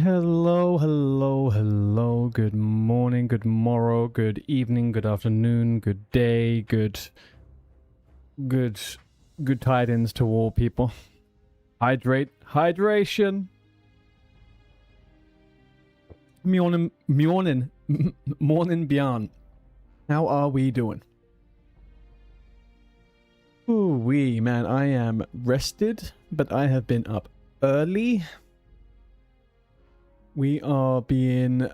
Hello, hello, hello. Good morning, good morrow, good evening, good afternoon, good day, good tidings to all people. Hydration. Morning, Bjorn. How are we doing? Ooh wee, man, I am rested, but I have been up early. We are being,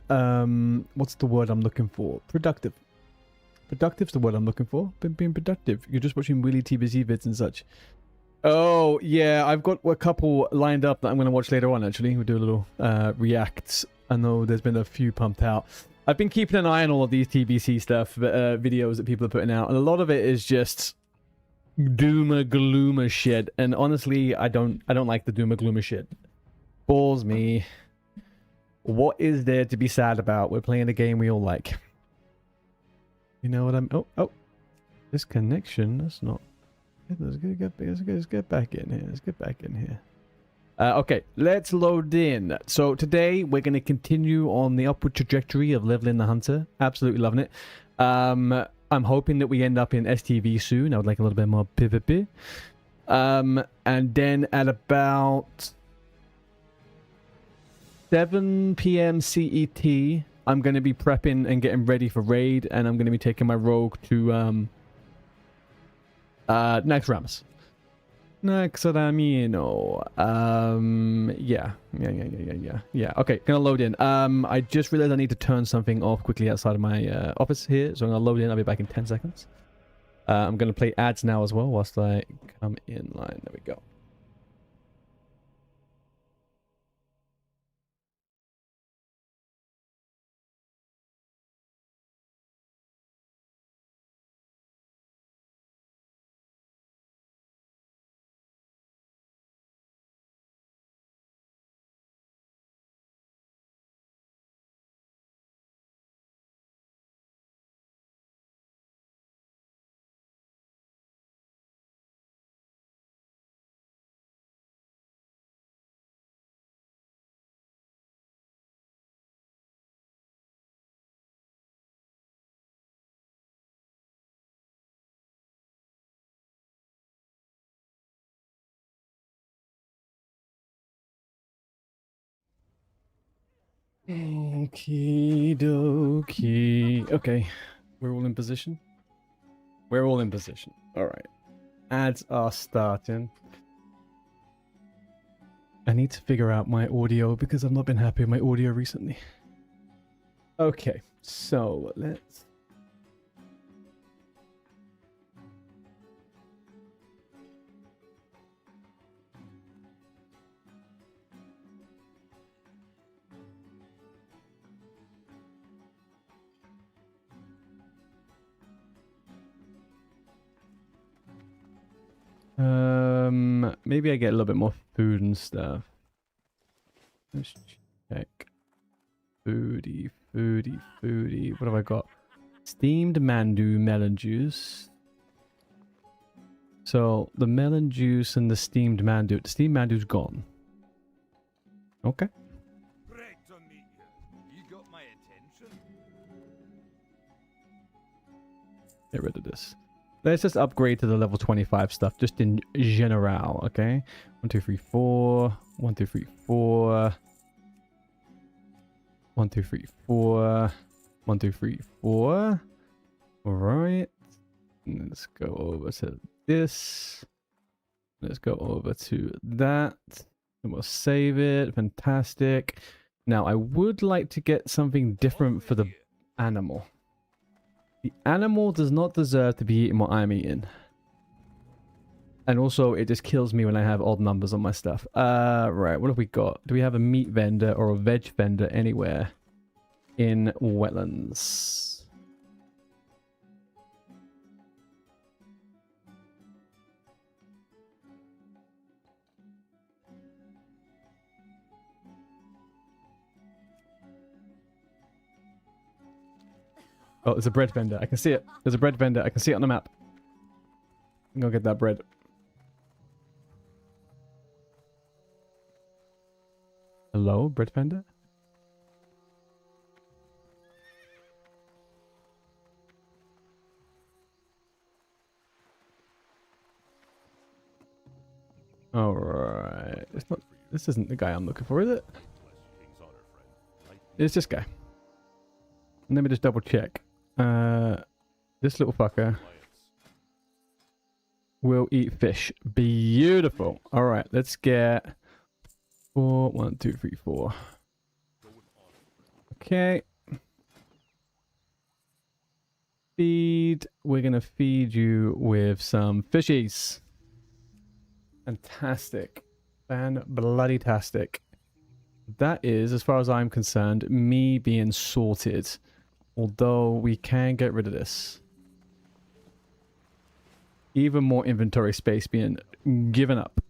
what's the word I'm looking for? Productive. Productive's the word I'm looking for. Been being productive. You're just watching Willy TBC vids and such. Oh, yeah, I've got a couple lined up that I'm going to watch later on, actually. We'll do a little reacts. I know there's been a few pumped out. I've been keeping an eye on all of these TBC stuff, videos that people are putting out, and a lot of it is just doomer gloomer shit. And honestly, I don't like the doomer gloomer shit. Balls me. What is there to be sad about? We're playing a game we all like. You know what I'm... Oh. This connection, that's not... Let's get back in here. Let's get back in here. Okay, let's load in. So today, we're going to continue on the upward trajectory of leveling the hunter. Absolutely loving it. I'm hoping that we end up in STV soon. I would like a little bit more PvP. And then at about 7 p.m. CET, I'm going to be prepping and getting ready for raid, and I'm going to be taking my rogue to NAXX Rams. NAXX Ramino. Yeah. Okay, gonna load in. I just realized I need to turn something off quickly outside of my office here, so I'm gonna load in. I'll be back in 10 seconds. I'm gonna play ads now as well whilst I come in line. There we go. Okie dokie. Okay, we're all in position. We're all in position. All right. Ads are starting. I need to figure out my audio because I've not been happy with my audio recently. Okay, so let's... maybe I get a little bit more food and stuff. Let's check. Foodie. What have I got? Steamed mandu melon juice. So the melon juice and the steamed mandu. The steamed mandu's gone. Okay. Great to meet you. You got my attention. Get rid of this. Let's just upgrade to the level 25 stuff, just in general, okay? 1, 2, 3, 4. 1, 2, 3, 4. 1, 2, 3, 4. 1, 2, 3, 4. Alright. Let's go over to this. Let's go over to that. And we'll save it. Fantastic. Now, I would like to get something different for the animal. The animal does not deserve to be eating what I'm eating. And also, it just kills me when I have odd numbers on my stuff. Right, what have we got? Do we have a meat vendor or a veg vendor anywhere in wetlands? Oh, there's a bread vendor. I can see it. There's a bread vendor. I can see it on the map. I'm gonna get that bread. Hello, bread vendor? All right. It's not. This isn't the guy I'm looking for, is it? It's this guy. Let me just double check. This little fucker will eat fish. Beautiful. All right. Let's get 4. 1, 2, 3, 4. Okay. Feed. We're gonna feed you with some fishies. Fantastic. Fan-bloody-tastic. That is, as far as I'm concerned, me being sorted. Although we can get rid of this. Even more inventory space being given up.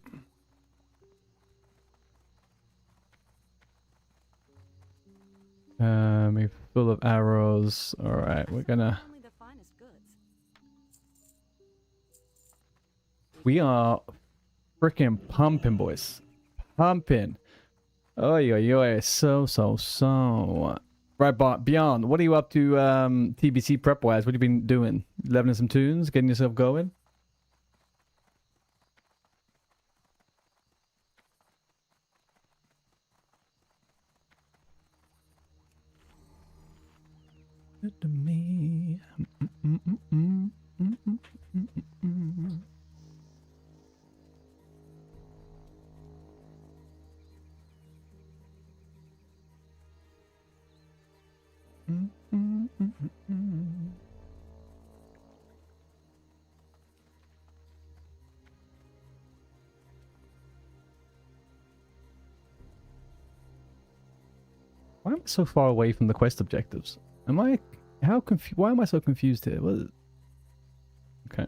We're full of arrows. Alright, we're gonna... We are freaking pumping, boys. Pumping. Oi, oi, oi. So. Right, but Beyond, what are you up to TBC prep-wise? What have you been doing? Leveling some tunes? Getting yourself going? To me. Why am I so far away from the quest objectives? Am I... How confused? Why am I so confused here? What? Okay.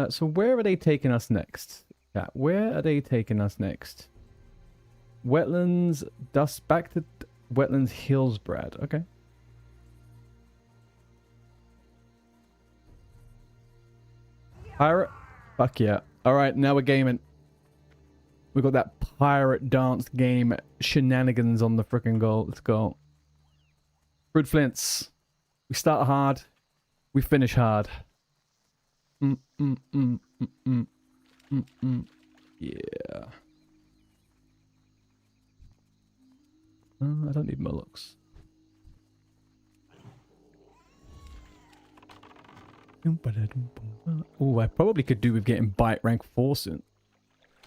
So where are they taking us next? Yeah, where are they taking us next? Wetlands, dust back to Wetlands Hillsbrad. Okay. Pirate. Fuck yeah. All right, now we're gaming. We got that pirate dance game shenanigans on the freaking goal. Let's go. Fruit Flints. We start hard. We finish hard. Yeah. I don't need Murlocs. Oh, I probably could do with getting bite rank 4 soon.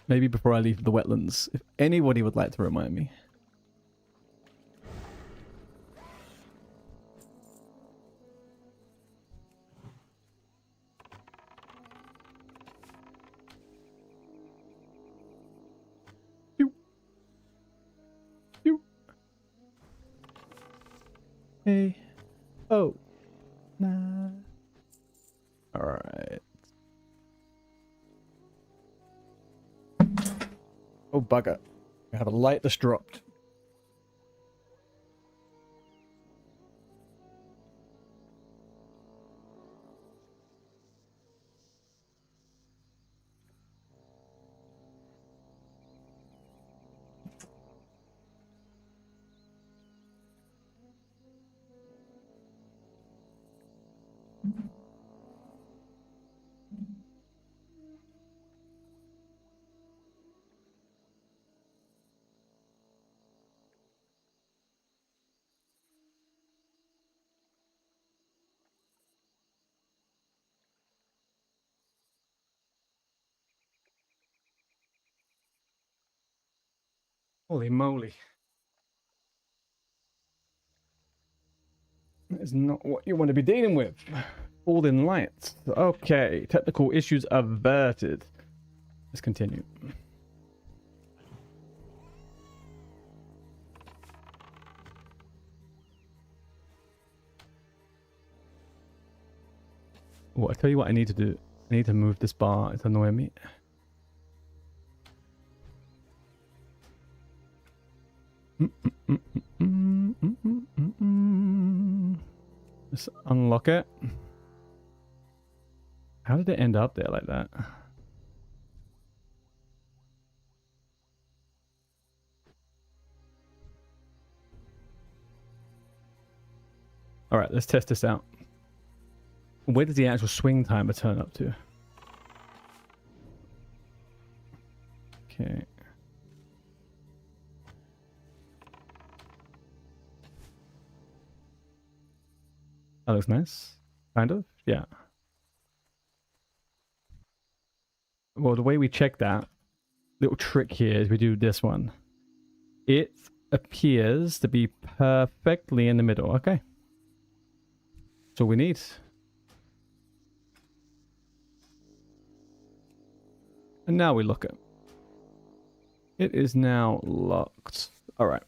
Maybe before I leave the wetlands. If anybody would like to remind me. Hey. Oh. Nah. Alright. Oh, bugger. I have a light that's dropped. Holy moly. That is not what you want to be dealing with. Falling lights. Okay. Technical issues averted. Let's continue. Oh, I tell you what I need to do. I need to move this bar. It's annoying me. Let's unlock it. How did it end up there like that? All right, let's test this out. Where does the actual swing timer turn up to? Okay. That looks nice. Kind of. Yeah. Well, the way we check that little trick here is we do this one. It appears to be perfectly in the middle. Okay. That's all we need. And now we look it. It is now locked. All right.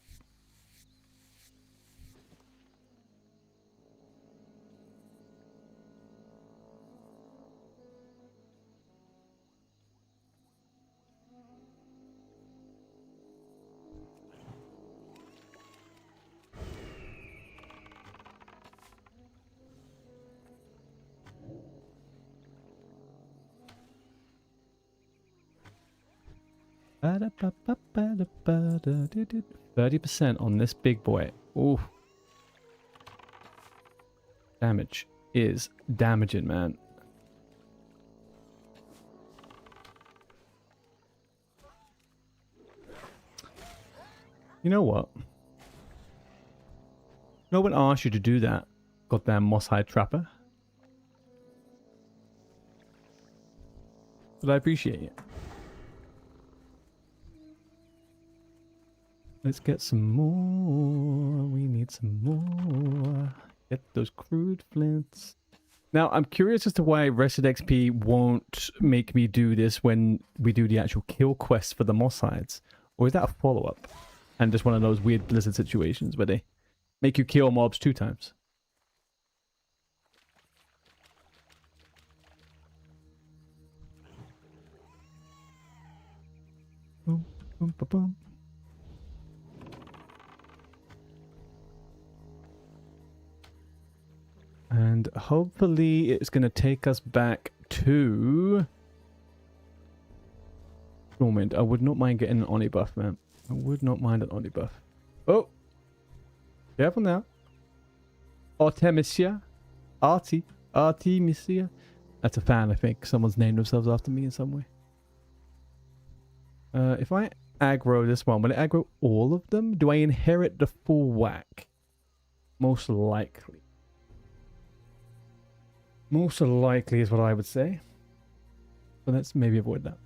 Ba-da-ba-ba-ba-da-ba-da-dee-dee. 30% on this big boy. Ooh. Damage is damaging, man. You know what? No one asked you to do that, goddamn moss-hide trapper. But I appreciate it. Let's get some more. We need some more. Get those crude flints. Now, I'm curious as to why Rested XP won't make me do this when we do the actual kill quest for the moss hides. Or is that a follow-up? And just one of those weird Blizzard situations where they make you kill mobs 2 times. Boom, boom, boom, boom. And hopefully it's going to take us back to... Stormwind. I would not mind getting an Oni buff, man. I would not mind an Oni buff. Oh! Careful now. Artemisia. Artemisia. That's a fan, I think. Someone's named themselves after me in some way. If I aggro this one, will it aggro all of them? Do I inherit the full whack? Most likely. Most likely is what I would say. But let's maybe avoid that.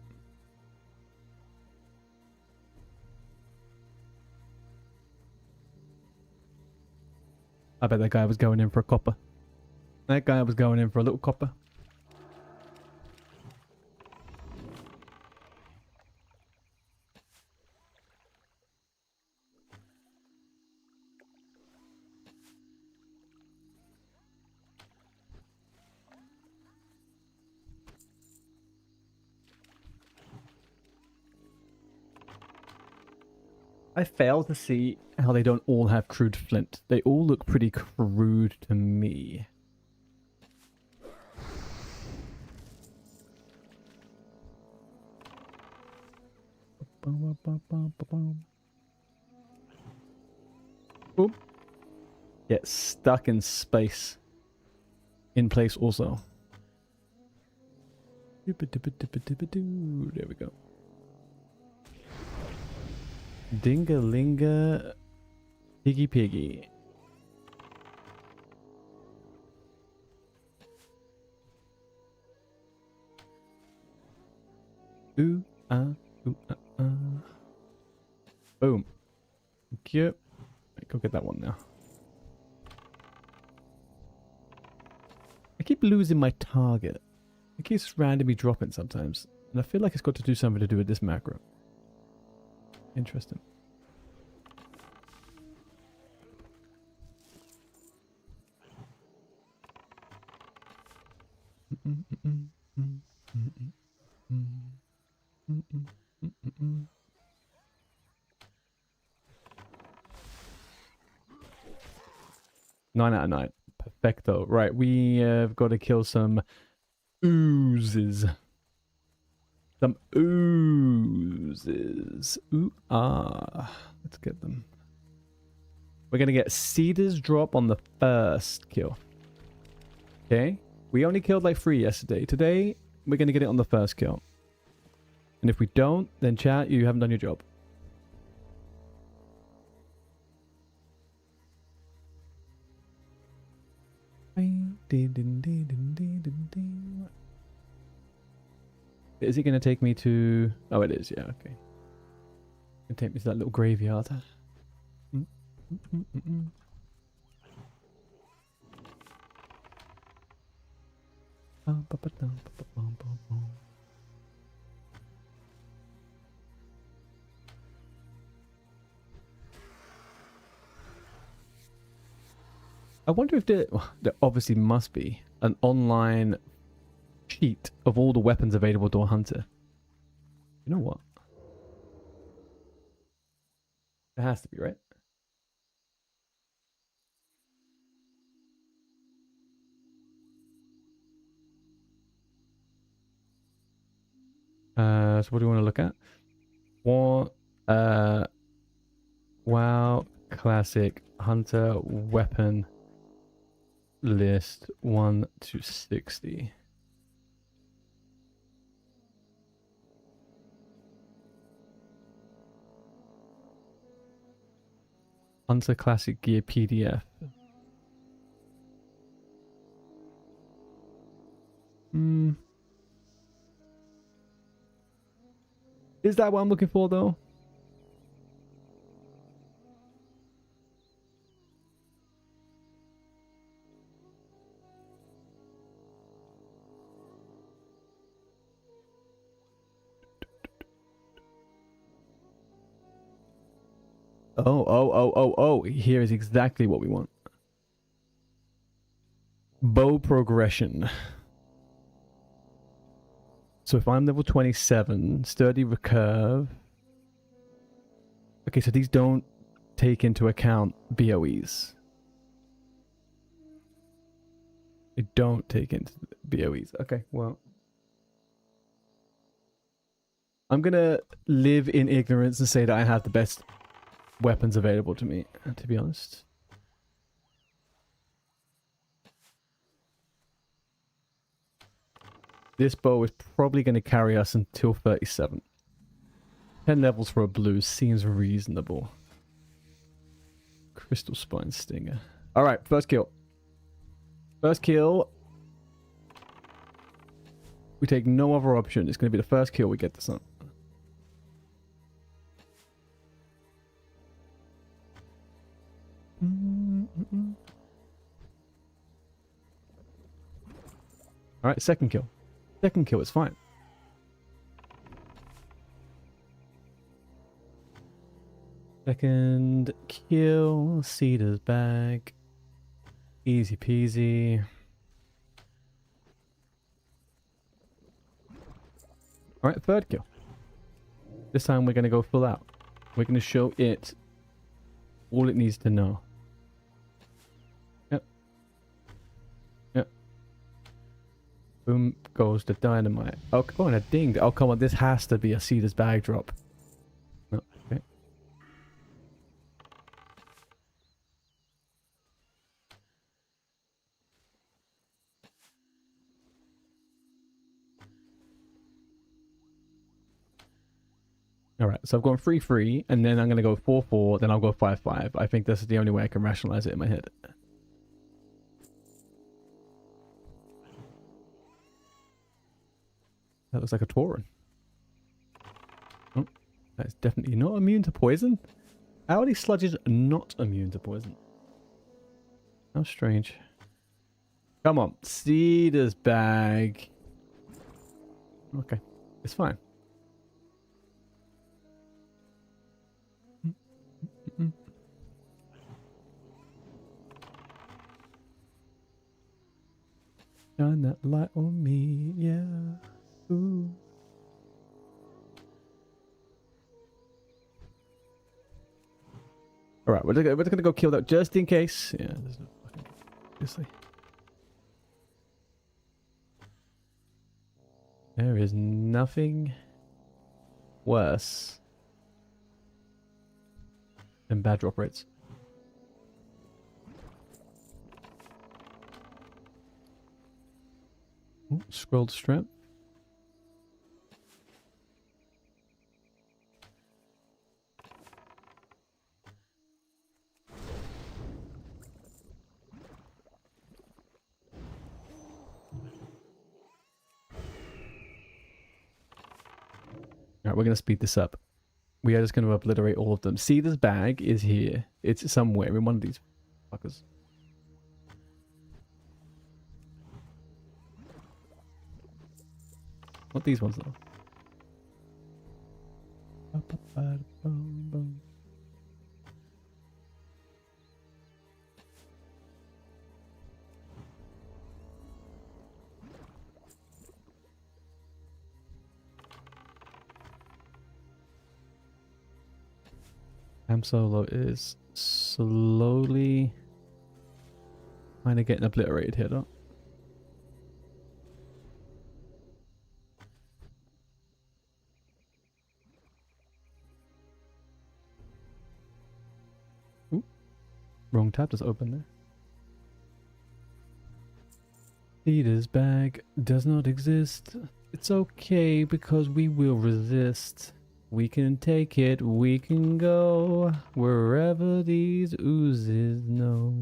I bet that guy was going in for a copper. That guy was going in for a little copper. I fail to see how they don't all have crude flint. They all look pretty crude to me. Boom. Get stuck in space. In place also. There we go. Dingalinga Piggy Piggy. Ooh, ooh, Boom. Thank you. Go get that one now. I keep losing my target. It keeps randomly dropping sometimes. And I feel like it's got to do something to do with this macro. Interesting. Nine out of 9. Perfecto. Right, we have got to kill some oozes. Some oozes. Ooh, let's get them. We're going to get Cedar's drop on the first kill. Okay. We only killed like 3 yesterday. Today, we're going to get it on the first kill. And if we don't, then chat, you haven't done your job. Is it going to take me to... Oh, it is. Yeah, okay. It's going to take me to that little graveyard. I wonder if there obviously must be an online sheet of all the weapons available to a hunter. You know what? There has to be, right? So what do you want to look at? What? WoW Classic Hunter Weapon List 1 to 60. Hunter Classic Gear PDF. Is that what I'm looking for, though? Oh. Here is exactly what we want. Bow progression. So if I'm level 27, sturdy recurve. Okay, so these don't take into account BOEs. They don't take into BOEs. Okay, well. I'm gonna live in ignorance and say that I have the best weapons available to me, to be honest. This bow is probably going to carry us until 37. 10 levels for a blue seems reasonable. Crystal Spine Stinger. Alright, first kill. First kill. We take no other option. It's going to be the first kill we get this on. Alright, second kill. Second kill is fine. Second kill. Cedar's bag. Easy peasy. Alright, third kill. This time we're going to go full out. We're going to show it all it needs to know. Boom goes the dynamite. Oh, and a ding. Oh, come on. This has to be a Cedar's bag drop. No, okay. Alright, so I've gone 3-3, and then I'm going to go 4-4, then I'll go 5-5. I think this is the only way I can rationalize it in my head. That looks like a Tauren. Oh, that's definitely not immune to poison. How are these sludges not immune to poison? How strange. Come on. Cedar's bag. Okay. It's fine. Shine that light on me, yeah. Ooh. Alright, we're gonna go kill that just in case. Yeah, there's no fucking... Obviously. There is nothing worse than bad drop rates. Ooh, scrolled strap. Alright, we're going to speed this up. We are just going to obliterate all of them. See, this bag is here. It's somewhere in one of these fuckers. Not these ones, though. Ham Solo is slowly kind of getting obliterated here, though. Ooh, wrong tab just opened there. Peter's bag does not exist. It's okay because we will resist. We can take it, we can go wherever these oozes know.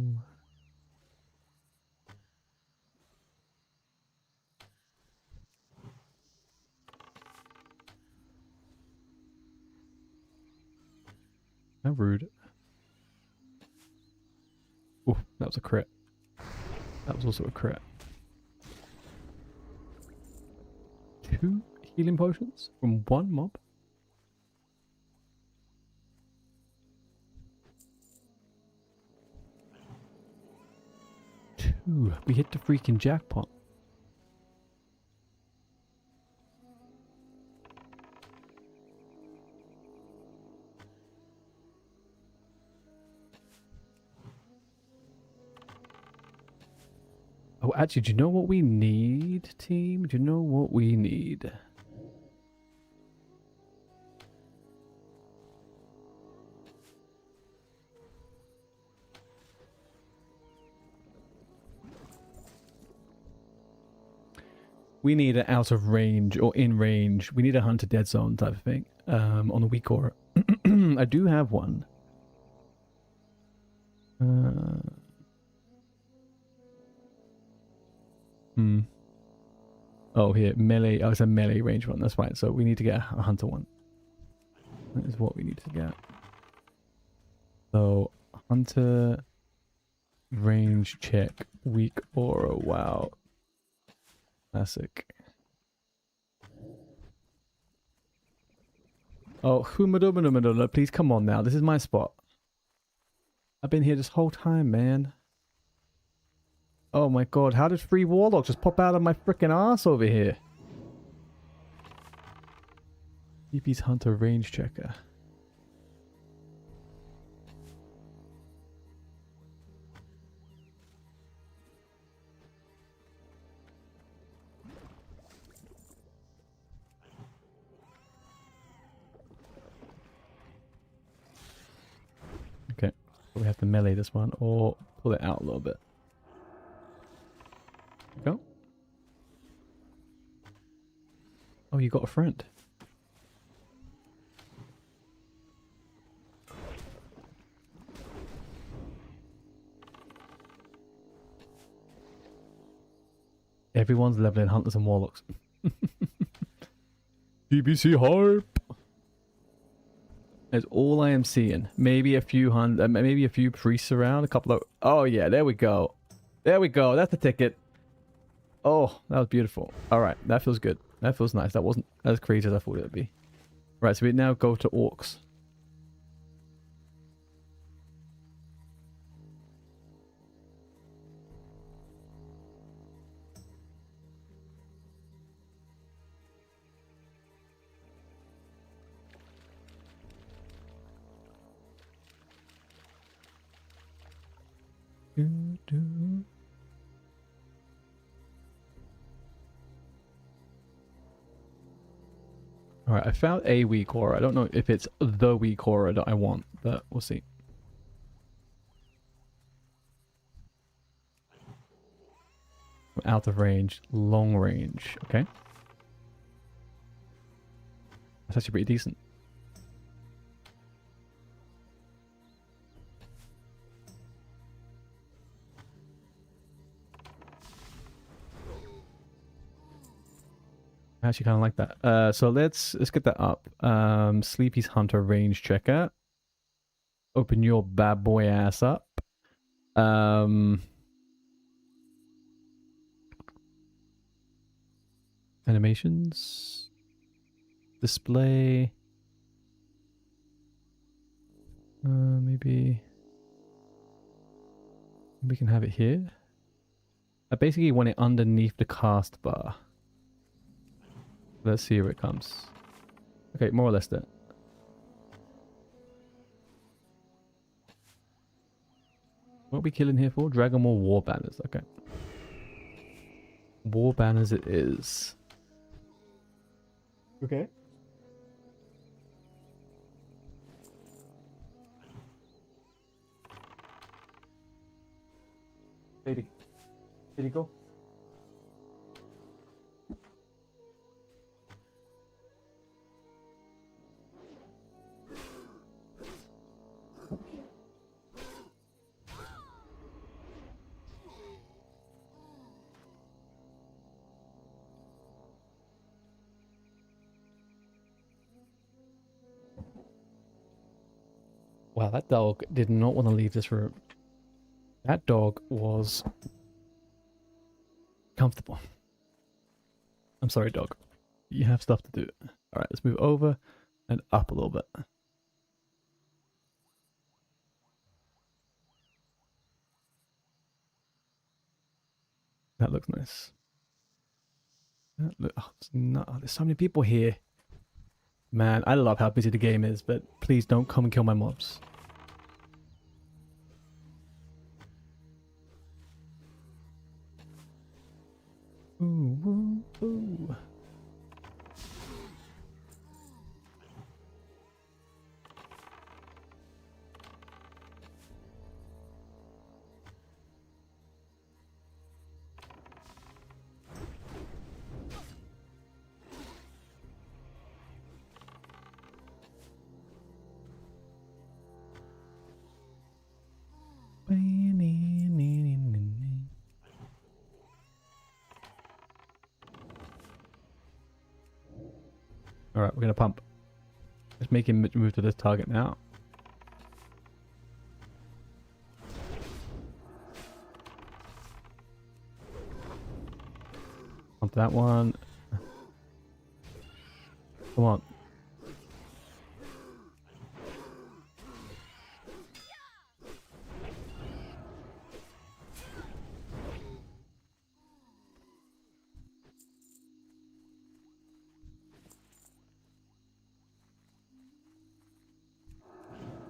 How rude. Oh, that was a crit. That was also a crit. 2 healing potions from 1 mob. Ooh, we hit the freaking jackpot. Oh, actually, do you know what we need, team? Do you know what we need? We need an out of range or in range. We need a hunter dead zone type of thing on the weak aura. I do have one. Oh, here, melee. Oh, it's a melee range one. That's right. So we need to get a hunter one. That is what we need to get. So, hunter range check. Weak aura. Wow. Classic. Oh, Humadubadubadubada, please come on now. This is my spot. I've been here this whole time, man. Oh my god, how did 3 warlocks just pop out of my freaking ass over here? TP's hunter range checker. Okay, so we have to melee this one or pull it out a little bit. Go. Oh, you got a friend. Everyone's leveling hunters and warlocks. TBC hype. That's all I am seeing. Maybe a few maybe a few priests around. A couple of. Oh yeah, there we go. There we go. That's the ticket. Oh, that was beautiful. All right, that feels good. That feels nice. That wasn't as crazy as I thought it would be. Right, so we now go to orcs. Alright, I found a weak aura. I don't know if it's the weak aura that I want, but we'll see. Out of range, long range. Okay. That's actually pretty decent. I actually kind of like that. So let's get that up. Sleepy's Hunter range checker. Open your bad boy ass up. Animations. Display. Maybe we can have it here. I basically want it underneath the cast bar. Let's see where it comes. Okay, more or less that. What are we killing here for? Dragon Ball War Banners. Okay. War Banners it is. Okay. Lady. Lady, go. Wow, that dog did not want to leave this room. That dog was comfortable. I'm sorry, dog. You have stuff to do. All right, let's move over and up a little bit. That looks nice. Oh, there's so many people here. Man, I love how busy the game is, but please don't come and kill my mobs. Ooh, ooh, ooh. Alright, we're gonna pump. Let's make him move to this target now. Pump that one. Come on.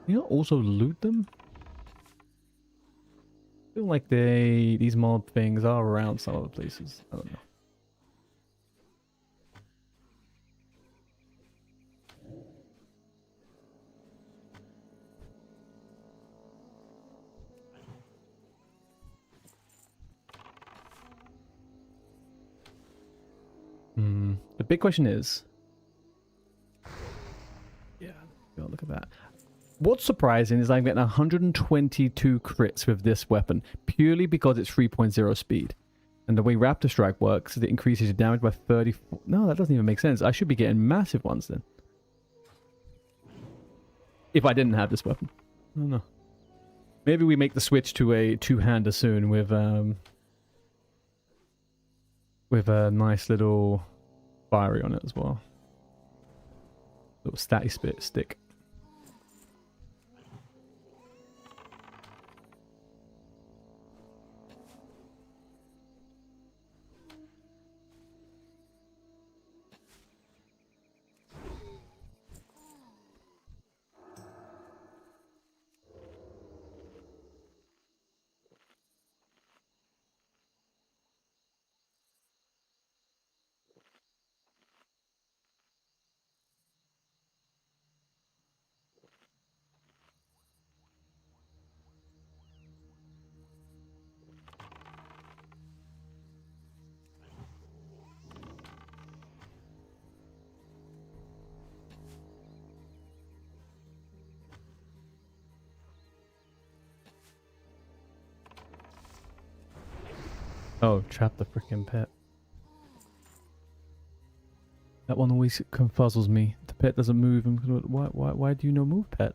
You know, also loot them? I feel like these mob things are around some other places. I don't know. The big question is... Yeah, look at that. What's surprising is I'm getting 122 crits with this weapon, purely because it's 3.0 speed. And the way Raptor Strike works is it increases your damage by 34... No, that doesn't even make sense. I should be getting massive ones then. If I didn't have this weapon. I don't know. Maybe we make the switch to a two-hander soon with a nice little fiery on it as well. Little statty stick. Oh, trap the freaking pet. That one always confuzzles me. The pet doesn't move. And why do you no move, pet?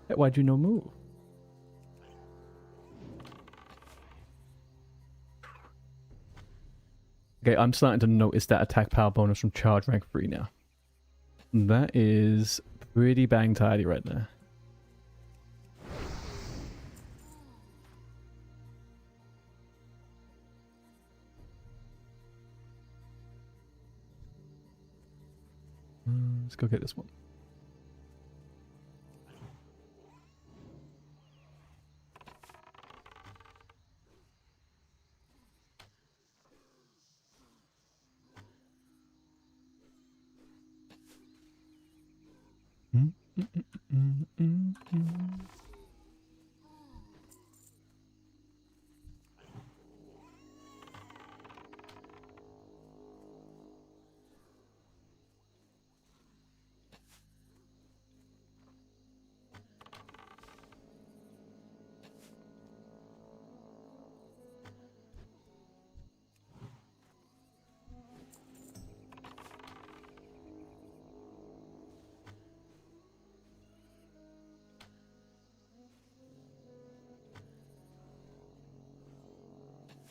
Pet, why do you no move? Okay, I'm starting to notice that attack power bonus from charge rank 3 now. That is pretty bang tidy right there. Let's go get this one.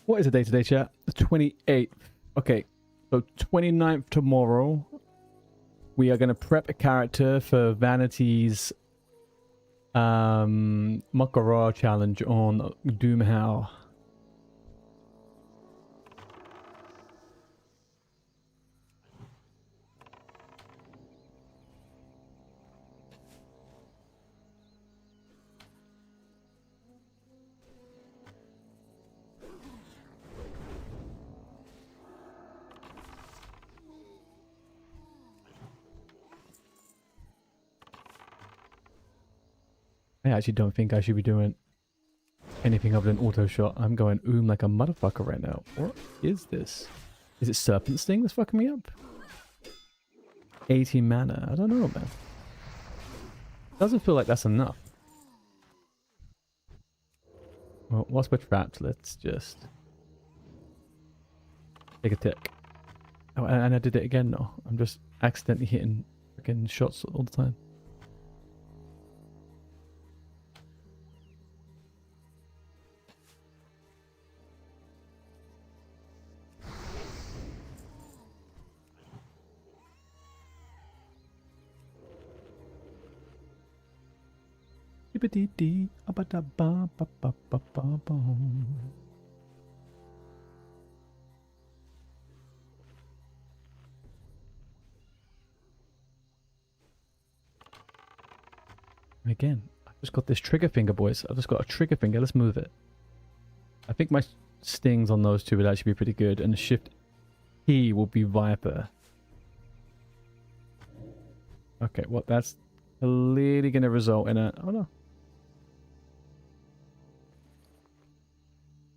What is the day today, chat? The 28th. Okay, so 29th tomorrow. We are going to prep a character for Vanity's Makara challenge on Doomhow. I actually don't think I should be doing anything other than auto shot. I'm going like a motherfucker right now. What is this? Is it Serpent Sting that's fucking me up? 80 mana. I don't know, man. Doesn't feel like that's enough. Well, whilst we're trapped, let's just take a tick. Oh, and I did it again. No, I'm just accidentally hitting freaking shots all the time. Again, I've just got this trigger finger, boys. I've just got a trigger finger. Let's move it. I think my stings on those two would actually be pretty good, and the shift key will be Viper. Okay, well, that's clearly going to result in a... Oh, no.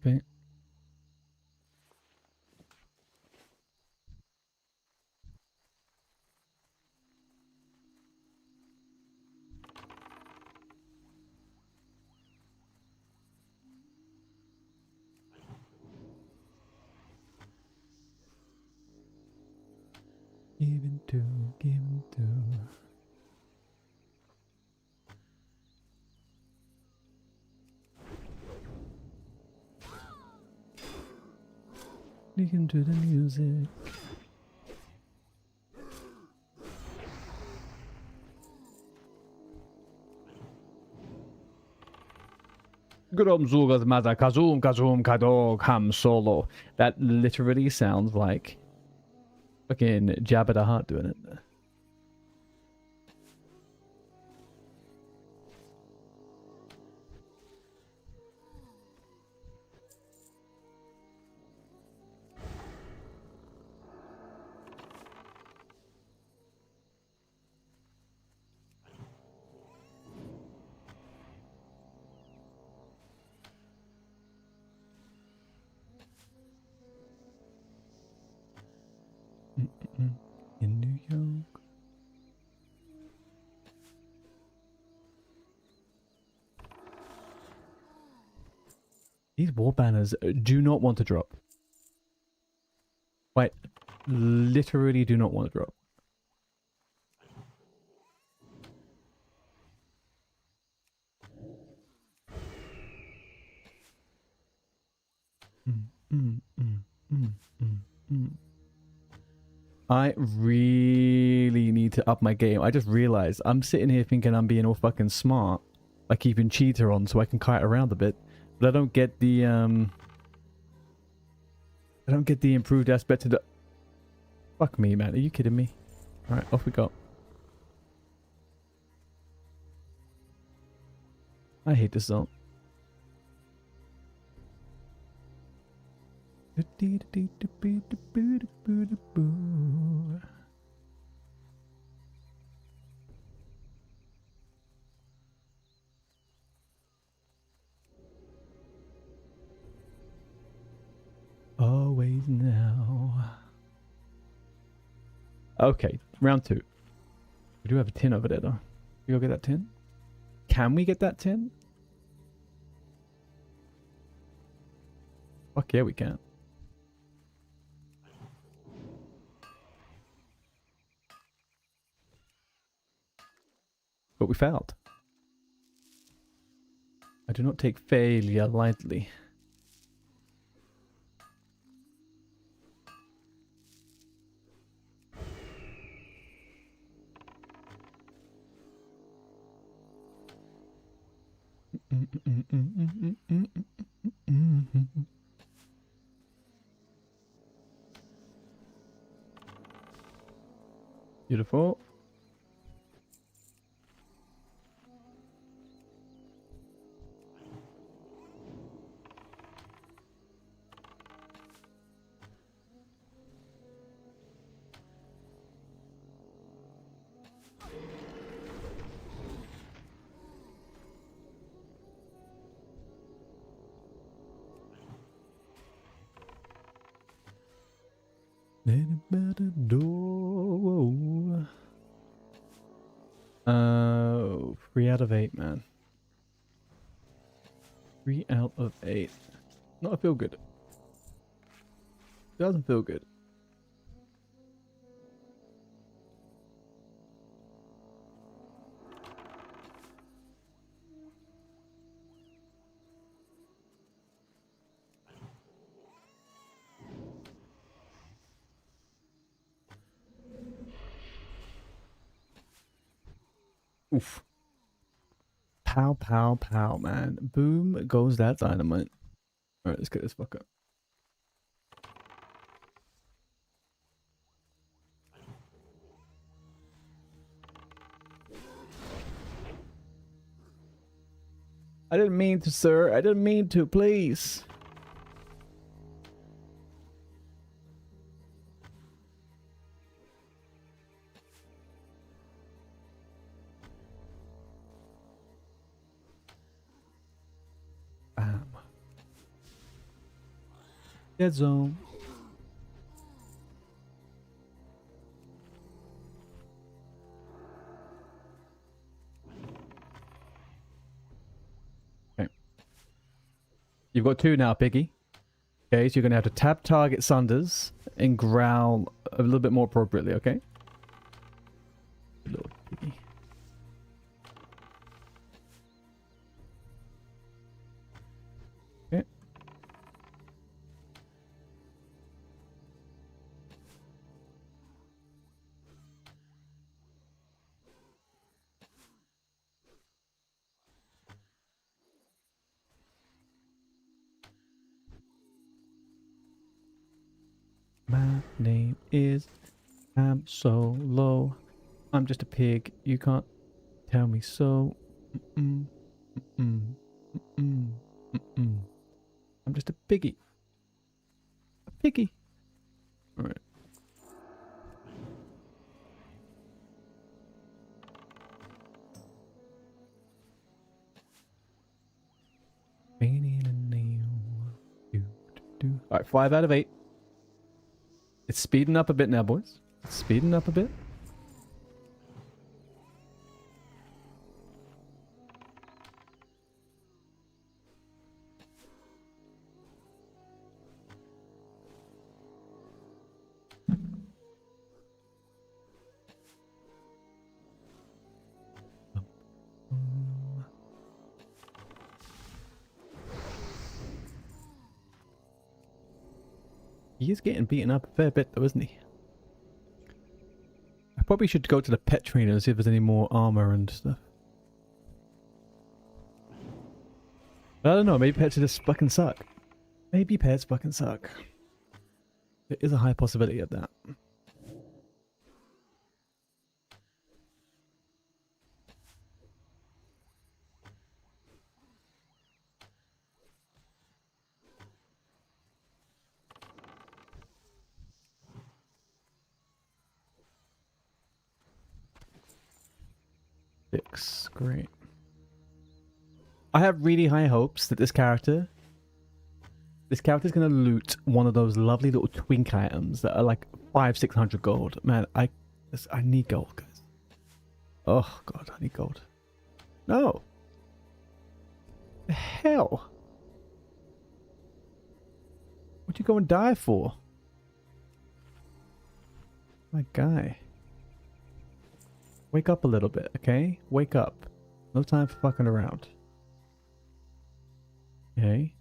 Okay. Give him to. Listen to the music. That literally sounds like fucking Jabba the Hutt doing it. In New York. These war banners do not want to drop. Wait, literally do not want to drop. I really need to up my game. I just realized I'm sitting here thinking I'm being all fucking smart by keeping cheater on so I can kite around a bit, but I don't get the improved aspect of the. Fuck me, man. Are you kidding me? All right, off we go. I hate this zone. Always now. Okay, round 2. We do have a tin over there, though. We go get that tin? Can we get that tin? Fuck yeah, we can. But we failed. I do not take failure lightly. Beautiful. Better door. 3 out of 8, man. 3 out of 8. Not feel good. Doesn't feel good. Oof. Pow, pow, pow, man. Boom goes that dynamite. Alright, let's get this fucker. I didn't mean to, sir. I didn't mean to, please. Bam. Dead zone. Okay. You've got 2 now, Piggy. Okay, so you're going to have to tap target Sunders and growl a little bit more appropriately, okay? Little Piggy. Okay. My name is I'm so low. I'm just a pig. You can't tell me so. Mm-mm, mm-mm, mm-mm, mm-mm. I'm just a piggy. A piggy. All right. All right, 5 out of 8. It's speeding up a bit now, boys. It's speeding up a bit. He is getting beaten up a fair bit though, isn't he? I probably should go to the pet trainer and see if there's any more armor and stuff. I don't know, maybe pets just fucking suck. Maybe pets fucking suck. There is a high possibility of that. Six, great. I have really high hopes that this character's gonna loot one of those lovely little twink items that are like 500-600 gold. Man, I need gold, guys. Oh god, I need gold. No. The hell? What'd you go and die for? My guy. Wake up a little bit, okay? Wake up. No time for fucking around. Okay.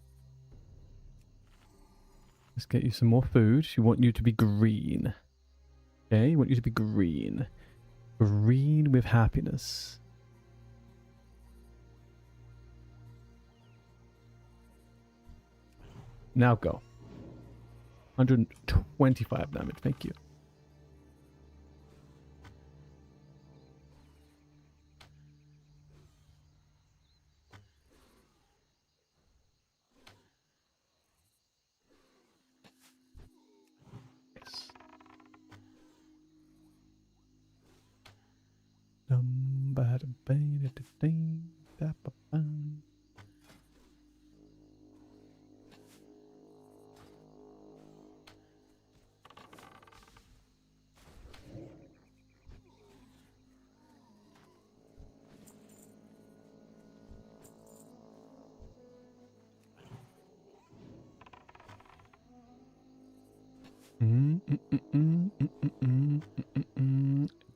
Let's get you some more food. We want you to be green. Okay, we want you to be green. Green with happiness. Now go. 125 damage, thank you.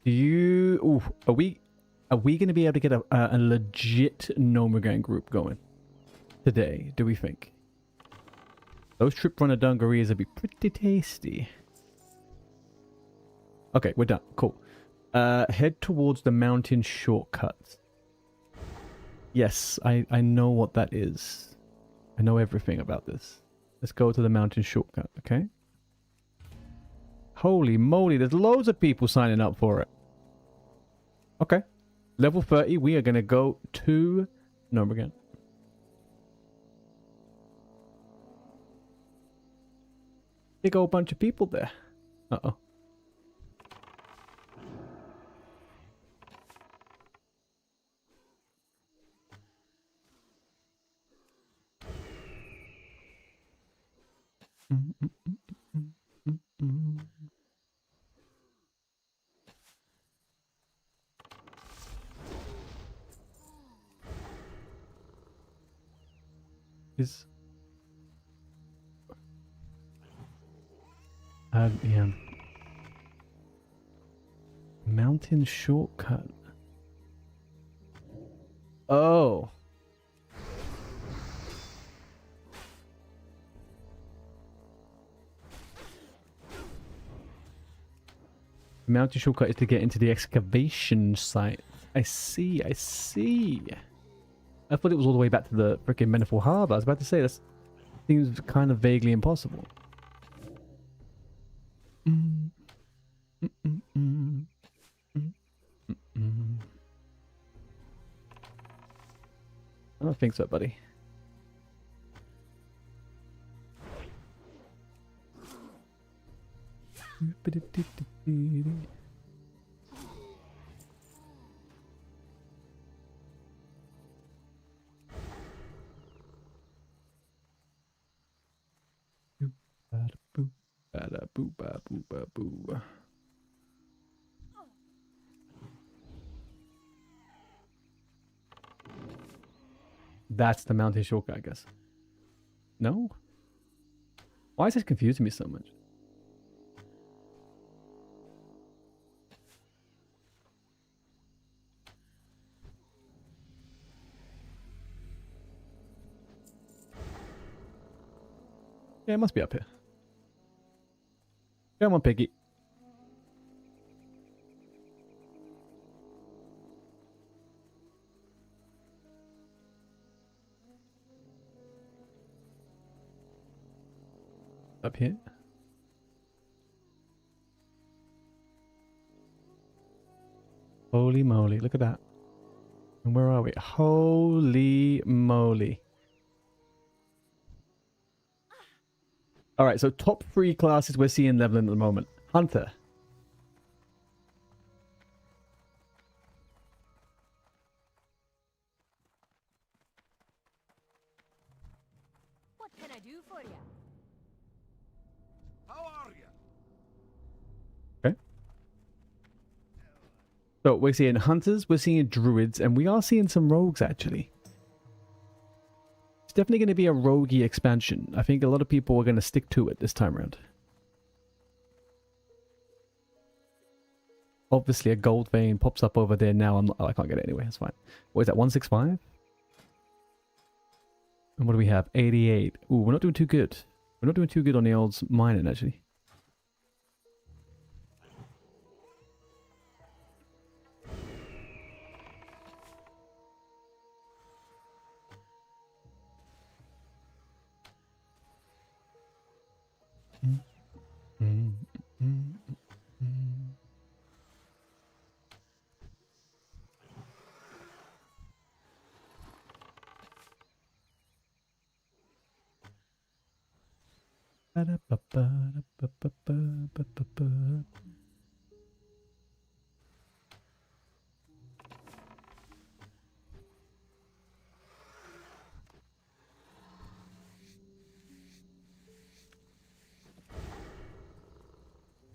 Do you? Ooh, are we going to be able to get a legit Nomagan group going today? Do we think those trip runner dungarees would be pretty tasty? Okay, we're done. Cool. Head towards the mountain shortcut. Yes, I know what that is. I know everything about this. Let's go to the mountain shortcut. Okay. Holy moly, there's loads of people signing up for it. Okay. Level 30, we are going to go to Nomagan. Big old bunch of people there. Uh-oh. Yeah. Mountain shortcut. Oh. The mountain shortcut is to get into the excavation site. I see, I see. I thought it was all the way back to the freaking Manifold Harbor. I was about to say, that seems kind of vaguely impossible. I don't think so, buddy. That's the mountain shortcut, I guess. No? Why is this confusing me so much? Yeah, it must be up here. Come on, Piggy. Up here. Holy moly, look at that. And where are we? Holy moly. Alright, so top 3 classes we're seeing leveling at the moment. Hunter. What can I do for you? How are you? Okay. So we're seeing hunters, we're seeing druids, and we are seeing some rogues actually. It's definitely going to be a roguey expansion. I think a lot of people are going to stick to it this time around. Obviously, a gold vein pops up over there now. I can't get it anyway. That's fine. What is that? 165? And what do we have? 88. Ooh, we're not doing too good. We're not doing too good on the old mining, actually.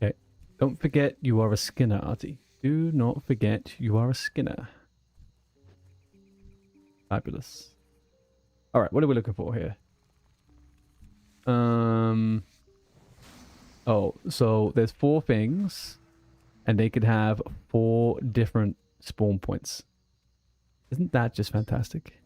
Okay. Don't forget you are a skinner, Artie. Do not forget you are a skinner. Fabulous. Alright, what are we looking for here? Oh, so there's 4 things, and they could have 4 different spawn points. Isn't that just fantastic?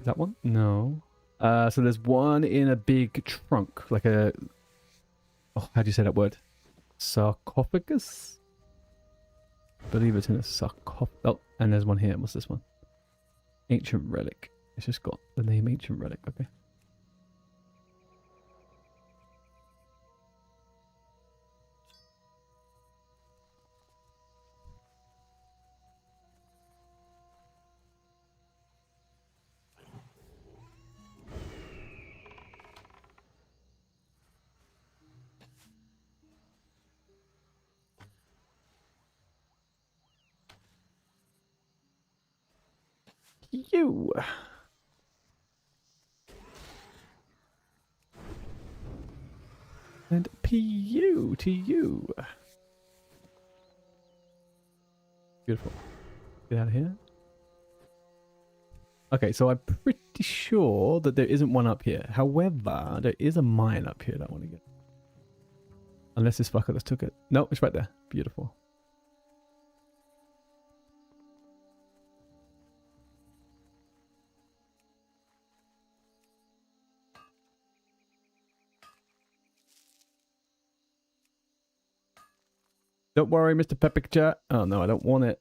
Is that one? No. So there's one in a big trunk, like a... Oh, how do you say that word? Sarcophagus? I believe it's in a sarcophagus. Oh, and there's one here. What's this one? Ancient Relic. It's just got the name Ancient Relic. Okay. You. And PU to you. Beautiful. Get out of here. Okay, so I'm pretty sure that there isn't one up here. However, there is a mine up here that I want to get. Unless this fucker just took it. No, it's right there. Beautiful. Don't worry, Mr. Peppicher. Oh no, I don't want it.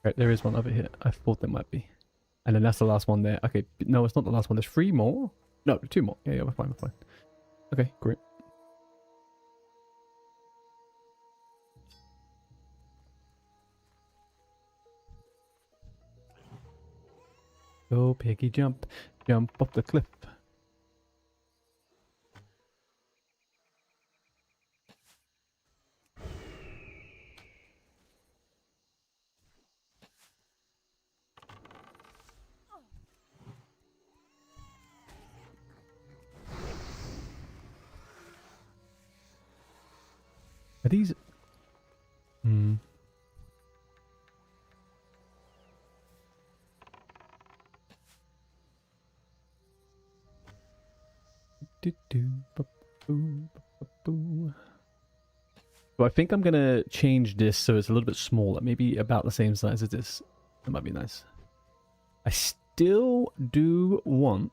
Right, there is one over here. I thought there might be. And then that's the last one there. Okay, no, it's not the last one. There's 3 more. No, 2 more. Yeah, we're fine, we're fine. Okay, great. Go, piggy, jump. Jump off the cliff. Are these... Hmm. So I think I'm gonna change this so it's a little bit smaller, maybe about the same size as this. That might be nice. I still do want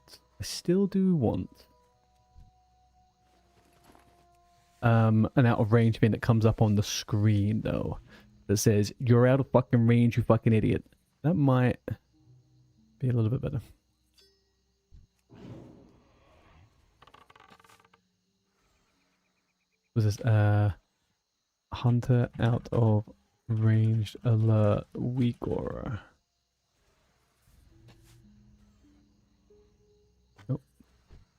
an out of range thing that comes up on the screen though, that says you're out of fucking range, you fucking idiot. That might be a little bit better. Was this hunter out of ranged alert weak aura? Nope.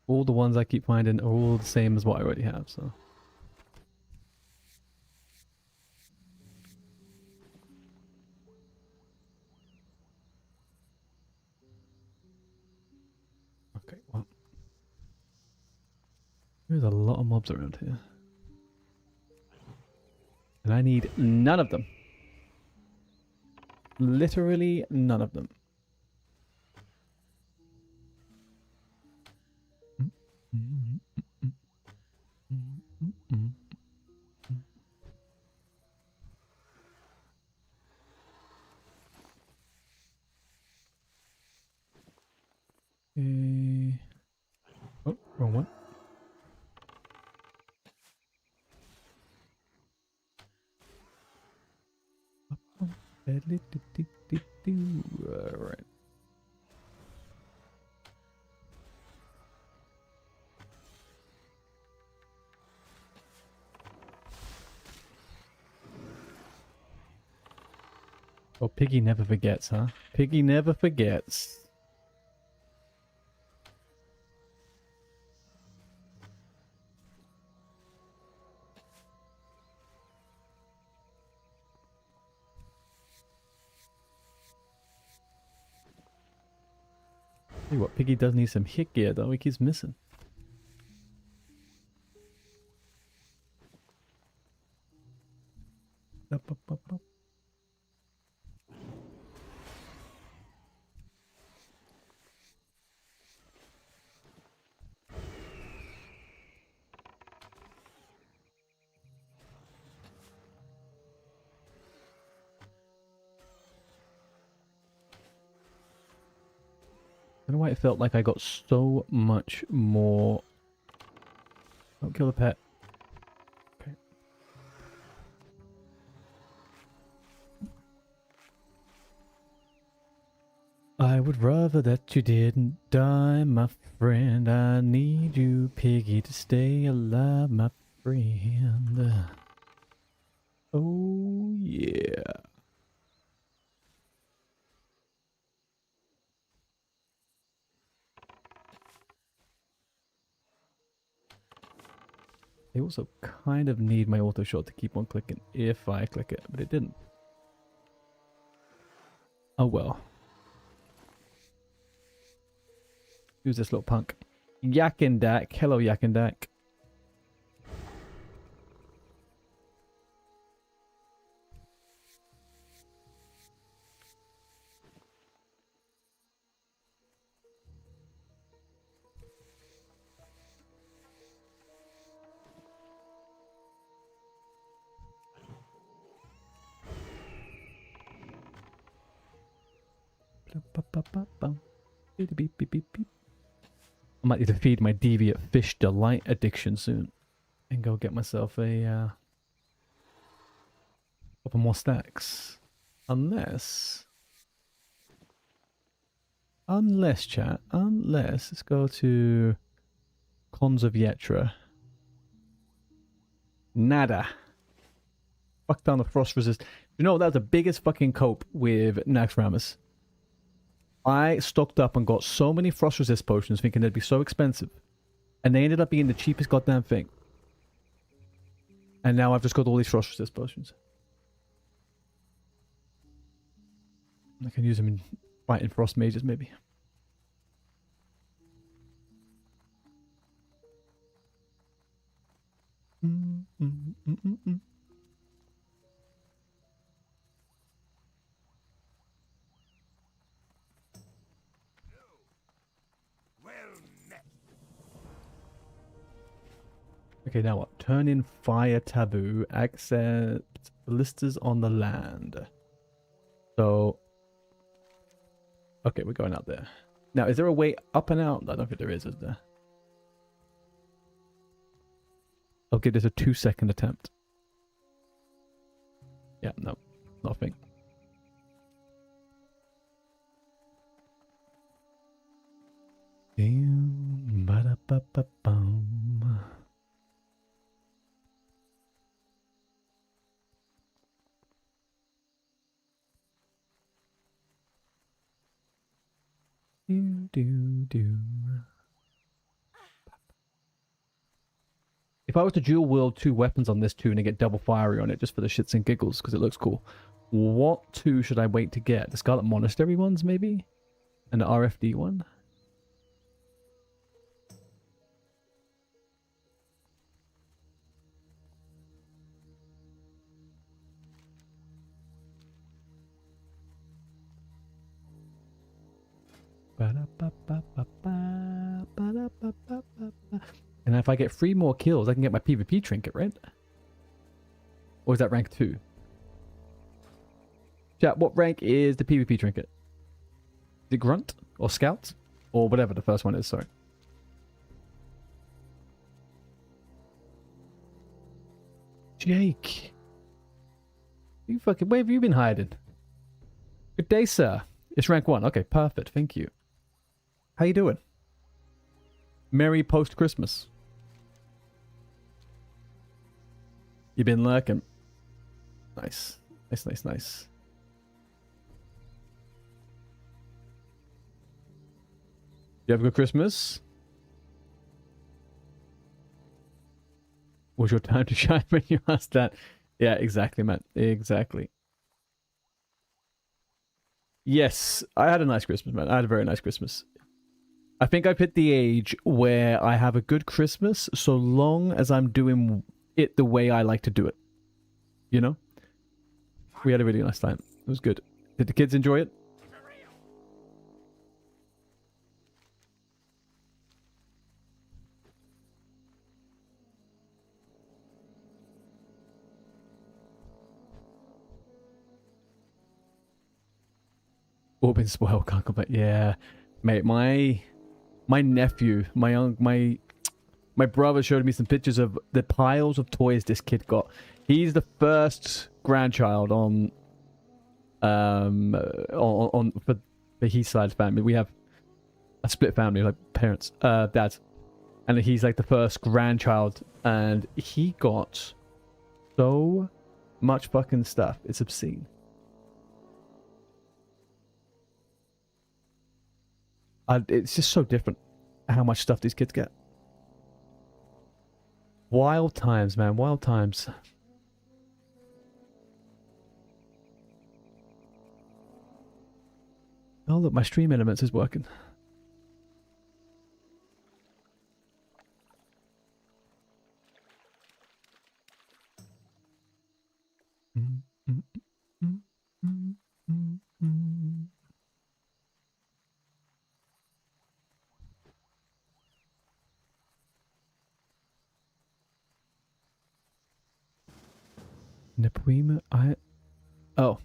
All the ones I keep finding are all the same as what I already have, so. Okay, well. There's a lot of mobs around here. And I need none of them. Literally none of them. Okay. Oh, wrong one. Alright. Oh, Piggy never forgets, huh? Piggy never forgets. Tell you what, Piggy does need some hit gear though, he keeps missing. Up, up, up, up. I don't know why it felt like I got so much more. Don't kill the pet. Okay. I would rather that you didn't die, my friend. I need you, Piggy, to stay alive, my friend. Oh, yeah. I also kind of need my auto shot to keep on clicking if I click it, but it didn't. Oh well. Who's this little punk? Yakindak. Hello, Yakindak. I might need to feed my deviant fish delight addiction soon and go get myself a couple more stacks. Unless chat, let's go to Cons of Yetra. Nada. Fuck down the frost resist. You know, that's the biggest fucking cope with NAXX Ramus. I stocked up and got so many frost resist potions thinking they'd be so expensive. And they ended up being the cheapest goddamn thing. And now I've just got all these frost resist potions. I can use them in fighting frost mages, maybe. Well met. Okay, now what? Turn in fire taboo. Accept blisters on the land. So, okay, we're going out there. Now, is there a way up and out? I don't think there is there? Okay, there's a 2-second attempt. Yeah, no, nothing. Ba-da-ba-ba-bum. Do. If I was to dual wield 2 weapons on this tune and get double fiery on it just for the shits and giggles because it looks cool, what 2 should I wait to get? The Scarlet Monastery ones, maybe? And the RFD one? And if I get 3 more kills, I can get my PvP trinket, right? Or is that rank 2? Chat, what rank is the PvP trinket? Is it Grunt? Or Scout? Or whatever the first one is, sorry. Jake. You fucking, where have you been hiding? Good day, sir. It's rank 1. Okay, perfect. Thank you. How you doing? Merry post-Christmas. You been lurking? Nice. Nice. You have a good Christmas? Was your time to shine when you asked that? Yeah, exactly, man. Exactly. Yes, I had a nice Christmas, man. I had a very nice Christmas. I think I've hit the age where I have a good Christmas so long as I'm doing it the way I like to do it. You know? We had a really nice time. It was good. Did the kids enjoy it? All been spoiled, can't complain. Yeah, mate. My nephew, my brother showed me some pictures of the piles of toys this kid got. He's the first grandchild on for his side family. We have a split family, like parents, dads, and he's like the first grandchild, and he got so much fucking stuff. It's obscene. It's just so different how much stuff these kids get. Wild times, man. Wild times. Oh, look, my stream elements is working. Nepuima, oh.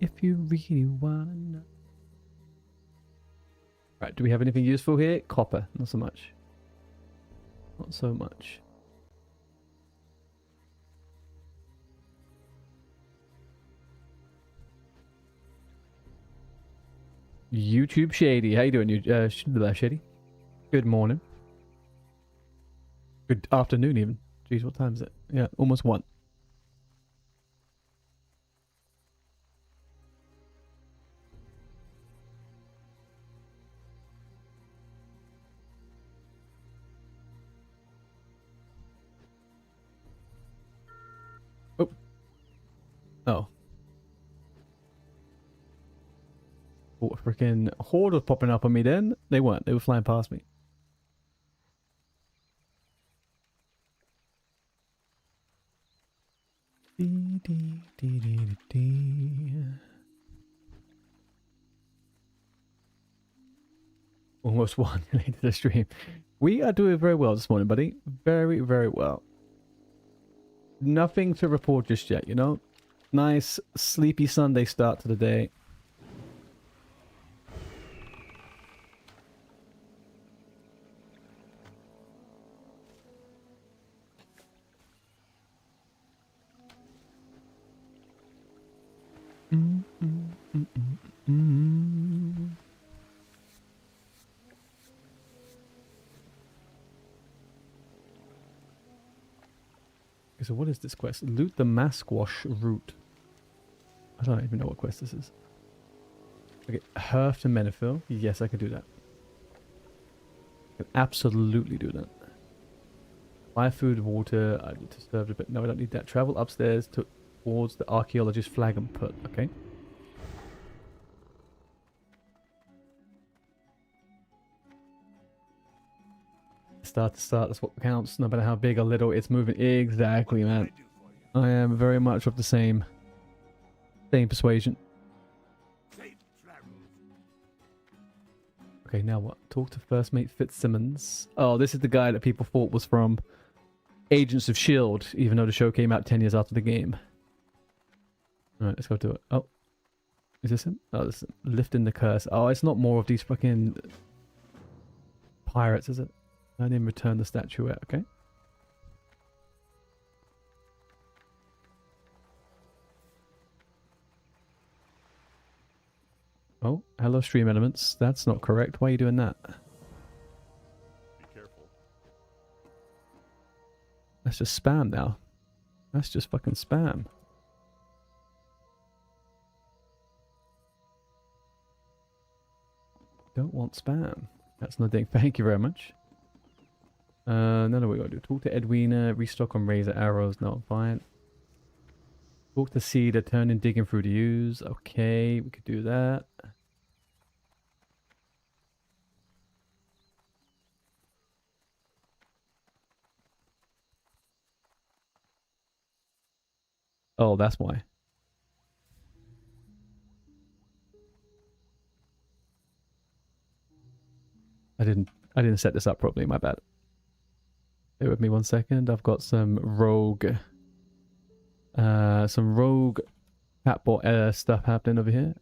If you really wanna know. Right, do we have anything useful here? Copper, not so much. Not so much. YouTube Shady, how you doing? You Shady? Good morning. Good afternoon, even. Jeez, what time is it? Yeah, almost 1. Oh. Oh. Oh, a freaking horde was popping up on me then. They weren't. They were flying past me. Dee, dee, dee, dee, dee, dee. Almost 1 into the stream. We are doing very well this morning, buddy. Very, very well. Nothing to report just yet, you know? Nice, sleepy Sunday start to the day. So what is this quest? Loot the Masquash route. I don't even know what quest this is. Okay, Hearth to Menifil. Yes, I can do that. I can absolutely do that. Buy food, water. I need to serve a bit. No, I don't need that. Travel upstairs towards the archaeologist flag and put. Okay. Start to start, that's what counts. No matter how big or little it's moving. Exactly, man. I am very much of the same persuasion. Okay, now what? Talk to first mate Fitzsimmons. Oh, this is the guy that people thought was from Agents of S.H.I.E.L.D., even though the show came out 10 years after the game. Alright, let's go do it. Oh. Is this him? Oh, this is lifting the curse. Oh, it's not more of these fucking pirates, is it? I didn't return the statuette, okay? Oh, hello stream elements. That's not correct. Why are you doing that? Be careful. That's just spam now. That's just fucking spam. Don't want spam. That's not thing. Thank you very much. No, we gotta do. Talk to Edwina, restock on razor arrows. No, fine. Talk to Cedar, turn in digging through the use. Okay, we could do that. Oh, that's why. I didn't set this up properly, my bad. Bear with me 1 second. I've got some rogue chatbot stuff happening over here.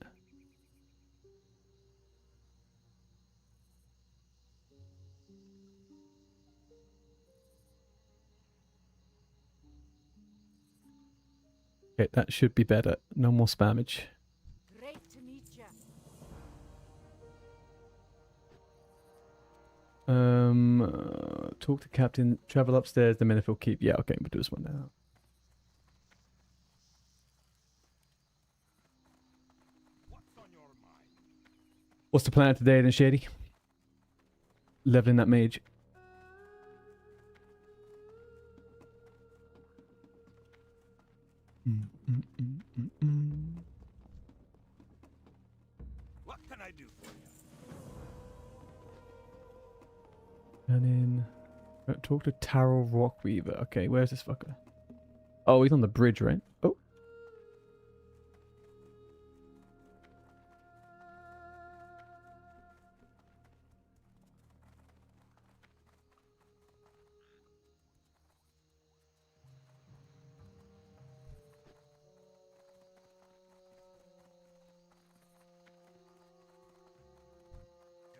Okay, that should be better. No more spammage. Great to meet you. Talk to Captain. Travel upstairs. The Menifil Keep. Yeah, okay, we'll do this one now. What's on your mind? What's the plan today then, Shady? Leveling that mage. What can I do for you? And then talk to Taro Rockweaver. Okay, where's this fucker? Oh, he's on the bridge, right? Oh.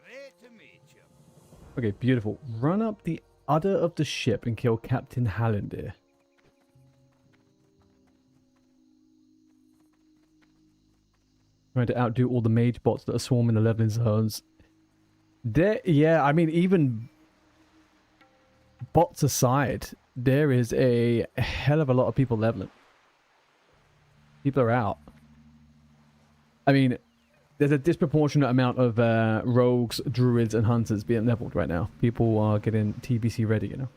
Great to meet you. Okay, beautiful. Run up the udder of the ship and kill Captain Hallendir. Trying to outdo all the mage bots that are swarming the leveling zones. Yeah, I mean, even bots aside, there is a hell of a lot of people leveling. People are out. I mean, there's a disproportionate amount of rogues, druids, and hunters being leveled right now. People are getting TBC ready, you know.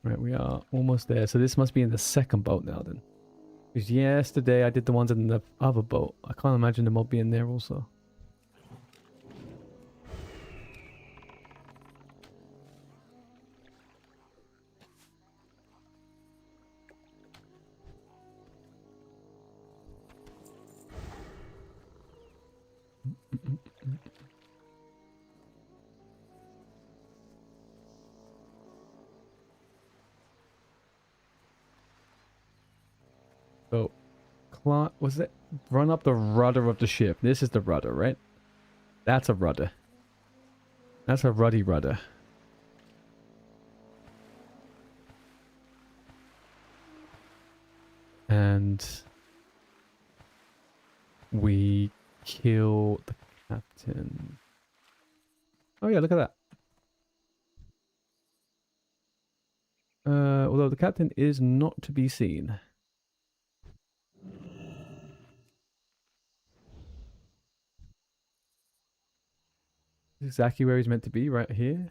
Right, we are almost there. So this must be in the second boat now then. Because yesterday I did the ones in the other boat. I can't imagine the mob being there also. So, was it run up the rudder of the ship? This is the rudder, right? That's a rudder. That's a ruddy rudder. And we kill the captain. Oh yeah, look at that. Although the captain is not to be seen. Exactly where he's meant to be, right here.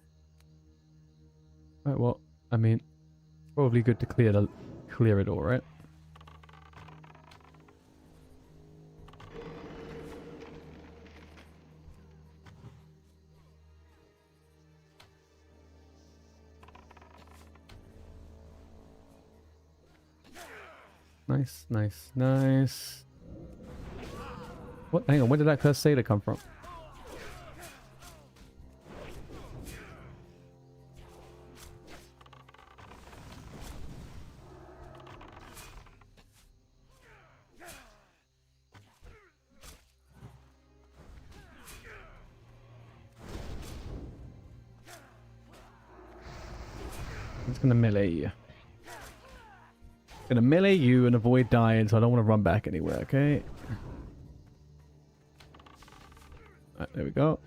Right, well, I mean, probably good to clear it all, right? Nice, nice, nice. What? Hang on, where did that cursed sailor come from? It's gonna melee you. Gonna melee you and avoid dying, so I don't want to run back anywhere, okay? Alright, there we go.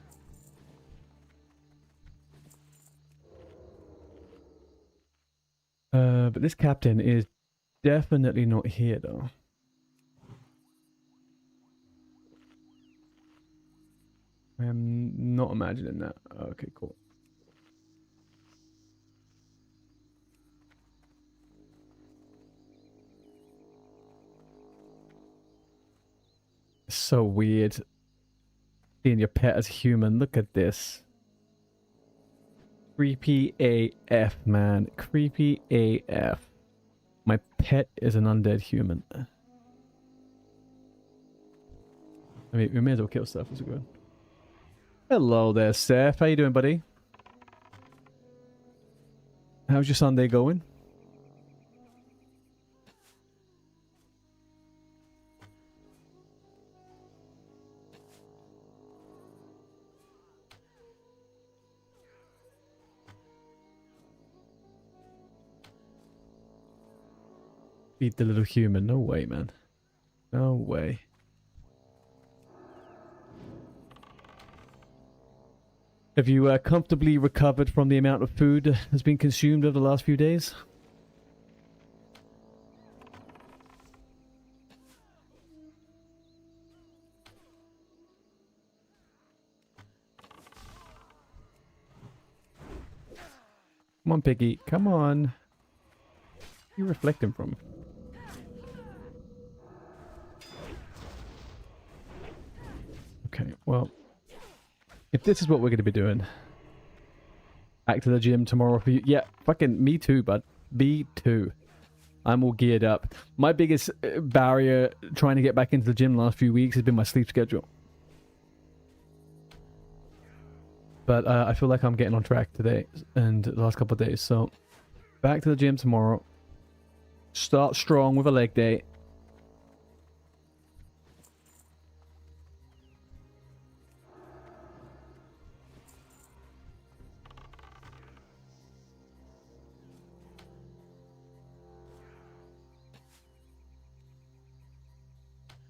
But this captain is definitely not here, though. I am not imagining that. Okay, cool. So weird seeing your pet as human. Look at this. Creepy AF, man. Creepy AF. My pet is an undead human. I mean, we may as well kill Seth as good. Hello there, Seth. How you doing, buddy? How's your Sunday going? Beat the little human. No way, man. No way. Have you comfortably recovered from the amount of food that's been consumed over the last few days? Come on, Piggy. Come on. Where are you reflecting from? Okay, well, if this is what we're going to be doing, back to the gym tomorrow for you. Yeah, fucking me too, bud. Me too. I'm all geared up. My biggest barrier trying to get back into the gym the last few weeks has been my sleep schedule. But I feel like I'm getting on track today and the last couple of days, so Back to the gym tomorrow. Start strong with a leg day.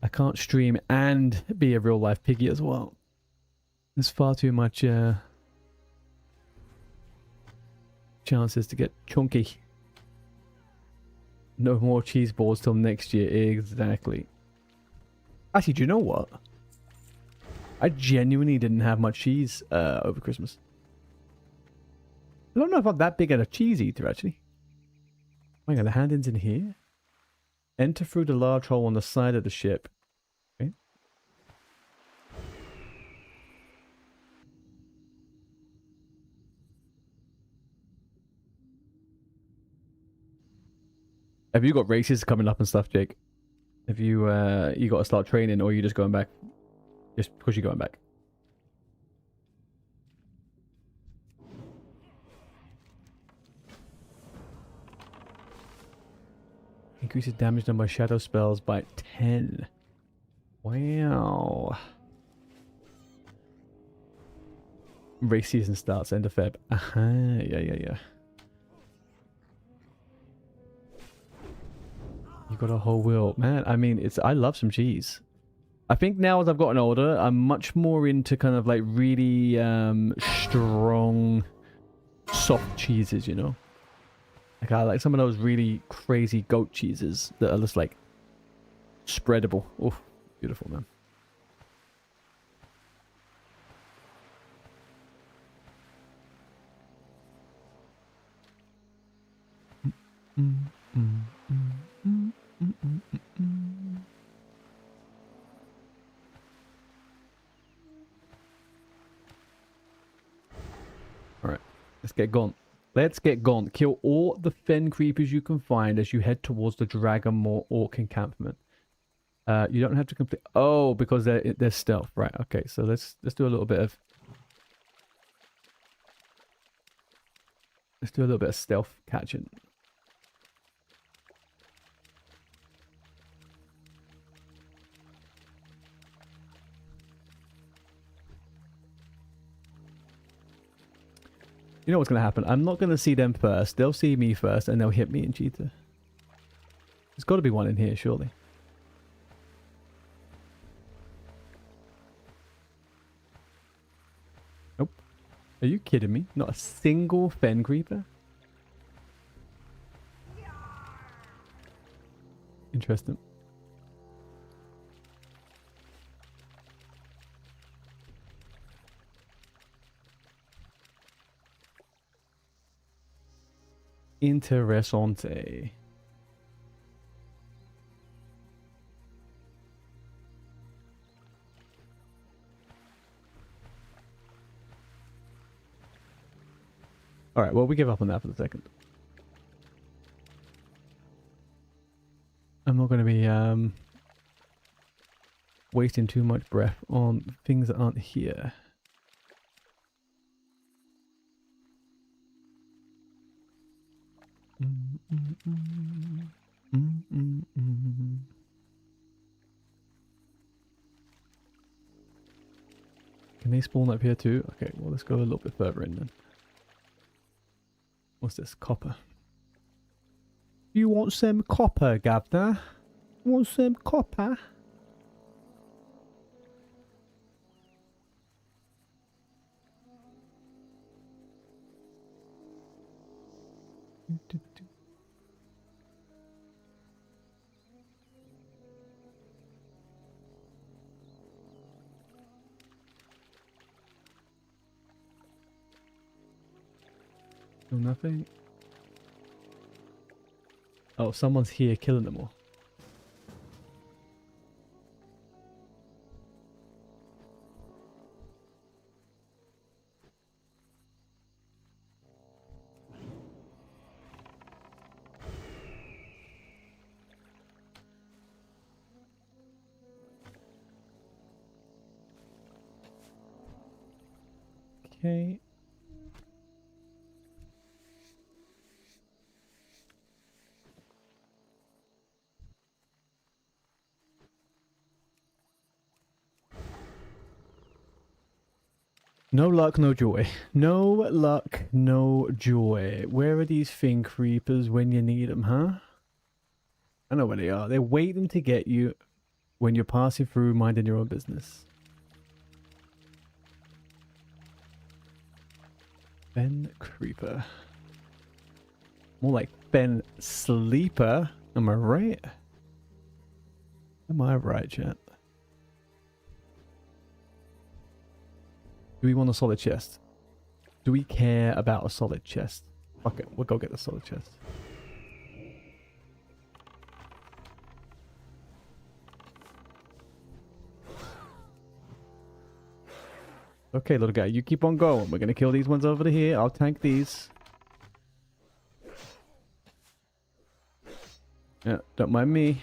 I can't stream and be a real life piggy as well. There's far too much chances to get chunky. No more cheese balls till next year. Exactly. Actually, do you know what? I genuinely didn't have much cheese over Christmas. I don't know if I'm that big of a cheese eater, actually. Hang on, the hand-in's in here. Enter through the large hole on the side of the ship. Okay. Have you got races coming up and stuff, Jake? Have you you got to start training, or are you just going back? Just because you're going back. Increases damage done by shadow spells by 10. Wow. Race season starts end of Feb. Aha, yeah. You got a whole wheel. Man, I mean, I love some cheese. I think now as I've gotten older, I'm much more into kind of like really strong, soft cheeses, you know? Like I like some of those really crazy goat cheeses that are just like spreadable. Oh, beautiful, man. Alright, let's get gone. Let's get gone. Kill all the fen creepers you can find as you head towards the Dragonmore Orc encampment. You don't have to complete... Oh, because they're stealth. Right, okay. So let's do a little bit of... Let's do a little bit of stealth catching. You know what's going to happen? I'm not going to see them first. They'll see me first, and they'll hit me and cheetah. There's got to be one in here, surely. Nope. Are you kidding me? Not a single fen creeper? Interesting. Interessante. Alright, well, we give up on that for the second. I'm not going to be wasting too much breath on things that aren't here. Can they spawn up here too? Okay, well, let's go a little bit further in then. What's this? Copper. You want some copper, Gavna? Want some copper? Still nothing. Oh, someone's here killing them all. Okay. No luck, no joy. No luck, no joy. Where are these thing creepers when you need them, huh? I know where they are. They're waiting to get you when you're passing through minding your own business. Ben Creeper. More like Ben Sleeper. Am I right? Am I right, chat? Do we want a solid chest? Do we care about a solid chest? Fuck it, we'll go get the solid chest. Okay, little guy, you keep on going. We're gonna kill these ones over here. I'll tank these. Yeah, don't mind me.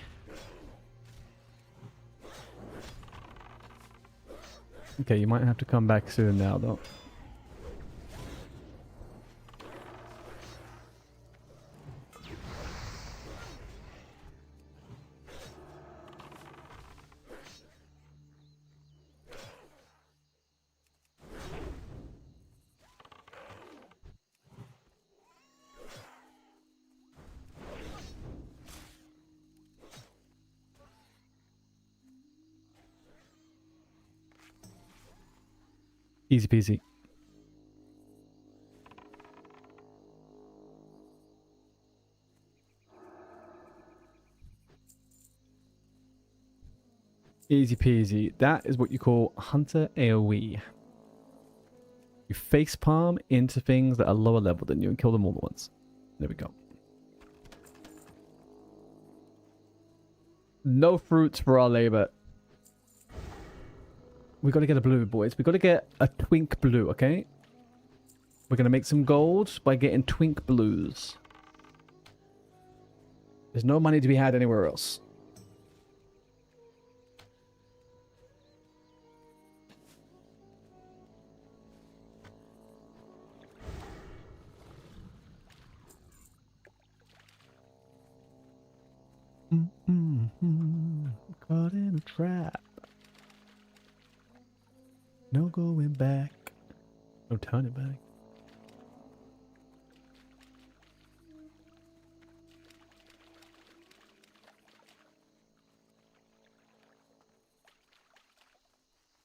Okay, you might have to come back soon now, though. Easy peasy. Easy peasy. That is what you call Hunter AoE. You face palm into things that are lower level than you and kill them all at once. There we go. No fruits for our labor. We got to get a blue, boys. We got to get a twink blue, okay? We're going to make some gold by getting twink blues. There's no money to be had anywhere else. Caught in a trap. No going back. No turning back.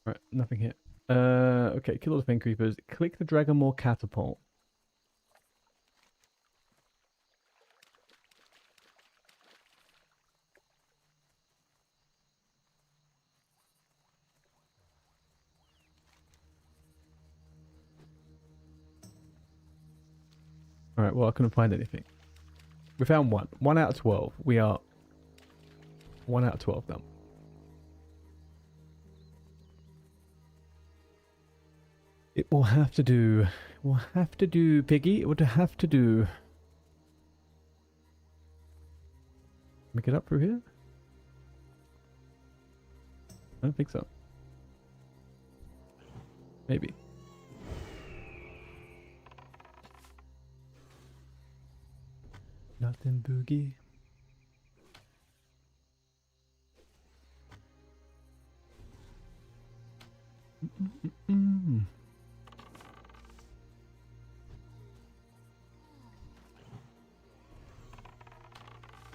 Alright, nothing here. Okay, kill all the fin creepers. Click the Dragon Maw catapult. Alright, well, I couldn't find anything. We found one. 1 out of 12. We are 1 out of 12 done. It will have to do. It will have to do, Piggy. It would have to do. Can we get up through here? I don't think so. Maybe. Nothing boogie.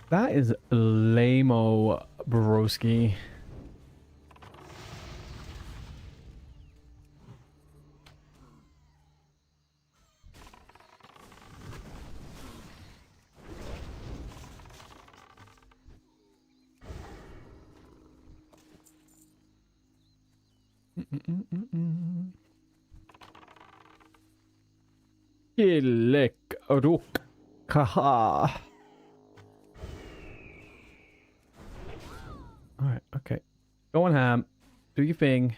That is lame-o, broski. Kilek Rook Kaha. Alright, okay. Go on, Ham. Do your thing.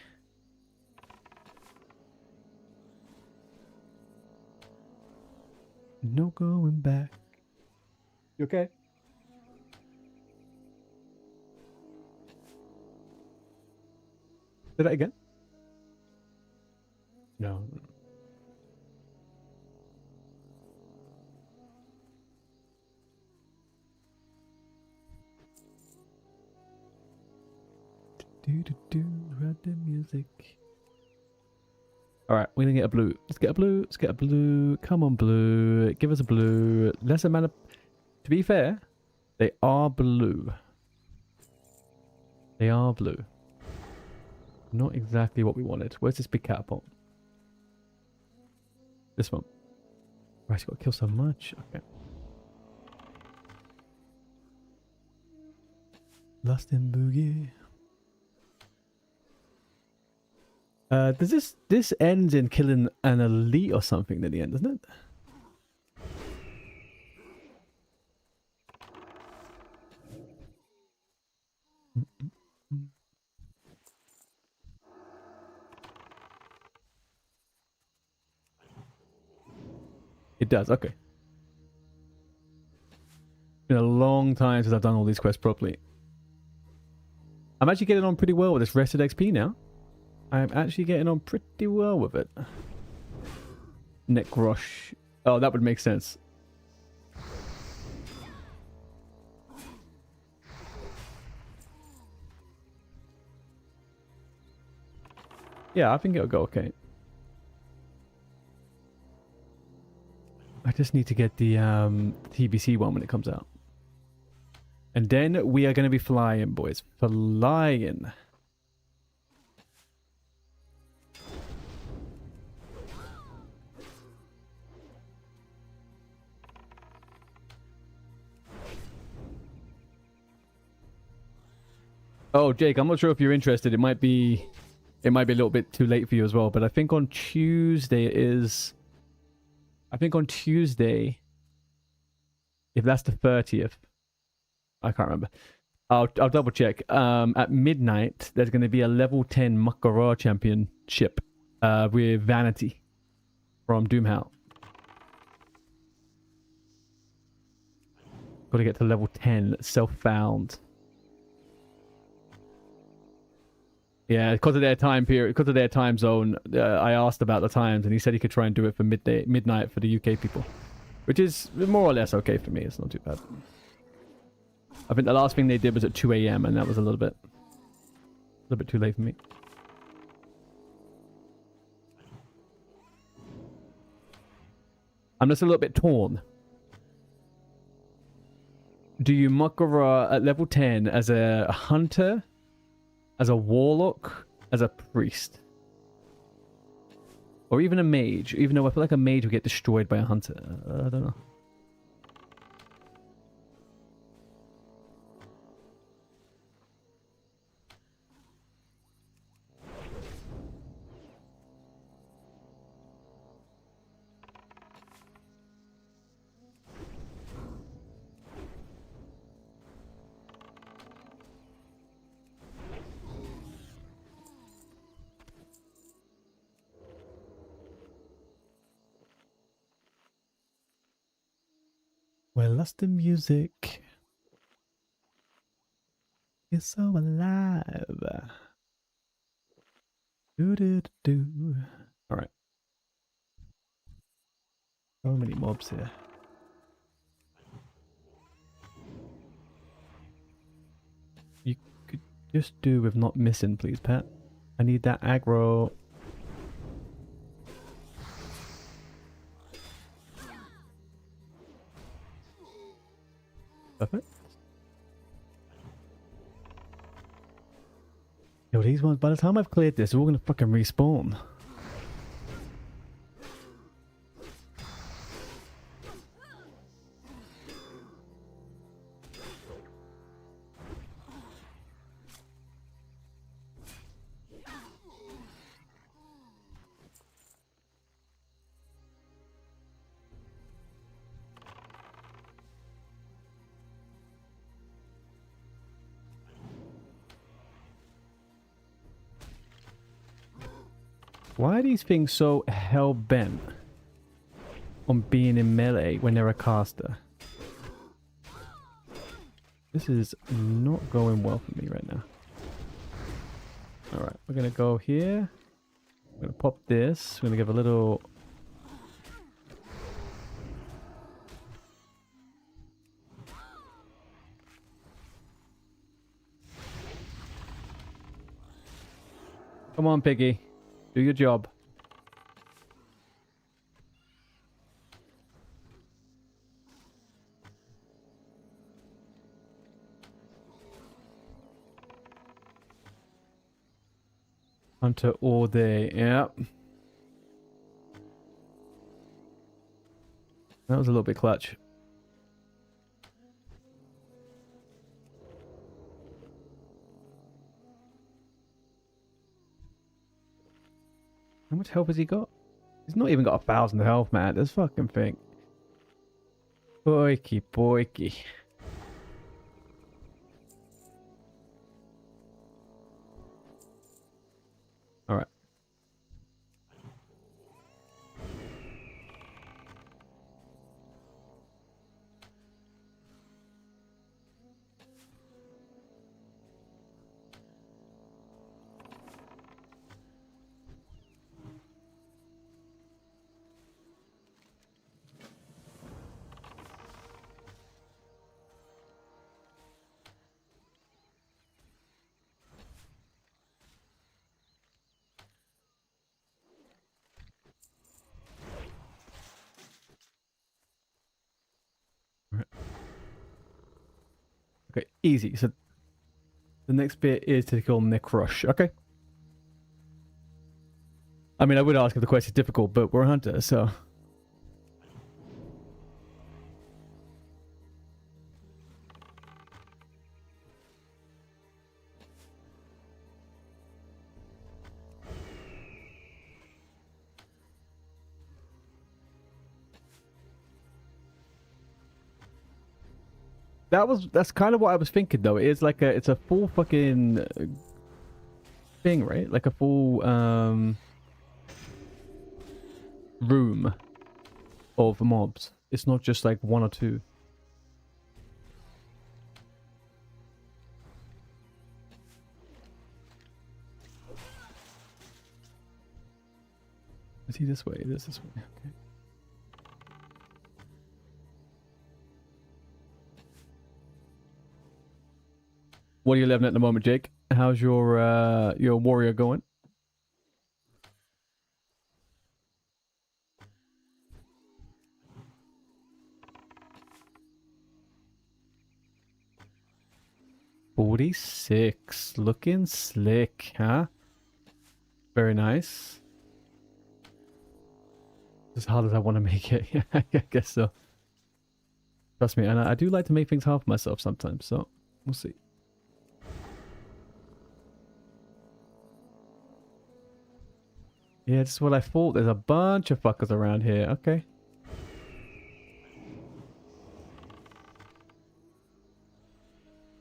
No going back. You okay? Say that again? No. Do do do, run the music. All right, we're gonna get a blue. Let's get a blue. Let's get a blue. Come on, blue. Give us a blue. Less amount of. To be fair, they are blue. They are blue. Not exactly what we wanted. Where's this big catapult? This one. Right, he's got to kill so much. Okay. Lust and Boogie. Does this ends in killing an elite or something at the end, doesn't it? It does, okay. Been a long time since I've done all these quests properly. I'm actually getting on pretty well with this rested XP now. I'm actually getting on pretty well with it. NAXX. Oh, that would make sense. Yeah, I think it'll go okay. I just need to get the TBC one when it comes out. And then we are going to be flying, boys. Flying. Oh, Jake, I'm not sure if you're interested. It might be a little bit too late for you as well. But I think on Tuesday it is... I think on Tuesday, if that's the 30th, I can't remember. I'll double check. At midnight, there's going to be a level 10 Makara championship with Vanity from Doomhout. Got to get to level 10, self-found. Yeah, because of their time period, because of their time zone, I asked about the times, and he said he could try and do it for midnight for the UK people, which is more or less okay for me. It's not too bad. I think the last thing they did was at 2 a.m. and that was a little bit too late for me. I'm just a little bit torn. Do you Makara at level 10 as a hunter? As a warlock, as a priest, or even a mage, even though I feel like a mage would get destroyed by a hunter. I don't know. Well, that's the music. It's so alive. Do. All right. So many mobs here. You could just do with not missing, please, Pat. I need that aggro. Perfect. Yo, these ones, by the time I've cleared this, they're all gonna fucking respawn. Why are these things so hell-bent on being in melee when they're a caster? This is not going well for me right now. Alright, we're going to go here. I'm going to pop this. We're going to give a little... Come on, Piggy. Do your job. Hunter all day. Yeah. That was a little bit clutch. How much health has he got? He's not even got 1,000 health, man. This fucking thing. Boyky, boyky. Alright. Okay, easy. So the next bit is to kill NAXX. Okay. I mean, I would ask if the quest is difficult, but we're a hunter, so. That's kind of what I was thinking though. It's like it's a full fucking thing, right? Like a full room of mobs. It's not just like one or two. Is he this way? It is this way. Okay. What are you living at the moment, Jake? How's your warrior going? $46, looking slick, huh? Very nice. As hard as I want to make it, yeah, I guess so. Trust me, and I do like to make things hard for myself sometimes, so we'll see. Yeah, that's what I thought. There's a bunch of fuckers around here. Okay.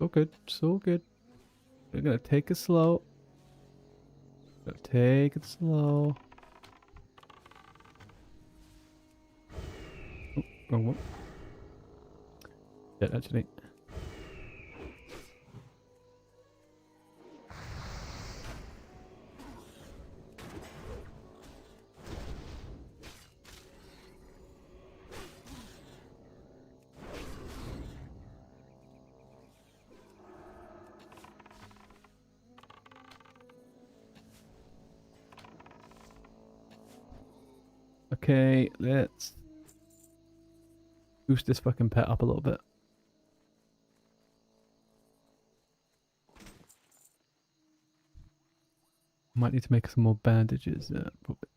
So good. So good. We're gonna take it slow. Gonna take it slow. Oh, wrong one. Yeah, actually. Okay, let's boost this fucking pet up a little bit. Might need to make some more bandages. Probably.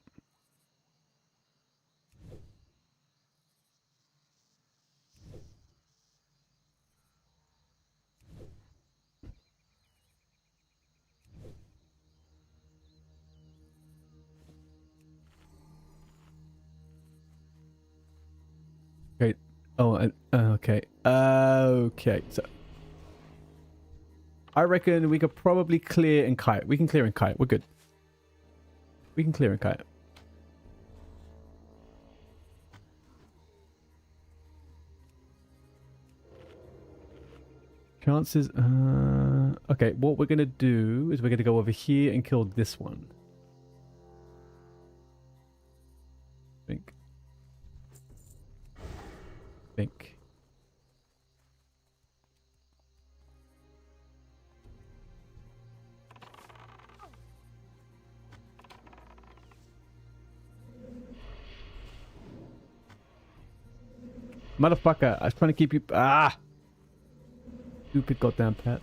Okay. Oh, okay. Okay. So I reckon we could probably clear and kite. We can clear and kite. We're good. We can clear and kite. Chances. Okay. What we're gonna do is we're gonna go over here and kill this one. Think. Motherfucker, I was trying to keep you. Ah! Stupid goddamn pet.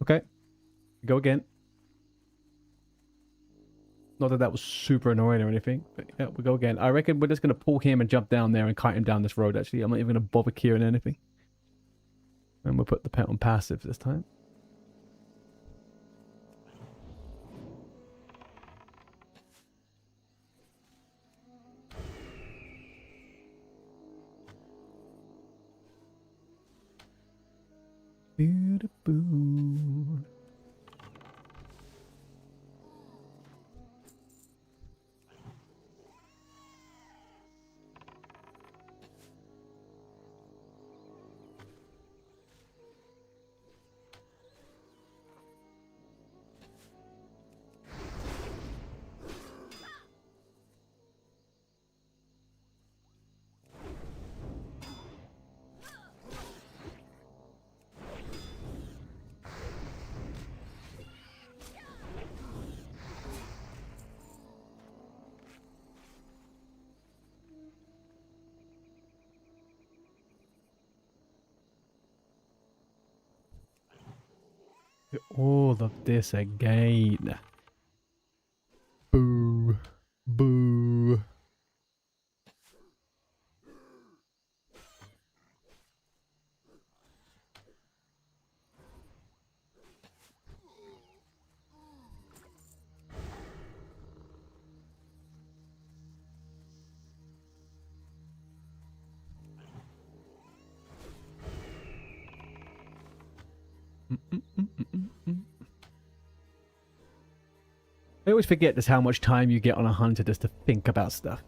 Okay. Go again. Not that that was super annoying or anything, but yeah, we go again. I reckon we're just going to pull him and jump down there and kite him down this road, actually. I'm not even going to bother queuing anything. And we'll put the pet on passive this time. Beautiful. All of this again. Boo. Boo. I always forget just how much time you get on a hunter just to think about stuff.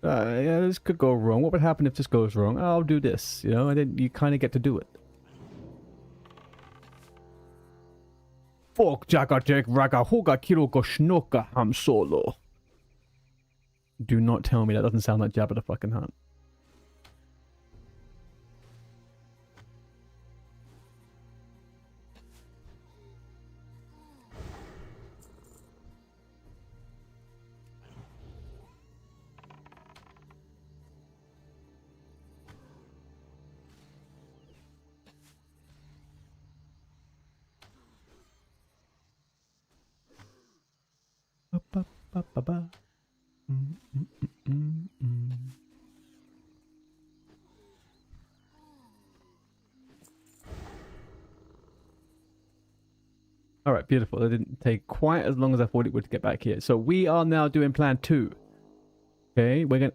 Yeah, this could go wrong. What would happen if this goes wrong? I'll do this, you know, and then you kind of get to do it. Fuck Jagatek Raga Hoga Kiroko Shnoka Ham Solo. Do not tell me that doesn't sound like Jabba the fucking Hutt. Ba, ba, ba, ba. All right, beautiful. That didn't take quite as long as I thought it would to get back here. So we are now doing plan 2. Okay, we're gonna...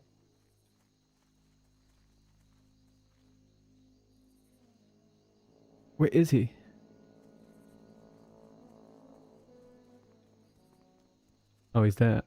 Where is he? Oh, he's there.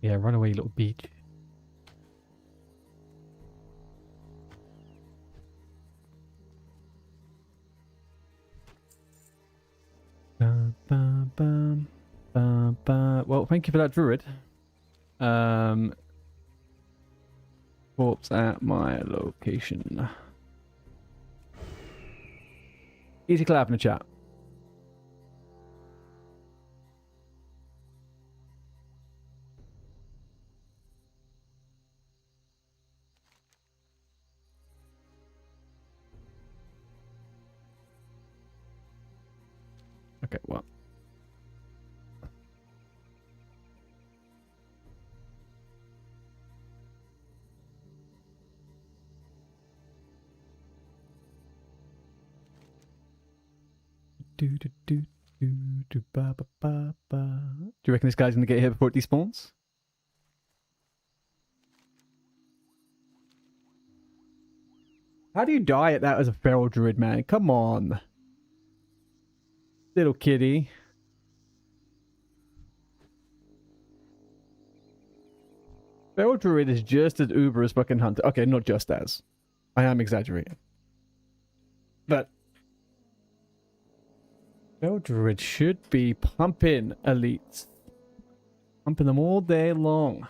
Yeah, run away, little beach. Well, thank you for that, Druid. Corpse at my location. Easy clap in the chat. Okay, well. Do do do do do ba ba ba ba. Do you reckon this guy's gonna get here before it despawns? How do you die at that as a feral druid, man? Come on, little kitty. Feral druid is just as uber as fucking hunter. Okay, not just as. I am exaggerating, but feral druid should be pumping elites, pumping them all day long.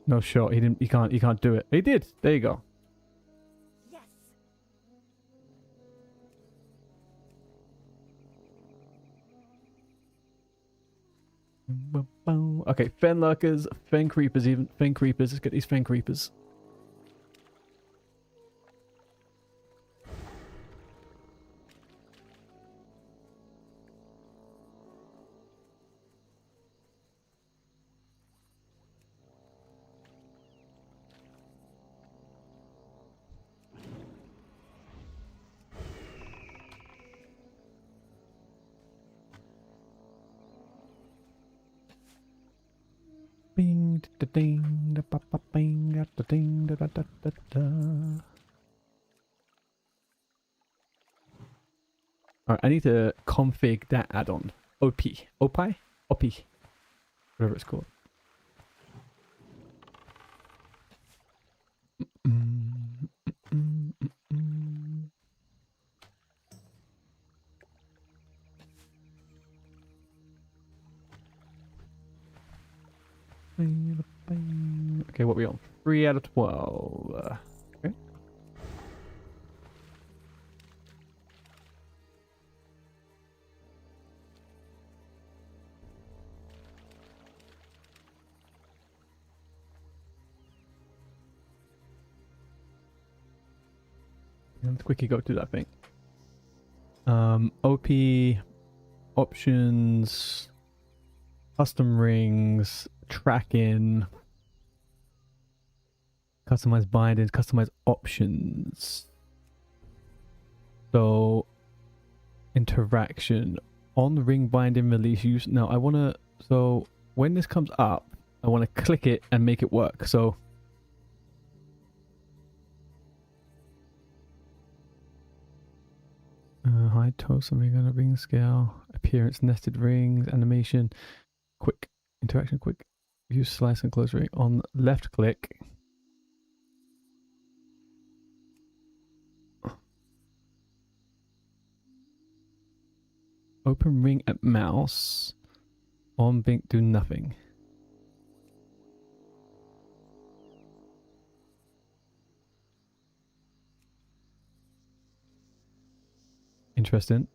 No shot. He didn't. He can't. He can't do it. He did. There you go. Yes. Okay, fen lurkers, fen creepers, even fen creepers. Let's get these fen creepers. Bing, da ding, da ba ba bing, da ding, da da da da da. Alright, I need to config that add-on. OP. OPI? OP. Whatever it's called. Okay, what are we on? 3 out of 12. Okay. Let's quickly go through that thing. OP options, custom rings, tracking, customize bindings, customize options. So interaction on the ring binding release use. No, I want to. So when this comes up, I want to click it and make it work. So hide toast, ring on a ring scale, appearance, nested rings, animation, quick interaction, quick use slice and close ring on left click. Open ring at mouse. On blink, do nothing. Interesting.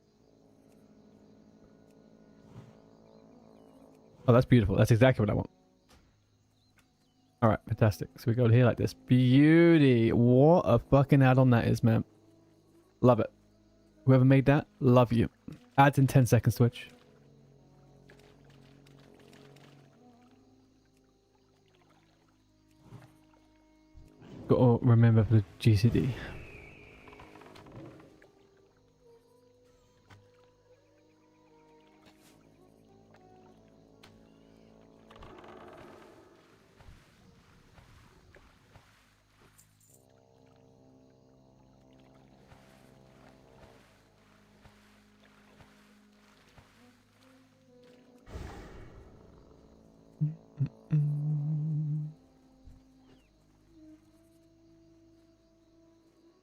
Oh, that's beautiful. That's exactly what I want. All right, fantastic. So we go here like this. Beauty. What a fucking add-on that is, man. Love it. Whoever made that, love you. Adds in 10 seconds, Twitch. Got to remember for the GCD.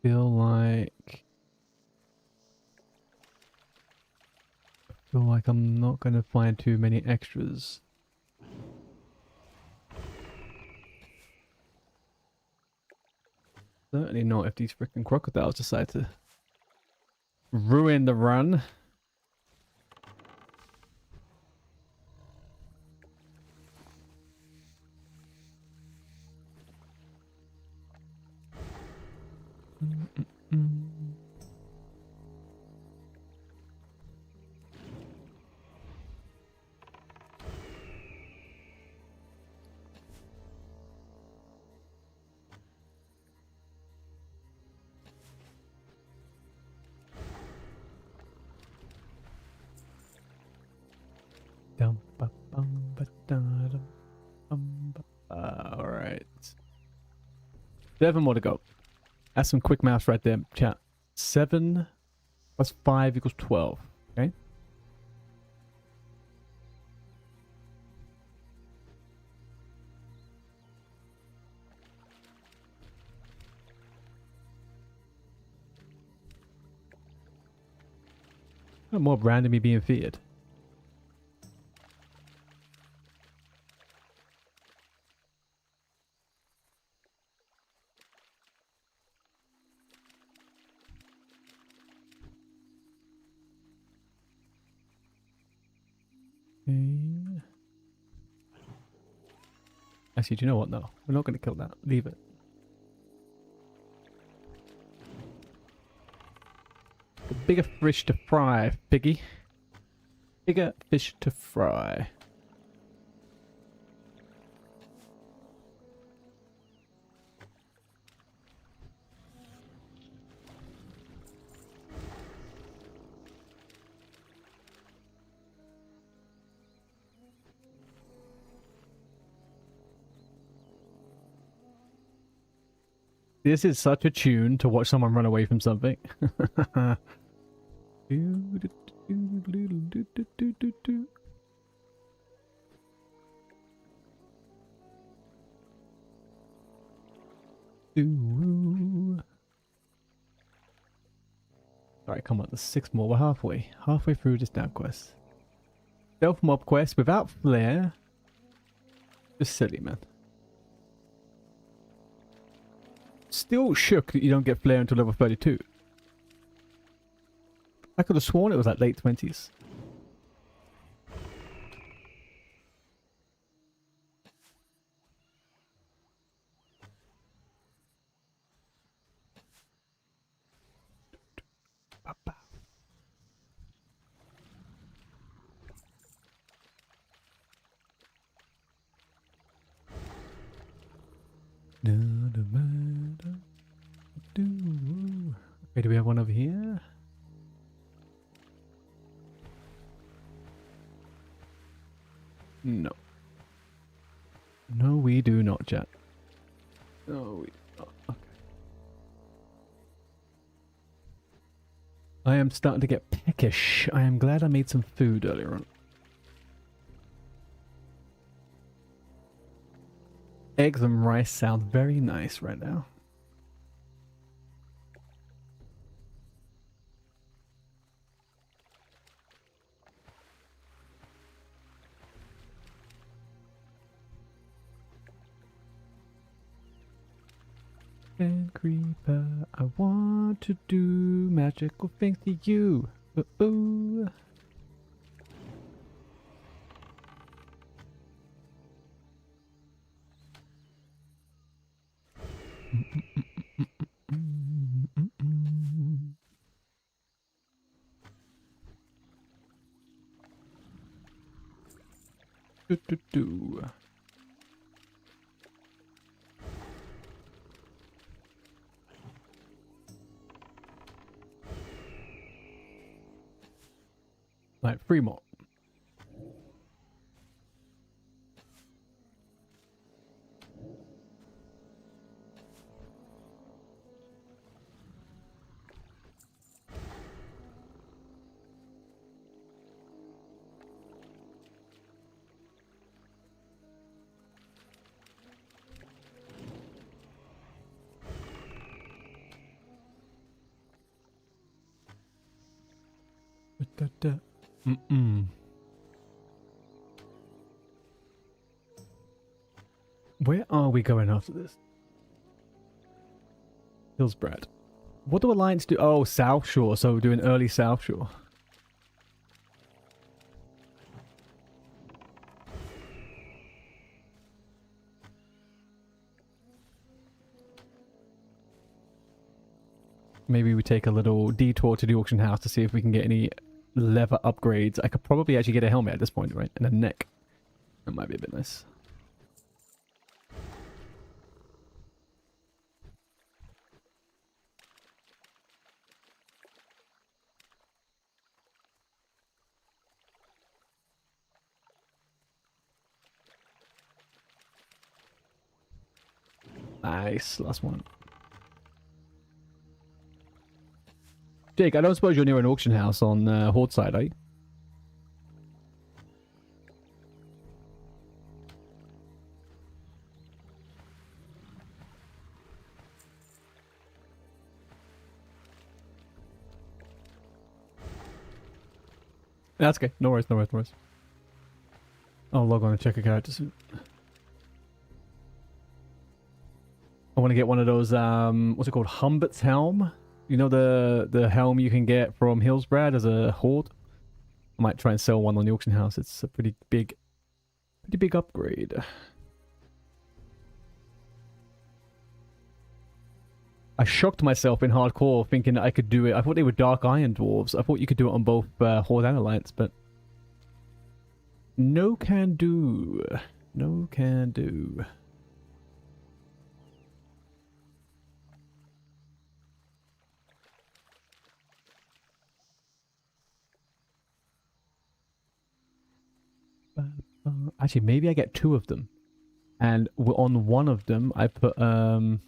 Feel like I'm not going to find too many extras. Certainly not if these freaking crocodiles decide to ruin the run. 7 more to go. That's some quick maths right there, chat. 7 plus 5 equals 12. Okay. More randomly being feared. Okay. Actually, do you know what? No, we're not going to kill that. Leave it. Bigger fish to fry, piggy. Bigger fish to fry. This is such a tune to watch someone run away from something. Alright, come on, there's 6 more. We're halfway through this damn quest. Stealth mob quest without flare. Just silly, man. Still shook that you don't get flare until level 32. I could have sworn it was like late 20s. Okay, do we have one over here? No. No, we do not, chat. No, we do not. Okay. I am starting to get peckish. I am glad I made some food earlier on. Eggs and rice sound very nice right now. And creeper, I want to do magical things to you. Uh-oh. Do. Like 3 more. Where are we going after this? Hillsbrad. What do Alliance do? Oh, South Shore. So we're doing early South Shore. Maybe we take a little detour to the auction house to see if we can get any leather upgrades. I could probably actually get a helmet at this point, right? And a neck. That might be a bit nice. Nice. Last one. Jake, I don't suppose you're near an auction house on Horde side, are you? That's okay. No worries, no worries, no worries. I'll log on and check a character soon. I want to get one of those, what's it called? Humbert's helm? You know the helm you can get from Hillsbrad as a horde? I might try and sell one on the auction house. It's a pretty big upgrade. I shocked myself in hardcore thinking that I could do it. I thought they were Dark Iron Dwarves. I thought you could do it on both Horde and Alliance, but no can do. No can do. Actually, maybe I get 2 of them, and on one of them I put I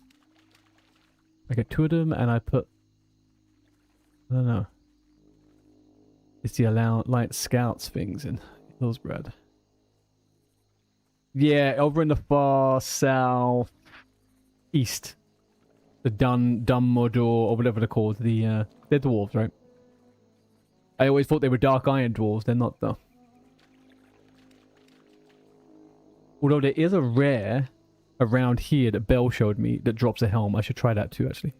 get 2 of them, and I put, I don't know, it's the Alliance Scouts things in Hillsbrad. Yeah, over in the far south east, the Dunmud or whatever they're called. They're dwarves, right? I always thought they were Dark Iron Dwarves. They're not though. Although there is a rare around here that Bell showed me that drops a helm. I should try that too, actually.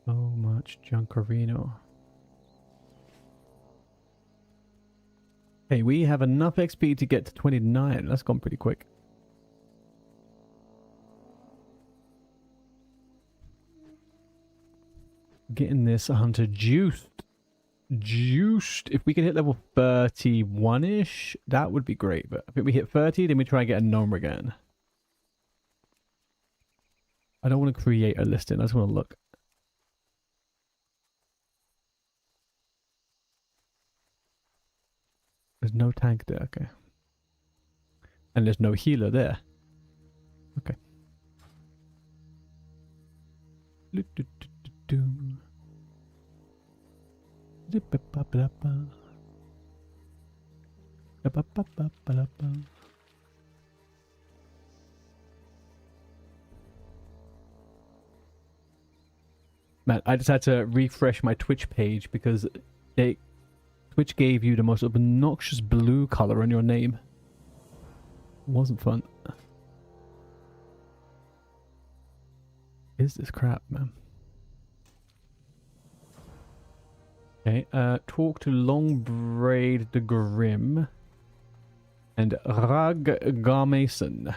So much Junkerino. Hey, we have enough XP to get to 29. That's gone pretty quick. Getting this hunter juiced. If we could hit level 31-ish, that would be great. But I think we hit 30, then we try and get a gnome again. I don't want to create a listing. I just want to look. There's no tank there, okay. And there's no healer there. Okay. Man, I just had to refresh my Twitch page because Twitch gave you the most obnoxious blue color on your name. It wasn't fun. Is this crap, man? Okay, talk to Longbraid the Grim and Rag Garmason.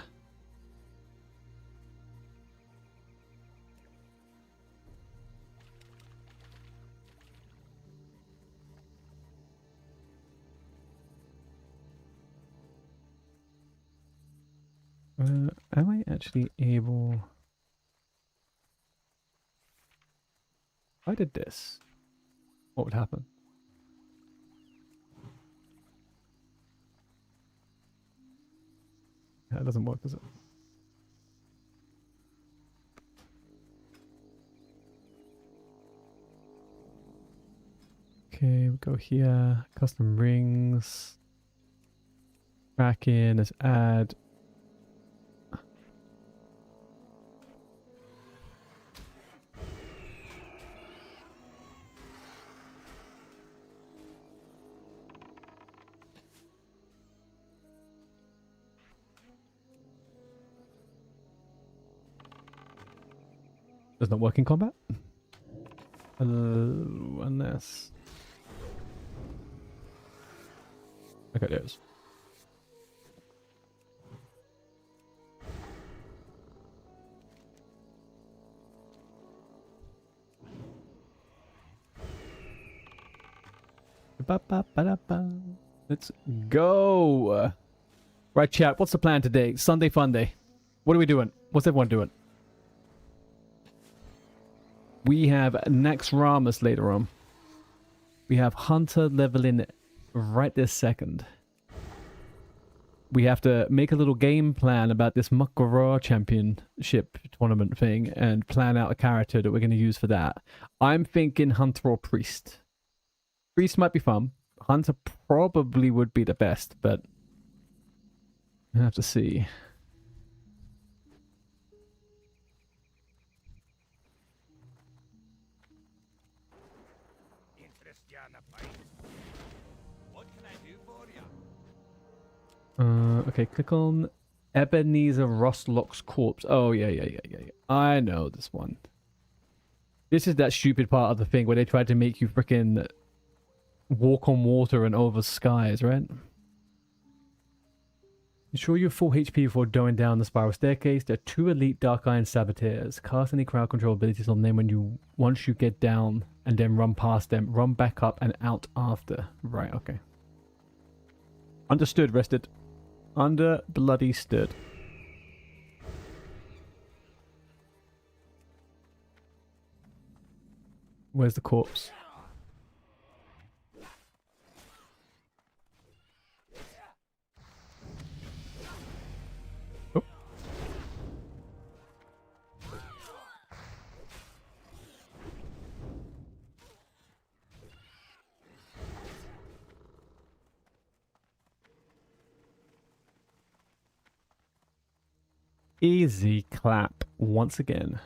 Am I actually able... If I did this, what would happen? That doesn't work, does it? Okay, we go here, custom rings, back in, let's add. Does not work in combat? Unless... Okay, there it is. Ba-ba-ba-da-ba. Let's go. Right, chat. What's the plan today? Sunday fun day. What are we doing? What's everyone doing? We have NAXX Ramus later on. We have Hunter leveling right this second. We have to make a little game plan about this Muckara championship tournament thing and plan out a character that we're going to use for that. I'm thinking Hunter or Priest. Priest might be fun. Hunter probably would be the best, but I have to see. Interest you in a fight? What can I do for you? Okay, click on Ebenezer Rostlock's corpse. Oh, yeah. I know this one. This is that stupid part of the thing where they tried to make you freaking walk on water and over skies, right? Ensure you're full HP before going down the spiral staircase. There are 2 elite Dark Iron Saboteurs. Cast any crowd control abilities on them once you get down and then run past them. Run back up and out after. Right, okay. Understood, rested. Under bloody stood. Where's the corpse? Oh. Easy clap once again.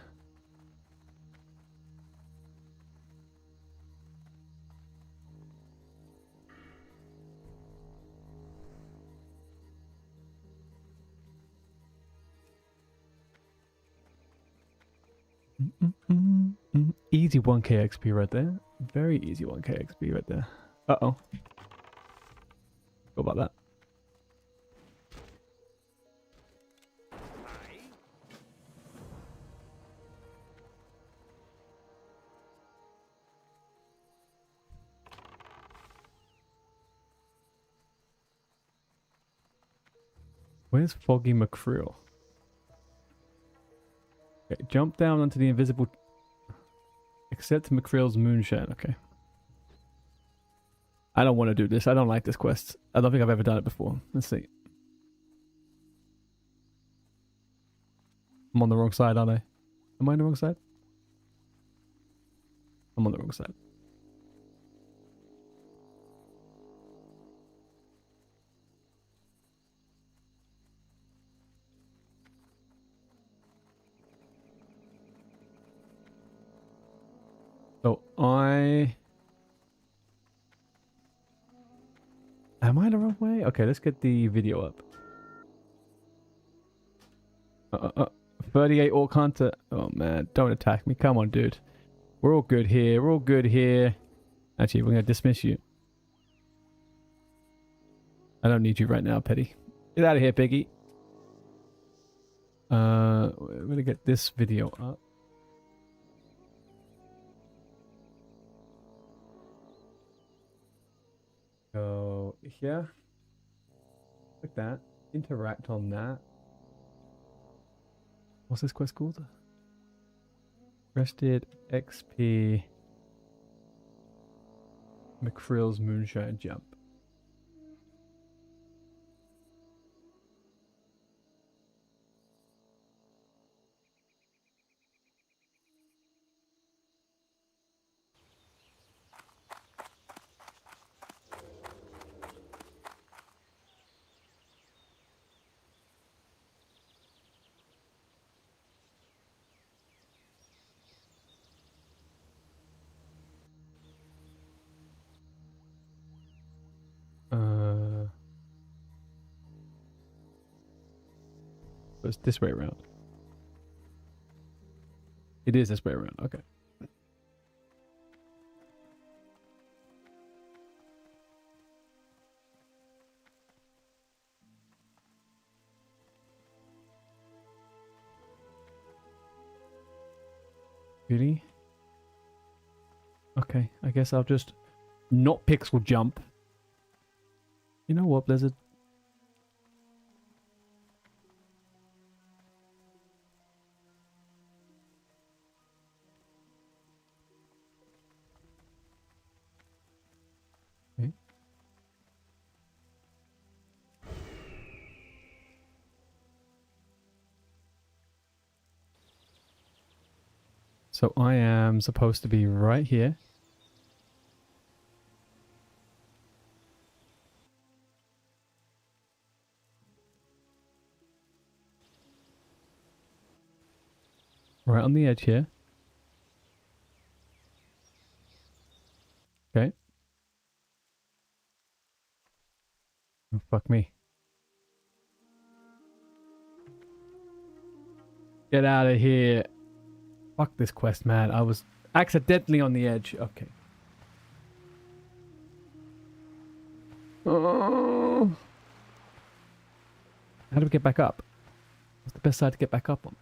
Easy 1k XP right there. Very easy 1k XP right there. Uh-oh. What about that? Where's Foggy McCreel? Okay, jump down onto the invisible... Accept McCreel's moonshine. Okay. I don't want to do this. I don't like this quest. I don't think I've ever done it before. Let's see. I'm on the wrong side, aren't I? Am I on the wrong side? I'm on the wrong side. So am I the wrong way? Okay, let's get the video up. 38 Orc Hunter. Oh man, don't attack me. Come on, dude. We're all good here. We're all good here. Actually, we're gonna dismiss you. I don't need you right now, Petty. Get out of here, Piggy. We're gonna get this video up. Go here. Like that. Interact on that. What's this quest called? Rested XP McCreel's Moonshine Jump. It's this way around. It is this way around. Okay. Really? Okay, I guess I'll just Not pixel jump. You know what, Blizzard? Okay. So I am supposed to be right here. Right on the edge here. Okay. Oh, fuck me. Get out of here. Fuck this quest, man. I was accidentally on the edge. Okay. Oh. How do we get back up? What's the best side to get back up on?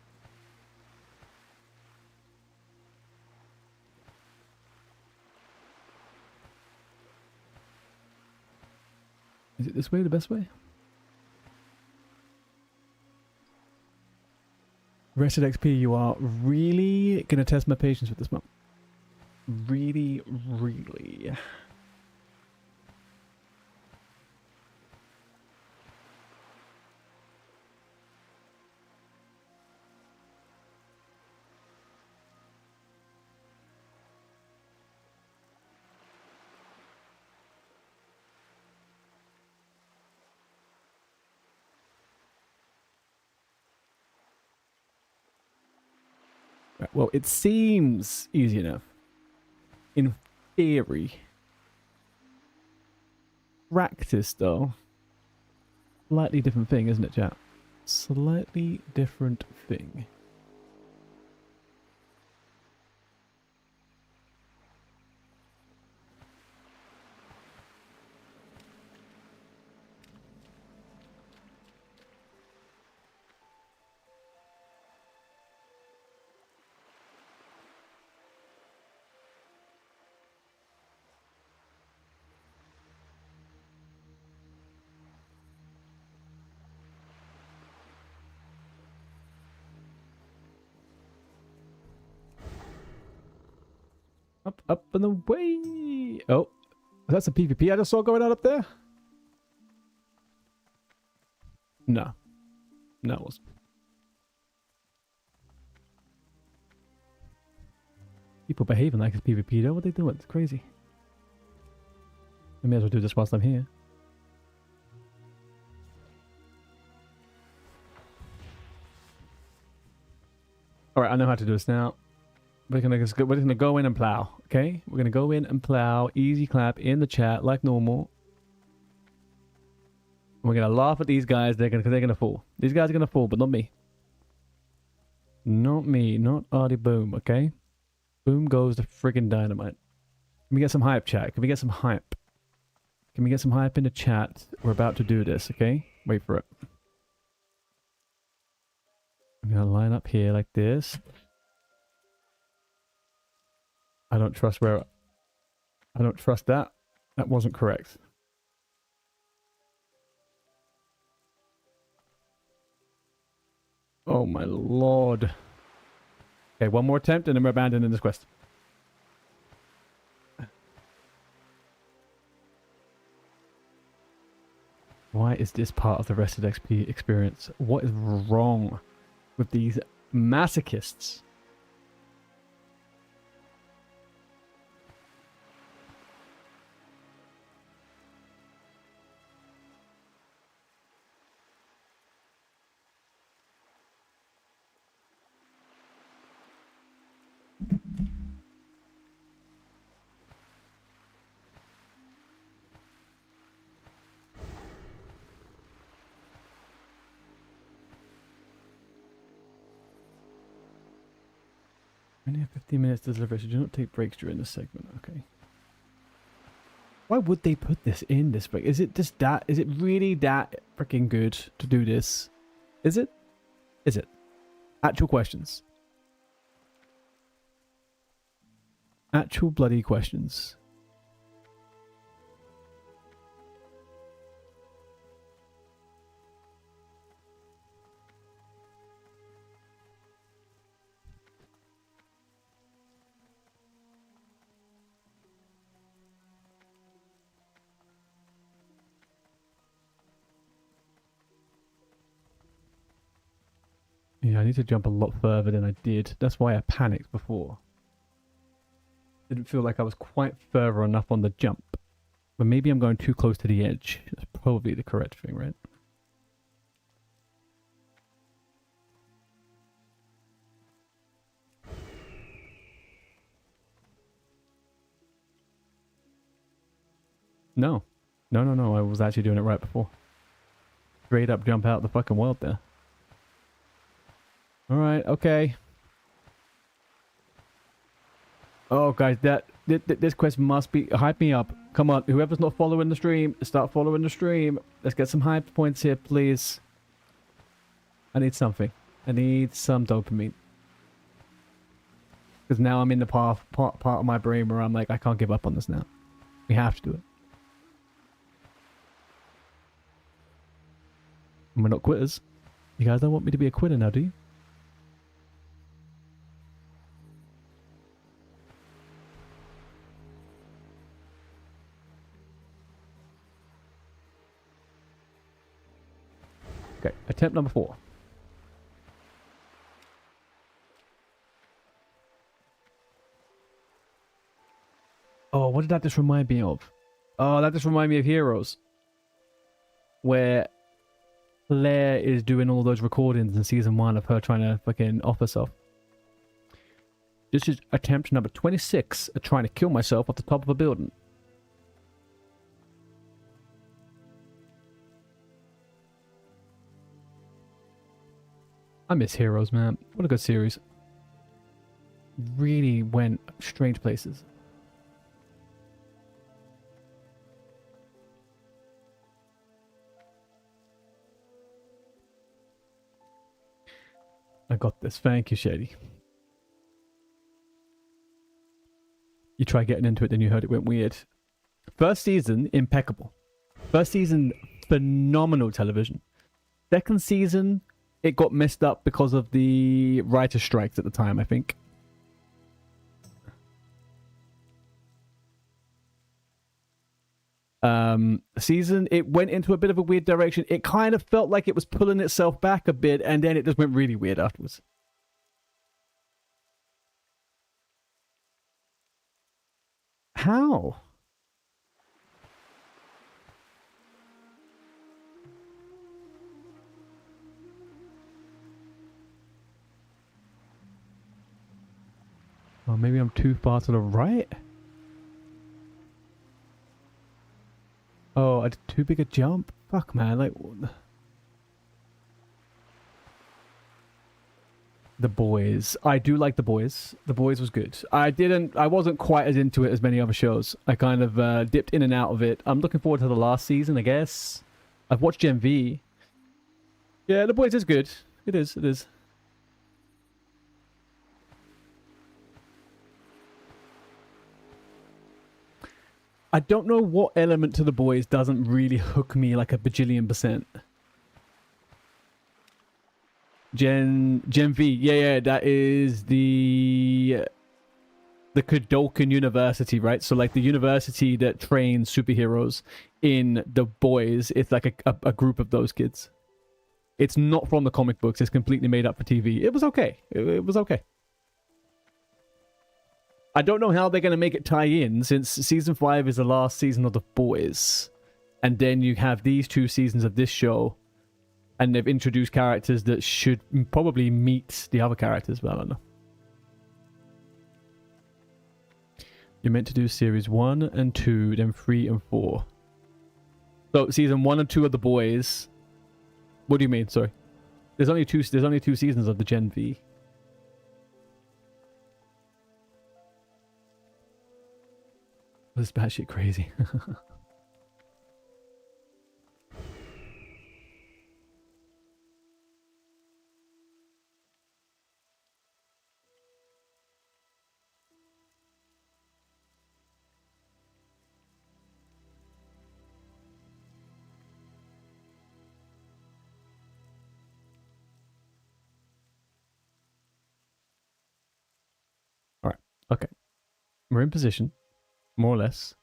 Is it this way, the best way? Rested XP, you are really gonna test my patience with this one. Really, really. Right, well, it seems easy enough. In theory. Practice, though. Slightly different thing, isn't it, chat? Slightly different thing. Up and away. Oh, that's a PvP I just saw going on up there? No. No, it wasn't. People behaving like it's PvP though. What are they doing? It's crazy. I may as well do this whilst I'm here. Alright, I know how to do this now. We're gonna go in and plow, okay? We're gonna go in and plow, easy clap in the chat like normal. We're gonna laugh at these guys. They're gonna fall. These guys are gonna fall, but not me. Not me. Not Artie Boom. Okay. Boom goes the friggin' dynamite. Can we get some hype, chat? Can we get some hype? Can we get some hype in the chat? We're about to do this. Okay. Wait for it. I'm gonna line up here like this. I don't trust where... I don't trust that. That wasn't correct. Oh my lord. Okay, one more attempt and then we're abandoning this quest. Why is this part of the Rested XP experience? What is wrong with these masochists? Only have 15 minutes to deliver, so do not take breaks during this segment. Okay. Why would they put this in this break? Is it just that? Is it really that freaking good to do this? Is it? Is it? Actual questions. Actual bloody questions. Yeah, I need to jump a lot further than I did. That's why I panicked before. Didn't feel like I was quite further enough on the jump. But maybe I'm going too close to the edge. That's probably the correct thing, right? No. No, no, no. I was actually doing it right before. Straight up jump out the fucking world there. Alright, okay. Oh, guys, this quest must be... Hype me up. Come on, whoever's not following the stream, start following the stream. Let's get some hype points here, please. I need something. I need some dopamine. Because now I'm in the part of my brain where I'm like, I can't give up on this now. We have to do it. And we're not quitters. You guys don't want me to be a quitter now, do you? Okay, attempt number 4. Oh, what did that just remind me of? Oh, that just reminded me of Heroes. Where Claire is doing all those recordings in season 1 of her trying to fucking off herself. This is attempt number 26 at trying to kill myself off the top of a building. I miss Heroes, man. What a good series. Really went strange places. I got this. Thank you, Shady. You try getting into it, then you heard it went weird. First season, impeccable. First season, phenomenal television. Second season, it got messed up because of the writer strikes at the time, I think. Season, it went into a bit of a weird direction. It kind of felt like it was pulling itself back a bit, and then it just went really weird afterwards. How? Oh, maybe I'm too far to the right? Oh, I did too big a jump? Fuck, man. Like, The Boys. I do like The Boys. The Boys was good. I wasn't quite as into it as many other shows. I kind of dipped in and out of it. I'm looking forward to the last season, I guess. I've watched Gen V. Yeah, The Boys is good. It is, it is. I don't know what element to The Boys doesn't really hook me like a bajillion %. Gen V, yeah, that is the Kodolkan University, right? So like the university that trains superheroes in The Boys, it's like a group of those kids. It's not from the comic books. It's completely made up for TV. It was okay. It was okay. I don't know how they're going to make it tie in, since season 5 is the last season of The Boys. And then you have these 2 seasons of this show. And they've introduced characters that should probably meet the other characters, but I don't know. You're meant to do series 1 and 2, then 3 and 4. So season 1 and 2 of The Boys. What do you mean? Sorry. There's only two seasons of the Gen V. This is batshit crazy. All right. Okay. We're in position, more or less.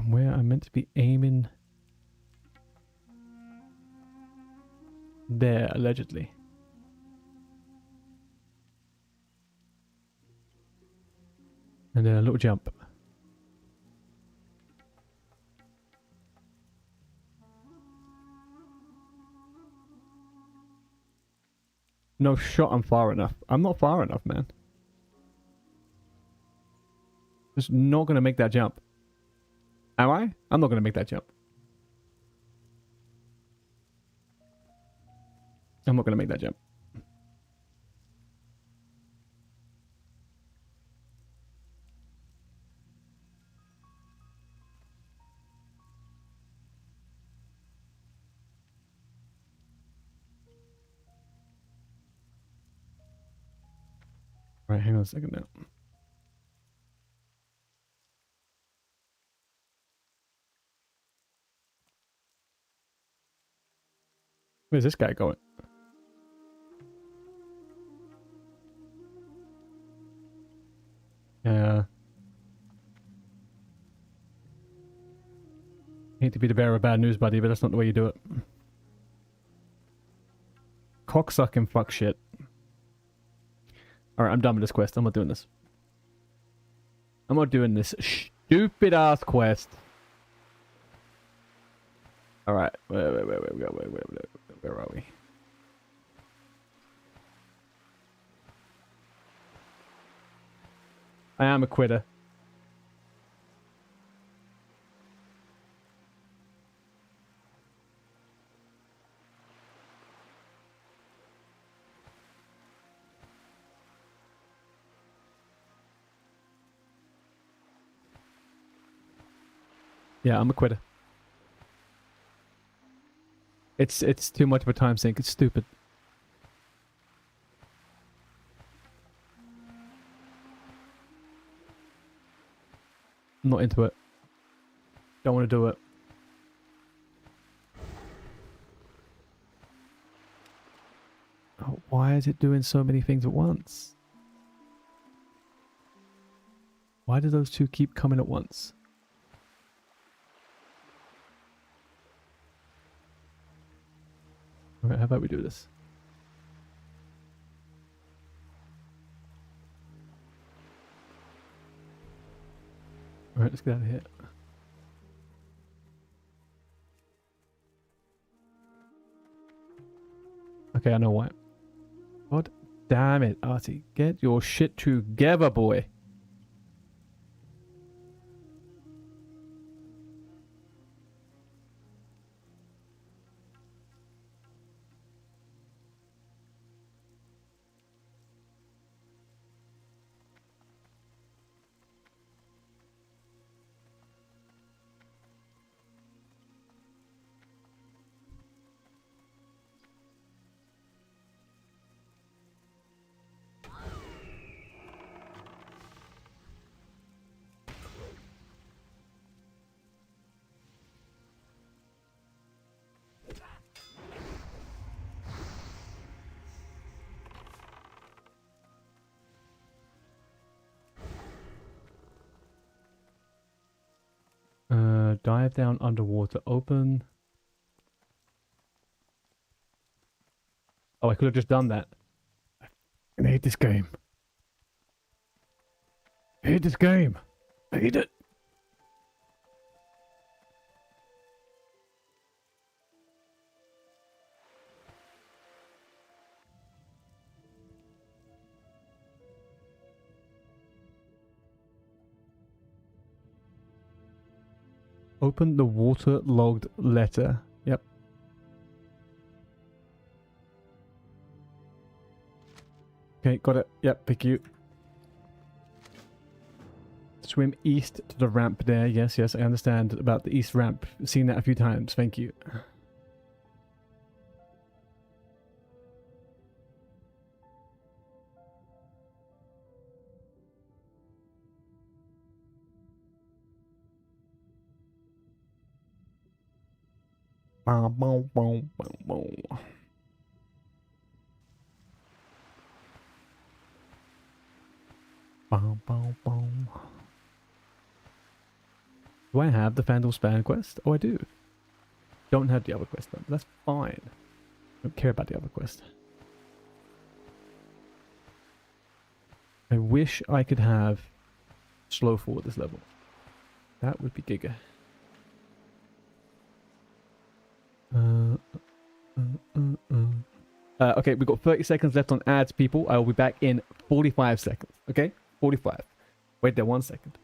And where I'm meant to be aiming. There, allegedly. And then a little jump. No shot I'm far enough. I'm not far enough, man. Just not going to make that jump. Am I? I'm not going to make that jump. I'm not going to make that jump. Right, hang on a second now. Where's this guy going? Yeah. Hate to be the bearer of bad news, buddy, but that's not the way you do it. Cocksucking fuck shit. Alright, I'm done with this quest. I'm not doing this. I'm not doing this stupid ass quest. Alright. Where are we? I am a quitter. Yeah, I'm a quitter. It's too much of a time sink. It's stupid. I'm not into it. Don't want to do it. Oh, why is it doing so many things at once? Why do those two keep coming at once? Alright, how about we do this? Alright, let's get out of here. Okay, I know why. God damn it, Artie. Get your shit together, boy. Dive down underwater. Open. Oh, I could have just done that. I hate this game. I hate this game. I hate it. Open the water-logged letter. Yep. Okay, got it. Yep, pick you. Swim east to the ramp there. Yes, yes, I understand about the east ramp. Seen that a few times. Thank you. Boom, boom, boom, boom, boom. Boom, boom, boom. Do I have the Fandom Span quest? Oh, I do. Don't have the other quest though. That's fine. Don't care about the other quest. I wish I could have slow forward this level. That would be giga. Okay, we've got 30 seconds left on ads, people. I will be back in 45 seconds. Okay? 45. Wait there 1 second.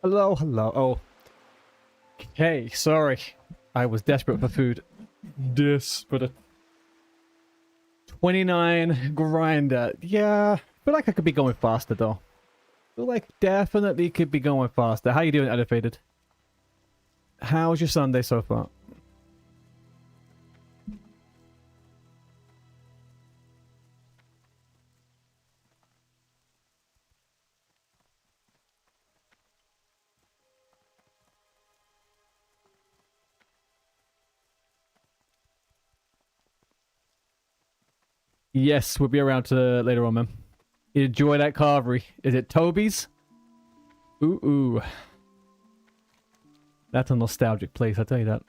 Hello, hello. Oh. Okay, sorry. I was desperate for food. Desperate. 29 grinder. Yeah, I feel like I could be going faster though. I feel like definitely could be going faster. How you doing, Elevated? How's your Sunday so far? Yes, we'll be around to later on, man. Enjoy that carvery. Is it Toby's? Ooh, ooh. That's a nostalgic place, I'll tell you that.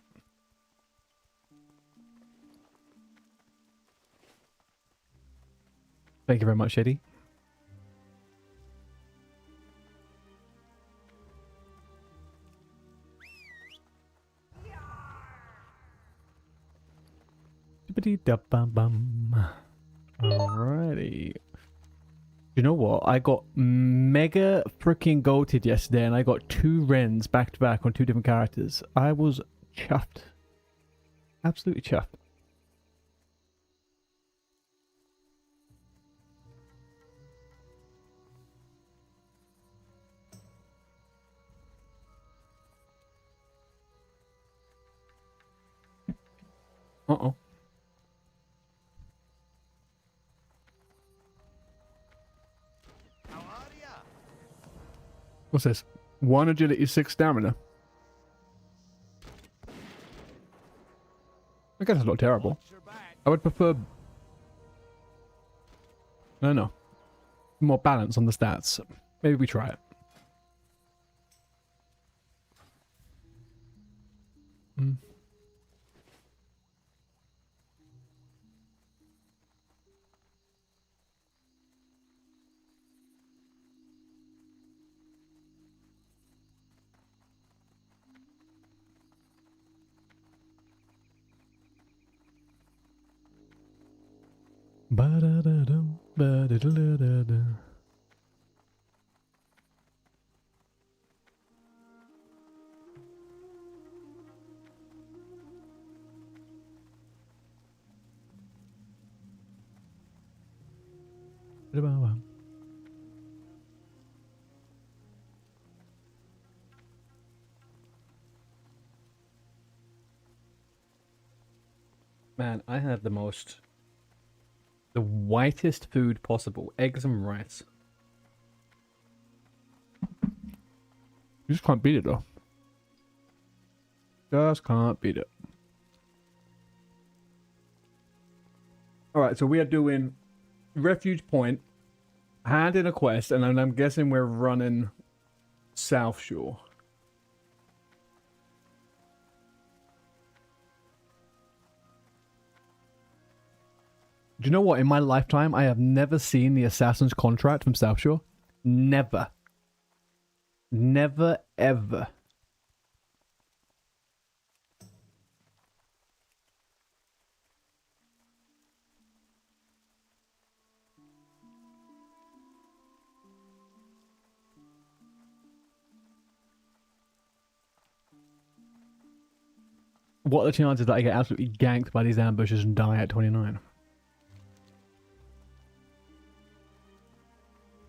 Thank you very much, Eddie. Alrighty. You know what? I got mega freaking goated yesterday and I got 2 Rens back to back on 2 different characters. I was chuffed. Absolutely chuffed. Uh-oh. How are ya? What's this? 1 agility, 6 stamina. I guess it's not terrible. Watch your back. I would prefer... No. More balance on the stats. Maybe we try it. Hmm. Ba-da-da-dum, ba-da-da-da-da. Ba-da-ba-ba. Man, I had the whitest food possible. Eggs and rice. You just can't beat it though. Just can't beat it. Alright, so we are doing Refuge Point, hand in a quest, and I'm guessing we're running South Shore. Do you know what? In my lifetime, I have never seen the Assassin's Contract from South Shore. Never. Never, ever. What are the chances that I get absolutely ganked by these ambushes and die at 29?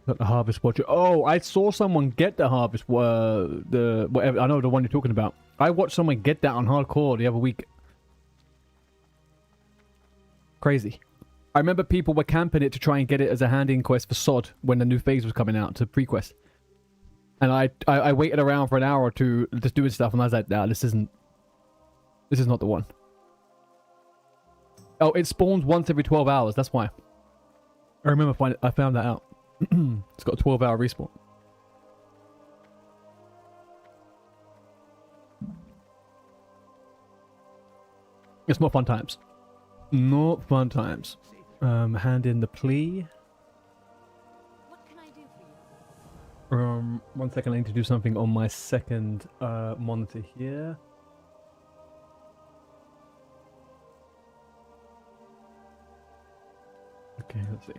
Got the Harvest Watcher. Oh, I saw someone get the Harvest, whatever. I know the one you're talking about. I watched someone get that on hardcore the other week. Crazy. I remember people were camping it to try and get it as a hand-in quest for SOD when the new phase was coming out to pre-quest. And I waited around for an hour or two just doing stuff, and I was like, nah, this is not the one. Oh, it spawns once every 12 hours. That's why. I remember I found that out. It's got a 12-hour respawn. It's not fun times. Not fun times. Hand in the plea. What can I do for you? 1 second, I need to do something on my second monitor here. Okay, let's see.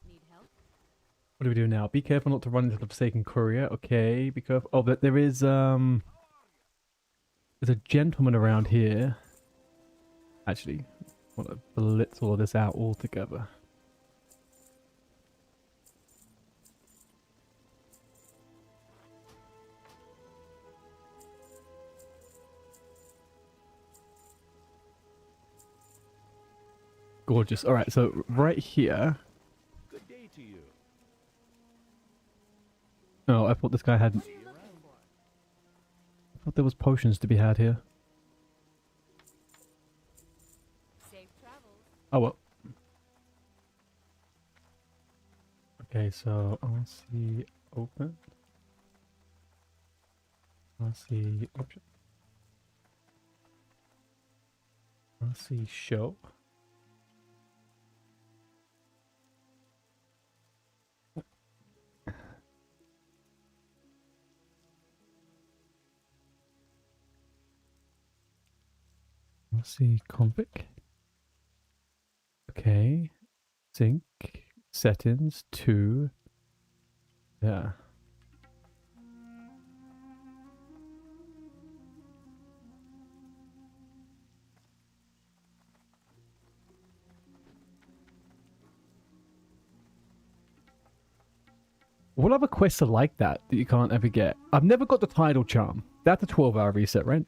Need help? What do we do now? Be careful not to run into the Forsaken Courier. Okay, be careful. Oh, but there is there's a gentleman around here. Actually, I want to blitz all of this out altogether. Gorgeous. All right, so right here. Good day to you. Oh, I thought this guy had. What are you looking for? I thought there was potions to be had here. Safe travels. Oh well. Okay, so RC open. RC option. RC show. RC config. Okay. Sync settings to. Yeah. What other quests are like that you can't ever get? I've never got the tidal charm. That's a 12-hour reset, right?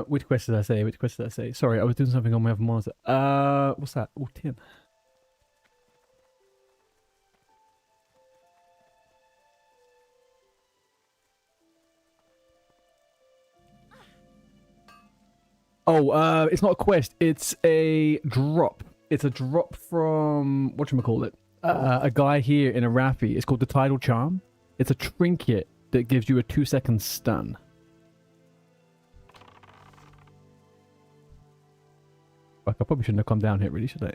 Which quest did I say? Which quest did I say? Sorry, I was doing something on my other monitor. What's that? Oh, tin. Oh, it's not a quest. It's a drop. It's a drop from whatchamacallit? A guy here in Arathi. It's called the Tidal Charm. It's a trinket that gives you a 2-second stun. Fuck, I probably shouldn't have come down here, really, should I?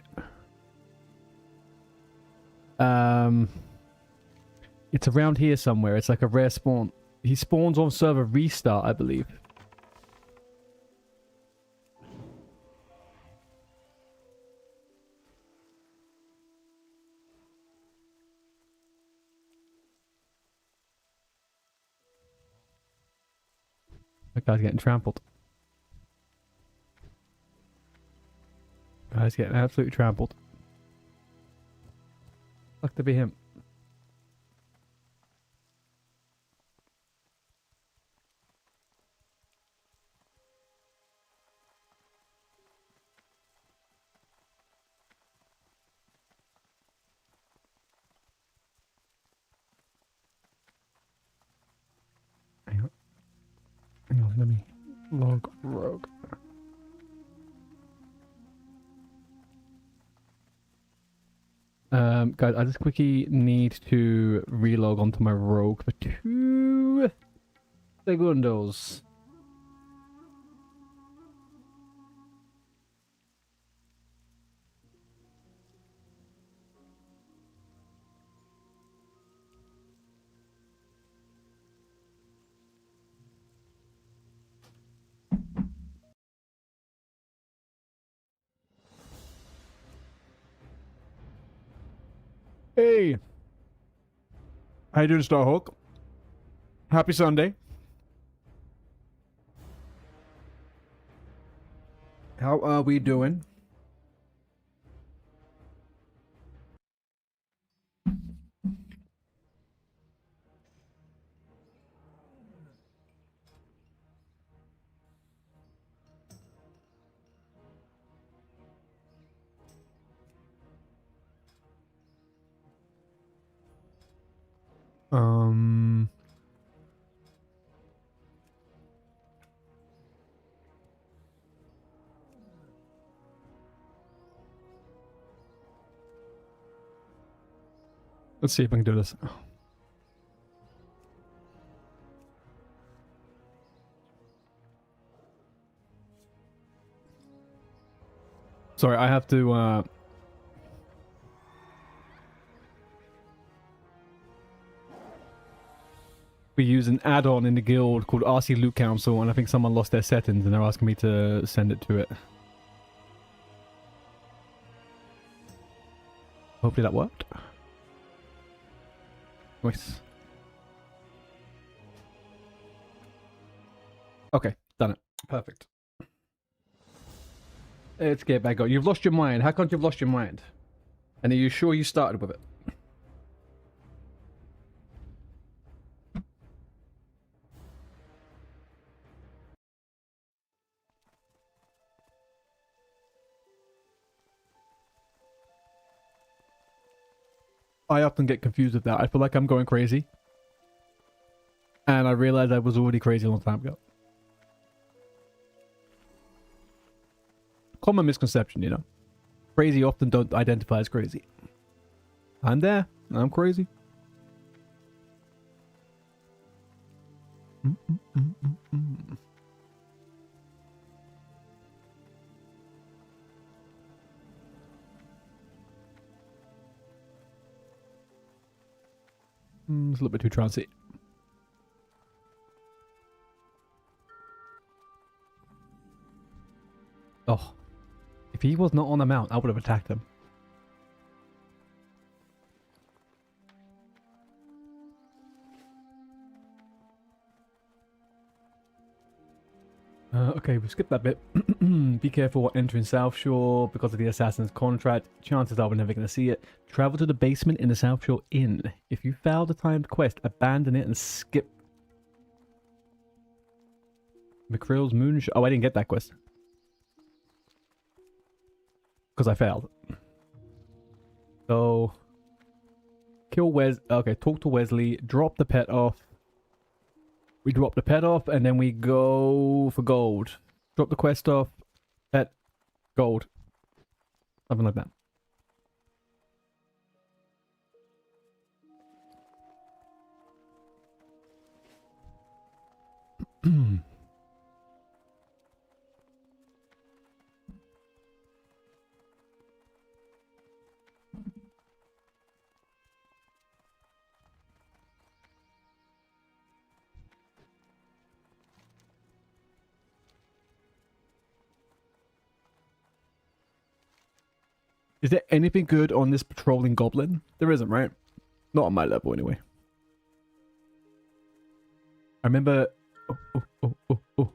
It's around here somewhere. It's like a rare spawn. He spawns on server restart, I believe. That guy's getting trampled. Guy's getting absolutely trampled. Fuck to be him. Hang on. Hang on, let me log rogue. Guys, I just quickly need to relog onto my rogue for 2 segundos. Hey! How you doing, Starhawk? Happy Sunday. How are we doing? Let's see if I can do this. Sorry, I have to, we use an add-on in the guild called RC Loot Council, and I think someone lost their settings and they're asking me to send it to it. Hopefully that worked. Nice. Okay, done it. Perfect. Let's get back on. You've lost your mind. How come you've lost your mind? And are you sure you started with it? I often get confused with that. I feel like I'm going crazy. And I realized I was already crazy a long time ago. Common misconception, you know. Crazy often don't identify as crazy. I'm there. I'm crazy. It's a little bit too trancy. Oh. If he was not on the mount, I would have attacked him. Okay, we skipped that bit. Be careful entering South Shore because of the assassin's contract. Chances are we're never going to see it. Travel to the basement in the South Shore Inn. If you fail the timed quest, abandon it and skip. McCrill's Moonshot. Oh, I didn't get that quest. Because I failed. So, kill Wes. Okay, talk to Wesley. Drop the pet off. We drop the pet off and then we go for gold. Drop the quest off. Pet. Gold. Something like that. Is there anything good on this patrolling goblin? There isn't, right? Not on my level, anyway. I remember... Oh.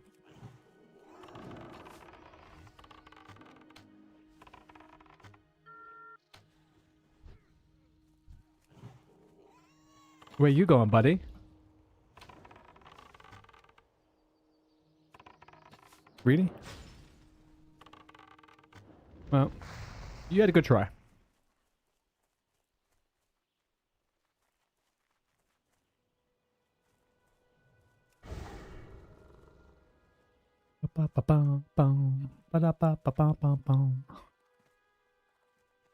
Where you going, buddy? Really? Well... You had a good try.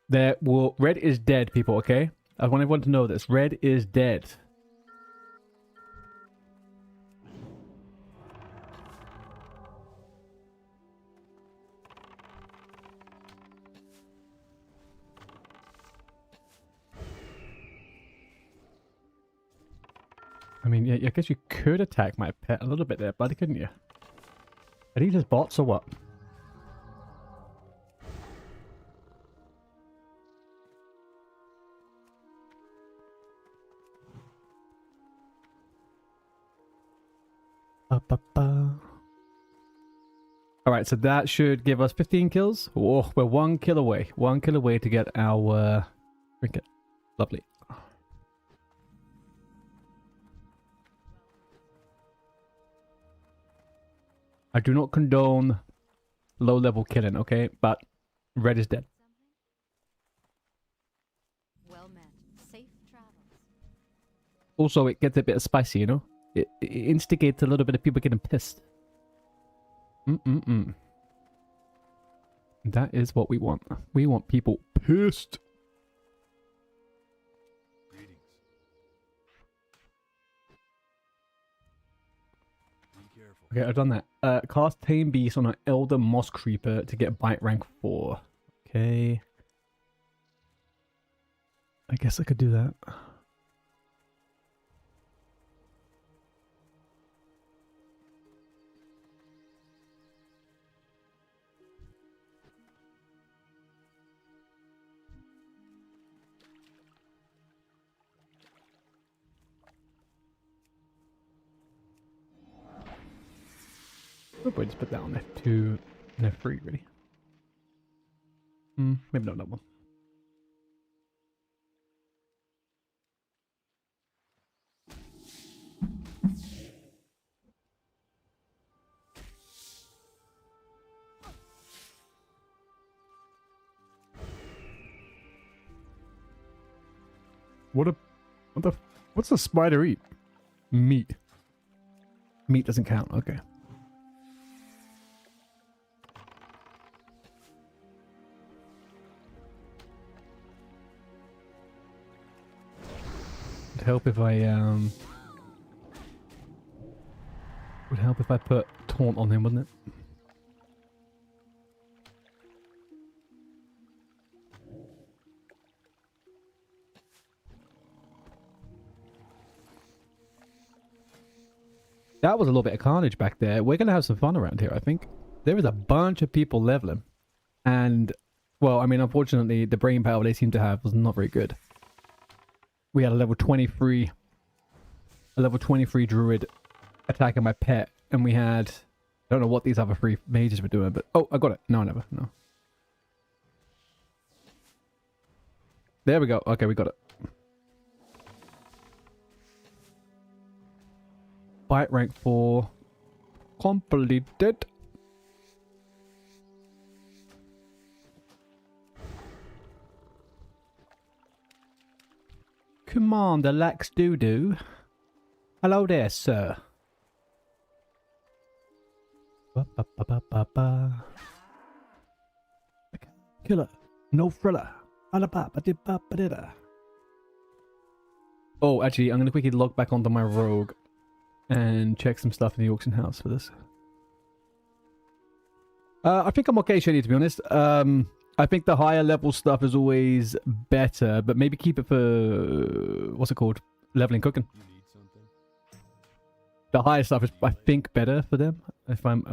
There will... Red is dead, people, okay? I want everyone to know this. Red is dead. I mean, yeah, I guess you could attack my pet a little bit there, buddy, couldn't you? Are these just bots or what? Alright, so that should give us 15 kills. Oh, we're 1 kill away. 1 kill away to get our trinket. Lovely. I do not condone low-level killing, okay? But Red is dead. Well met. Safe travels. Also, it gets a bit spicy, you know? It instigates a little bit of people getting pissed. That is what we want. We want people pissed. Greetings. Be careful. Okay, I've done that. Cast Tame Beast on an Elder Moss Creeper to get bite rank 4. Okay. I guess I could do that. We'll probably just put that on F2 and F3, really. Maybe not that one. What's a spider eat? Meat. Meat doesn't count. Okay. Would help if I would help if I put taunt on him, wouldn't it? That was a little bit of carnage back there. We're going to have some fun around here, I think. There is a bunch of people leveling. And, well, I mean, unfortunately, the brain power they seem to have was not very good. We had a level 23 druid attacking my pet. And we had, I don't know what these other 3 mages were doing, but, oh, I got it. No, never. No. There we go. Okay, we got it. Bite rank 4 completed. Commander Lax Doodoo. Hello there, sir. Killer. No thriller. Oh, actually, I'm going to quickly log back onto my rogue and check some stuff in the auction house for this. I think I'm okay, Shady, to be honest. I think the higher level stuff is always better, but maybe keep it for, what's it called? Leveling cooking. You need something? The higher stuff is, I think, better for them. If I'm,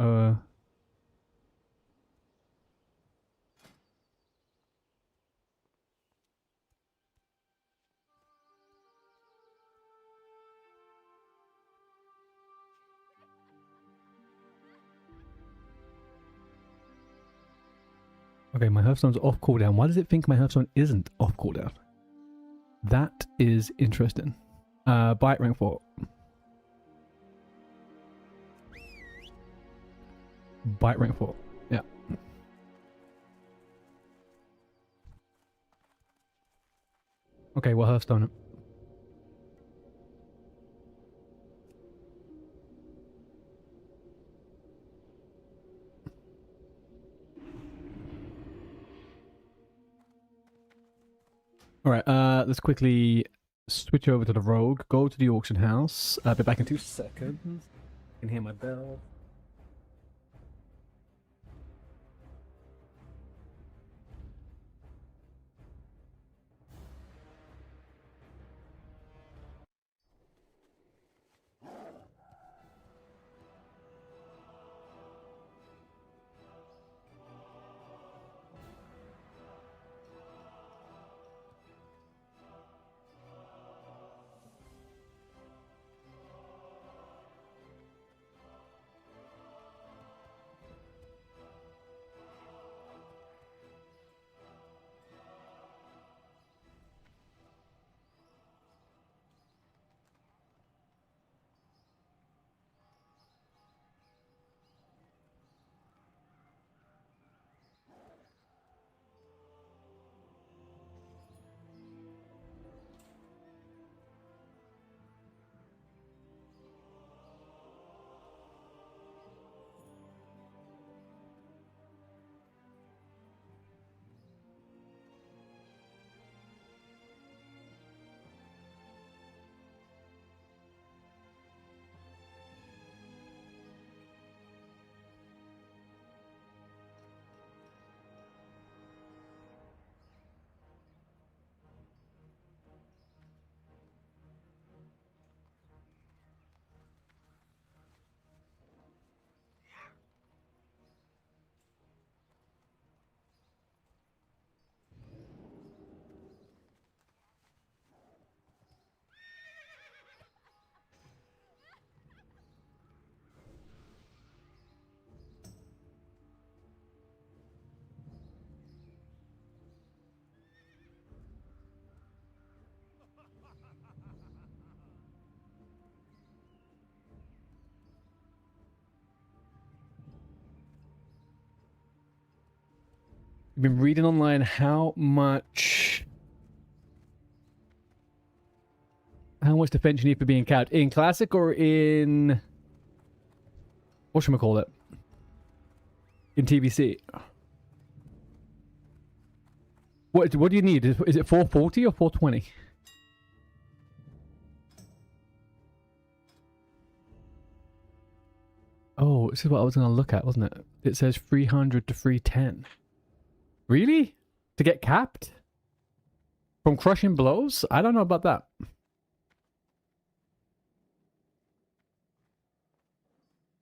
Okay, my Hearthstone's off cooldown. Why does it think my Hearthstone isn't off cooldown? That is interesting. Bite rank 4. Bite rank 4. Yeah. Okay, well, Hearthstone. Alright, let's quickly switch over to the rogue. Go to the auction house. I'll be back in 2 seconds. You can hear my bell. You've been reading online how much defense you need for being capped in classic or in whatchamacallit? In TBC. What do you need? Is it 440 or 420? Oh, this is what I was going to look at, wasn't it? It says 300 to 310. Really? To get capped? From crushing blows? I don't know about that.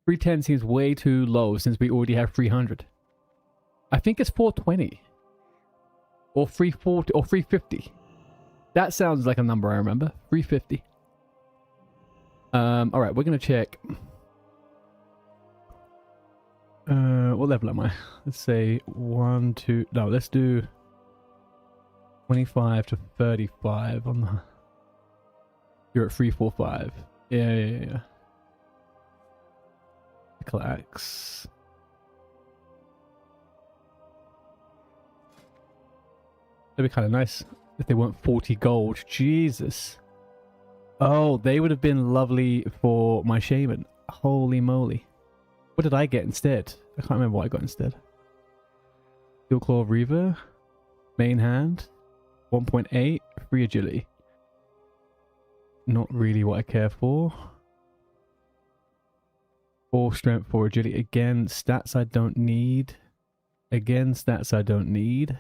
$310 seems way too low since we already have 300. I think it's 420. Or 340 or 350. That sounds like a number I remember. 350. Alright, we're gonna check. What level am I? Let's say 1, 2. No, let's do 25 to 35 on the. You're at 345. Yeah. NAXX. That'd be kind of nice if they weren't 40 gold. Jesus. Oh, they would have been lovely for my shaman. Holy moly. What did I get instead? I can't remember what I got instead. Steel Claw Reaver. Main hand. 1.8. Free agility. Not really what I care for. 4 strength, 4 agility. Again, stats I don't need. Again, stats I don't need.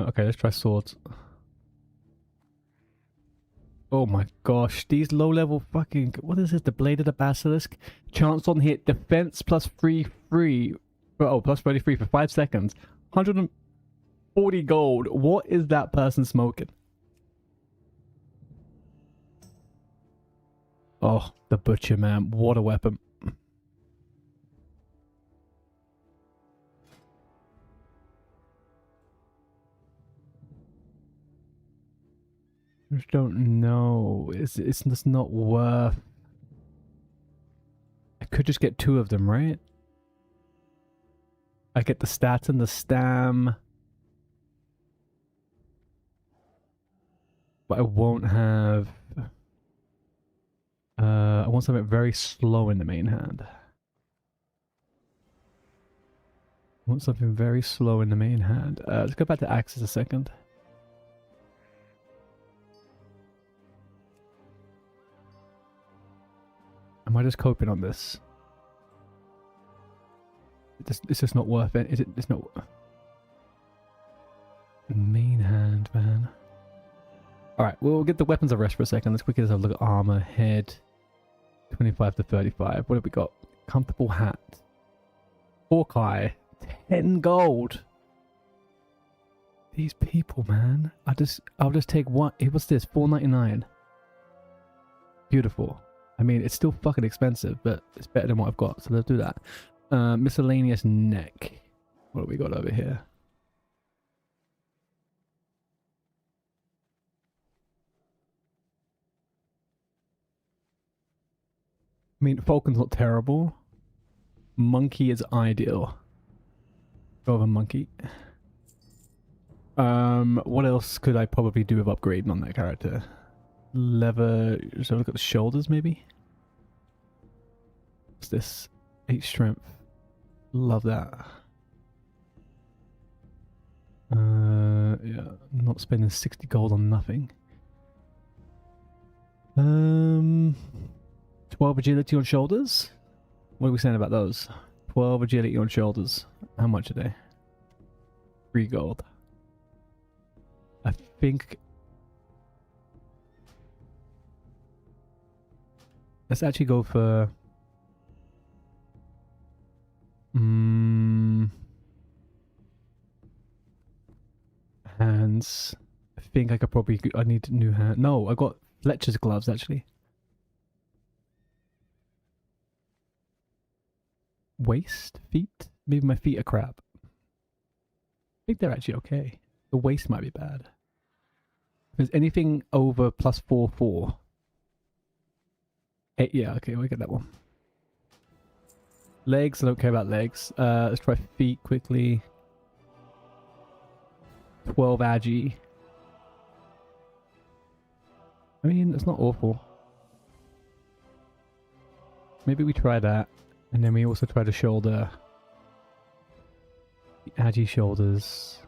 Okay, let's try swords. Oh my gosh, these low level fucking, what is this? The Blade of the Basilisk? Chance on hit, defense plus free. Oh, plus 33 for 5 seconds. 140 gold. What is that person smoking? Oh, the Butcher, man. What a weapon. I just don't know. It's just not worth. I could just get 2 of them, right? I get the stats and the stam. But I won't have. I want something very slow in the main hand. I want something very slow in the main hand. Let's go back to axes a second. Am I just coping on this? It's just not worth it. Is it? It's not. Main hand, man. Alright, we'll get the weapons of rest for a second. Let's quickly just have a look at armor, head. 25 to 35. What have we got? Comfortable hat. Hawkeye. 10 gold. These people, man. I'll just take one. What's this? $4.99. Beautiful. I mean, it's still fucking expensive, but it's better than what I've got. So let's do that. Miscellaneous neck. What have we got over here? I mean, Falcon's not terrible. Monkey is ideal. Go over monkey. What else could I probably do with upgrading on that character? Leather. So look at the shoulders, maybe. What's this? 8 strength. Love that. Yeah, not spending 60 gold on nothing. 12 agility on shoulders. What are we saying about those? 12 agility on shoulders. How much are they? 3 gold. I think. Let's actually go for. Hands. I think I could probably. I need new hand. No, I got Fletcher's gloves actually. Waist, feet. Maybe my feet are crap. I think they're actually okay. The waist might be bad. Is anything over +4/4? 8, yeah, okay, we'll get that one. Legs, I don't care about legs. Let's try feet quickly. 12 agi. I mean, it's not awful. Maybe we try that. And then we also try the shoulder. The agi shoulders.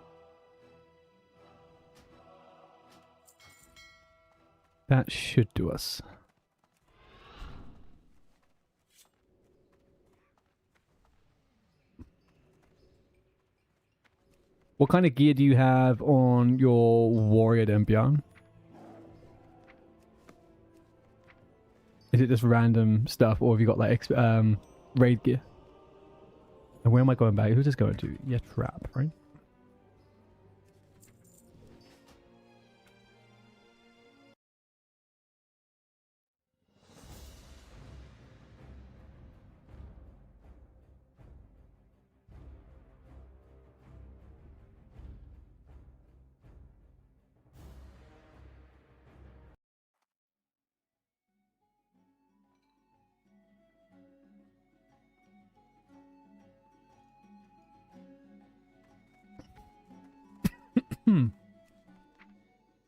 That should do us. What kind of gear do you have on your warrior then, Bjorn? Is it just random stuff, or have you got like raid gear? And where am I going back? Who's this going to? Yeah, trap, right?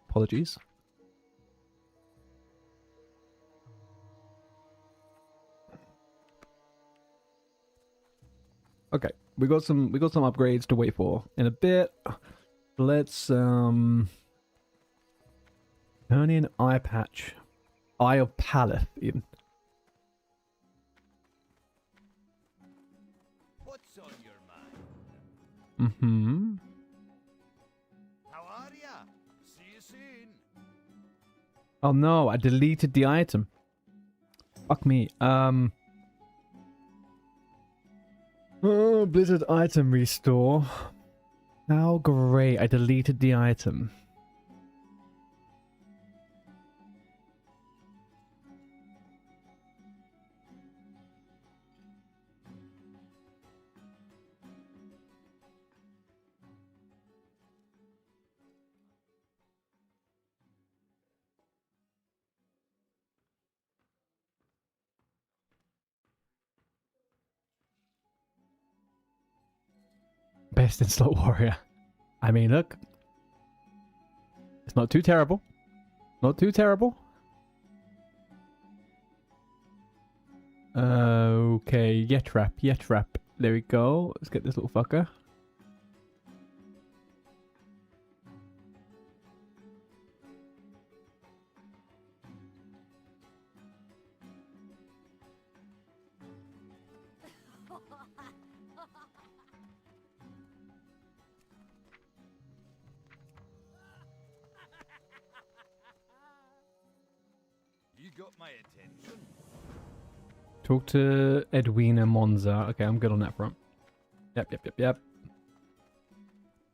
Apologies. Okay, we got some upgrades to wait for in a bit. Let's turn in eye patch. Eye of Paleth even. What's on your mind? Mm-hmm. How are ya? See you soon. Oh no, I deleted the item. Fuck me. Oh, Blizzard item restore. How great. I deleted the item. Best in Slot Warrior. I mean, look. It's not too terrible. Not too terrible. Okay, Yetrap, Yetrap. There we go. Let's get this little fucker. You got my attention. Talk to Edwina Monza. Okay, I'm good on that front. Yep.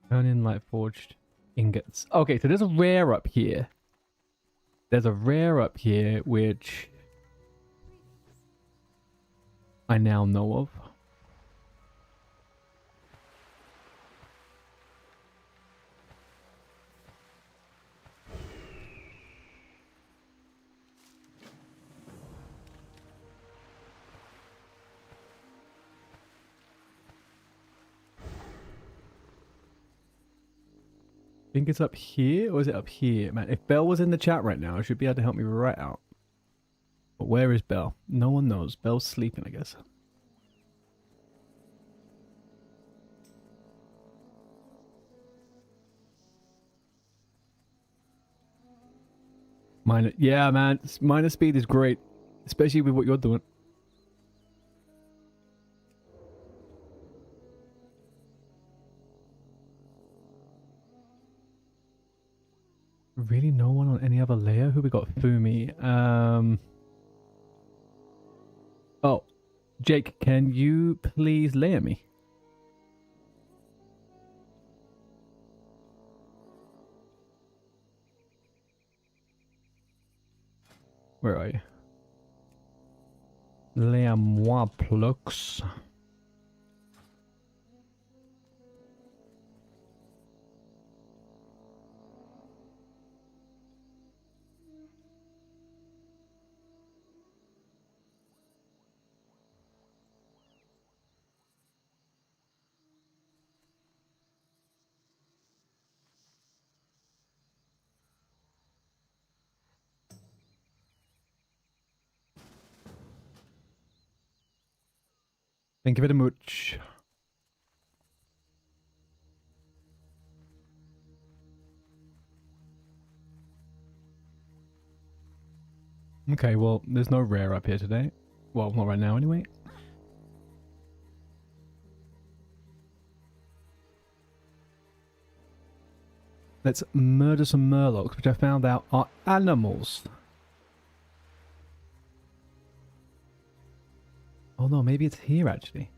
Turn in light forged ingots. Okay, so there's a rare up here. There's a rare up here, which I now know of. I think it's up here, or is it up here? Man, if Belle was in the chat right now, she should be able to help me right out. But where is Belle? No one knows. Belle's sleeping, I guess. Yeah, man. Minor speed is great. Especially with what you're doing. Really no one on any other layer? Who we got? Fumi. Oh. Jake, can you please layer me? Where are you? Layer-moi, Plux. Thank you very much. Okay, well, there's no rare up here today. Well, not right now anyway. Let's murder some murlocs, which I found out are animals. Oh no, maybe it's here actually.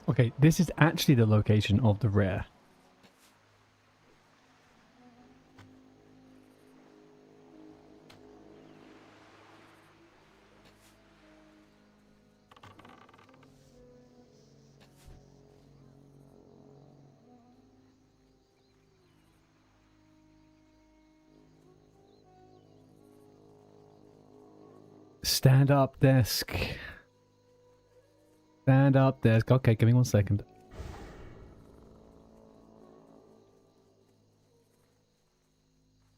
Okay, this is actually the location of the rare. Stand up desk. Stand up desk. Okay, give me 1 second.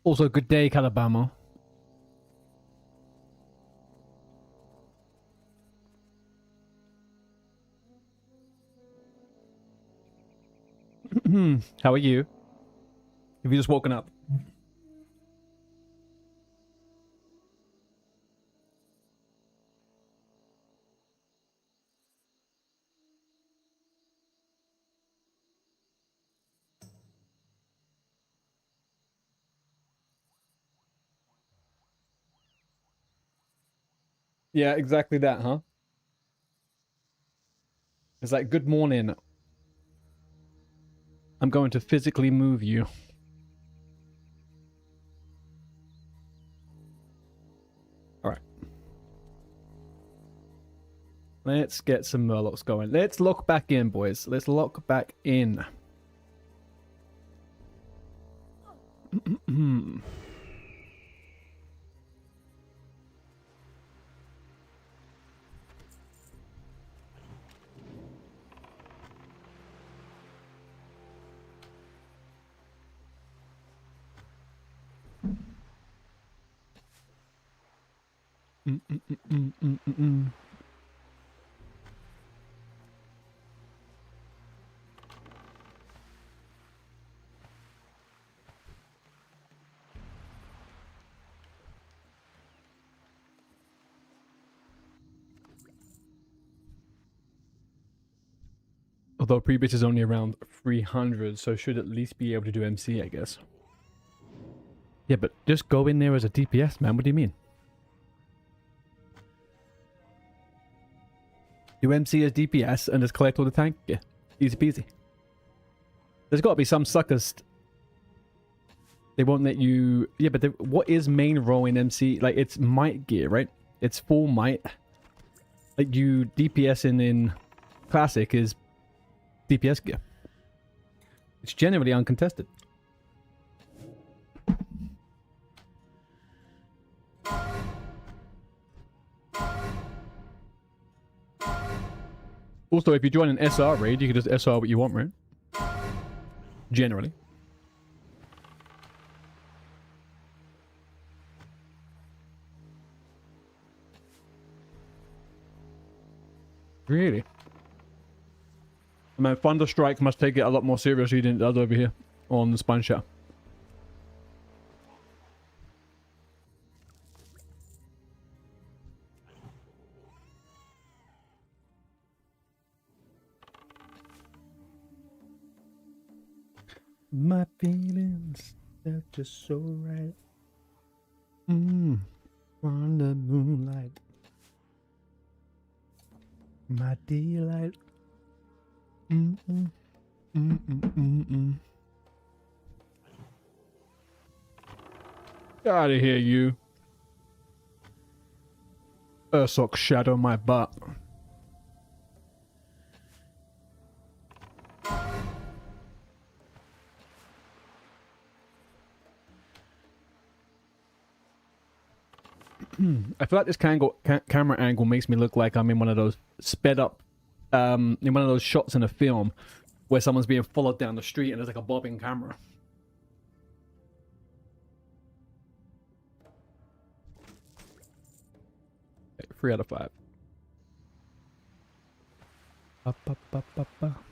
Also, good day, Calabama. How are you? Have you just woken up? Yeah, exactly that, huh? It's like, good morning. I'm going to physically move you. Alright. Let's get some murlocs going. Let's lock back in, boys. Let's lock back in. Although pre-bit is only around 300, so should at least be able to do MC, I guess. Yeah, but just go in there as a DPS, man. What do you mean? Do MC as DPS and just collect all the tank? Yeah, easy peasy. There's got to be some suckers. They won't let you... Yeah, but what is main role in MC? Like, it's might gear, right? It's full might. Like, you DPS in Classic is DPS gear. It's generally uncontested. Also, if you join an SR raid, you can just SR what you want, right? Generally. Really? I mean, Thunderstrike must take it a lot more seriously than it does over here on the Spineshatter. My feelings, they're just so right. On the moonlight. My delight. Get out of here, you. Ursock shadow my butt. I feel like this camera angle makes me look like I'm in one of those sped up, in one of those shots in a film where someone's being followed down the street and there's like a bobbing camera. Okay, 3 out of 5. Up, up, up, up, up.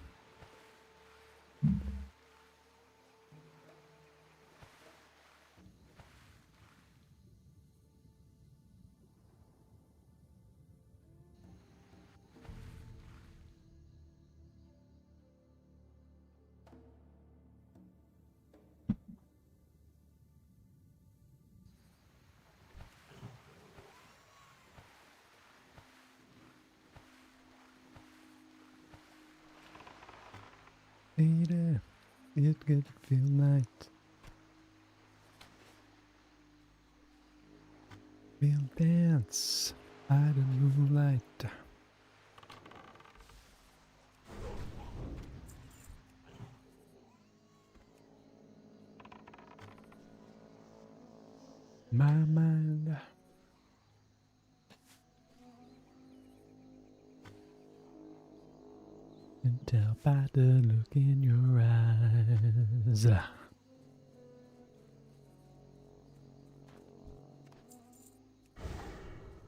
Later, it's good to feel light. We'll dance by the moonlight. My mind. Can tell by the look in your eyes.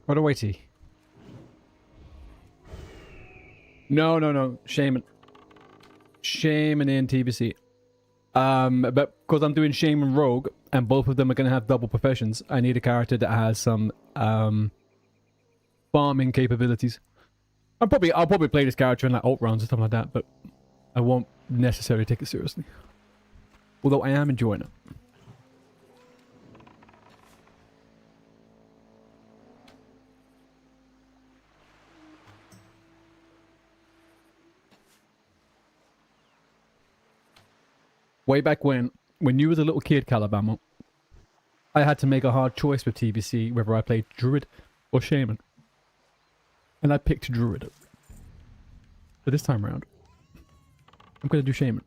What a waity. No. Shaman. Shaman in TBC. But because I'm doing Shaman Rogue, and both of them are going to have double professions, I need a character that has some farming capabilities. I'll probably play this character in like alt rounds and stuff like that, but I won't necessarily take it seriously. Although I am enjoying it. Way back when you was a little kid, Calabama, I had to make a hard choice with TBC whether I played Druid or Shaman. And I picked Druid. But this time around, I'm going to do Shaman.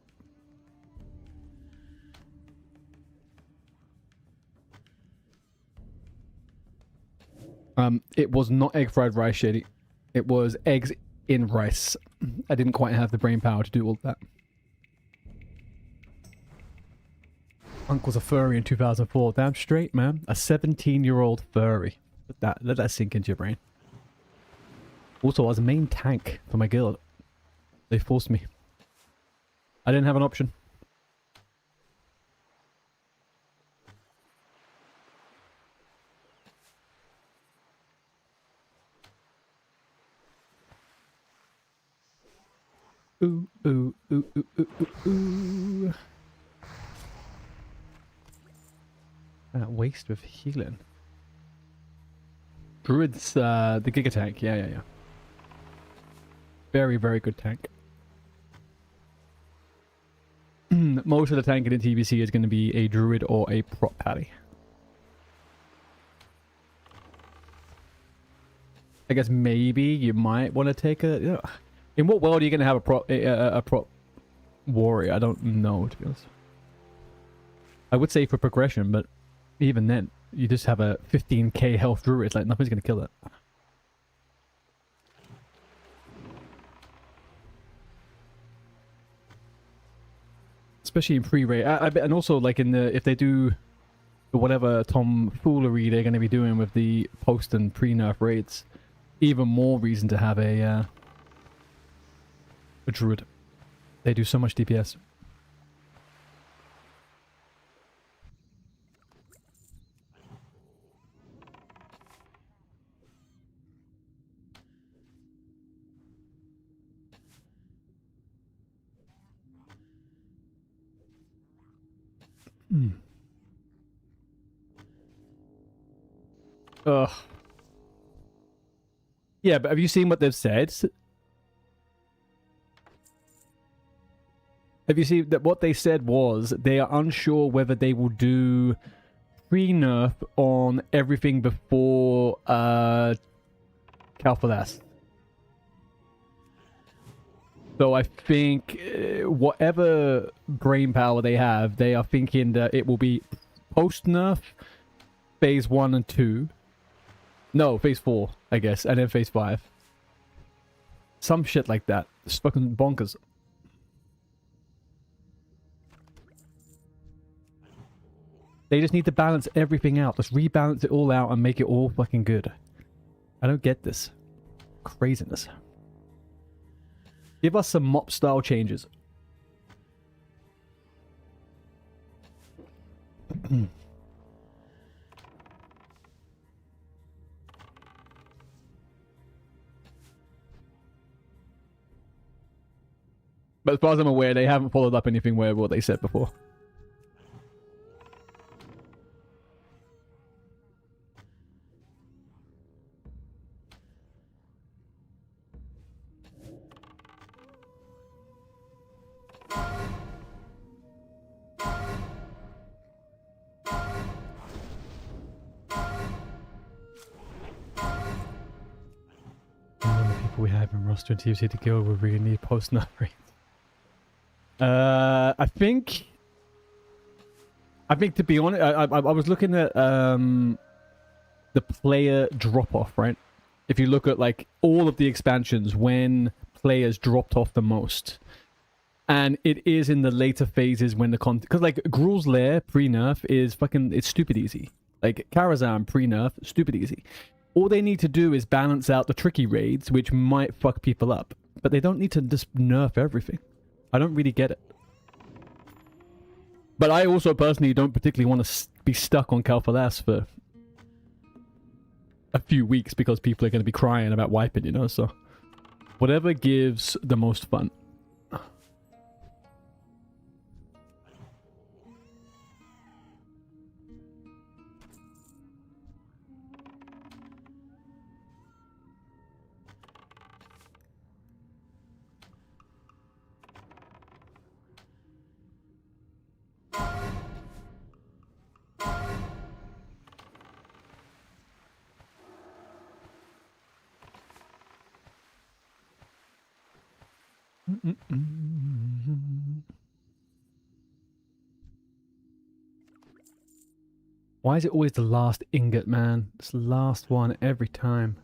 It was not egg fried rice, Shady. It was eggs in rice. I didn't quite have the brain power to do all that. Uncle's a furry in 2004. Damn straight, man. A 17-year-old furry. Let that sink into your brain. Also, I was a main tank for my guild. They forced me. I didn't have an option. Ooh, ooh, ooh, ooh, ooh, ooh, ooh. That waste with healing. Druid's the Giga Tank. Yeah. Very, very good tank. Most of the tank in the TBC is going to be a Druid or a prop patty. I guess maybe you might want to take a... You know, in what world are you going to have a prop warrior? I don't know, to be honest. I would say for progression, but even then, you just have a 15k health Druid. It's like nothing's going to kill it. Especially in pre-raid. I bet, and also like in the if they do whatever tomfoolery they're going to be doing with the post and pre-nerf raids, even more reason to have a Druid. They do so much DPS. Ugh. Yeah, but have you seen what they've said? Have you seen that what they said was they are unsure whether they will do pre-nerf on everything before Calphalas. So I think whatever brain power they have, they are thinking that it will be post-nerf, phase 1 and 2. No, phase 4, I guess, and then phase 5. Some shit like that. It's fucking bonkers. They just need to balance everything out. Just rebalance it all out and make it all fucking good. I don't get this. Craziness. Give us some mop style changes. But as far as I'm aware, they haven't followed up anything where what they said before. We have in roster and TBC to kill, we really need post-nerf rates. I think to be honest, I was looking at the player drop-off, right? If you look at like all of the expansions when players dropped off the most, and it is in the later phases when the content, because like Gruul's Lair pre-nerf is fucking, it's stupid easy. Like Karazhan pre-nerf, stupid easy. All they need to do is balance out the tricky raids, which might fuck people up. But they don't need to just nerf everything. I don't really get it. But I also personally don't particularly want to be stuck on Calphalas for a few weeks because people are going to be crying about wiping, you know? So whatever gives the most fun. Why is it always the last ingot, man? It's the last one every time.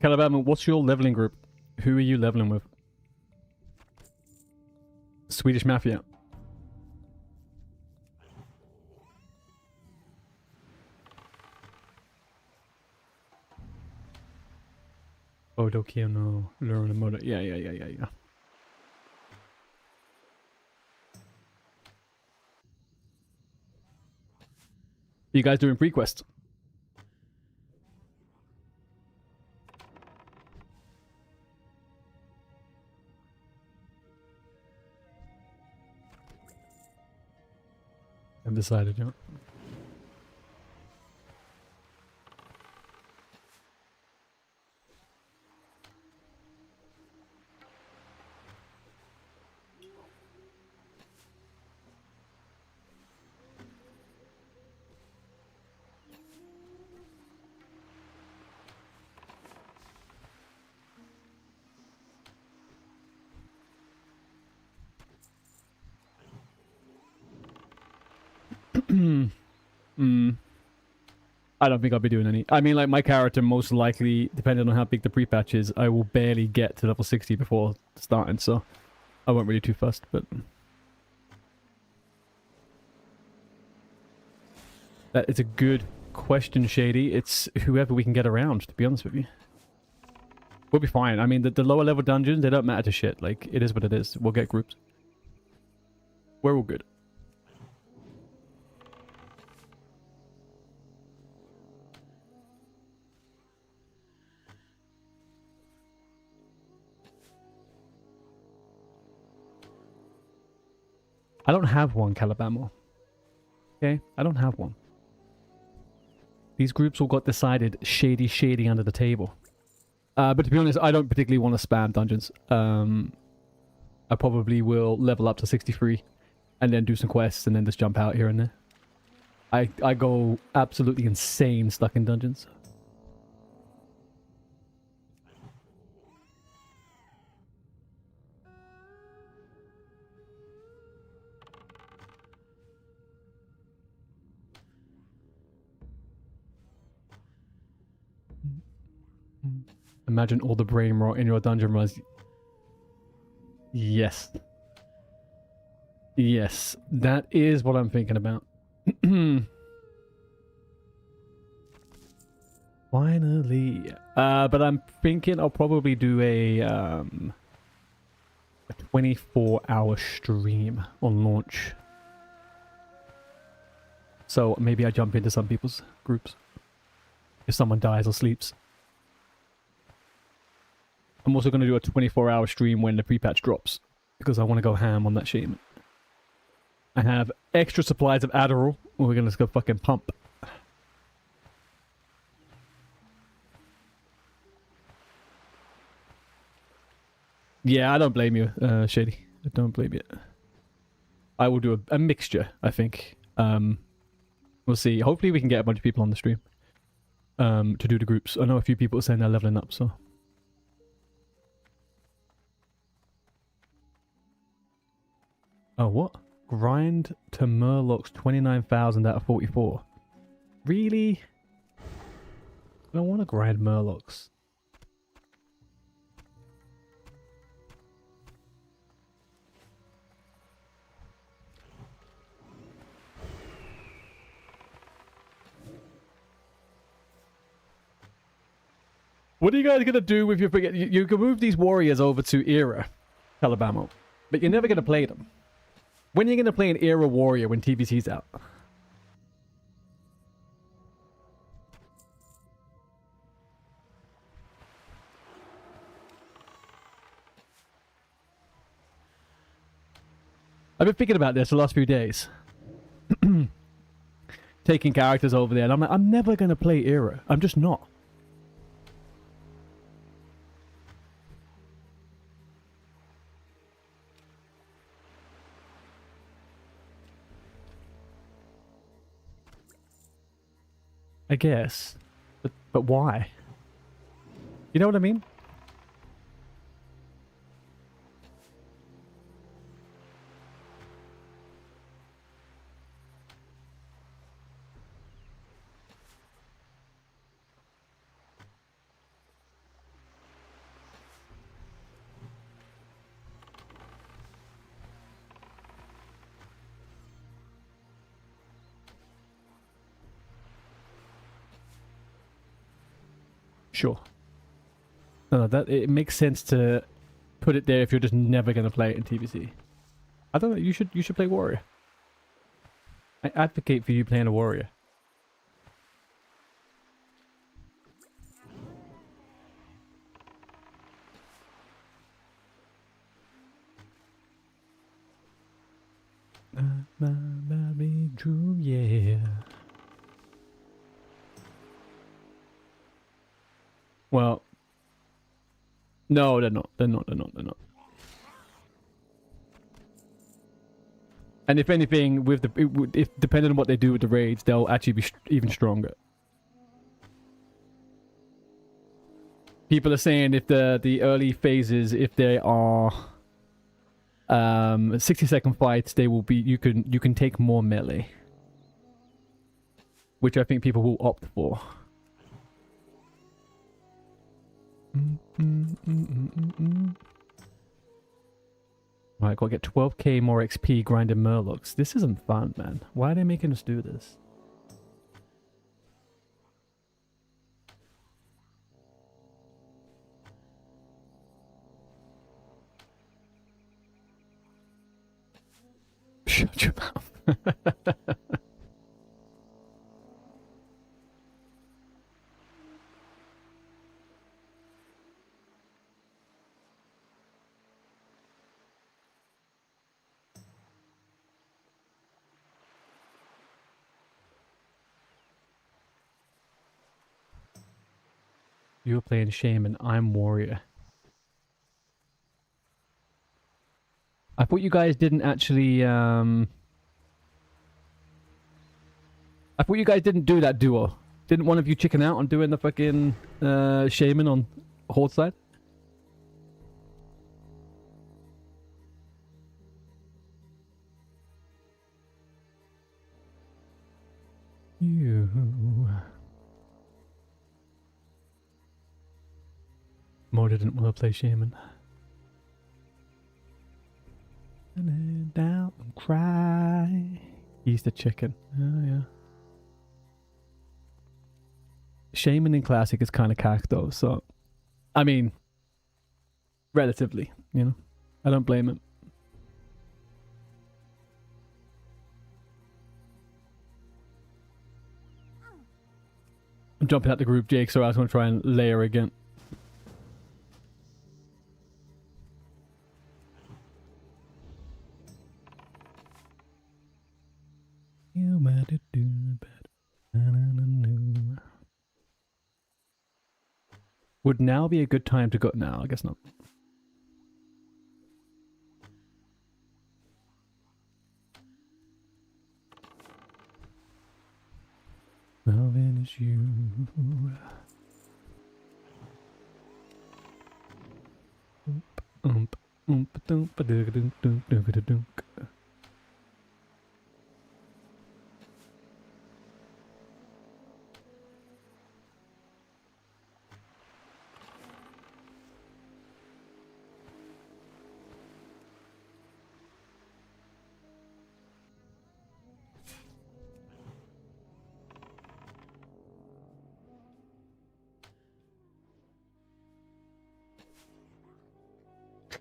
Caliban, what's your leveling group? Who are you leveling with? Swedish Mafia. Odokia no learn a motor. Yeah. You guys doing pre-quest? I've decided, yeah. I don't think I'll be doing any. I mean, like, my character most likely, depending on how big the pre-patch is, I will barely get to level 60 before starting, so I won't really too fussed, but... That is a good question, Shady. It's whoever we can get around, to be honest with you. We'll be fine. I mean, the lower level dungeons, they don't matter to shit. Like, it is what it is. We'll get groups. We're all good. I don't have one, Calabamo. Okay? I don't have one. These groups all got decided shady under the table. But to be honest, I don't particularly want to spam dungeons. I probably will level up to 63 and then do some quests and then just jump out here and there. I go absolutely insane stuck in dungeons. Imagine all the brain rot in your dungeon runs. Yes. Yes, that is what I'm thinking about. Finally. But I'm thinking I'll probably do a 24-hour stream on launch. So maybe I jump into some people's groups if someone dies or sleeps. I'm also going to do a 24-hour stream when the pre-patch drops, because I want to go ham on that shit. I have extra supplies of Adderall. We're going to go fucking pump. Yeah, I don't blame you, Shady. I don't blame you. I will do a mixture, I think. We'll see. Hopefully we can get a bunch of people on the stream to do the groups. I know a few people are saying they're leveling up, so... Oh, what? Grind to Murlocs 29,000 out of 44. Really? I don't want to grind Murlocs. What are you guys going to do with your... You can move these warriors over to Era, Alabama, but you're never going to play them. When are you going to play an Era warrior when TBC's out? I've been thinking about this the last few days. Taking characters over there, and I'm like, I'm never going to play Era. I'm just not. I guess. But why? You know what I mean? Sure. No, that it makes sense to put it there if you're just never going to play it in TBC. I don't know. You should play warrior. I advocate for you playing a warrior. True, yeah. Well, no, they're not. They're not. And if anything, with the if depending on what they do with the raids, they'll actually be even stronger. People are saying if the early phases, if they are 60-second fights, they will be you can take more melee, which I think people will opt for. Right, gotta get 12k more XP grinding Murlocs. This isn't fun, man. Why are they making us do this? You're playing Shaman, I'm Warrior. I thought you guys didn't actually, I thought you guys didn't do that duo. Didn't one of you chicken out on doing the fucking, Shaman on Horde side? You... Mo didn't want to play Shaman. And down and cry. He's the chicken. Oh yeah. Shaman in Classic is kind of cack though, so I mean, relatively, you know. I don't blame him. I'm jumping out the group, Jake, so I was going to try and layer again. You better do better. Would now be a good time to go? No, I guess not. Loving is you.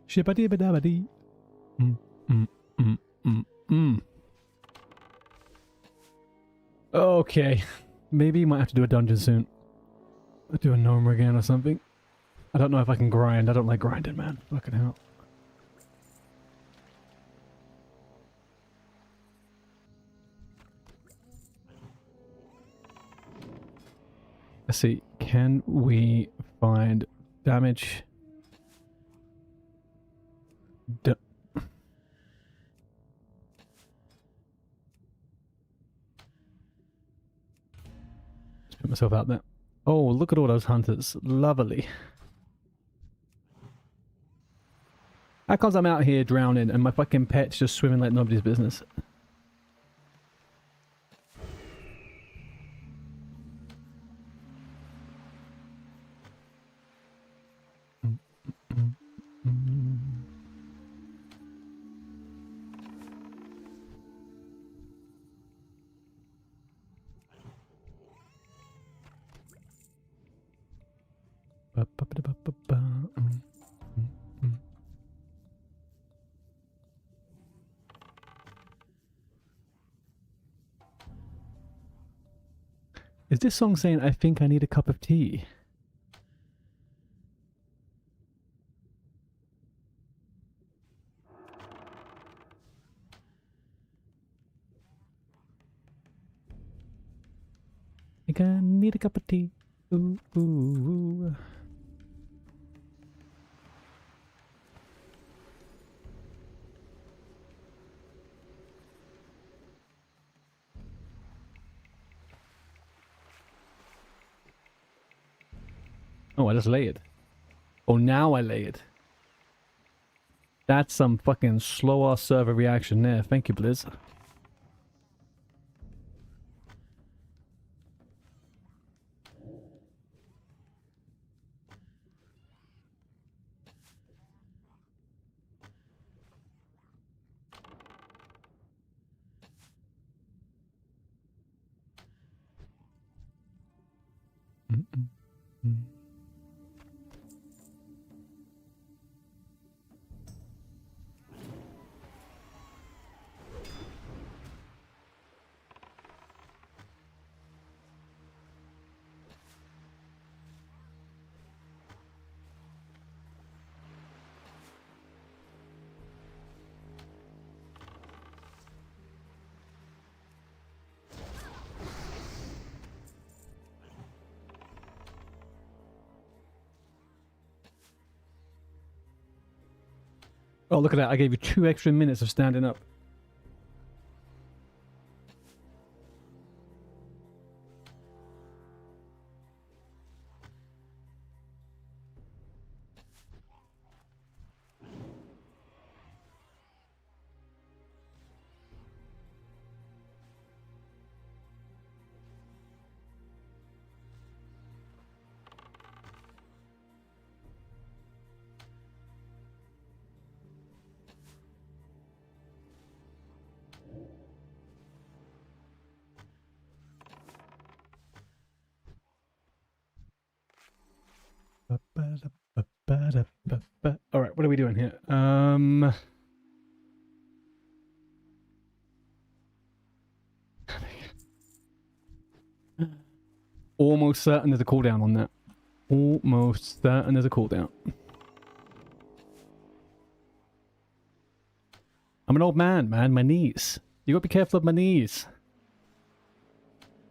Shibba-dibba-dabba-dee. Okay. Maybe you might have to do a dungeon soon. Do a gnome again or something. I don't know if I can grind. I don't like grinding, man. Fucking hell. Let's see. Can we find damage? Let's put myself out there. Oh, look at all those hunters. Lovely. How comes I'm out here drowning and my fucking pet's just swimming like nobody's business? Is this song saying, I think I need a cup of tea? I think I need a cup of tea. Ooh, ooh, ooh. Oh, I just layered. Oh, now I layered. That's some fucking slow-ass server reaction there. Thank you, Blizz. Oh, look at that. I gave you 2 extra minutes of standing up. All right, what are we doing here? Almost certain there's a cooldown on that. Almost certain there's a cooldown. I'm an old man, man. My knees. You gotta be careful of my knees.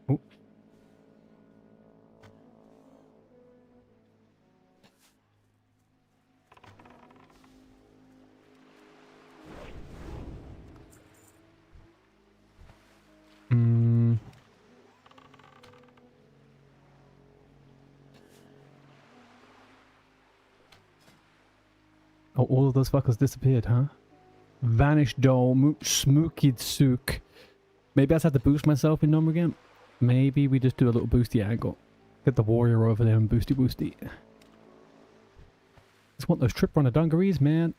Oh. Oh, all of those fuckers disappeared, huh? Vanished doll, smookied sook. Maybe I just have to boost myself in Nom again. Maybe we just do a little boosty angle. Get the warrior over there and boosty boosty. Just want those trip runner dungarees, man.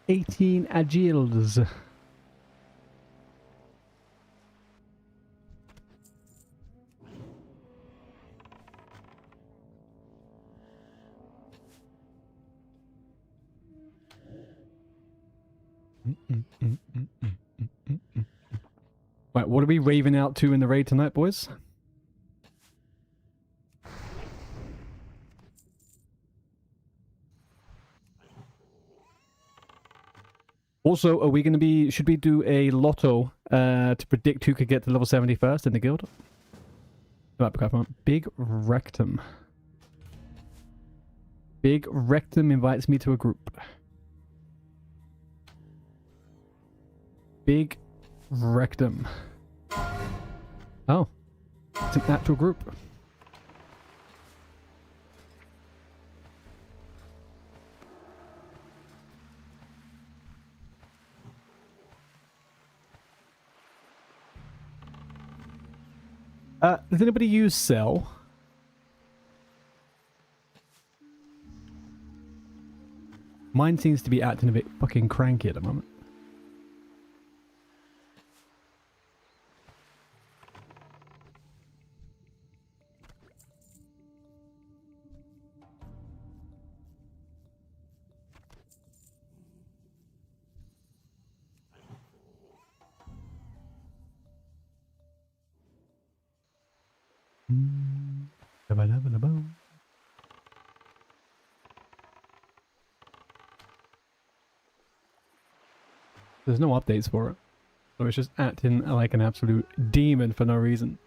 18 agiles. Right, what are we raving out to in the raid tonight, boys? Also, are we going to be... Should we do a lotto to predict who could get to level 70 first in the guild? Big Rectum. Big Rectum invites me to a group. Big Rectum. Oh. It's an actual group. Does anybody use Cell? Mine seems to be acting a bit fucking cranky at the moment. There's no updates for it. So it's just acting like an absolute demon for no reason.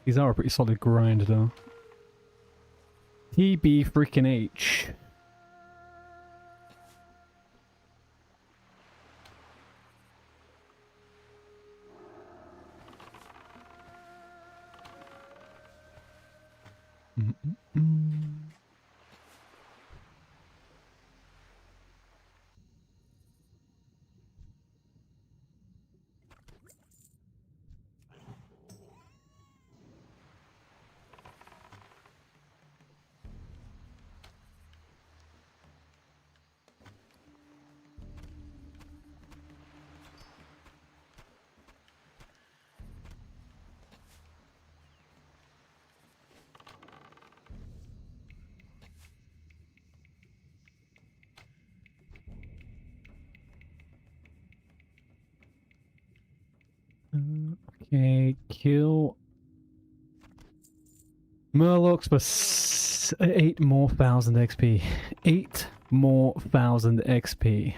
These are a pretty solid grind though. TB freaking H. Okay, kill. Murlocs for 8 more thousand XP. 8 more thousand XP.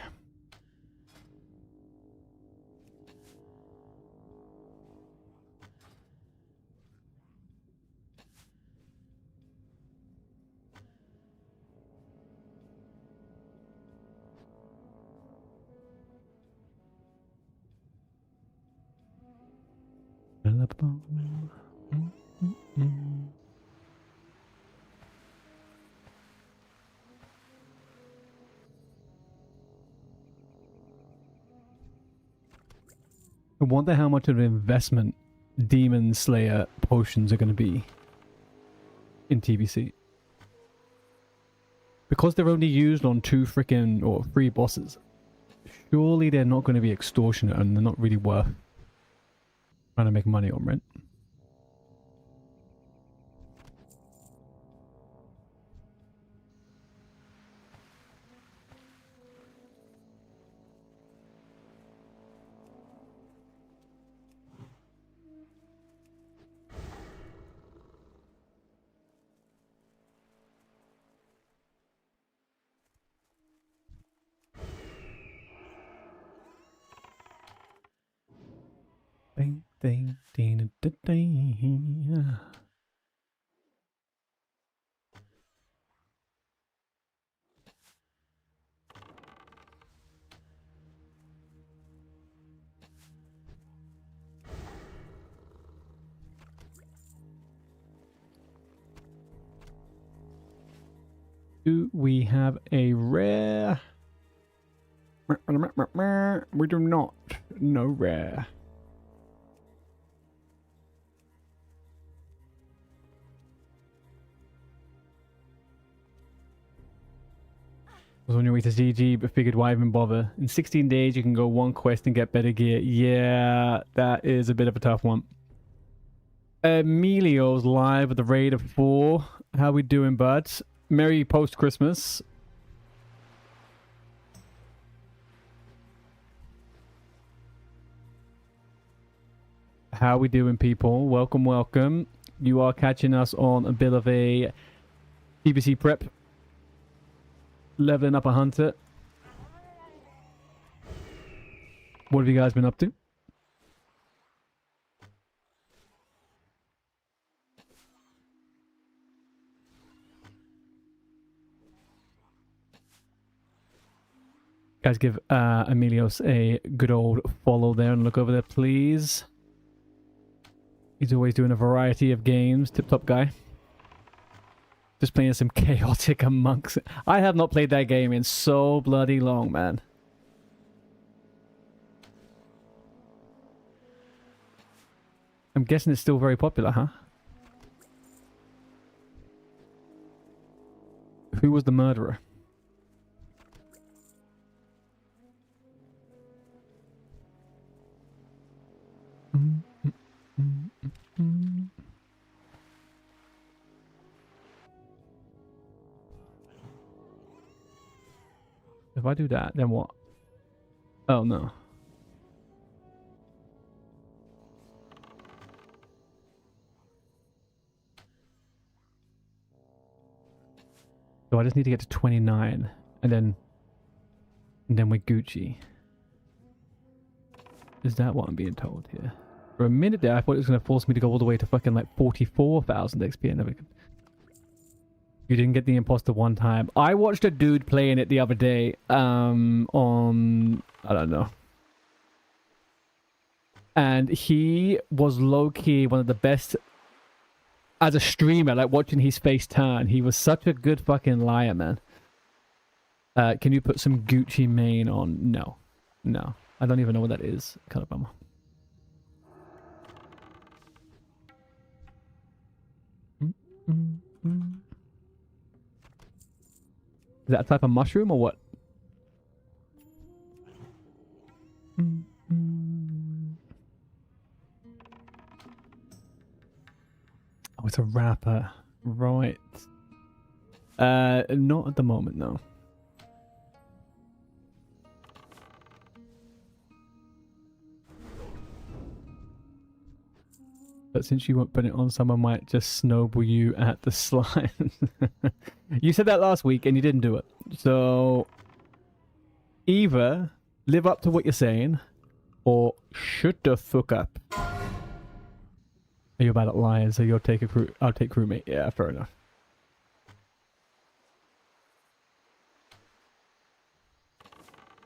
I wonder how much of an investment Demon Slayer potions are going to be in TBC. Because they're only used on 2 freaking or 3 bosses. Surely they're not going to be extortionate and they're not really worth trying to make money on, right? Ding, ding, ding, ding, ding. Do we have a rare? We do not. No rare. Was on your way to ZG, but figured why even bother? In 16 days, you can go 1 quest and get better gear. Yeah, that is a bit of a tough one. Emilio's live with the raid of 4. How we doing, bud? Merry post-Christmas. How we doing, people? Welcome, welcome. You are catching us on a bit of a TBC prep. Leveling up a hunter. What have you guys been up to? Guys, give Emilios a good old follow there and look over there, please. He's always doing a variety of games. Tip-top guy. Just playing some chaotic amongst... I have not played that game in so bloody long, man. I'm guessing it's still very popular, huh? Who was the murderer? If I do that, then what? Oh, no. So I just need to get to 29, and then we're Gucci. Is that what I'm being told here? For a minute there, I thought it was going to force me to go all the way to fucking like 44,000 XP. And everything. You didn't get the imposter one time. I watched a dude playing it the other day on... I don't know. And he was low-key one of the best... As a streamer, like watching his face turn. He was such a good fucking liar, man. Can you put some Gucci Mane on? No. No. I don't even know what that is. Kind of bummer. Is that a type of mushroom or what? Oh, it's a wrapper. Right. Not at the moment, no. But since you won't put it on, someone might just snowball you at the slide. You said that last week and you didn't do it. So either live up to what you're saying or shut the fuck up. Are you bad at lying? So you'll take a crew. I'll take crewmate. Yeah, fair enough.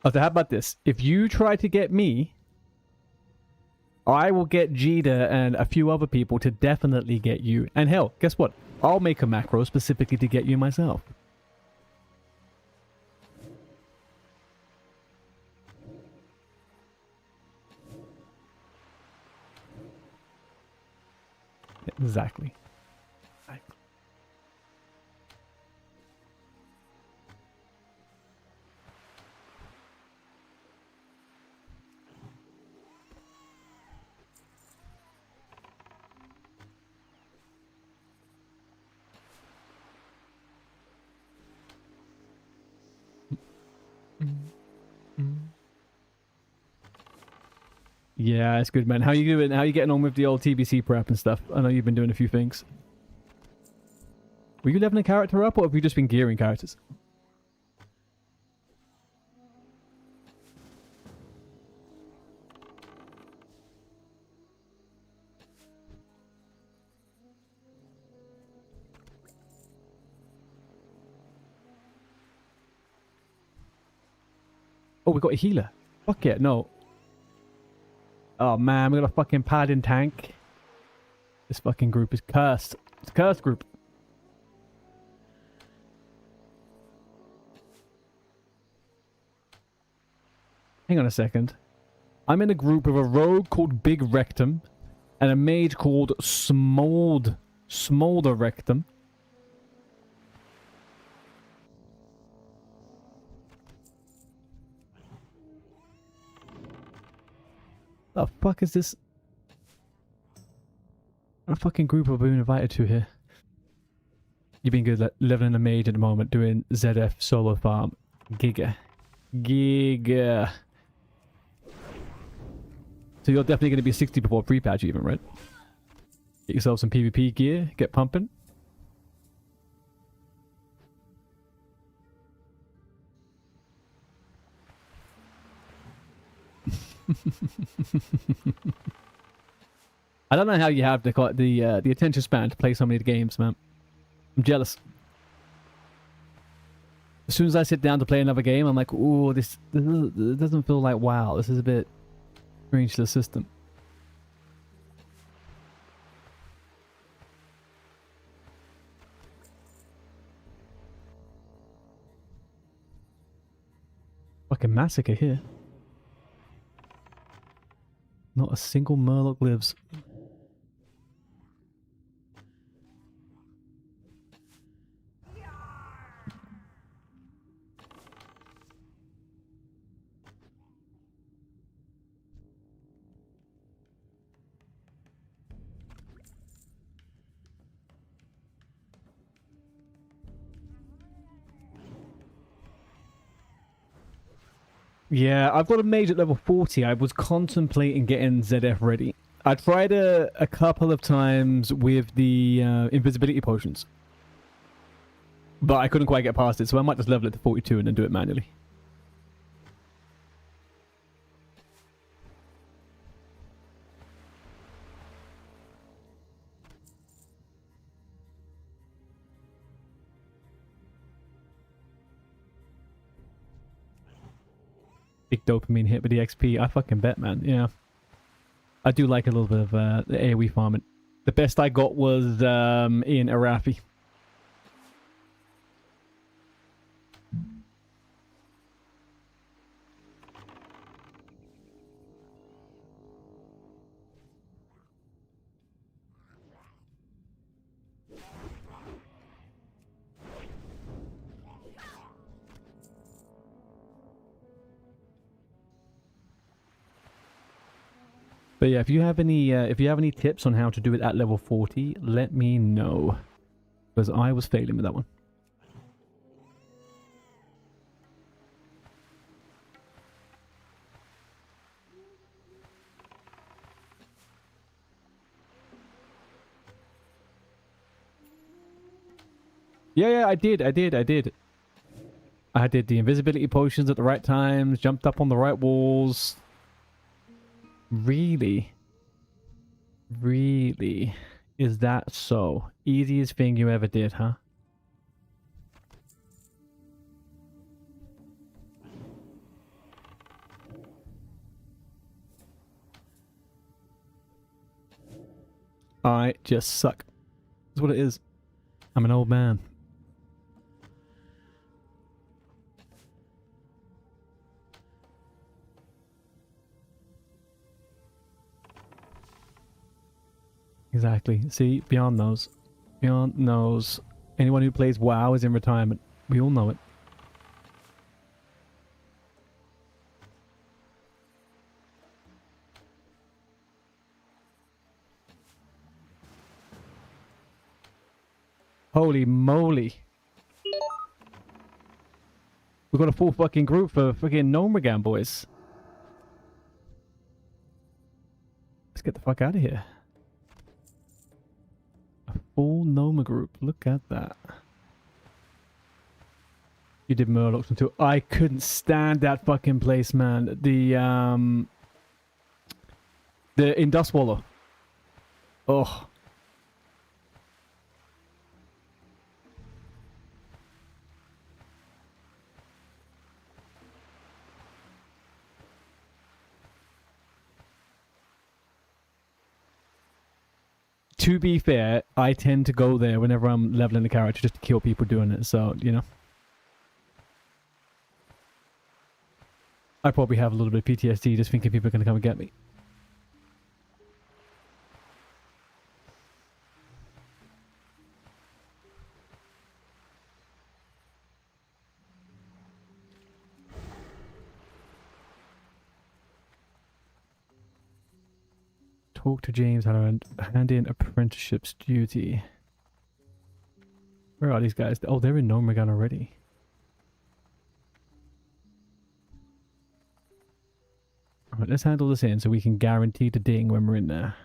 Okay, how about this? If you try to get me, I will get Jita and a few other people to definitely get you. And hell, guess what? I'll make a macro specifically to get you myself. Exactly. Yeah, it's good, man. How you doing? How you getting on with the old TBC prep and stuff? I know you've been doing a few things. Were you leveling a character up, or have you just been gearing characters? Oh, we got a healer. Fuck yeah, no. Oh man, we got a fucking paladin tank. This fucking group is cursed. It's a cursed group. Hang on a second. I'm in a group of a rogue called Big Rectum and a mage called Smolder Rectum. The fuck is this? What a fucking group have we been invited to here? You've been good at leveling a mage at the moment, doing ZF solo farm. Giga. So you're definitely going to be 60 before pre-patch even, right? Get yourself some PvP gear, get pumping. I don't know how you have the attention span to play so many games, man. I'm jealous. As soon as I sit down to play another game, I'm like, ooh, this doesn't feel like WoW. This is a bit strange to the system. Fucking massacre here. Not a single Murloc lives. Yeah, I've got a mage at level 40. I was contemplating getting ZF ready. I tried a couple of times with the invisibility potions. But I couldn't quite get past it, so I might just level it to 42 and then do it manually. Big dopamine hit with the XP. I fucking bet, man. Yeah. I do like a little bit of the AoE farming. The best I got was in Arathi. But yeah, if you have any tips on how to do it at level 40, let me know. Because I was failing with that one. Yeah, I did. I did the invisibility potions at the right times, jumped up on the right walls. Really? Really? Is that so? Easiest thing you ever did, huh? I just suck. That's what it is. I'm an old man. Exactly. See, beyond those. Beyond those. Anyone who plays WoW is in retirement. We all know it. Holy moly. We've got a full fucking group for fucking Nomagan, boys. Let's get the fuck out of here. A full Noma group. Look at that. You did Murlocs until I couldn't stand that fucking place, man. The Induswallow. Oh. To be fair, I tend to go there whenever I'm leveling the character just to kill people doing it, so, you know. I probably have a little bit of PTSD just thinking people are going to come and get me. Talk to James how to hand in apprenticeship's duty. Where are these guys? Oh, they're in Nomagan already. Alright, let's handle this in so we can guarantee the ding when we're in there.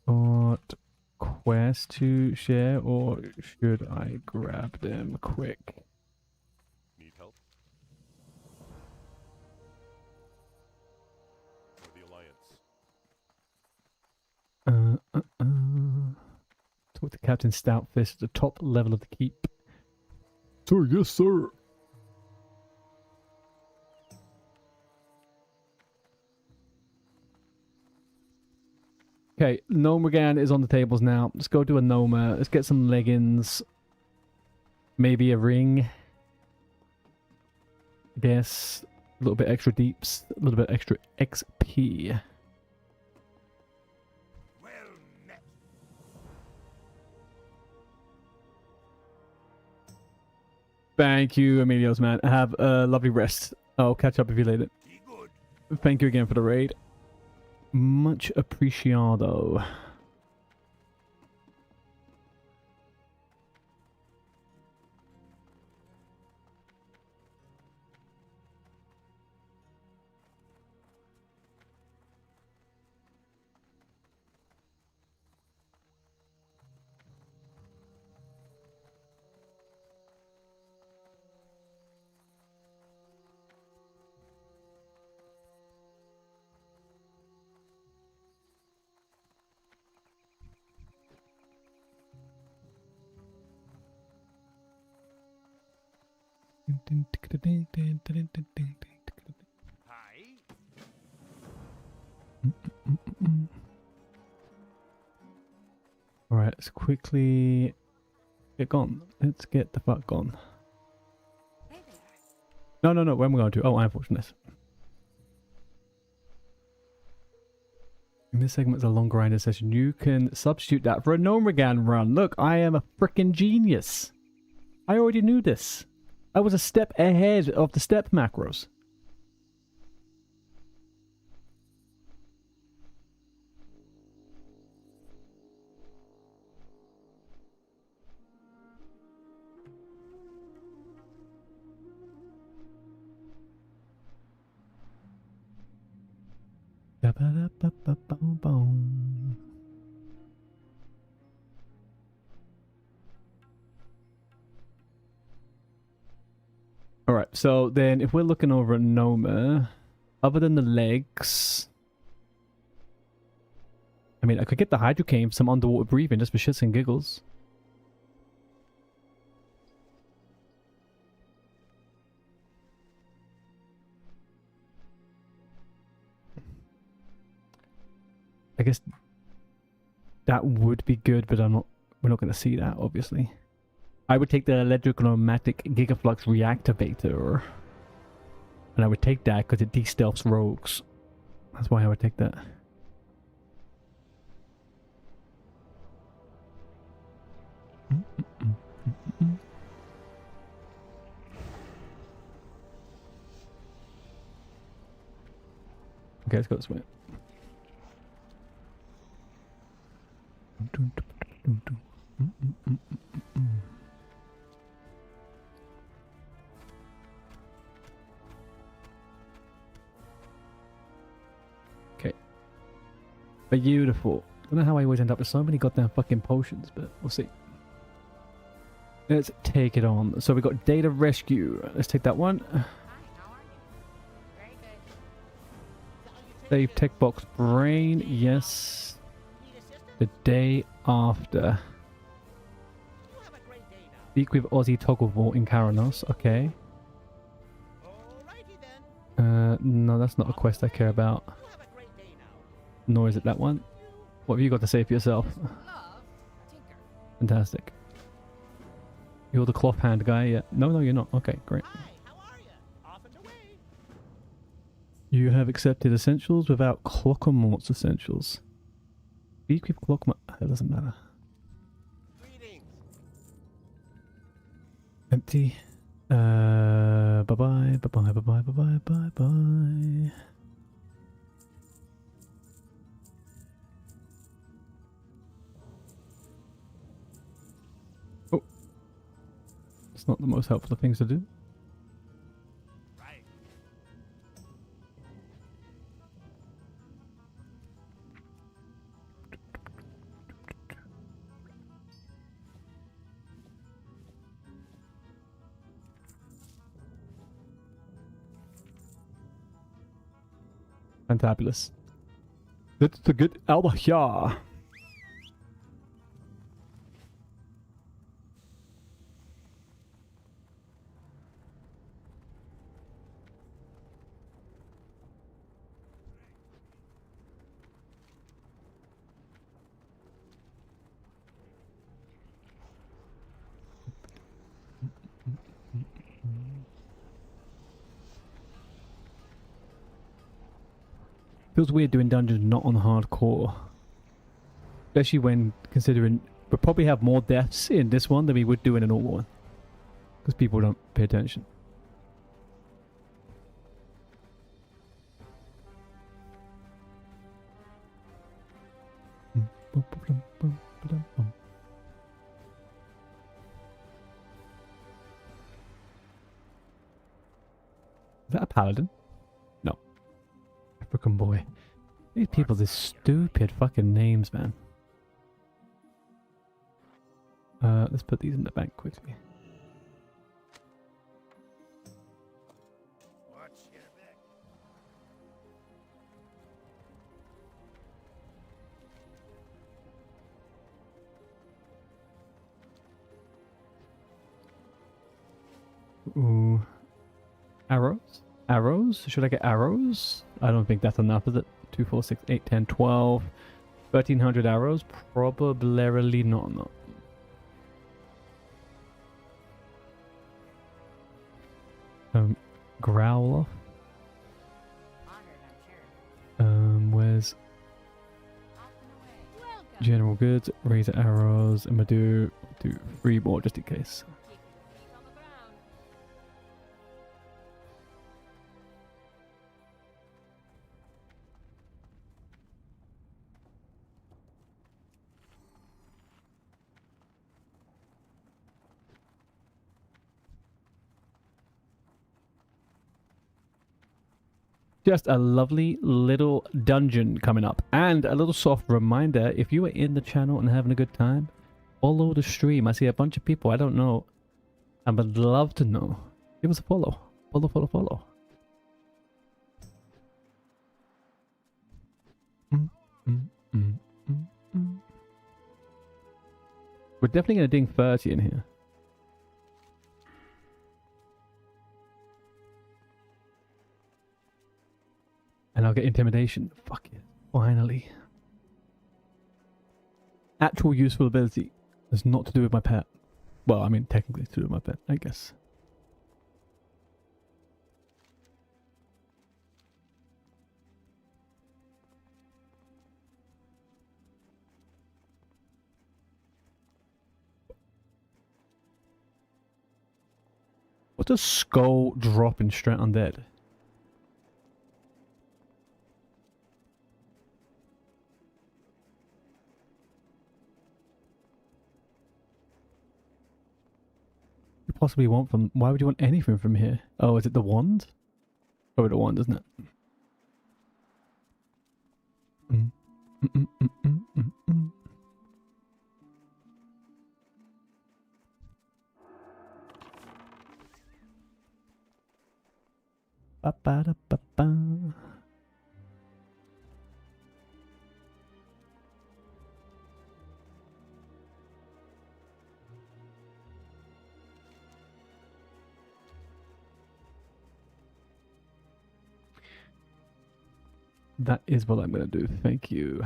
What quest to share, or should I grab them quick? Need help? For the Alliance. Talk to Captain Stoutfist at the top level of the keep. Sir, yes, sir. Okay, Nomagan is on the tables now. Let's go do a Noma. Let's get some leggings. Maybe a ring. I guess. A little bit extra deeps. A little bit extra XP. Well met. Thank you, Emilios, man. Have a lovely rest. I'll catch up with you later. Be good. Thank you again for the raid. Much appreciado. Hi. Alright, let's quickly get gone. Let's get the fuck gone. Hey there. No, where am I going to? Oh, unfortunate. In this segment is a long grinder session. You can substitute that for a Nomagan run. Look, I am a freaking genius. I already knew this. I was a step ahead of the step macros. Alright, so then if we're looking over at Noma, other than the legs, I mean, I could get the hydrocane for some underwater breathing just for shits and giggles. I guess that would be good, but we're not going to see that, obviously. I would take the electro-pneumatic gigaflux reactivator. And I would take that because it de-stealths rogues. That's why I would take that. Okay, let's go this way. Okay. Beautiful. I don't know how I always end up with so many goddamn fucking potions, but we'll see. Let's take it on. So we got data rescue. Let's take that one. Hi, how are you? Very good. Save tech box brain. Yes. The day after. Speak with Aussie Toggleville in Karanos. Okay. No, that's not a quest I care about. Nor is it that one. What have you got to say for yourself? Love, Tinker. Fantastic. You're the cloth hand guy, yeah. No, you're not. Okay, great. Hi, how are you? Off and away. You have accepted essentials without Clockamort's essentials. Speak with Clockmort. That doesn't matter. Greetings. Empty. Bye-bye, bye-bye, bye-bye, bye-bye, bye-bye. Oh. It's not the most helpful of things to do. Right. Fantabulous. That's the good Albahya. Feels weird doing dungeons not on hardcore. Especially when considering we'll probably have more deaths in this one than we would do in a normal one. Because people don't pay attention. Is that a paladin? No. African boy. These people, these stupid fucking names, man. Let's put these in the bank quickly. Watch your back. Ooh. Arrows? Arrows? Should I get arrows? I don't think that's enough, is it? 2, 4, 6, 8, 10, 12. 1,300 arrows? Probably not enough. Growler? Honored, I'm sure. Where's Off and away. Welcome. general goods? Razor arrows. I'm gonna do 3 more just in case. Keeping your feet on the ground. Just a lovely little dungeon coming up. And a little soft reminder, if you are in the channel and having a good time, follow the stream. I see a bunch of people I don't know. I would love to know Give us a follow. Follow, follow, follow. Mm, mm, mm, mm, mm. We're definitely going to ding 30 in here. And I'll get intimidation. Fuck it. Finally. Actual useful ability. It's not to do with my pet. Well, I mean, technically it's to do with my pet, I guess. What does skull drop in straight undead? You possibly want from... Why would you want anything from here? Oh, is it the wand? Oh, the wand, isn't it? Mm. Mm, mm, mm, mm, mm, mm. Ba ba da ba ba. That is what I'm going to do. Thank you.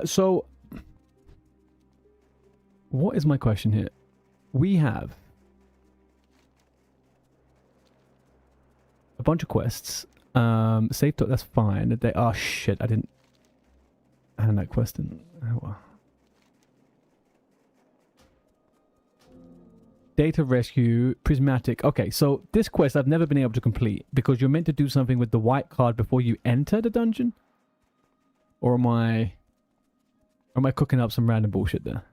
So, what is my question here? We have a bunch of quests. Safe talk, that's fine. They are shit. I didn't hand that quest in. Oh, well. Data rescue, prismatic. Okay, so this quest I've never been able to complete because you're meant to do something with the white card before you enter the dungeon. Or am I cooking up some random bullshit there?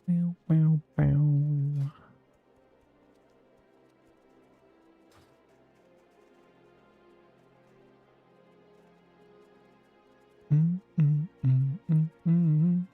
Bow, bow, bow. Mm, mm, mm, mm, mm.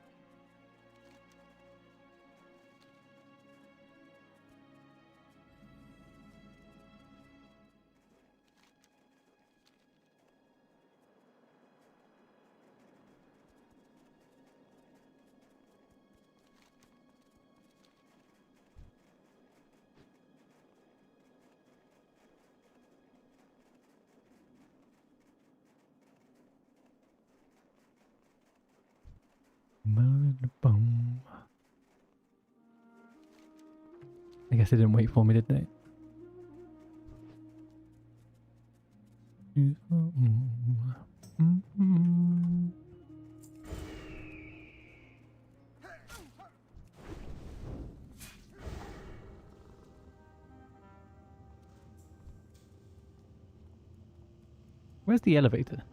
Boom. I guess they didn't wait for me, did they? Where's the elevator?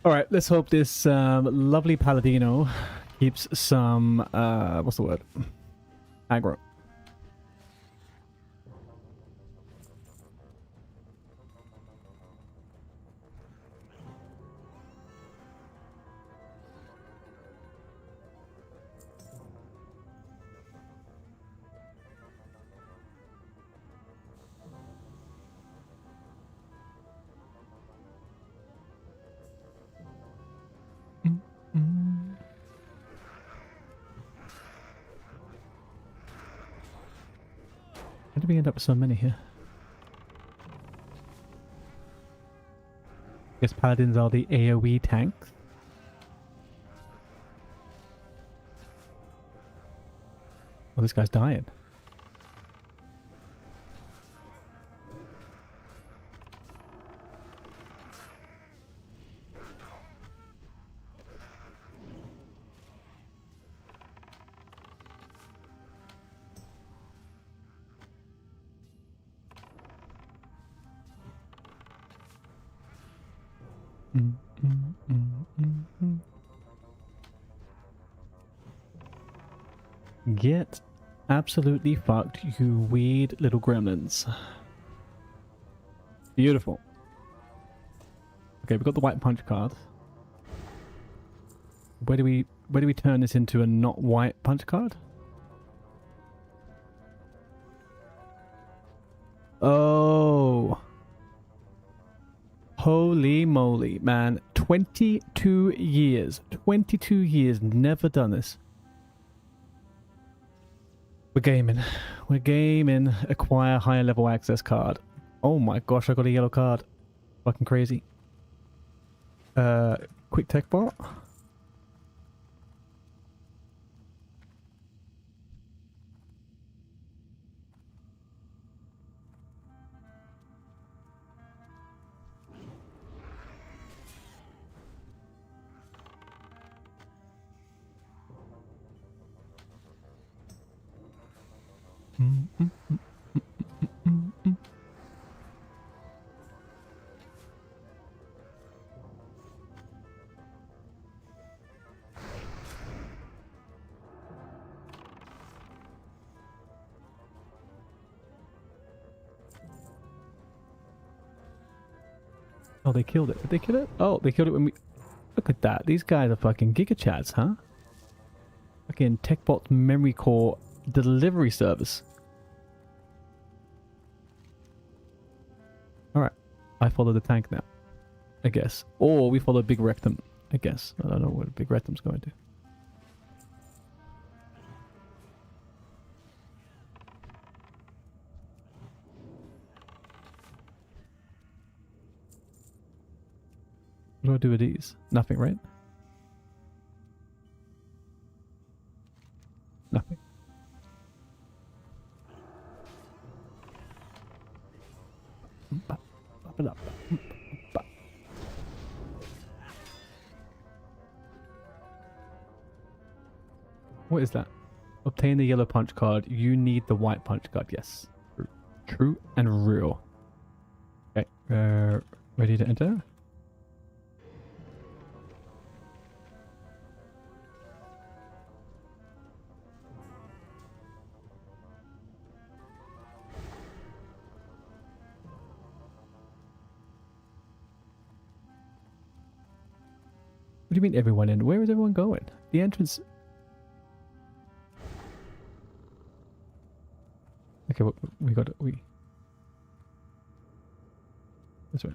All right, let's hope this lovely Paladino keeps some, what's the word? Aggro. Mm, mm, did we end up with so many here? I guess paladins are the AoE tanks. Oh, this guy's dying. Get absolutely fucked, you weird little gremlins. Beautiful. Okay, we've got the white punch card. Where do we turn this into a not white punch card? Oh. Holy moly, man. 22 years. 22 years, never done this. We're gaming. We're gaming. Acquire higher level access card. Oh my gosh, I got a yellow card. Fucking crazy. Quick tech bot. Oh, they killed it. Did they kill it? Oh, they killed it when we... Look at that. These guys are fucking gigachads, huh? Fucking TechBot memory core delivery service. Alright. I follow the tank now. I guess. Or we follow Big Rectum. I guess. I don't know what Big Rectum's going to do. What do I do with these? Nothing, right? Nothing. What is that? Obtain the yellow punch card. You need the white punch card. Yes. True and real. Okay. Ready to enter? What do you mean everyone in? Where is everyone going? The entrance... Okay, we got it. That's right.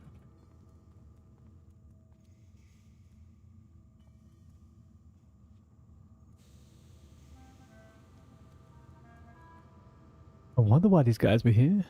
I wonder why these guys were here.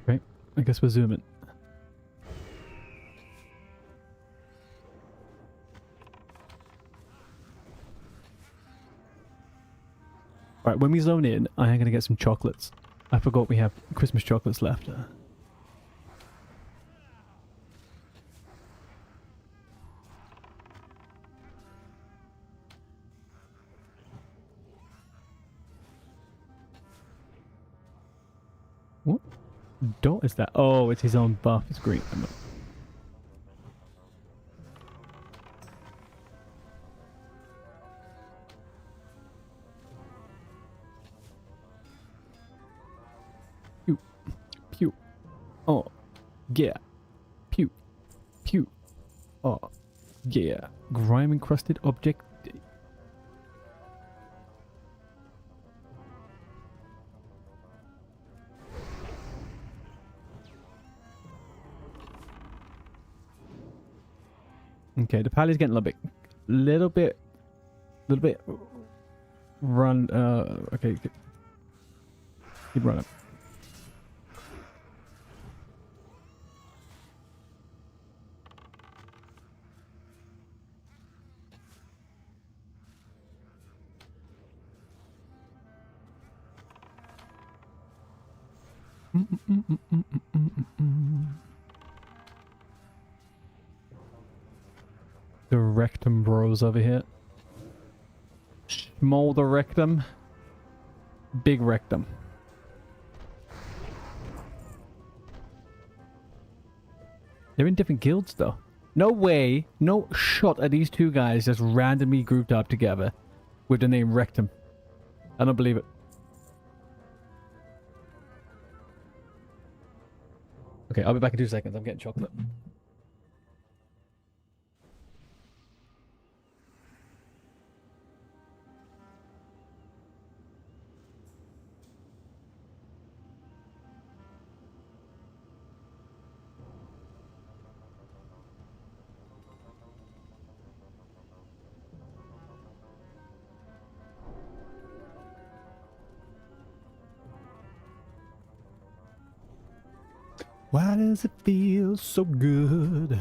Okay, I guess we're zooming. Right, when we zone in, I am going to get some chocolates. I forgot we have Christmas chocolates left. What dot is that? Oh, it's his own buff. It's green. Oh, yeah. Pew. Pew. Oh, yeah. Grime encrusted object. Okay, the pally's getting a little bit run. Okay, keep running. The rectum bros over here. Smolder rectum. Big rectum. They're in different guilds though. No way, no shot at these two guys just randomly grouped up together with the name rectum. I don't believe it. Okay, I'll be back in 2 seconds. I'm getting chocolate. Why does it feel so good?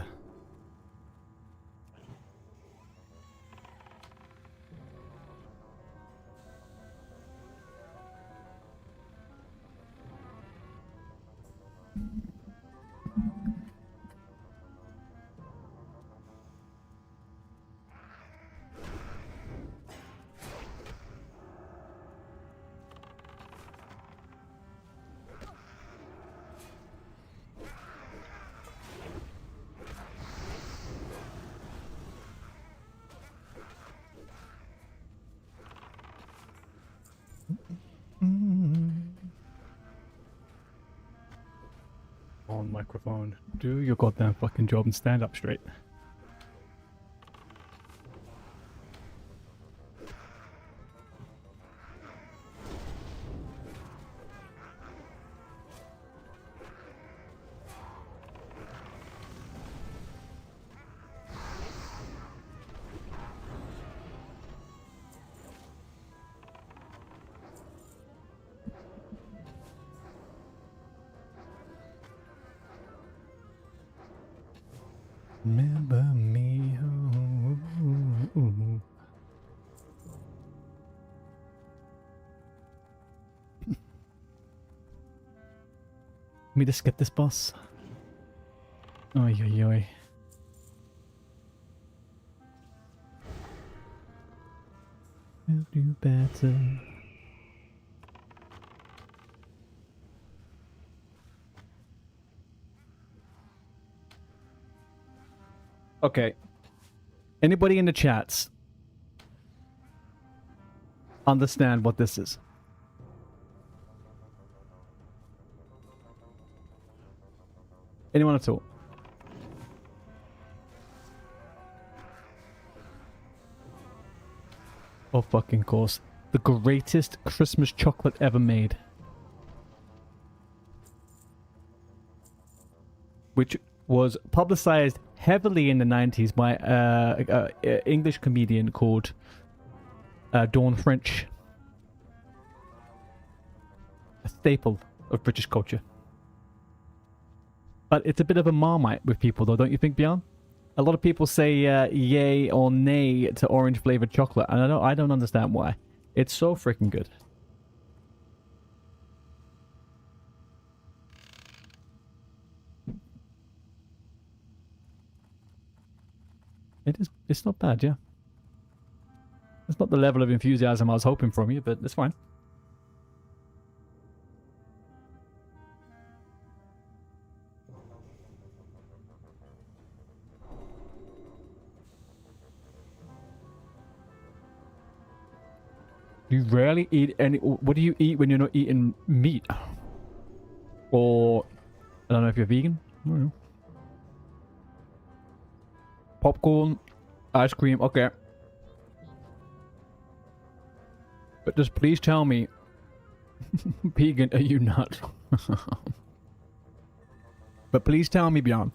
On microphone. Do your goddamn fucking job and stand up straight. Remember me. Me to skip this boss. Oi, oi, oi. We'll do better. Okay. Anybody in the chats understand what this is? Anyone at all? Oh, fucking course. The greatest Christmas chocolate ever made. Which was publicized heavily in the 90s by an English comedian called Dawn French. A staple of British culture. But it's a bit of a marmite with people though, don't you think, Bjorn? A lot of people say yay or nay to orange flavored chocolate, and I don't understand why. It's so freaking good. It's not bad, yeah. It's not the level of enthusiasm I was hoping from you, but it's fine. You rarely eat any... What do you eat when you're not eating meat? Or I don't know if you're vegan. I don't know. Popcorn, ice cream, okay. But just please tell me, vegan, are you not? But please tell me, Bjorn,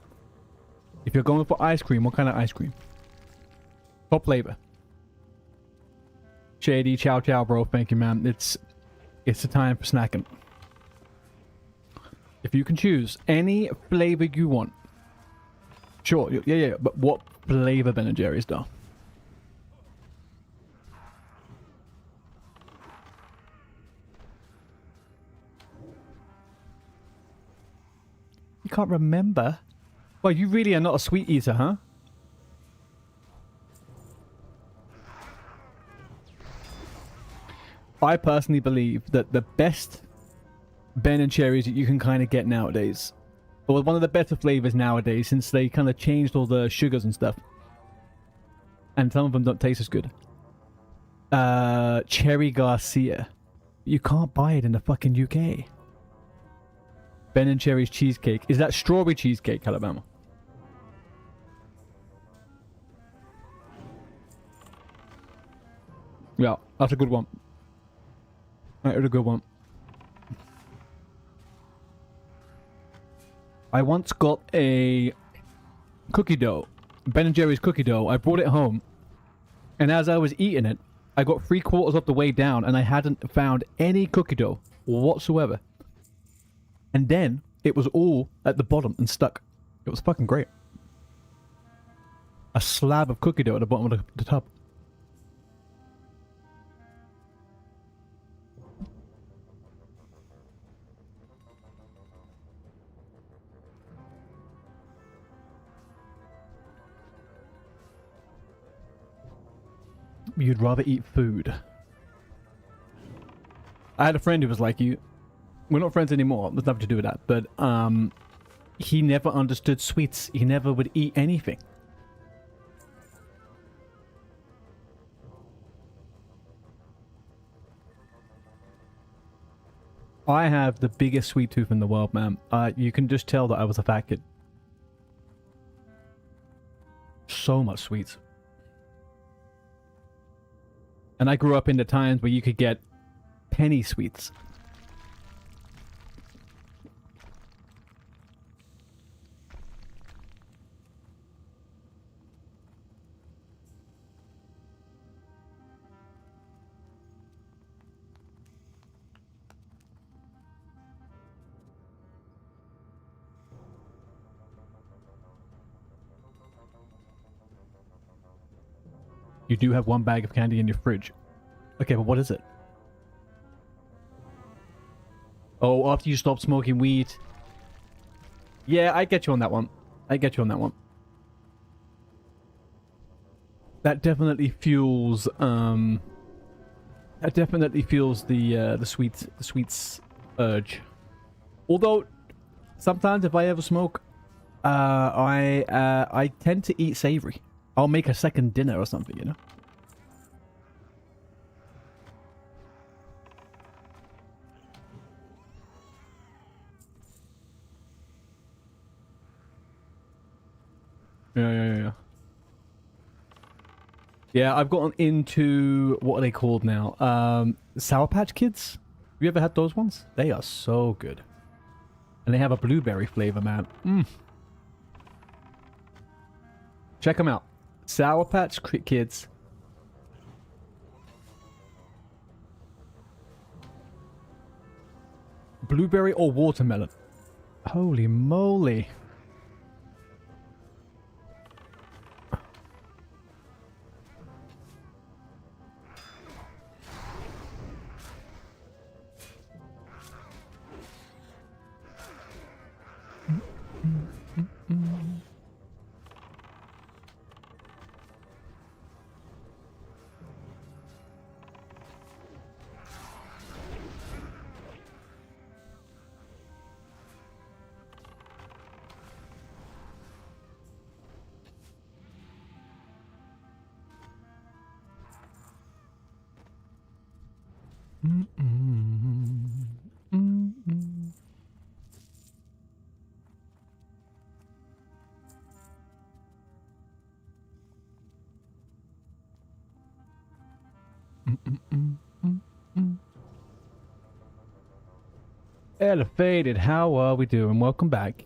if you're going for ice cream, what kind of ice cream? What flavor? Shady, chow chow, bro. Thank you, man. It's the time for snacking. If you can choose any flavor you want. Sure, yeah. But what flavor Ben & Jerry's, though? You can't remember? Well, you really are not a sweet eater, huh? I personally believe that the best Ben & Jerry's that you can kind of get nowadays, or one of the better flavors nowadays, since they kind of changed all the sugars and stuff, and some of them don't taste as good. Cherry Garcia. You can't buy it in the fucking UK. Ben & Jerry's cheesecake. Is that strawberry cheesecake, Alabama? Yeah, that's a good one. That is a good one. I once got a cookie dough, Ben & Jerry's cookie dough. I brought it home, and as I was eating it, I got 3/4 of the way down, and I hadn't found any cookie dough whatsoever. And then it was all at the bottom and stuck. It was fucking great. A slab of cookie dough at the bottom of the tub. You'd rather eat food. I had a friend who was like you. We're not friends anymore. There's nothing to do with that. But he never understood sweets. He never would eat anything. I have the biggest sweet tooth in the world, man. You can just tell that I was a fat kid. So much sweets. And I grew up in the times where you could get penny sweets. You do have one bag of candy in your fridge. Okay, but what is it? Oh, after you stop smoking weed. Yeah, I get you on that one. I get you on that one. That definitely fuels the sweets urge. Although sometimes if I ever smoke, I tend to eat savory. I'll make a second dinner or something, you know? Yeah. Yeah, I've gotten into, what are they called now? Sour Patch Kids? Have you ever had those ones? They are so good. And they have a blueberry flavor, man. Check them out. Sour Patch Kids. Blueberry or watermelon. Holy moly. Elevated, how are we doing? Welcome back.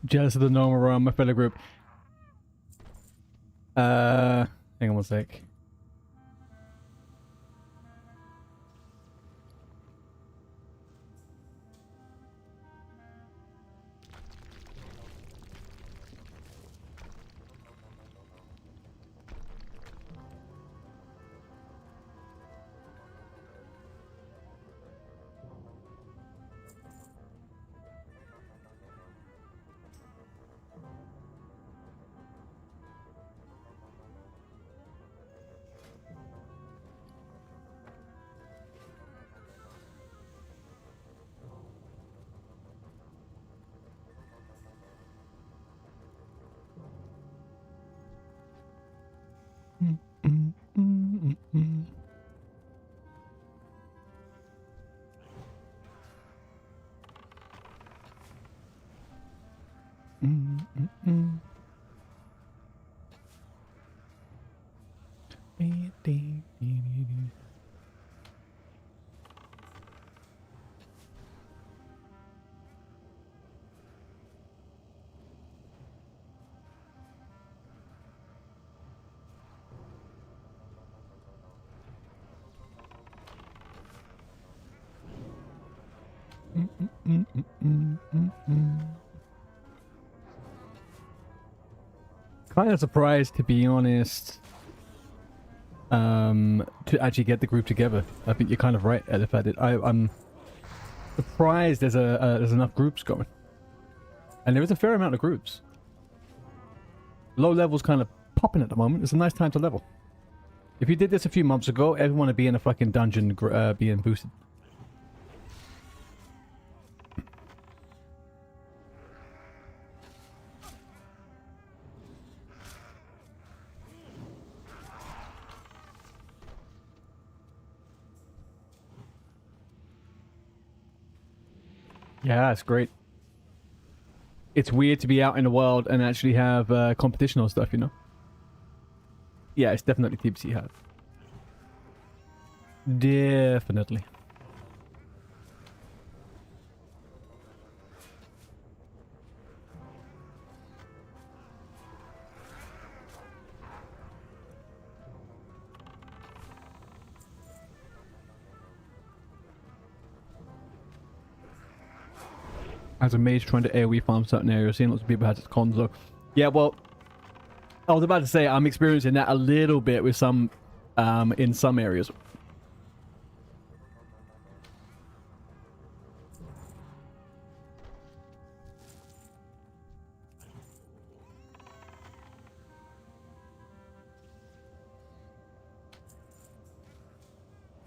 Jealous of the normal around my fellow group. Hang on one sec. Kind of surprised, to be honest, to actually get the group together. I think you're kind of right, Elephant. I'm surprised there's enough groups going, and there is a fair amount of groups. Low level's kind of popping at the moment. It's a nice time to level. If you did this a few months ago, everyone would be in a fucking dungeon being boosted. Yeah, it's great. It's weird to be out in the world and actually have competition or stuff, you know? Yeah, it's definitely TBC hat. Definitely. As a mage trying to AoE farm certain areas, seeing lots of people had its cons though. Yeah, well, I was about to say I'm experiencing that a little bit with some, in some areas.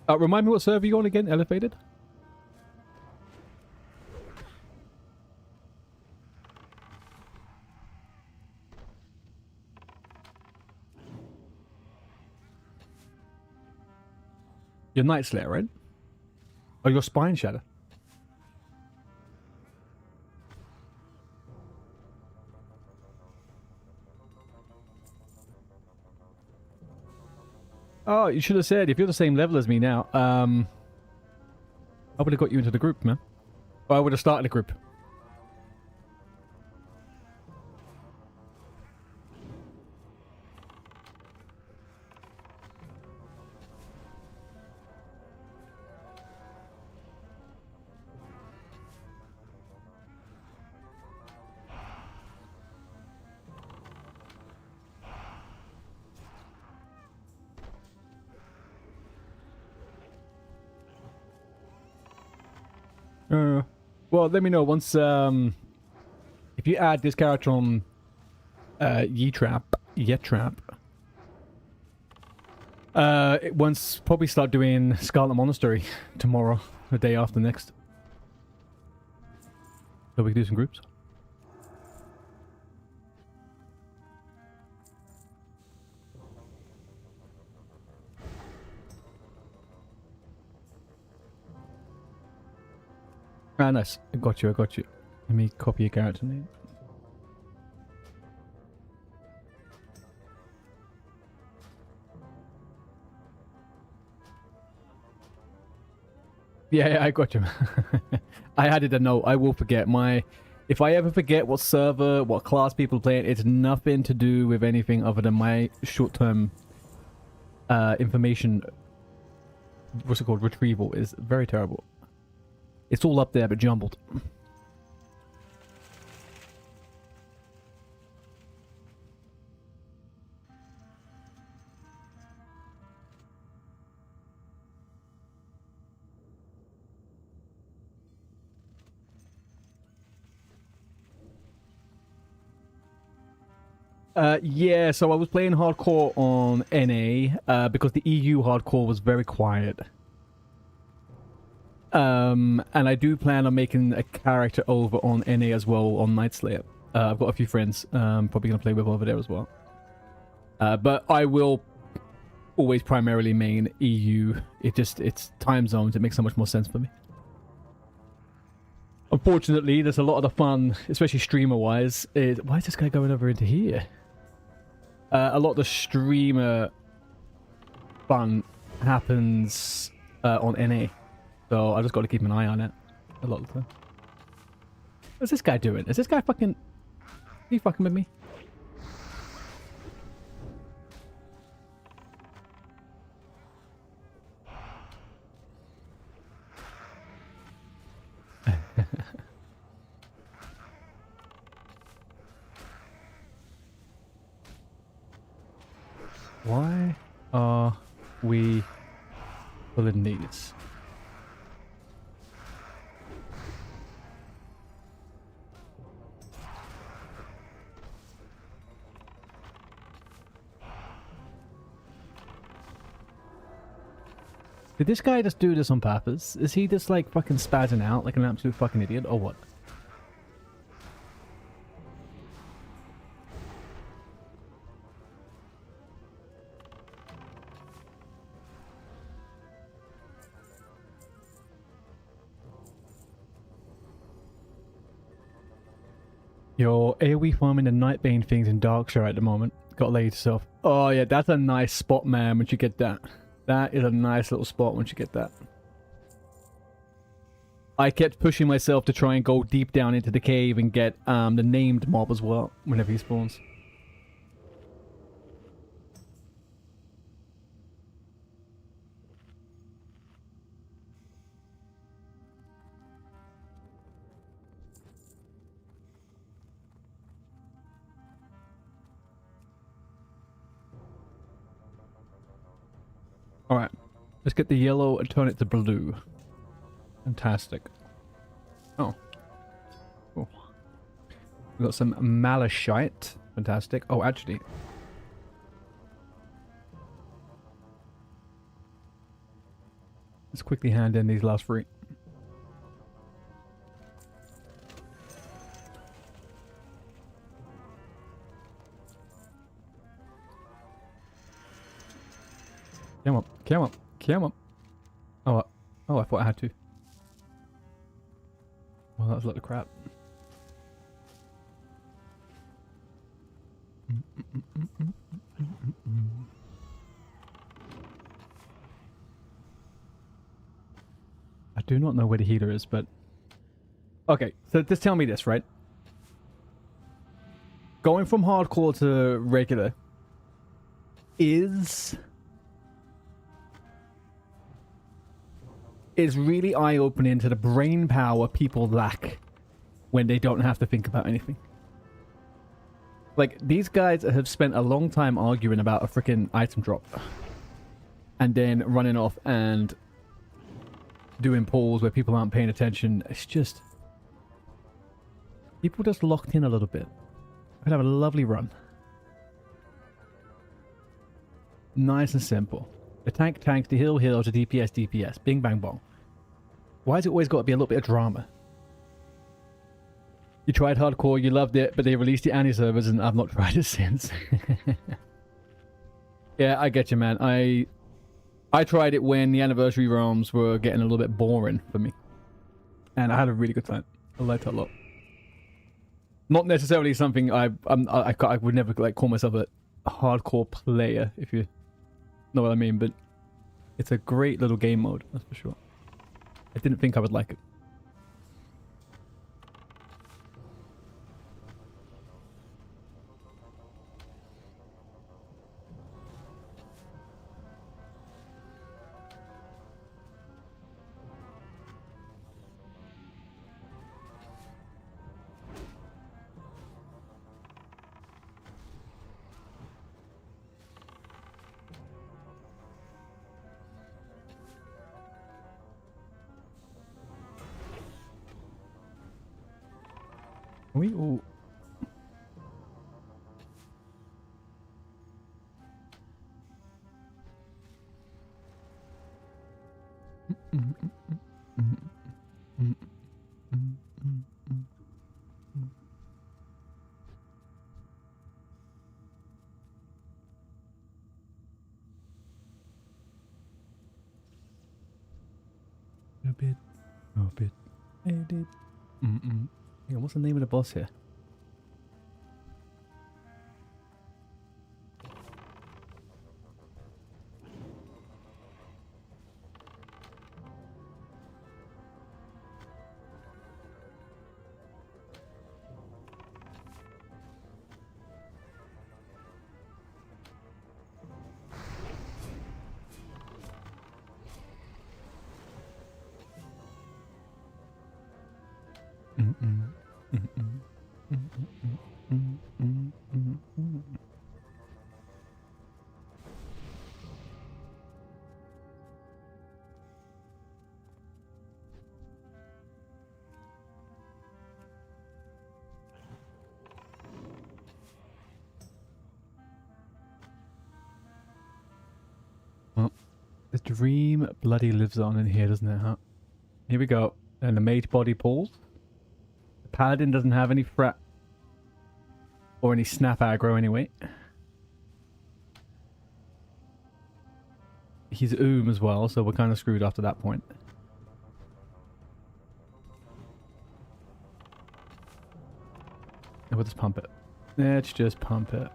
Remind me what server you're on again, Elevated? You're Night Slayer, right? Oh, you're Spineshatter. Oh, you should have said, if you're the same level as me now, I would have got you into the group, man. Or I would have started a group. Well, let me know once if you add this character on Yetrap. Once probably start doing Scarlet Monastery tomorrow, the day after next. So we can do some groups. Ah, nice. I got you. Let me copy your character name. Yeah, I got you. I added a note. I will forget my... If I ever forget what server, what class people play, it's nothing to do with anything other than my short-term information... What's it called? Retrieval is very terrible. It's all up there, but jumbled. Yeah, so I was playing hardcore on NA because the EU hardcore was very quiet. And I do plan on making a character over on NA as well on Night Slayer. I've got a few friends probably going to play with over there as well. But I will always primarily main EU. It's time zones. It makes so much more sense for me. Unfortunately, there's a lot of the fun, especially streamer-wise. Why is this guy going over into here? A lot of the streamer fun happens on NA. So I just got to keep an eye on it a lot of the time. What's this guy doing? Is this guy fucking... Is he fucking with me? Why are we pulling these? Did this guy just do this on purpose? Is he just like fucking spazzing out like an absolute fucking idiot or what? You're AoE farming the Nightbane things in Darkshire at the moment. Gotta lay yourself. Oh yeah, that's a nice spot, man, once you get that. That is a nice little spot once you get that. I kept pushing myself to try and go deep down into the cave and get the named mob as well whenever he spawns. Alright, let's get the yellow and turn it to blue. Fantastic. Oh. Cool. We've got some malachite. Fantastic. Oh, actually. Let's quickly hand in these last three. Come on, come on, come on. Oh, I thought I had to. Well, that was a lot of crap. I do not know where the healer is, but... Okay, so just tell me this, right? Going from hardcore to regular is really eye-opening to the brain power people lack when they don't have to think about anything. Like, these guys have spent a long time arguing about a freaking item drop. And then running off and doing polls where people aren't paying attention. It's just people just locked in a little bit. I could have a lovely run. Nice and simple. The tank, the hill, the DPS. Bing, bang, bong. Why has it always got to be a little bit of drama? You tried hardcore, you loved it, but they released the Annie servers and I've not tried it since. Yeah, I get you, man. I tried it when the anniversary realms were getting a little bit boring for me. And I had a really good time. I liked it a lot. Not necessarily something I would never like call myself a hardcore player, if you know what I mean, but it's a great little game mode, that's for sure. I didn't think I would like it. We all... A bit. Yeah, what's the name of the boss here? Well, the dream bloody lives on in here, doesn't it, huh? Here we go. And the mage body pulls. The paladin doesn't have any fret or any snap aggro anyway. He's as well, so we're kind of screwed after that point. We'll just pump it. Let's just pump it.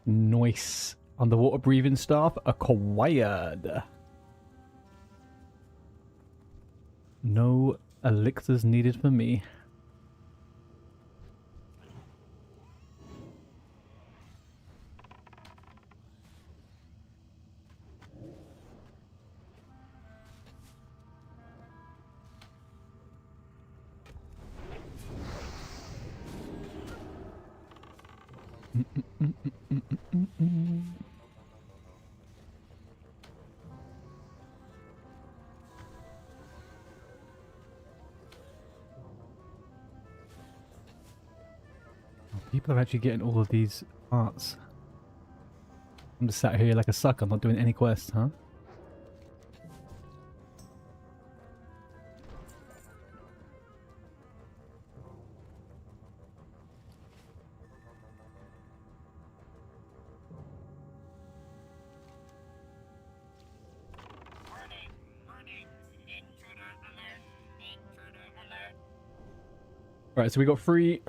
Nice. Underwater breathing staff acquired. No elixirs needed for me. People are actually getting all of these arts. I'm just sat here like a sucker, not doing any quests, huh? Right, so we got 3.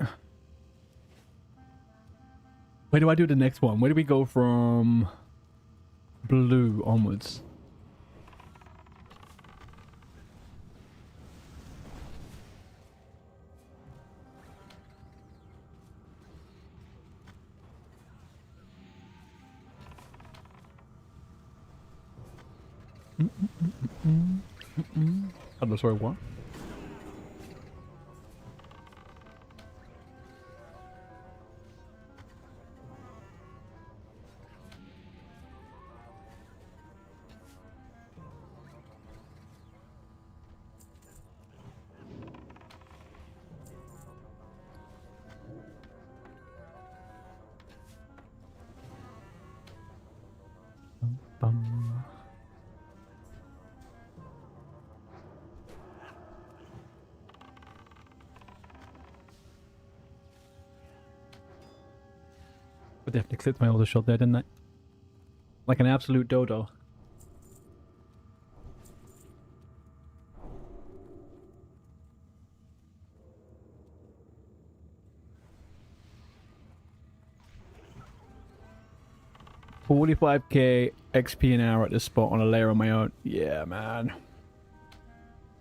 Where do I do the next one? Where do we go from blue onwards? I'm sorry, what? Bum. I definitely clipped my other shot there, didn't I? Like an absolute dodo. $45k XP an hour at this spot on a layer on my own. Yeah, man.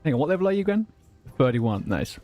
Hang on, what level are you again? 31, nice.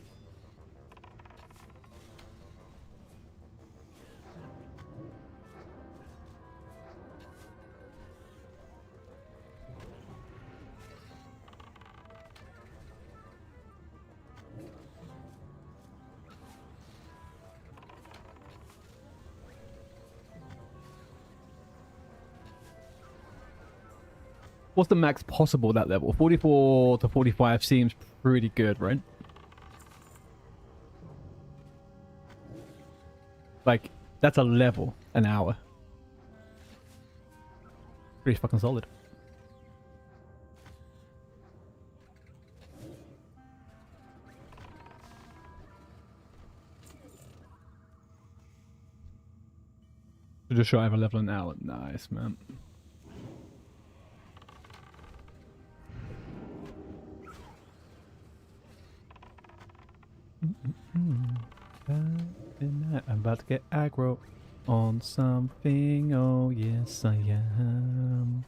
What's the max possible at that level? 44 to 45 seems pretty good, right? Like, that's a level an hour. Pretty fucking solid. Just shy of a level an hour. Nice, man. I'm about to get aggro on something. Oh, yes, I am.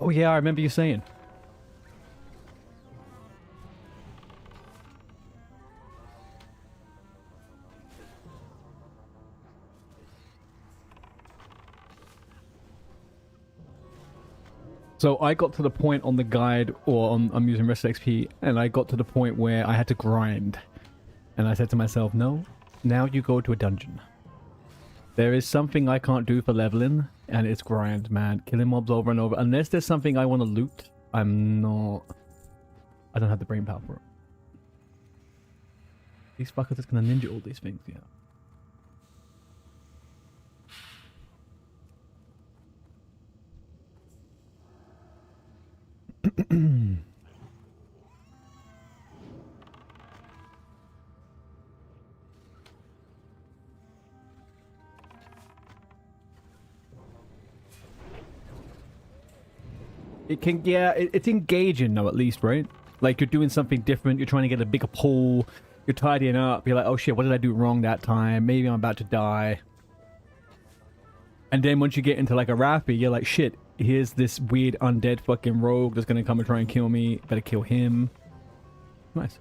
Oh, yeah, I remember you saying. So I got to the point on the guide, or on, I'm using Rest XP, and I got to the point where I had to grind. And I said to myself, no, now you go to a dungeon. There is something I can't do for leveling, and it's grind, man. Killing mobs over and over. Unless there's something I want to loot, I don't have the brain power for it. These fuckers are gonna ninja all these things, yeah. It can, yeah, it's engaging though, at least, right? Like, you're doing something different, you're trying to get a bigger pull, you're tidying up, you're like, oh shit, what did I do wrong that time? Maybe I'm about to die. And then once you get into like a Rafi, you're like, shit, here's this weird undead fucking rogue that's gonna come and try and kill me. Better kill him. Nice.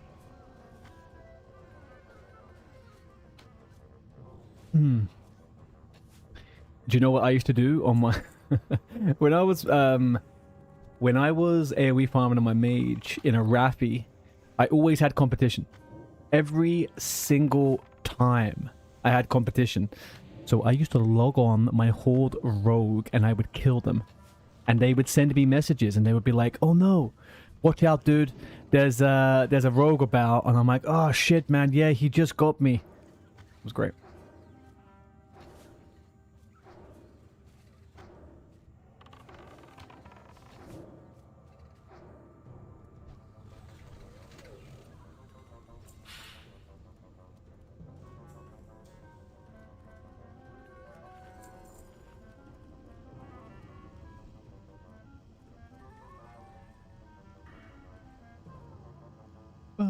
Do you know what I used to do on my when I was AoE farming on my mage in a Rafi, I always had competition. Every single time I had competition. So I used to log on my Horde rogue and I would kill them. And they would send me messages and they would be like, oh no, watch out dude, there's a rogue about. And I'm like, oh shit man, yeah, he just got me. It was great.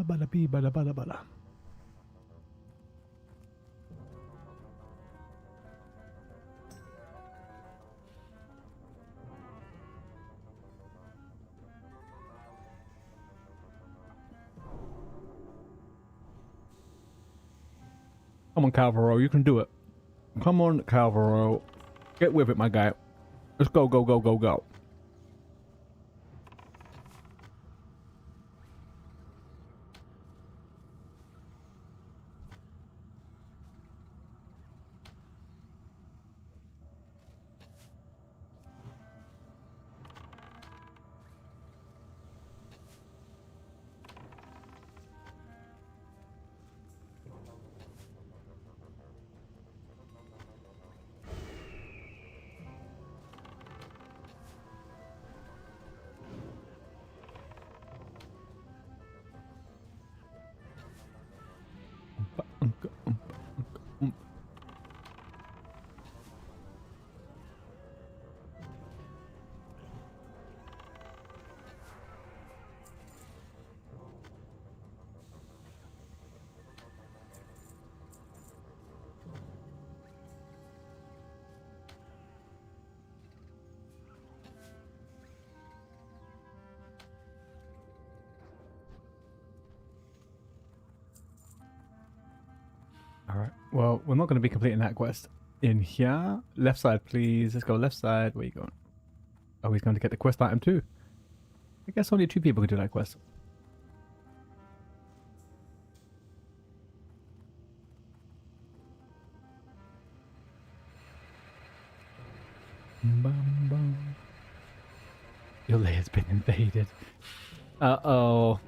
Bada bee, bada bada bada. Come on, Calvaro, you can do it. Come on, Calvaro. Get with it, my guy. Let's go, go, go, go, go. Alright, well, we're not going to be completing that quest in here. Left side, please. Let's go left side. Where are you going? Oh, he's going to get the quest item too. I guess only 2 people can do that quest. Bum, bum. Your layer's been invaded. Uh-oh.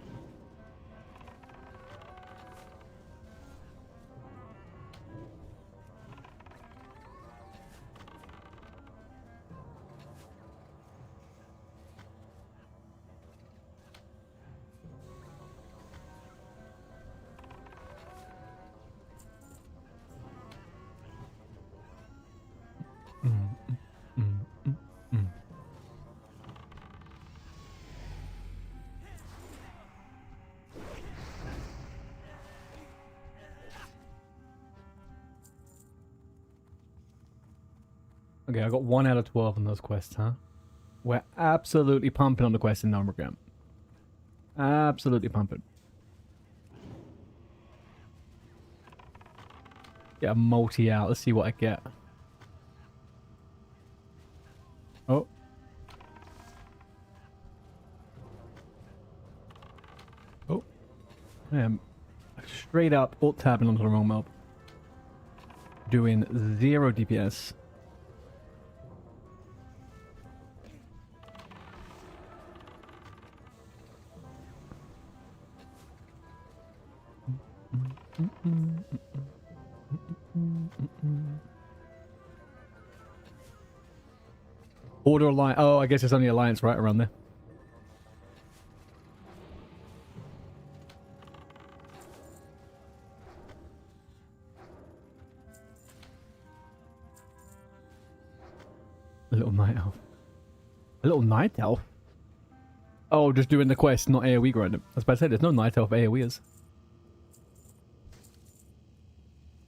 Okay, I got 1 out of 12 on those quests, huh? We're absolutely pumping on the quest in Nomrigram. Absolutely pumping. Get a multi out. Let's see what I get. Oh. Oh. I am straight up alt-tabbing onto the wrong mob. Doing 0 DPS. Order Alliance. Oh, I guess it's only Alliance right around there. A little night elf. A little night elf? Oh, just doing the quest, not AoE grinding. I was about to say, there's no night elf AoEers.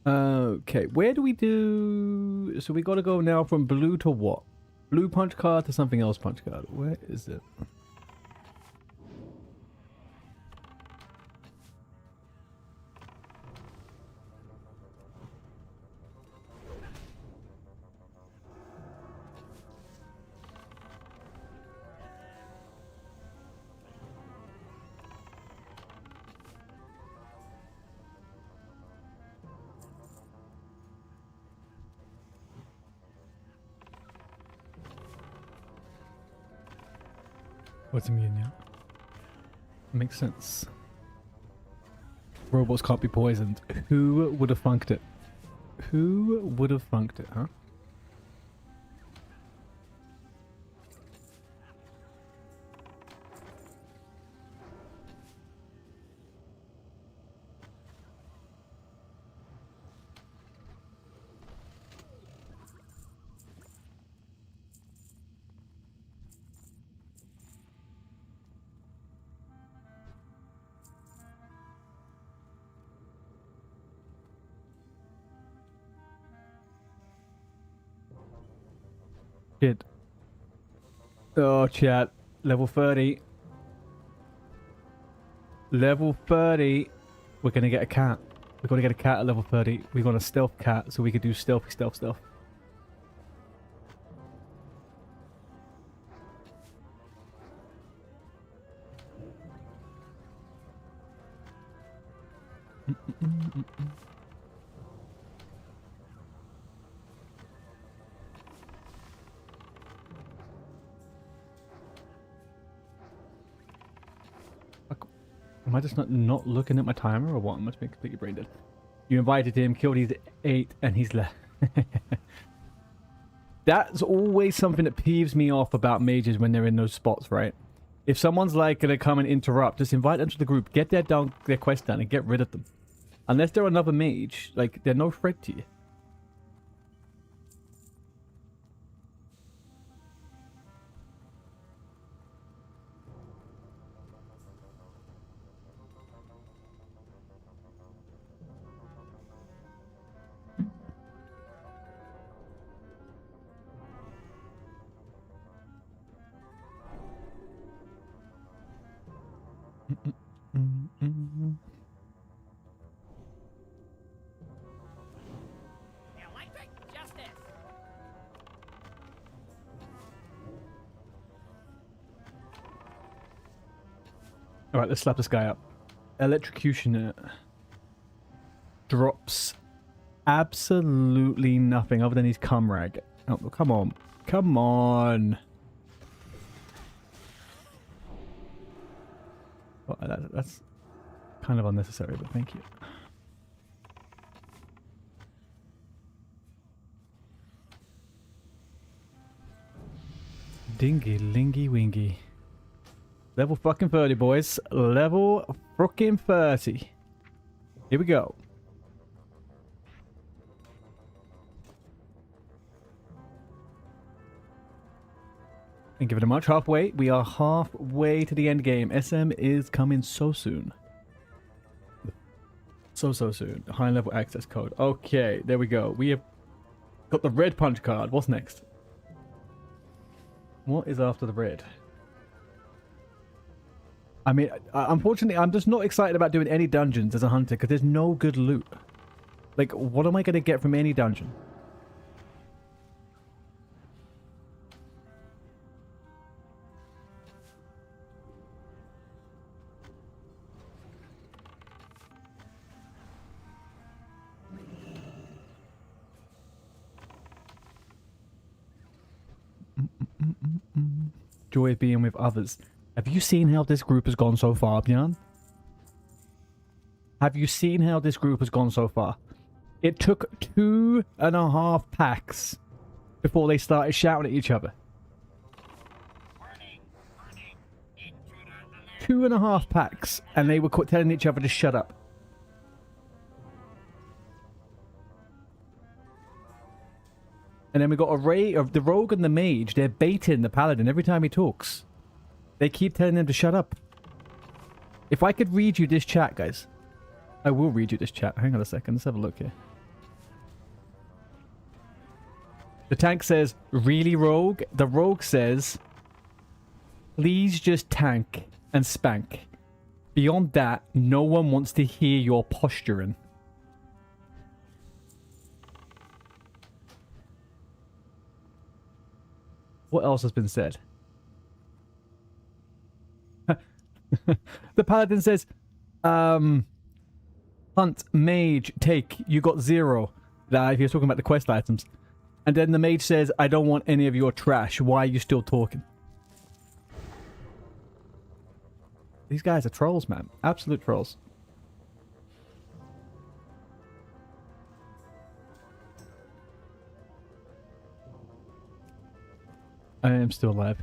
Okay, where do we do... So we gotta go now from blue to what? Blue punch card to something else punch card. Where is it? What's immune, yeah? Makes sense. Robots can't be poisoned. Who would have funked it? Who would have funked it, huh? Shit. Oh, chat. Level 30. Level 30. We're gonna get a cat. We're gonna get a cat at level 30. We got a stealth cat, so we could do stealth. Am I just not looking at my timer or what? I must be completely brain dead. You invited him, killed his 8, and he's left. That's always something that peeves me off about mages when they're in those spots, right? If someone's like gonna come and interrupt, just invite them to the group, get their quest done, and get rid of them. Unless they're another mage, like they're no threat to you. Electric justice. Alright, let's slap this guy up. Electrocutioner drops absolutely nothing other than his cum rag. Oh, come on. Come on. Well, that's kind of unnecessary, but thank you. Dingy lingy wingy. Level fucking 30, boys. Level fucking 30. Here we go. Thank you very much. Halfway. We are halfway to the end game. SM is coming so soon. So soon. High level access code. Okay, there we go. We have got the red punch card. What's next? What is after the red? I mean, unfortunately, I'm just not excited about doing any dungeons as a hunter because there's no good loot. Like, what am I going to get from any dungeon? Joy of being with others. Have you seen how this group has gone so far, Björn? Have you seen how this group has gone so far? It took 2.5 packs before they started shouting at each other. 2.5 packs, and they were telling each other to shut up. And then we got a Ray of the Rogue and the Mage. They're baiting the Paladin every time he talks. They keep telling them to shut up. If I could read you this chat, guys. I will read you this chat. Hang on a second. Let's have a look here. The tank says, really, Rogue? The Rogue says, please just tank and spank. Beyond that, no one wants to hear your posturing. What else has been said? The Paladin says, hunt, mage, take, you got 0. If you're talking about the quest items. And then the mage says, I don't want any of your trash. Why are you still talking? These guys are trolls, man. Absolute trolls. I am still alive.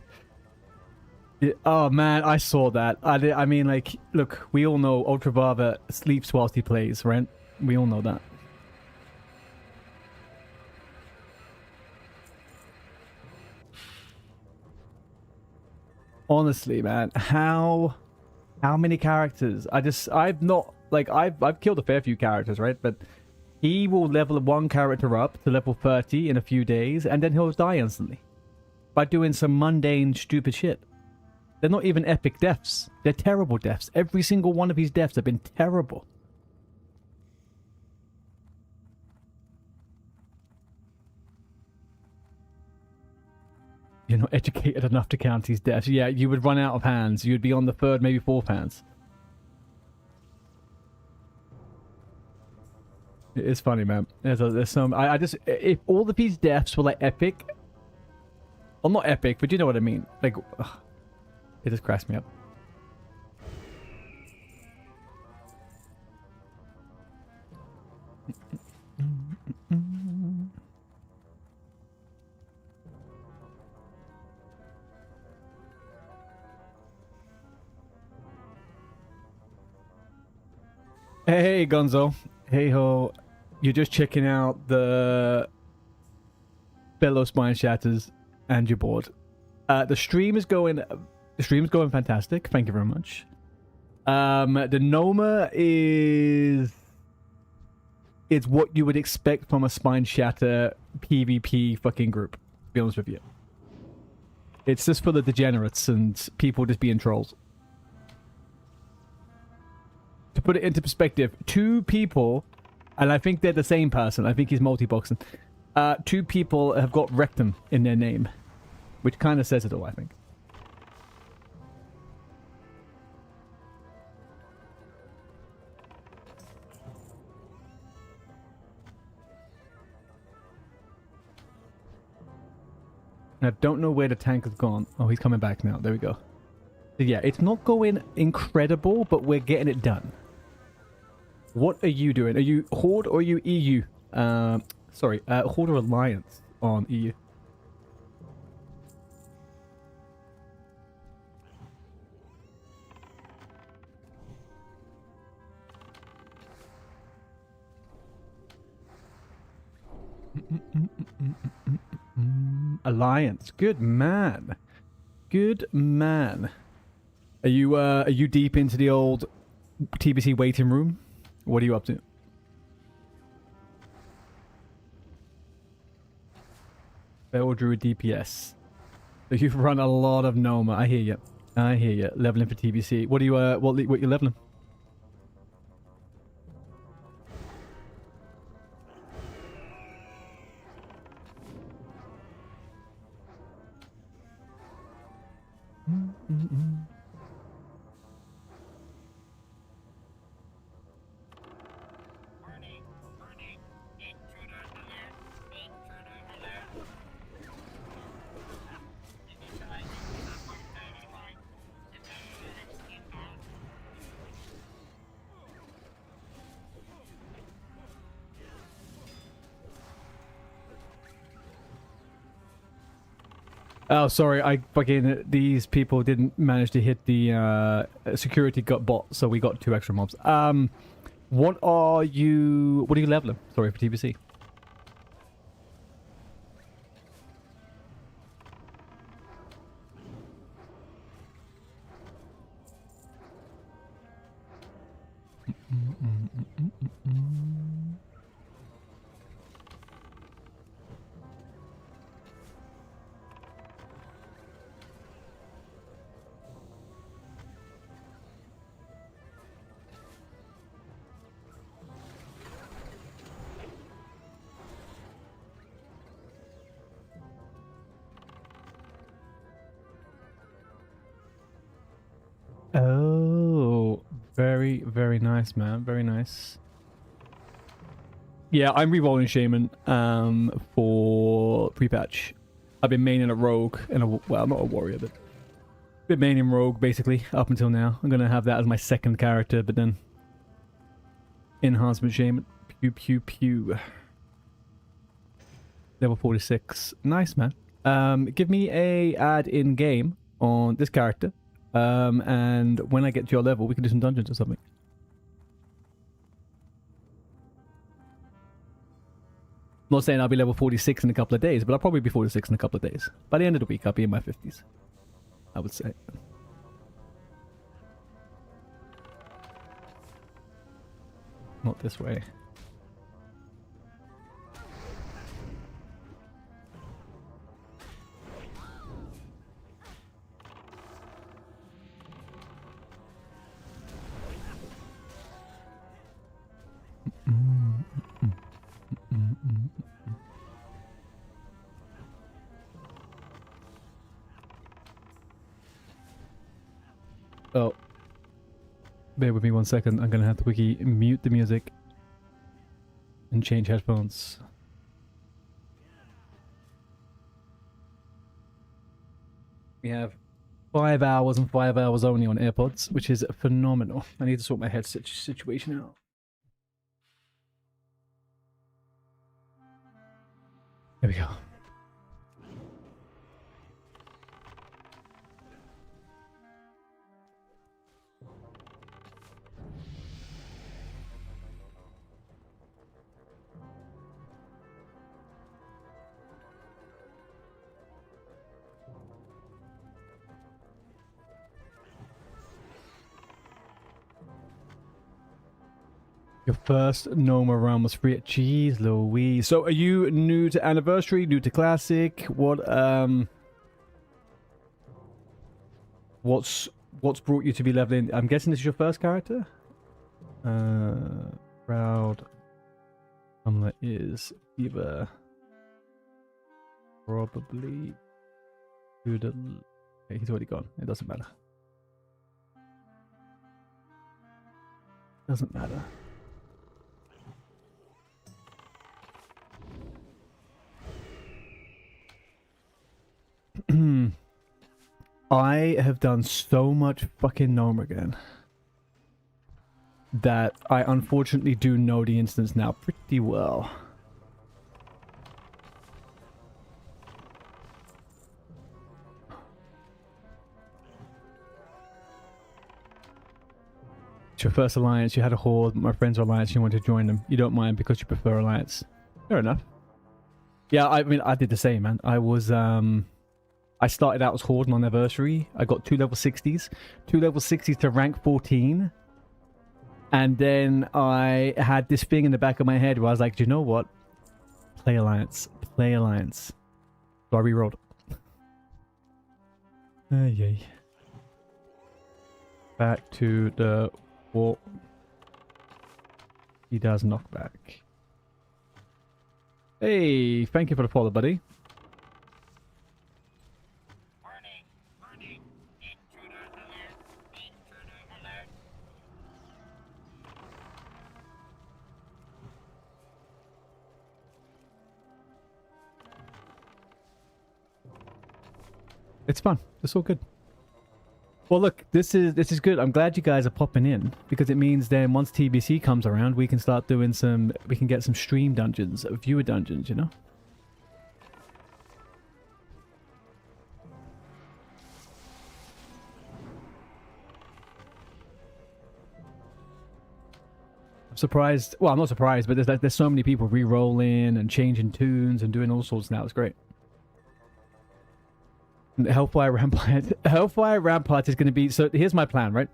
Yeah, oh man, I saw that. I mean, like, look, we all know Ultra Barber sleeps whilst he plays, right? We all know that. Honestly, man, how many characters? I've killed a fair few characters, right? But he will level one character up to level 30 in a few days, and then he'll die instantly. By doing some mundane, stupid shit. They're not even epic deaths. They're terrible deaths. Every single one of his deaths have been terrible. You're not educated enough to count his deaths. Yeah, you would run out of hands. You'd be on the 3rd, maybe 4th hands. It's funny, man. There's some. I just, if all of these deaths were like epic, well, not epic, but you know what I mean. Like, ugh, it just cracks me up. Hey, Gonzo. Hey ho. You're just checking out the fellow spine shatters and you're bored. The stream is going fantastic. Thank you very much. The Noma is what you would expect from a spine shatter PvP fucking group, to be honest with you. It's just for the degenerates and people just being trolls. To put it into perspective, 2 people, and I think they're the same person, I think he's multi-boxing, 2 people have got rectum in their name, which kind of says it all, I think. I don't know where the tank has gone. Oh, he's coming back now. There we go. So yeah, it's not going incredible, but we're getting it done. What are you doing? Are you Horde or are you EU? Sorry, Horde or Alliance on EU? Alliance. Good man. Good man. Are you deep into the old TBC waiting room? What are you up to? Feral Druid DPS. So you've run a lot of Noma. I hear you. I hear you. Leveling for TBC. What are you what you leveling? Oh, sorry, I fucking, these people didn't manage to hit the security got bot, so we got 2 extra mobs. What are you leveling? Sorry, for TBC. Oh, very, very nice, man. Very nice. Yeah, I'm re-rolling Shaman for pre-patch. I've been maining a rogue and a, well, not a warrior, but been maining rogue basically up until now. I'm gonna have that as my second character, but then enhancement Shaman. Pew pew pew. Level 46. Nice, man. Give me a ad in game on this character. And when I get to your level, we can do some dungeons or something. I'm not saying I'll be level 46 in a couple of days, but I'll probably be 46 in a couple of days. By the end of the week, I'll be in my 50s. I would say. Not this way. Oh. Bear with me 1 second. I'm gonna have to quickly mute the music. and change headphones. We have 5 hours and 5 hours only on AirPods, which is phenomenal. I need to sort my headset situation out. There we go. Your first Noma run was free. Jeez Louise. So are you new to Anniversary, new to Classic? What's brought you to be leveling? I'm guessing this is your first character? Proud Hamlet is either probably to the... Okay, he's already gone. It doesn't matter. Doesn't matter. I have done so much fucking Gnome again that I unfortunately do know the instance now pretty well. It's your first alliance, you had a horde, my friends are alliance, you want to join them. You don't mind because you prefer alliance. Fair enough. Yeah, I mean, I did the same, man. I started out as Horde on Anniversary. I got 2 level 60s. 2 level 60s to rank 14. And then I had this thing in the back of my head where I was like, do you know what? Play Alliance. Play Alliance. So I rerolled. Yay. Back to the wall. He does knockback. Hey, thank you for the follow, buddy. It's fun. It's all good. Well, look, this is good. I'm glad you guys are popping in because it means then once TBC comes around, we can start doing we can get some stream dungeons, viewer dungeons, you know? I'm surprised. Well, I'm not surprised, but there's so many people re-rolling and changing tunes and doing all sorts now. It's great. Hellfire Rampart is going to be... So here's my plan, right?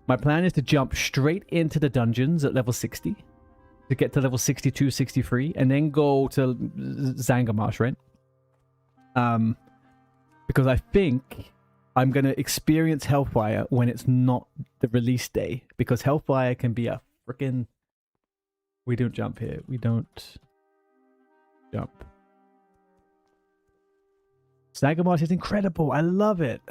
My plan is to jump straight into the dungeons at level 60. To get to level 62, 63. And then go to Zangarmarsh, right? Because I think I'm going to experience Hellfire when it's not the release day. Because Hellfire can be a freaking... We don't jump here. We don't jump. Zangarmarsh is incredible. I love it.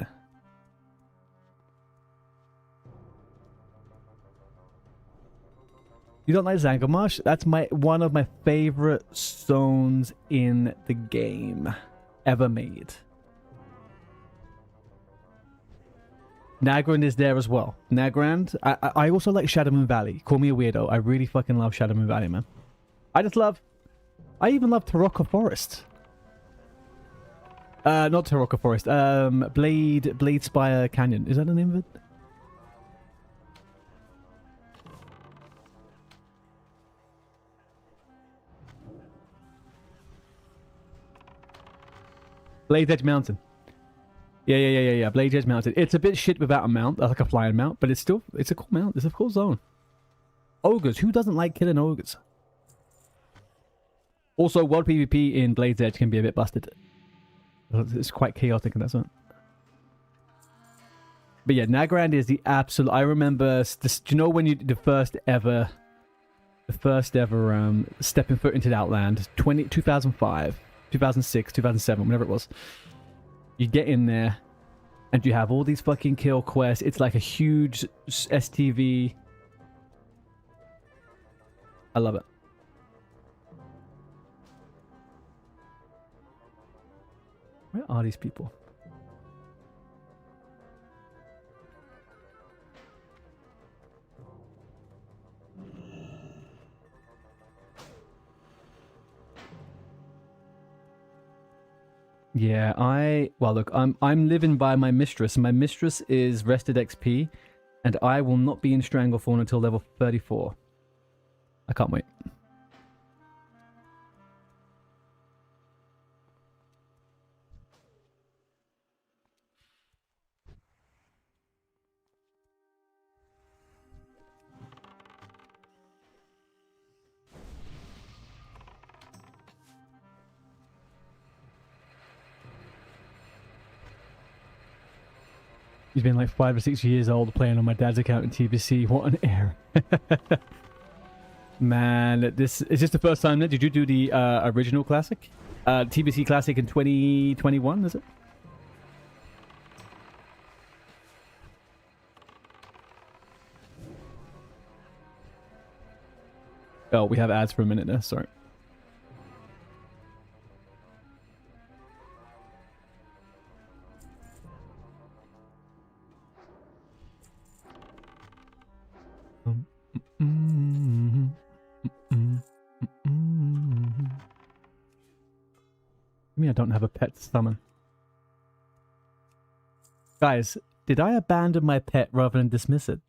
You don't like Zangarmarsh? That's one of my favorite zones in the game ever made. Nagrand is there as well. Nagrand. I also like Shadow Moon Valley. Call me a weirdo. I really fucking love Shadow Moon Valley, man. I even love Tarokka Forest. Not Tarokka Forest. Blade Spire Canyon. Is that the name of it? Blade Edge Mountain. Yeah. Blade Edge Mountain. It's a bit shit without a mount, like a flying mount, but it's a cool mount. It's a cool zone. Ogres. Who doesn't like killing ogres? Also, World PvP in Blade's Edge can be a bit busted. It's quite chaotic in that zone. But yeah, Nagrand is the absolute... I remember... Do you know when you... The first ever stepping foot into the Outland, 2005, 2006, 2007, whenever it was. You get in there, and you have all these fucking kill quests. It's like a huge STV. I love it. Where are these people? Yeah, well look, I'm living by my mistress. My mistress is rested XP, and I will not be in Stranglethorn until level 34. I can't wait. He's been like 5 or 6 years old playing on my dad's account in TBC. What an error. Man, this is this the first time that did you do the original classic? TBC classic in 2021, is it? Oh, we have ads for a minute there, sorry. I mean, I don't have a pet to summon. Guys, did I abandon my pet rather than dismiss it?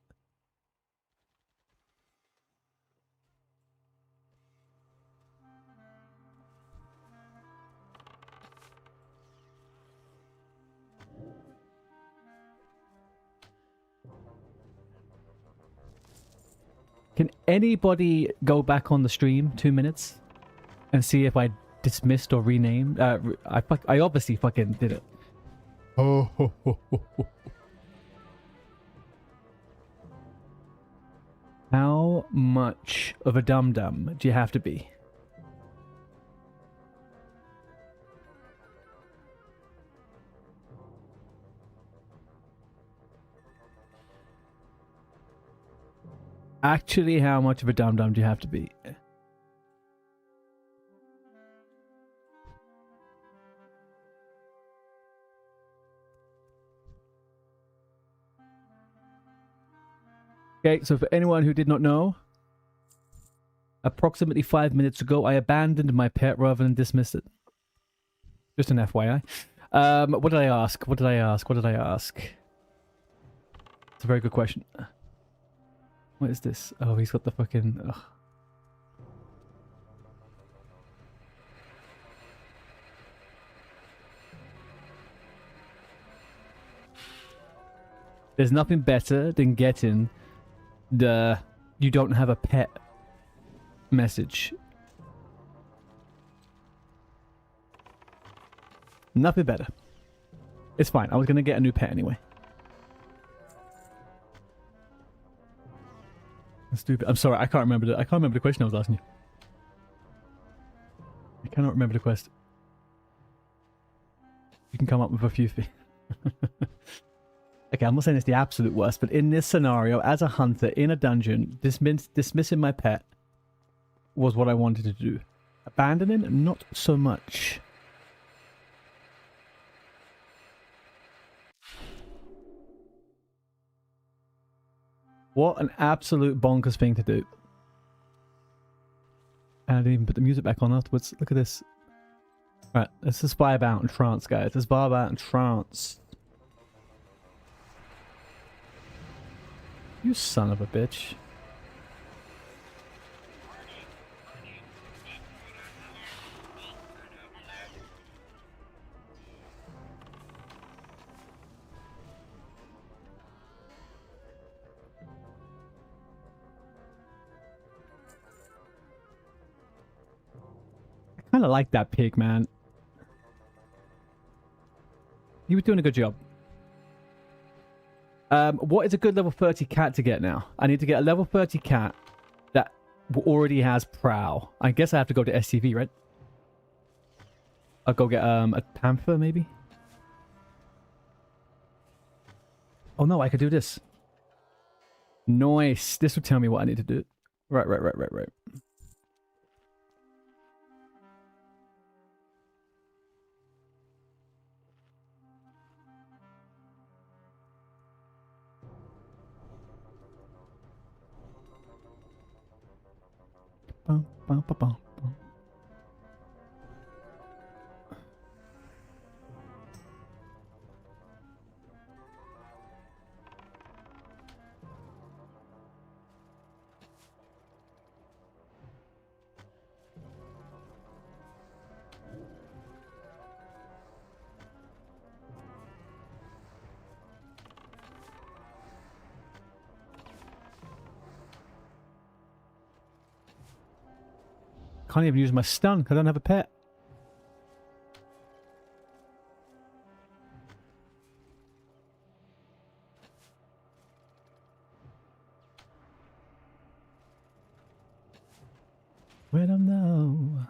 Can anybody go back on the stream 2 minutes and see if I dismissed or renamed? I obviously fucking did it. Oh. How much of a dum-dum do you have to be? Actually, how much of a dum-dum do you have to be? Okay, so for anyone who did not know, approximately 5 minutes ago, I abandoned my pet rather than dismissed it. Just an FYI. What did I ask? What did I ask? What did I ask? It's a very good question. What is this? Oh, he's got the fucking... Ugh. There's nothing better than getting the "you don't have a pet" message. Nothing better. It's fine. I was gonna get a new pet anyway. That's stupid. I'm sorry. I can't remember the question I was asking you. I cannot remember the question. You can come up with a few things. Okay, I'm not saying it's the absolute worst, but in this scenario, as a hunter in a dungeon, dismissing my pet was what I wanted to do. Abandoning, not so much. What an absolute bonkers thing to do. And I didn't even put the music back on afterwards. Look at this. Alright, let's just vibe out in trance, guys. Let's vibe out in trance. You son of a bitch. I kind of like that pig, man. He was doing a good job. What is a good level 30 cat to get now? I need to get a level 30 cat that already has prowl. I guess I have to go to STV, right? I'll go get a panther, maybe? Oh no, I could do this. Nice. This would tell me what I need to do. Right. Ba-ba-ba-ba. Can't even use my stun because I don't have a pet. We don't know.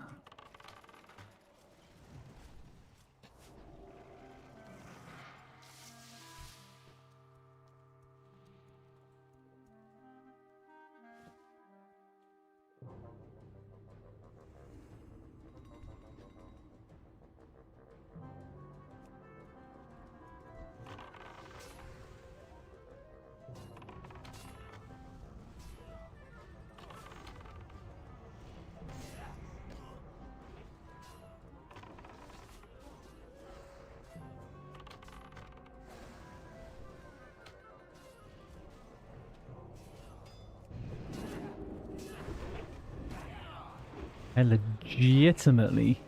I legitimately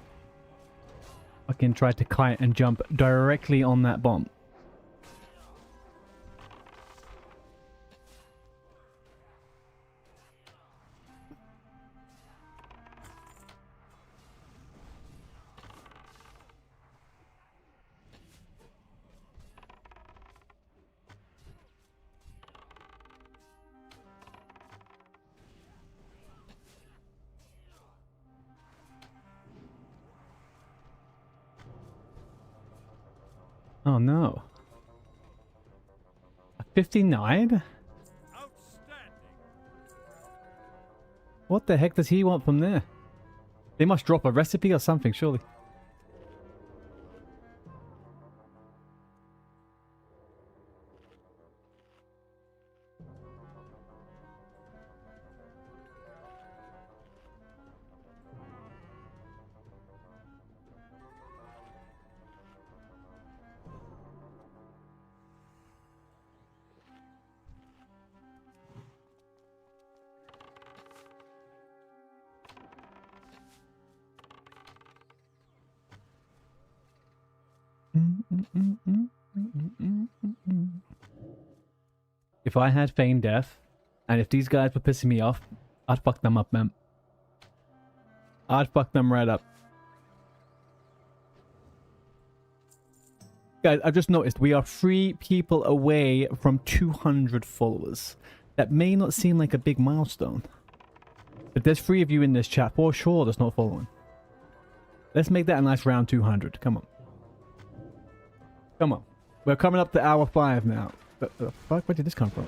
fucking tried to kite and jump directly on that bomb. Oh no. A 59? Outstanding. What the heck does he want from there? They must drop a recipe or something, surely. If I had feigned death, and if these guys were pissing me off, I'd fuck them up, man. I'd fuck them right up. Guys, I've just noticed we are 3 people away from 200 followers. That may not seem like a big milestone, but there's 3 of you in this chat for sure that's not following. Let's make that a nice round 200. Come on. Come on. We're coming up to hour 5 now. The fuck? Where did this come from?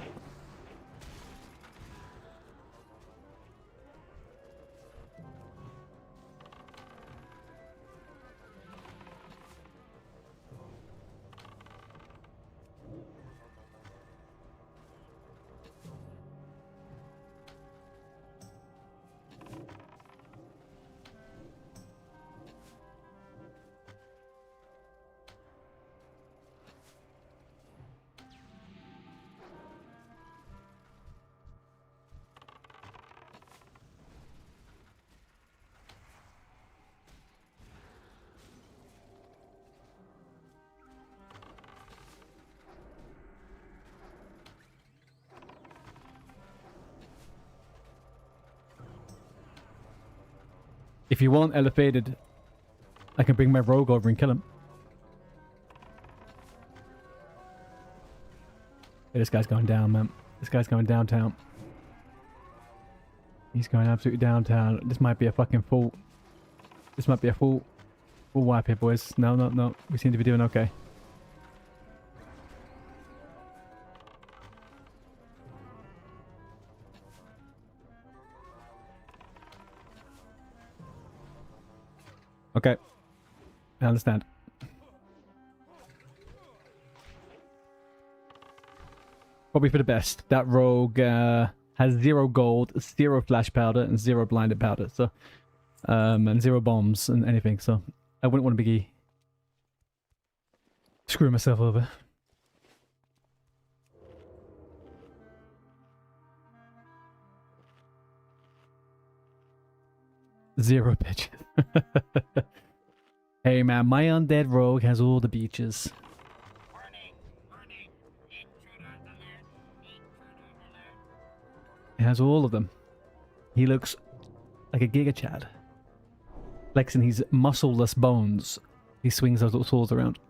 If you want elevated, I can bring my rogue over and kill him. Hey, this guy's going down, man. This guy's going downtown. He's going absolutely downtown. This might be a fucking full... This might be a full wipe here, boys. No, no, no. We seem to be doing okay. Okay. I understand. Probably for the best. That rogue had has 0 gold, 0 flash powder, and 0 blinded powder. So, and 0 bombs and anything. So, I wouldn't want to be screwing myself over. Zero bitches. Hey man, my undead rogue has all the beaches. Warning, warning. Intruder alert. Intruder alert. He has all of them. He looks like a Giga Chad. Flexing his muscleless bones. He swings those little swords around.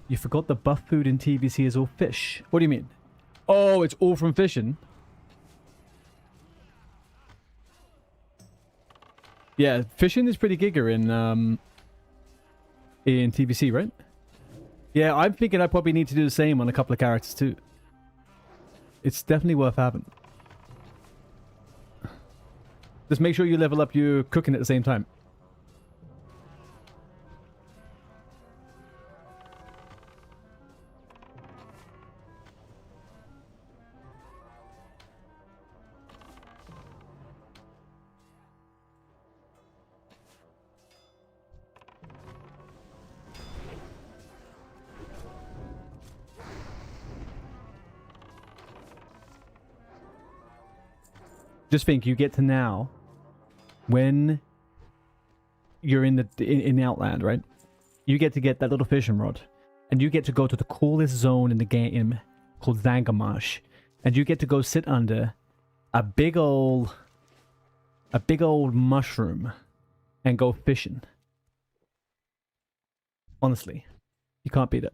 You forgot the buff food in TBC is all fish. What do you mean? Oh, it's all from fishing? Yeah, fishing is pretty giga in TBC, right? Yeah, I'm thinking I probably need to do the same on a couple of characters too. It's definitely worth having. Just make sure you level up your cooking at the same time. Just think, you get to now, when you're in the Outland, right? You get to get that little fishing rod, and you get to go to the coolest zone in the game called Zangamash, and you get to go sit under a big old mushroom and go fishing. Honestly, you can't beat it.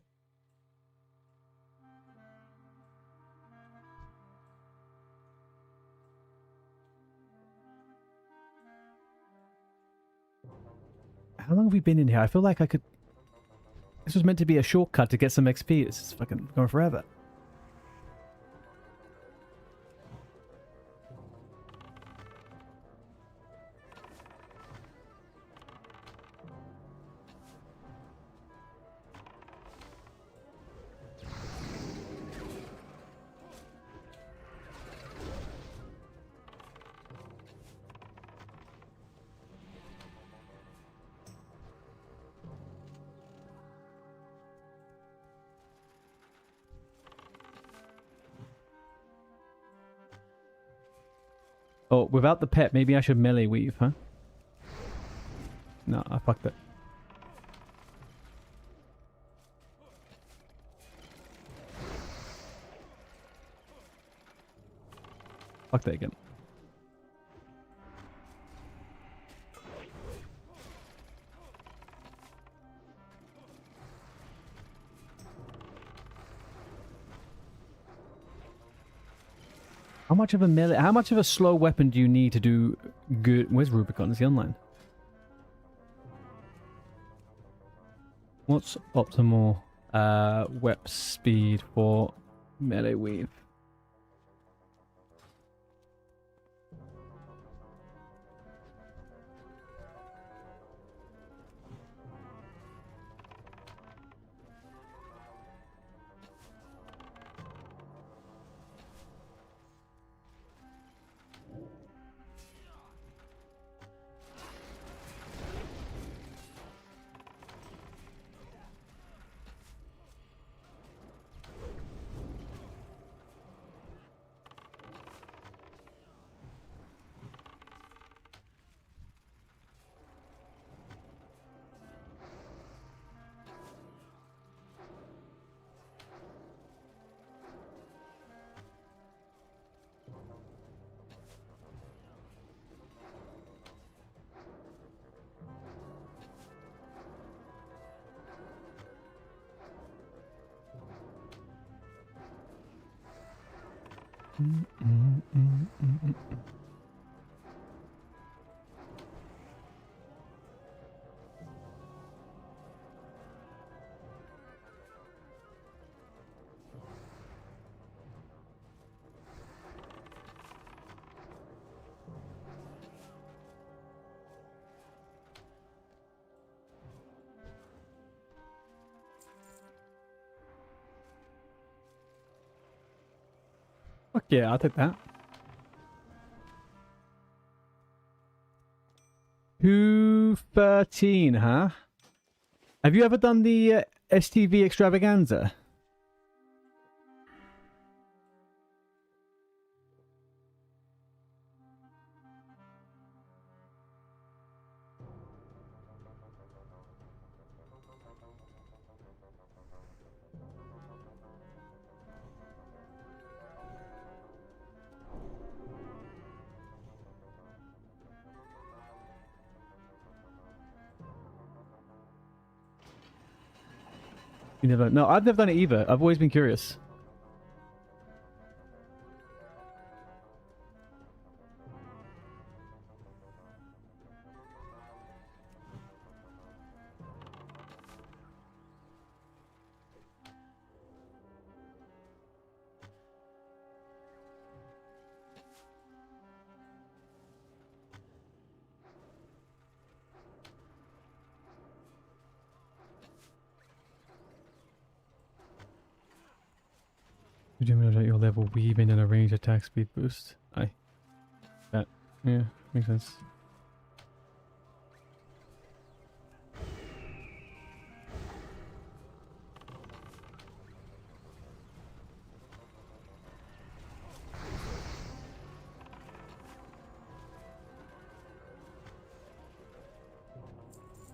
How long have we been in here? I feel like I could... This was meant to be a shortcut to get some XP. This is fucking going forever. Oh, without the pet, maybe I should melee weave, huh? No, I fucked it. Fuck that again. How much of a melee, how much of a slow weapon do you need to do good? Where's Rubicon? Is he online? What's optimal web speed for melee weave? yeah, I'll take that. 213, huh? Have you ever done the STV extravaganza? You never? No, I've never done it either. I've always been curious. Would you measure your level weaving and a range attack speed boost? Aye. That. Yeah, makes sense.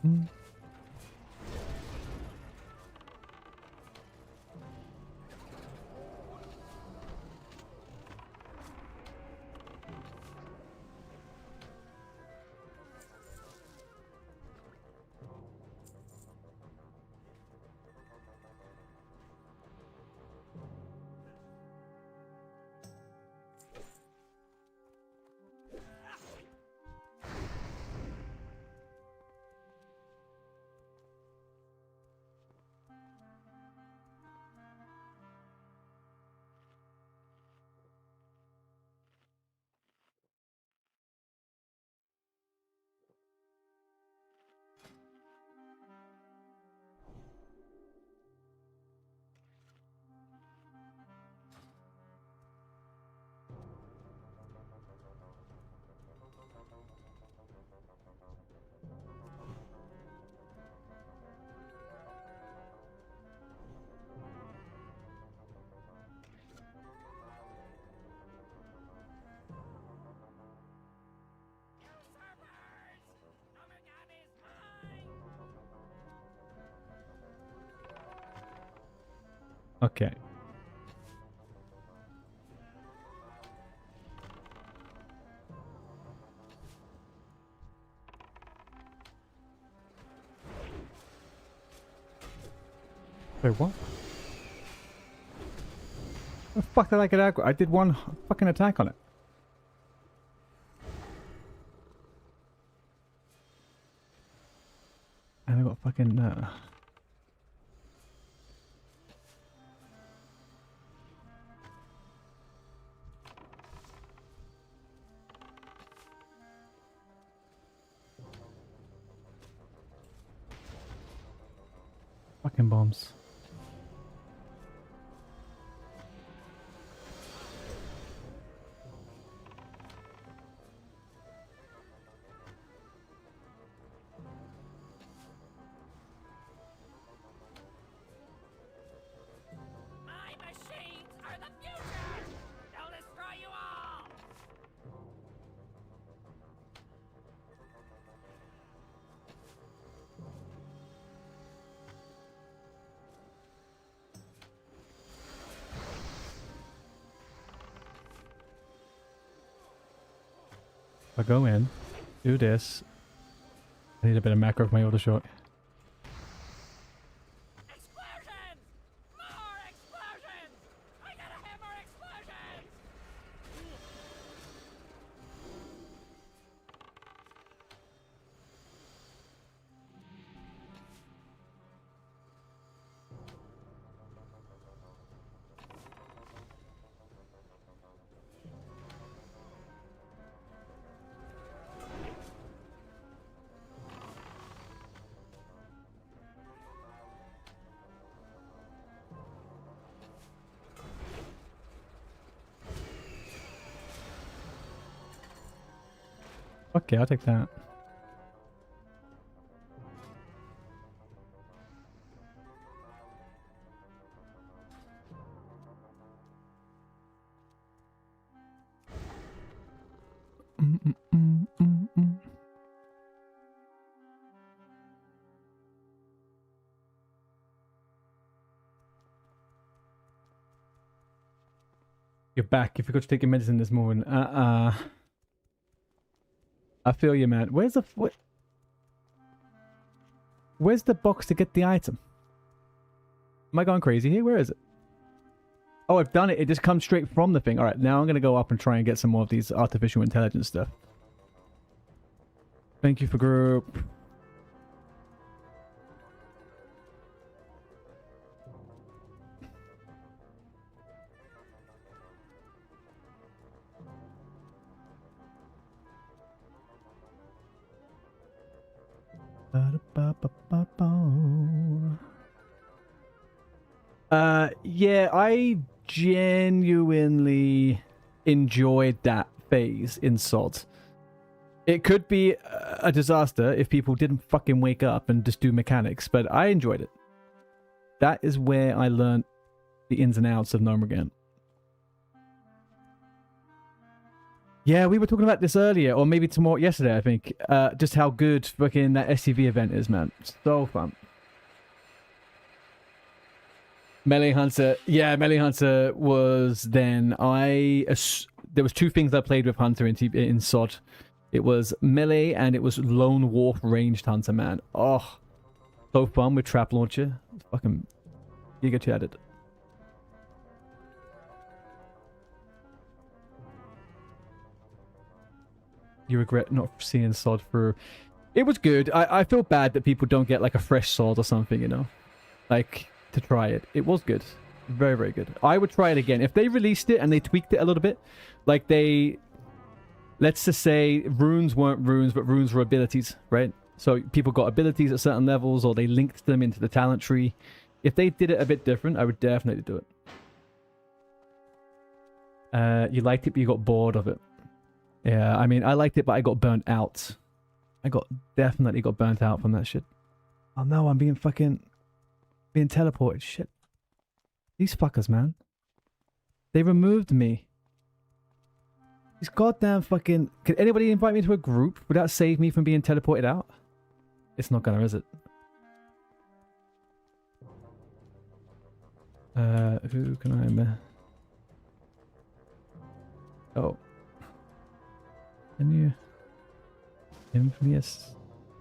Hmm. Usurpers! Omegon is mine! Okay. Wait, what? The fuck did I get aggro? I did one fucking attack on it. And I got fucking fucking bombs. My machines are the future! They'll destroy you all! If I go in, do this. I need a bit of macro for my auto shot. Explosions! More explosions! I gotta have more explosions! Okay, I'll take that. Mm. You're back. You forgot to take your medicine this morning. I feel you, man. Where's the box to get the item? Am I going crazy here? Where is it? Oh, I've done it. It just comes straight from the thing. All right, now I'm going to go up and try and get some more of these artificial intelligence stuff. Thank you for group. Yeah, I genuinely enjoyed that phase in SOD. It could be a disaster if people didn't fucking wake up and just do mechanics, but I enjoyed it. That is where I learned the ins and outs of Gnomeregan. Yeah, we were talking about this earlier, or maybe yesterday, I think. Just how good fucking that SCV event is, man. So fun. Melee Hunter. Yeah, Melee Hunter was then... there was two things I played with Hunter in SOD. It was Melee and it was Lone Wolf Ranged Hunter, man. Oh, so fun with Trap Launcher. Fucking giga chatted. You regret not seeing SOD through. It was good. I feel bad that people don't get like a fresh SOD or something, you know? Like, to try it. It was good. Very, very good. I would try it again. If they released it and they tweaked it a little bit, like let's just say runes weren't runes, but runes were abilities, right? So people got abilities at certain levels, or they linked them into the talent tree. If they did it a bit different, I would definitely do it. You liked it, but you got bored of it. Yeah, I mean, I liked it, but I got burnt out. Definitely got burnt out from that shit. Oh no, I'm being teleported. Shit. These fuckers, man. They removed me. These goddamn fucking... Can anybody invite me to a group without save me from being teleported out? It's not gonna, is it? Who can I... Oh. Can you... Infamous...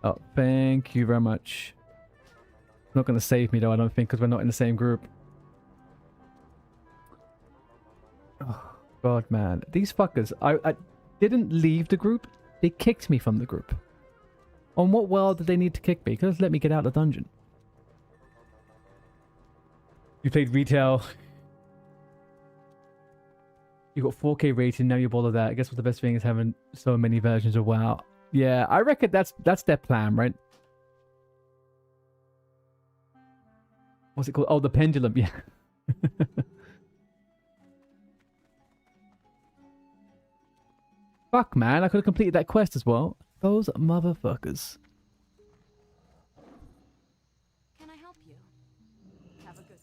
Oh, thank you very much. Not gonna save me though, I don't think, because we're not in the same group. Oh, God, man. These fuckers. I didn't leave the group. They kicked me from the group. On what world did they need to kick me? Because let me get out of the dungeon. You played retail. You got 4K rating, now you bother that. I guess what the best thing is having so many versions of WoW. Yeah, I reckon that's their plan, right? What's it called? Oh, the pendulum, yeah. Fuck, man, I could have completed that quest as well. Those motherfuckers. Can I help you? Have a good one.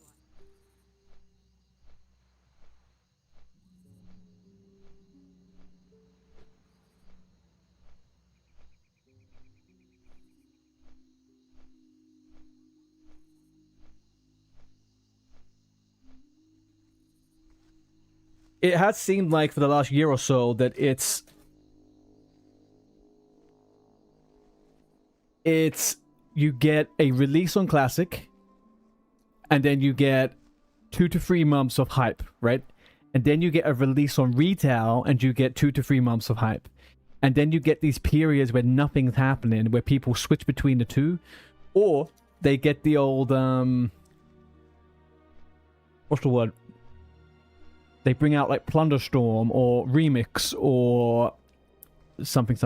It has seemed like for the last year or so that it's you get a release on Classic, and then you get 2 to 3 months of hype, right? And then you get a release on retail, and you get 2 to 3 months of hype. And then you get these periods where nothing's happening, where people switch between the two, or they get the old what's the word? They bring out like Plunderstorm or Remix or something.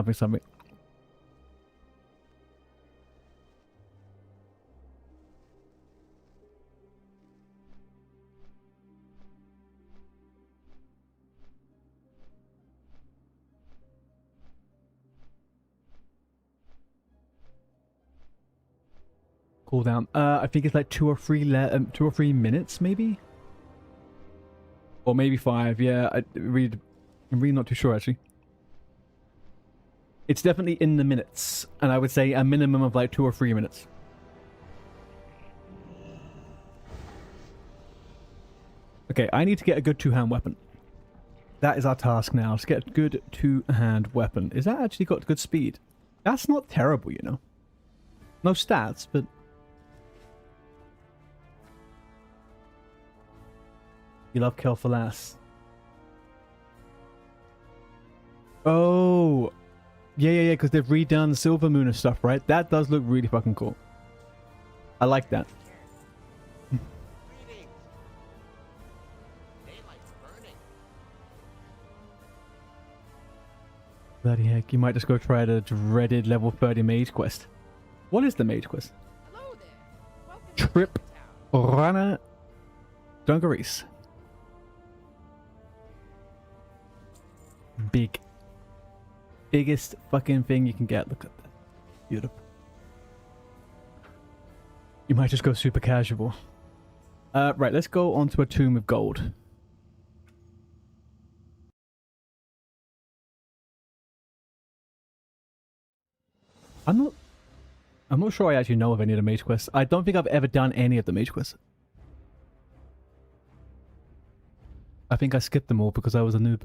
cooldown? I think it's like 2 or 3 minutes, maybe, or maybe 5. Yeah, I'm really not too sure actually. It's definitely in the minutes, and I would say a minimum of like 2 or 3 minutes. Okay, I need to get a good 2-hand weapon. That is our task now. Let's get a good 2-hand weapon. Is that actually got good speed? That's not terrible, you know. No stats, but... You love kill for last. Oh... Yeah, because they've redone Silver Moon and stuff, right? That does look really fucking cool. I like that. Greetings. Daylight's burning. Bloody heck, you might just go try the dreaded level 30 mage quest. What is the mage quest? Hello there. Welcome Trip to town. Rana Dungarees. Biggest fucking thing you can get. Look at that. Beautiful. You might just go super casual. Right, let's go on to a tomb of gold. I'm not sure I actually know of any of the mage quests. I don't think I've ever done any of the mage quests. I think I skipped them all because I was a noob.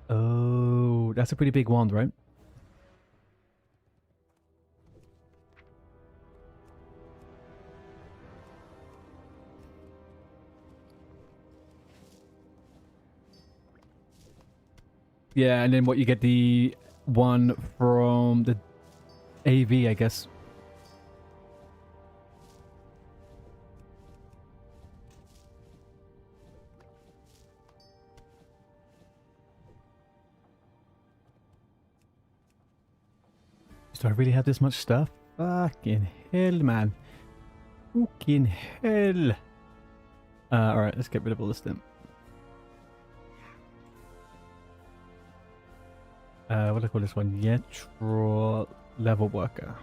Oh, that's a pretty big wand, right? Yeah, and then what, you get the one from the AV, I guess. Do I really have this much stuff? Fucking hell, man. Fucking hell. Alright, let's get rid of all this then. What do I call this one? Yetro level worker.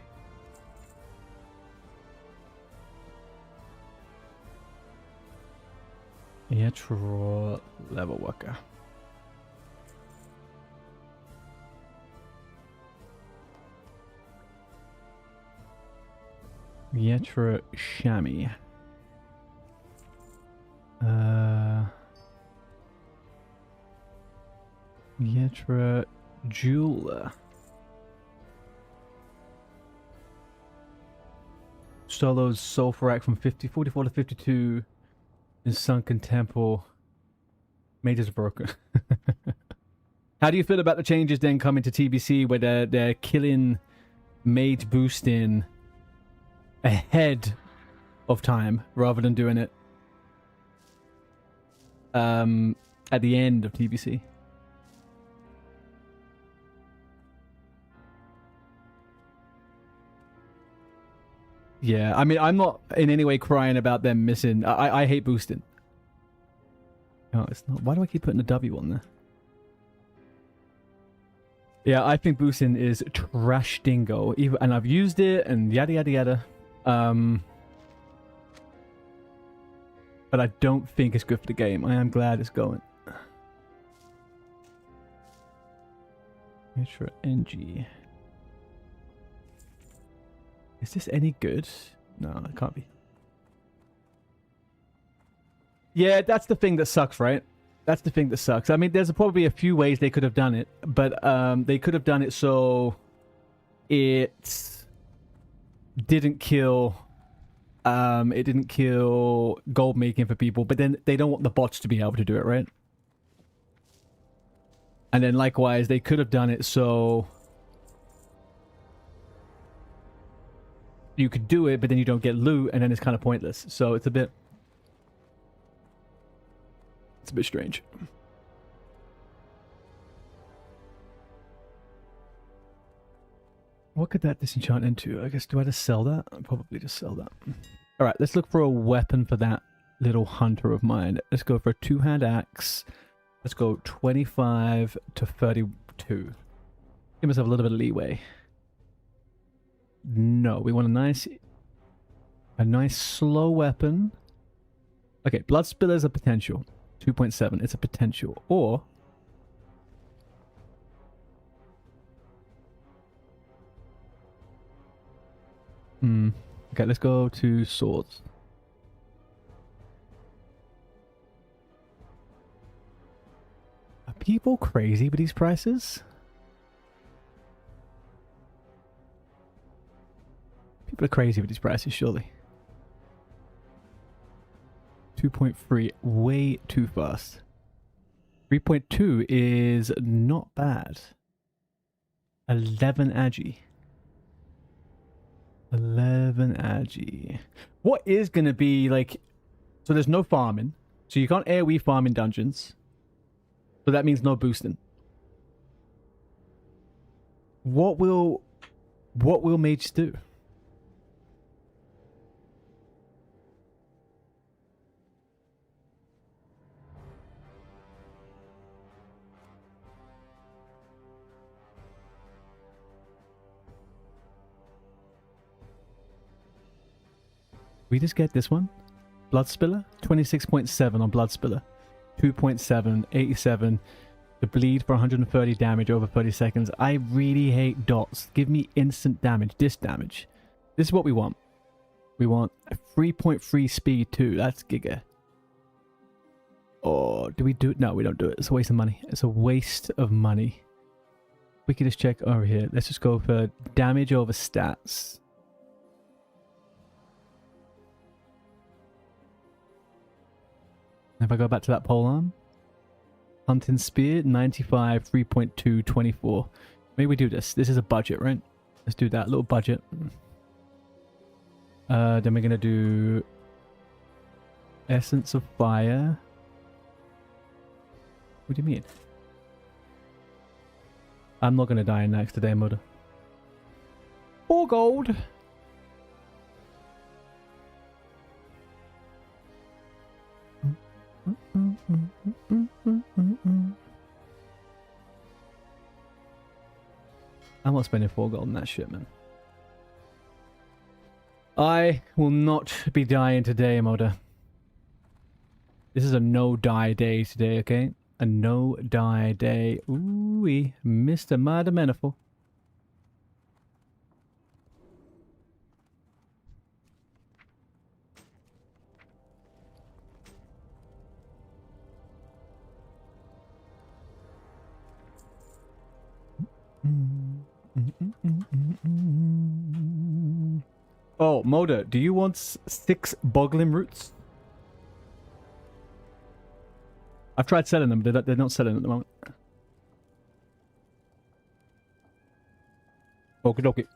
Yetro level worker. Yetra Shami. Yetra Jeweler. Solo's Sulfurak from 44 to 52 in Sunken Temple. Mages broken. How do you feel about the changes then coming to TBC where they're killing mage boosting ahead of time rather than doing it at the end of TBC? Yeah, I mean, I'm not in any way crying about them missing. I hate boosting. No, it's not. Why do I keep putting the W on there? Yeah, I think boosting is trash dingo. And I've used it and yada yada yada. But I don't think it's good for the game. I am glad it's going. Ultra NG. Is this any good? No, it can't be. Yeah, that's the thing that sucks, right? That's the thing that sucks. I mean, there's probably a few ways they could have done it, but they could have done it so it didn't kill gold making for people, but then they don't want the bots to be able to do it, right? And then likewise, they could have done it so you could do it, but then you don't get loot, and then it's kind of pointless. So it's a bit strange. What could that disenchant into? I guess, do I just sell that? I'll probably just sell that. All right, let's look for a weapon for that little hunter of mine. Let's go for a 2-hand axe. Let's go 25 to 32. Give myself a little bit of leeway. No, we want a nice slow weapon. Okay, Blood Spiller is a potential. 2.7, it's a potential. Or okay, let's go to swords. Are people crazy with these prices? People are crazy with these prices, surely. 2.3, way too fast. 3.2 is not bad. 11 agi. 11 agi. What is going to be like... So there's no farming. So you can't AoE farm in dungeons. So that means no boosting. What will mages do? We just get this one. Blood Spiller. 26.7 on Blood Spiller. 2.7. 87. To bleed for 130 damage over 30 seconds. I really hate dots. Give me instant damage. Disc damage. This is what we want. We want a 3.3 speed too. That's giga. Or do we do it? No, we don't do it. It's a waste of money. It's a waste of money. We can just check over here. Let's just go for damage over stats. If I go back to that polearm, hunting spear, 95, 3.2, 24. Maybe we do this. This is a budget, right? Let's do that little budget. Then we're gonna do essence of fire. What do you mean? I'm not gonna die in NAXX today, Moda. 4 gold. I'm not spending 4 gold on that shit, man. I will not be dying today, Moda. This is a no-die day today, okay? A no-die day. Ooh-wee. Mr. Mada Manifold. Oh, Moda, do you want 6 boggling roots? I've tried selling them, but they're not selling at the moment. Okie dokie.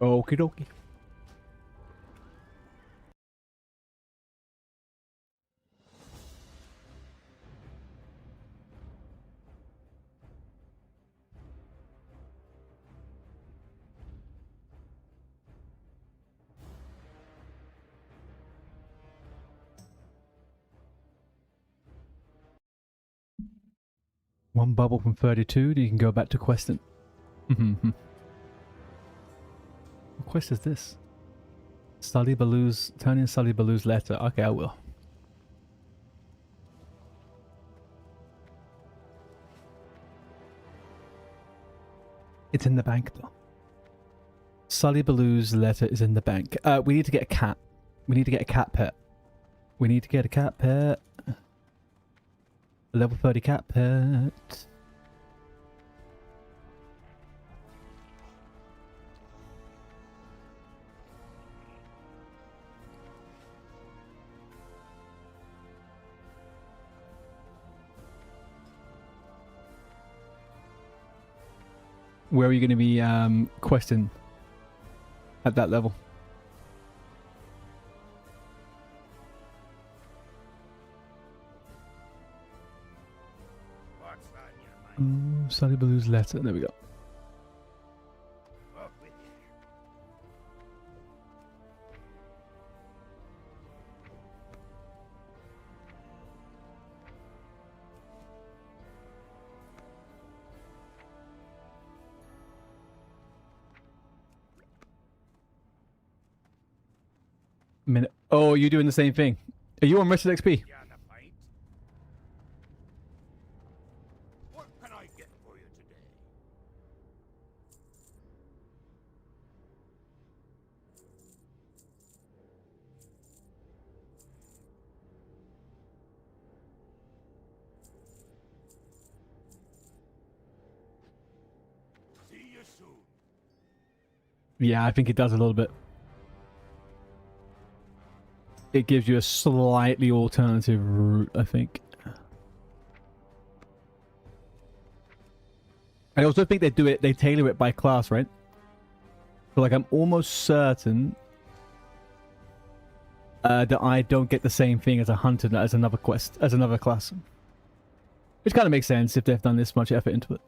Okie dokie. One bubble from 32, you can go back to questing. What quest is this? Sully Baloo's, turn in Sully Baloo's letter. Okay, I will. It's in the bank though. Sully Baloo's letter is in the bank. We need to get a cat. We need to get a cat pet. We need to get a cat pet. A level 30 cat pet. Where are you going to be questing at that level? What's on your mind? Sully Baloo's letter. There we go. Up with you. Minute. Oh, you're doing the same thing. Are you on Rested XP? You on a pint? What can I get for you today? See you soon. Yeah, I think it does a little bit. It gives you a slightly alternative route, I think. I also think they tailor it by class, right? So like I'm almost certain that I don't get the same thing as a hunter as another quest, as another class. Which kind of makes sense if they've done this much effort into it.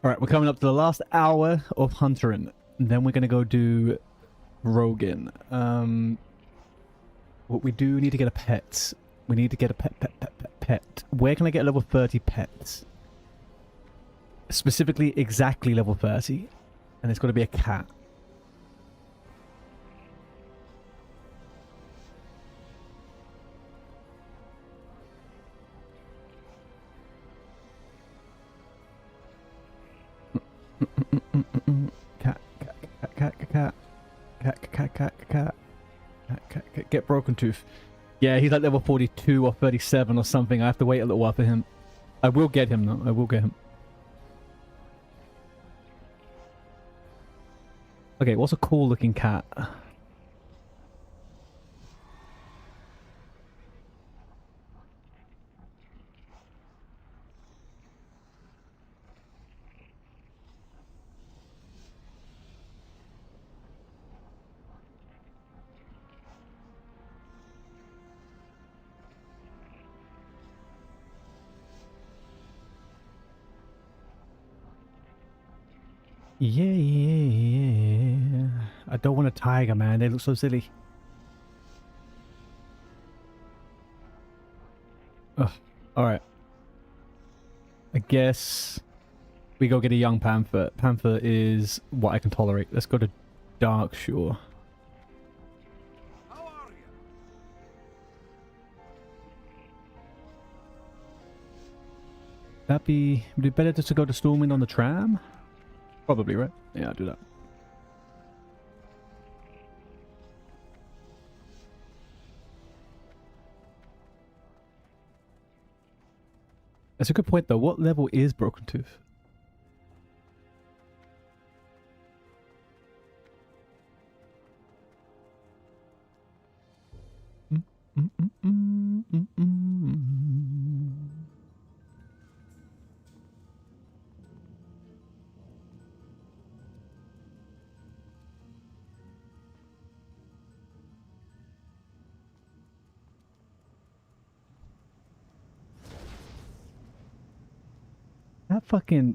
Alright, we're coming up to the last hour of huntering. And then we're going to go do Rogan. What we do need to get a pet. We need to get a pet. Where can I get a level 30 pets? Specifically, exactly level 30. And it's got to be a cat. Cat. Get Broken Tooth. Yeah, he's like level 42 or 37 or something. I have to wait a little while for him. I will get him though. I will get him. Okay, what's a cool looking cat? Yeah. I don't want a tiger, man. They look so silly. Ugh. Alright. I guess we go get a young panther. Panther is what I can tolerate. Let's go to Darkshore. How are you? Would it be better just to go to Stormwind on the tram? Probably, right? Yeah, I'll do that. That's a good point, though. What level is Broken Tooth?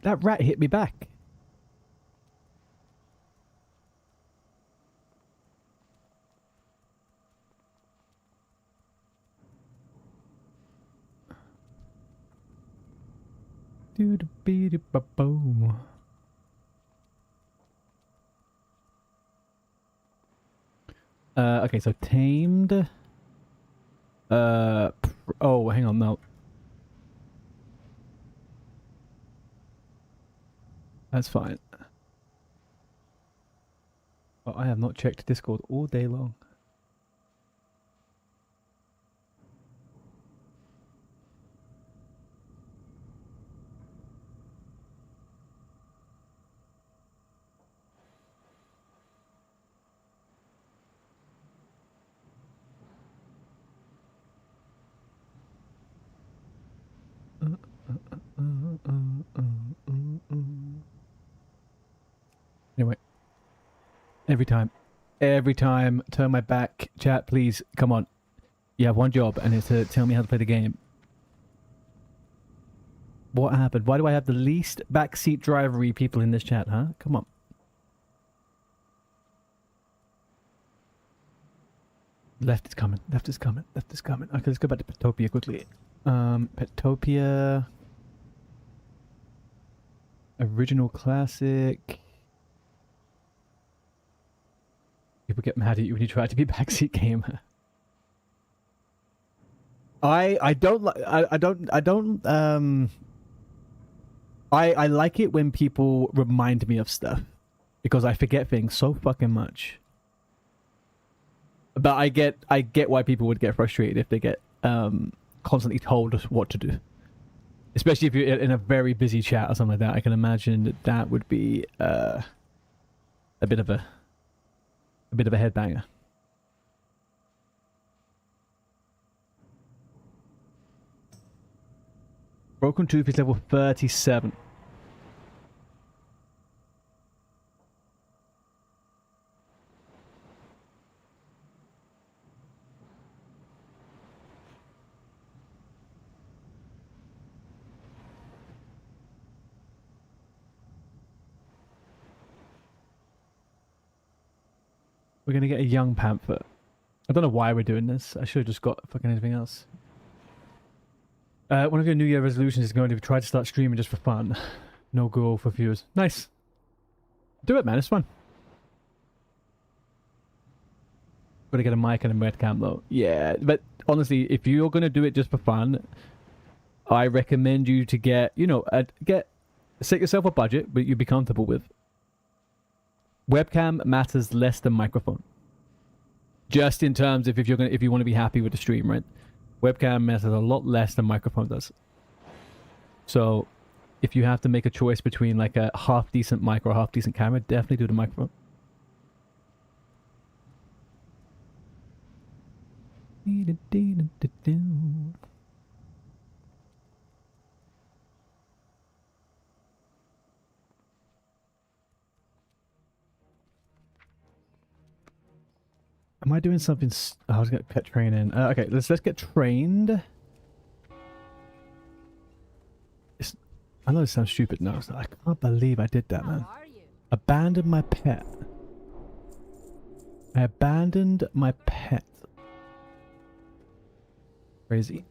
That rat hit me back. Doo-doo-be-doo-ba-bo. Okay, so tamed. Oh, hang on, no. That's fine. Oh, I have not checked Discord all day long. Anyway, every time, turn my back. Chat, please, come on. You have one job, and it's to tell me how to play the game. What happened? Why do I have the least backseat drivery people in this chat, huh? Come on. Left is coming. Okay, let's go back to Petopia quickly. Petopia. Original classic. People get mad at you when you try to be backseat gamer. I don't like I like it when people remind me of stuff because I forget things so fucking much. But I get why people would get frustrated if they get constantly told what to do. Especially if you're in a very busy chat or something like that. I can imagine that that would be a bit of a headbanger. Broken Tooth is level 37. We're gonna get a young panther. I don't know why we're doing this. I should have just got fucking anything else. One of your New Year resolutions is going to try to start streaming just for fun. No goal for viewers. Nice. Do it, man. It's fun. Gotta get a mic and a webcam though. Yeah, but honestly, if you're gonna do it just for fun, I recommend you to get, you know, set yourself a budget, but you'd be comfortable with. Webcam matters less than microphone. Just in terms of if you want to be happy with the stream, right? Webcam matters a lot less than microphone does. So, if you have to make a choice between like a half decent mic or a half decent camera, definitely do the microphone. Am I doing something? I was gonna pet training. Okay, let's get trained. I know this sounds stupid now. So I can't believe I did that, man. How are you? Abandoned my pet. I abandoned my pet. Crazy.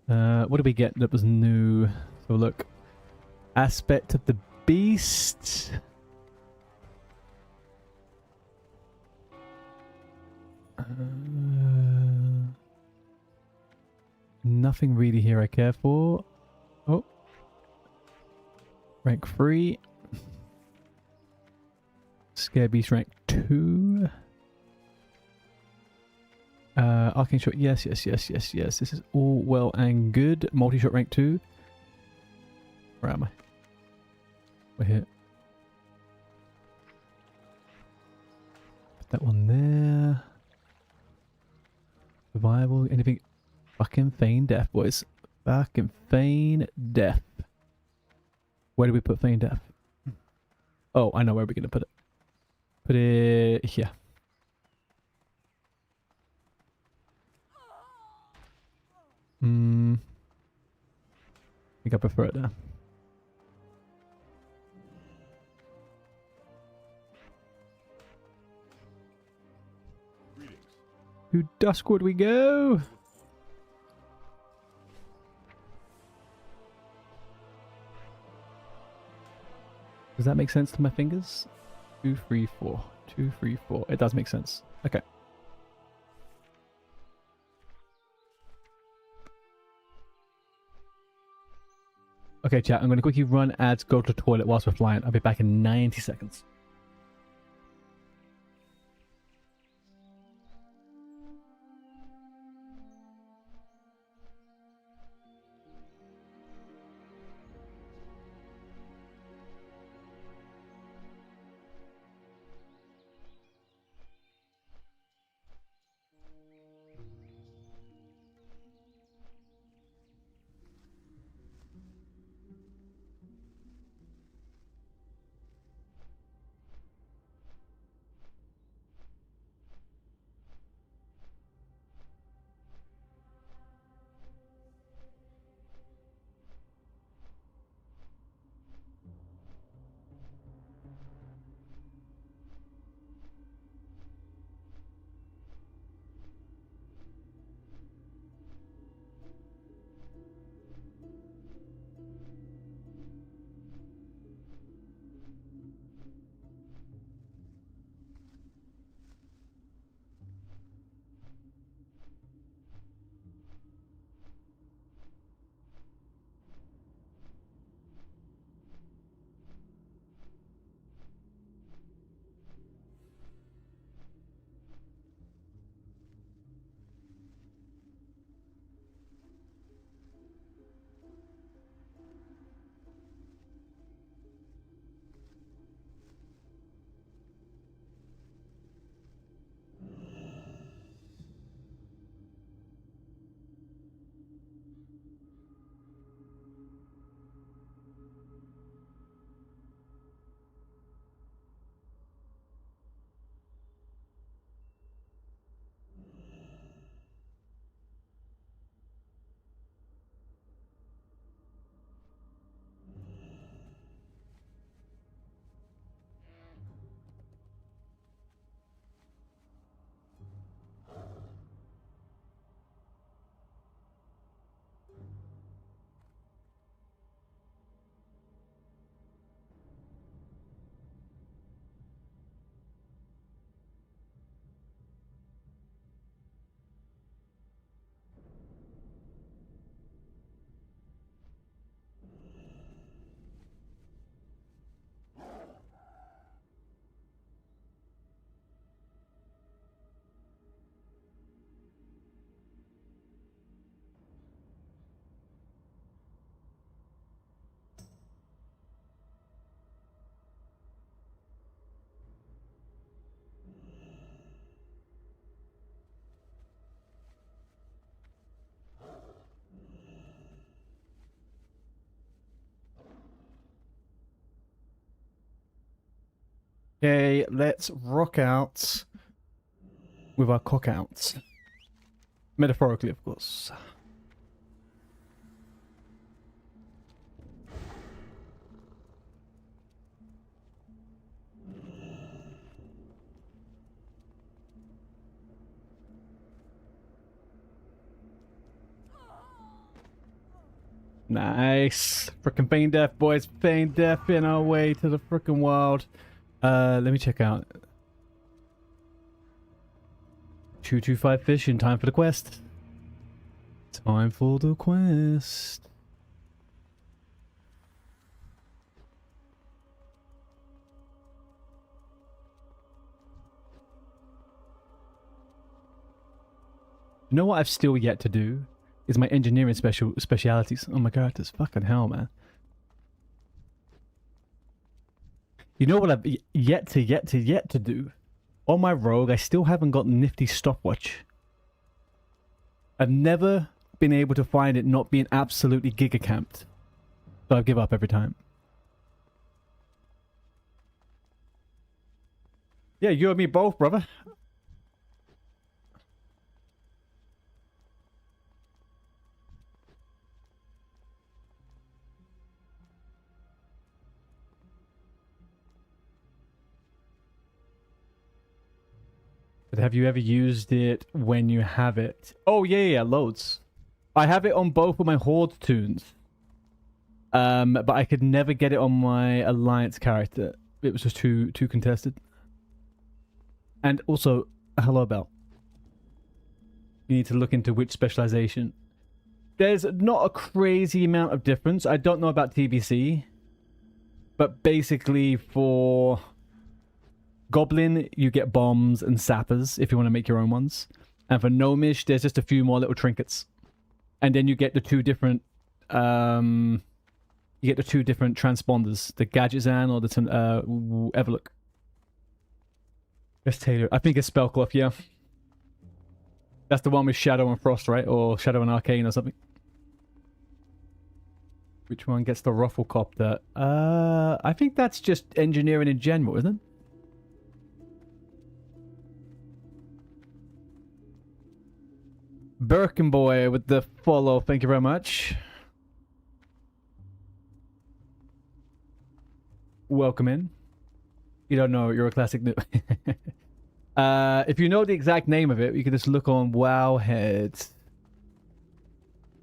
What did we get that was new? So look. Aspect of the beast. Nothing really here I care for. Oh. Rank 3. Scare Beast rank 2. Arcane Shot, yes. This is all well and good. Multi-shot rank 2. Where am I? We're here. Put that one there. Survival, anything? Fucking feign death, boys. Fucking feign death. Where do we put feign death? Oh, I know where we're gonna put it. Put it here. I think I prefer it there. Greetings. To Duskwood we go. Does that make sense to my fingers? 2, 3, 4. 2, 3, 4. It does make sense. Okay. Okay, chat. I'm going to quickly run ads, go to the toilet whilst we're flying. I'll be back in 90 seconds. Okay, let's rock out with our cock outs. Metaphorically, of course. Nice. Frickin' Feign Death, boys. Feign Death in our way to the frickin' wild. Let me check out. 225 fish in time for the quest. Time for the quest. You know what I've still yet to do? Is my engineering specialities on my characters. Fucking hell, man. You know what I've yet to do? On my rogue, I still haven't got nifty stopwatch. I've never been able to find it not being absolutely giga-camped. So I give up every time. Yeah, you and me both, brother. But have you ever used it when you have it? Oh, yeah, loads. I have it on both of my Horde tunes. But I could never get it on my Alliance character. It was just too contested. And also, hello, Bell. You need to look into which specialization. There's not a crazy amount of difference. I don't know about TBC. But basically for Goblin, you get bombs and sappers if you want to make your own ones. And for Gnomish, there's just a few more little trinkets. And then you get the two different transponders, the Gadgetzan or the Everlook. Yes, Taylor. I think it's Spellcloth, yeah. That's the one with Shadow and Frost, right? Or Shadow and Arcane or something. Which one gets the Rufflecopter? I think that's just engineering in general, isn't it? Birkenboy with the follow. Thank you very much. Welcome in. You don't know, you're a classic noob. If you know the exact name of it, you can just look on Wowhead.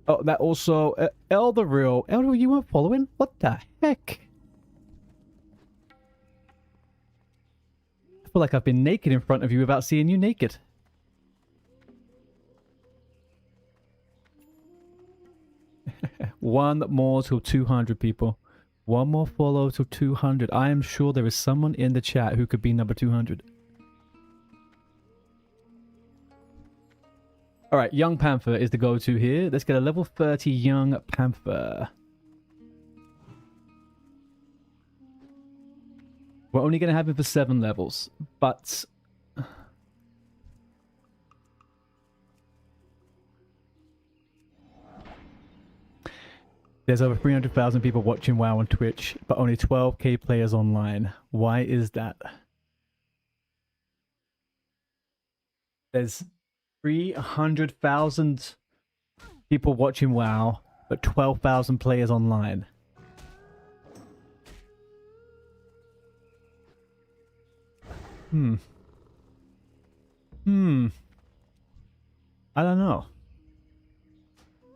Oh, that also... Elderreal. Elderreal, you weren't following? What the heck? I feel like I've been naked in front of you without seeing you naked. One more till 200 people. One more follow till 200. I am sure there is someone in the chat who could be number 200. Alright, Young Panther is the go-to here. Let's get a level 30 Young Panther. We're only going to have him for 7 levels, but... There's over 300,000 people watching WoW on Twitch, but only 12k players online. Why is that? There's 300,000 people watching WoW, but 12,000 players online. I don't know. Do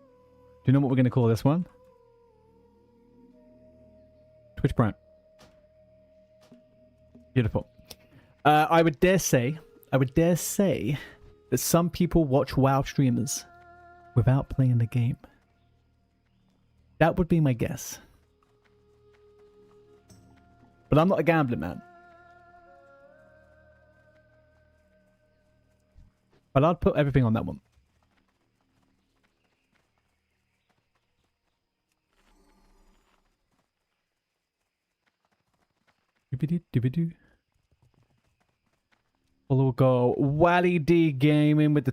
you know what we're going to call this one? Twitch Prime. Beautiful. I would dare say that some people watch WoW streamers without playing the game. That would be my guess. But I'm not a gambling man. But I'd put everything on that one. Follow go. Wally D Gaming with the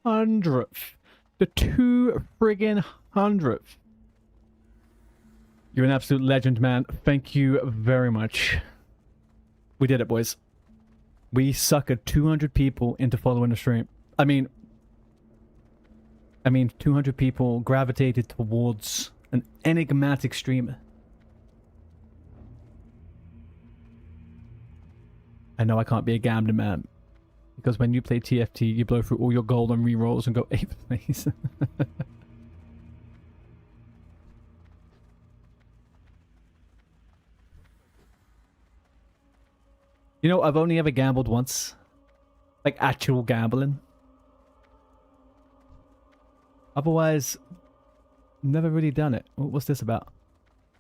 200th. The 2 friggin' 100th. You're an absolute legend, man. Thank you very much. We did it, boys. We suckered 200 people into following the stream. I mean, 200 people gravitated towards an enigmatic streamer. I know I can't be a gambling man. Because when you play TFT, you blow through all your gold and rerolls and go 8th place. You know, I've only ever gambled once. Like, actual gambling. Otherwise, never really done it. What's this about?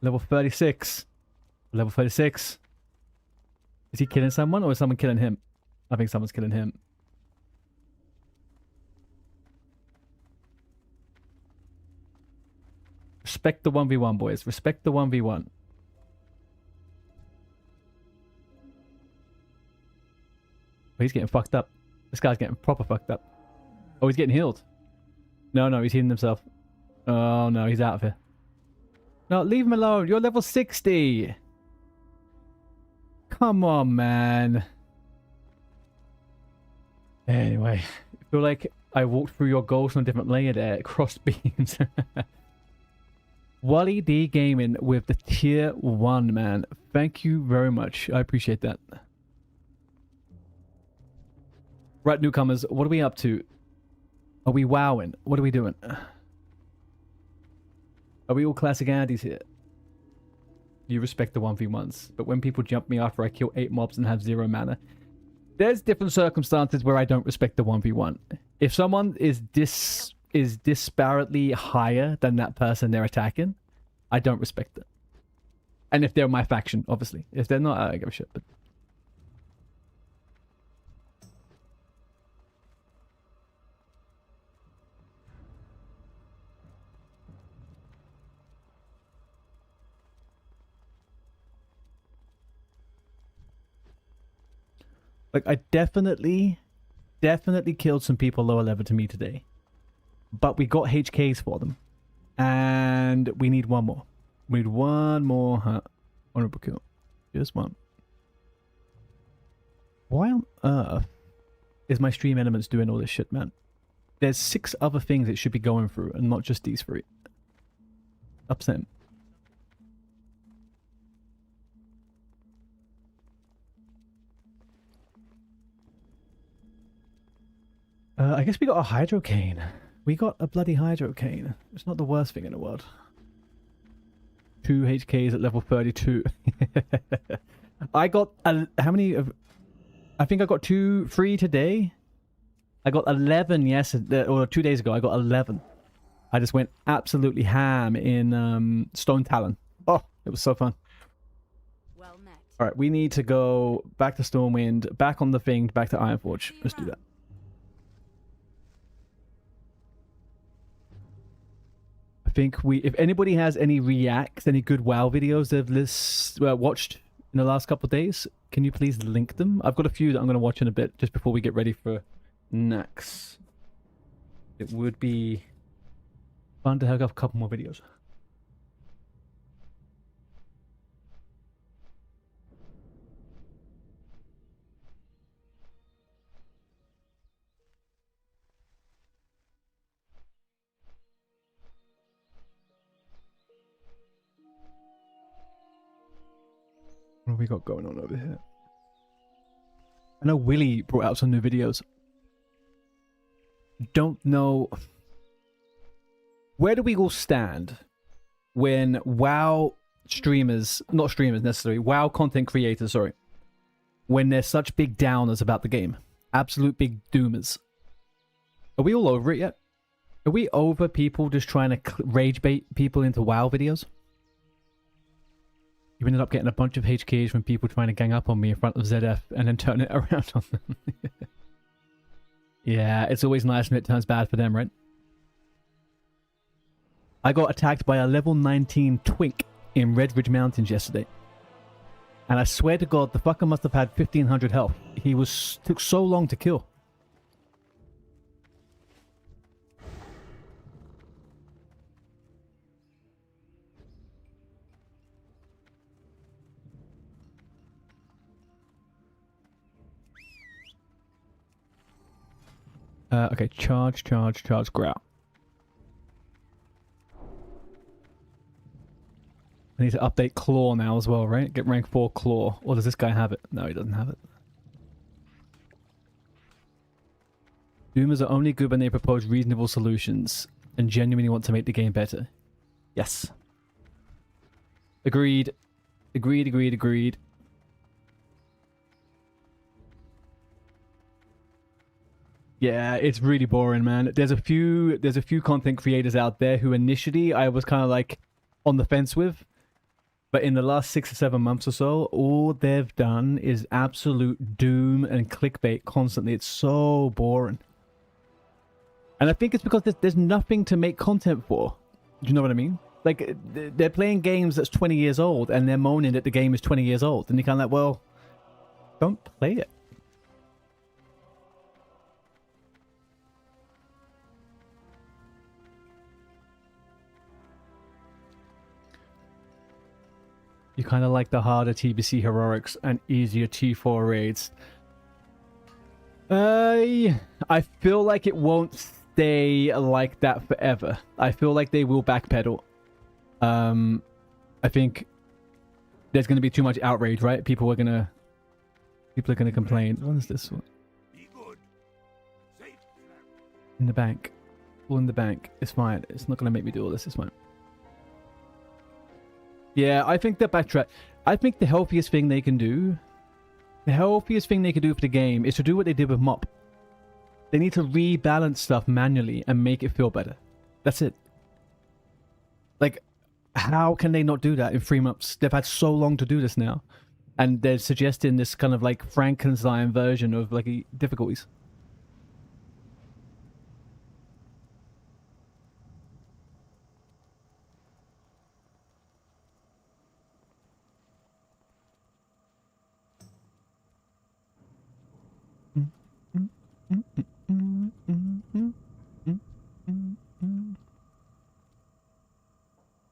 Level 36. Level 36. Is he killing someone or is someone killing him? I think someone's killing him. Respect the 1v1, boys. Respect the 1v1. Oh, he's getting fucked up. This guy's getting proper fucked up. Oh, he's getting healed. No, he's healing himself. Oh, no, he's out of here. No, leave him alone. You're level 60. Come on, man. Anyway, I feel like I walked through your goals on a different layer there. Cross beams. Wally D Gaming with the tier 1, man. Thank you very much. I appreciate that. Right, newcomers, what are we up to? Are we wowing? What are we doing? Are we all classic Andys here? You respect the 1v1s, but when people jump me after I kill 8 mobs and have 0 mana, there's different circumstances where I don't respect the 1v1. If someone is disparately higher than that person they're attacking, I don't respect it. And if they're my faction, obviously. If they're not, I don't give a shit. But like, I definitely killed some people lower level to me today. But we got HKs for them. And we need one more. We need one more honorable kill. Just one. Why on earth is my stream elements doing all this shit, man? There's 6 other things it should be going through, and not just these 3. Upset. I guess we got a hydrocane. We got a bloody hydrocane. It's not the worst thing in the world. 2 HKs at level 32. I got how many of? I think I got 3 today. I got 11 yesterday, or 2 days ago. I got 11. I just went absolutely ham in Stone Talon. Oh, it was so fun. Well met. All right, we need to go back to Stormwind, back on the thing, back to Ironforge. Let's do that. I think if anybody has any reacts, any good WoW videos they've watched in the last couple of days, can you please link them? I've got a few that I'm going to watch in a bit, just before we get ready for NAXX. It would be fun to have a couple more videos. What have we got going on over here? I know Willie brought out some new videos. Don't know. Where do we all stand when WoW streamers, not streamers necessarily, WoW content creators, sorry, when they're such big downers about the game? Absolute big doomers. Are we all over it yet? Are we over people just trying to rage bait people into WoW videos? You ended up getting a bunch of HKs from people trying to gang up on me in front of ZF and then turn it around on them. Yeah, it's always nice when it turns bad for them, right? I got attacked by a level 19 twink in Redridge Mountains yesterday. And I swear to God, the fucker must have had 1500 health. He took so long to kill. Okay, charge, grout. I need to update claw now as well, right? Get rank 4 claw. Or does this guy have it? No, he doesn't have it. Doomers are only good when they propose reasonable solutions and genuinely want to make the game better. Yes. Agreed. Agreed. Yeah, it's really boring, man. There's a few content creators out there who initially I was kind of like on the fence with, but in the last 6 or 7 months or so, all they've done is absolute doom and clickbait constantly. It's so boring. And I think it's because there's nothing to make content for. Do you know what I mean? Like, they're playing games that's 20 years old and they're moaning that the game is 20 years old. And you're kind of like, well, don't play it. You kind of like the harder TBC heroics and easier T4 raids. I feel like it won't stay like that forever. I feel like they will backpedal. I think there's going to be too much outrage, right? People are going to complain. What is this one? Be good. Safe. In the bank. All in the bank. It's fine. It's not going to make me do all this. It's fine. Yeah, I think the backtrack. I think the healthiest thing they can do, for the game is to do what they did with Mop. They need to rebalance stuff manually and make it feel better. That's it. Like, how can they not do that in 3 months? They've had so long to do this now. And they're suggesting this kind of like Frankenstein version of like difficulties.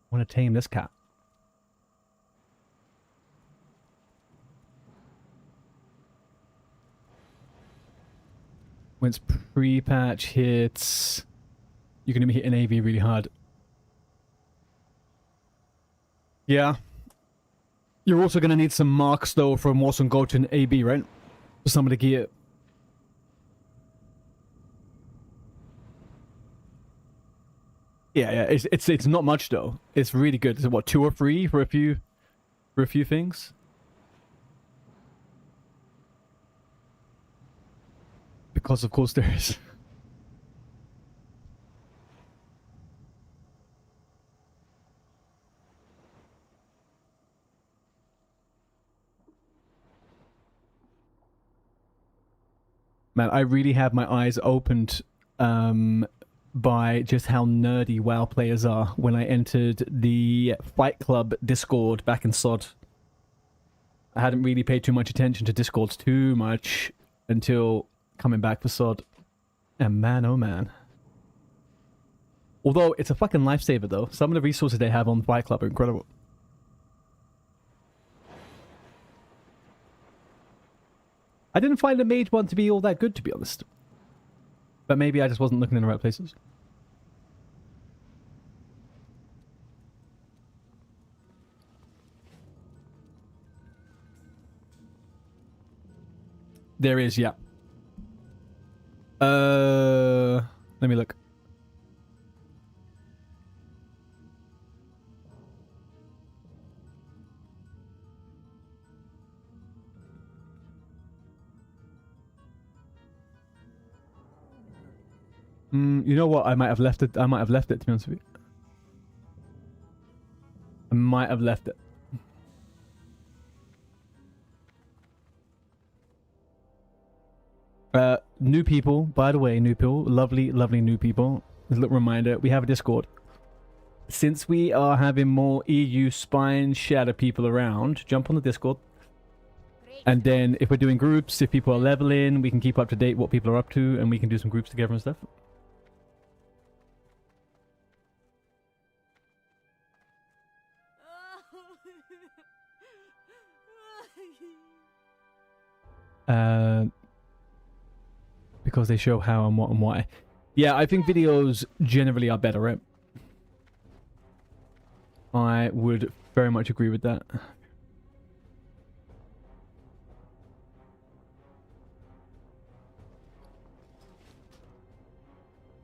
I want to tame this cat. Once pre-patch hits, you're going to be hitting AV really hard. Yeah. You're also going to need some marks though from Warzone Gold and AB, right? For some of the gear. Yeah, it's not much though. It's really good. Is it what, 2 or 3 for a few things? Because of course there is. Man, I really had my eyes opened by just how nerdy WoW players are when I entered the Fight Club Discord back in SOD. I hadn't really paid too much attention to Discords too much until coming back for SOD. And man, oh man. Although, it's a fucking lifesaver though. Some of the resources they have on Fight Club are incredible. I didn't find the mage one to be all that good, to be honest. But maybe I just wasn't looking in the right places. There is, yeah. Let me look. You know what? I might have left it. To be honest with you. I might have left it. New people, by the way, new people, lovely new people. A little reminder, we have a Discord. Since we are having more EU Spineshatter people around, jump on the Discord. And then if we're doing groups, if people are leveling, we can keep up to date what people are up to, and we can do some groups together and stuff. because they show how and what and why. Yeah, I think videos generally are better, right? I would very much agree with that.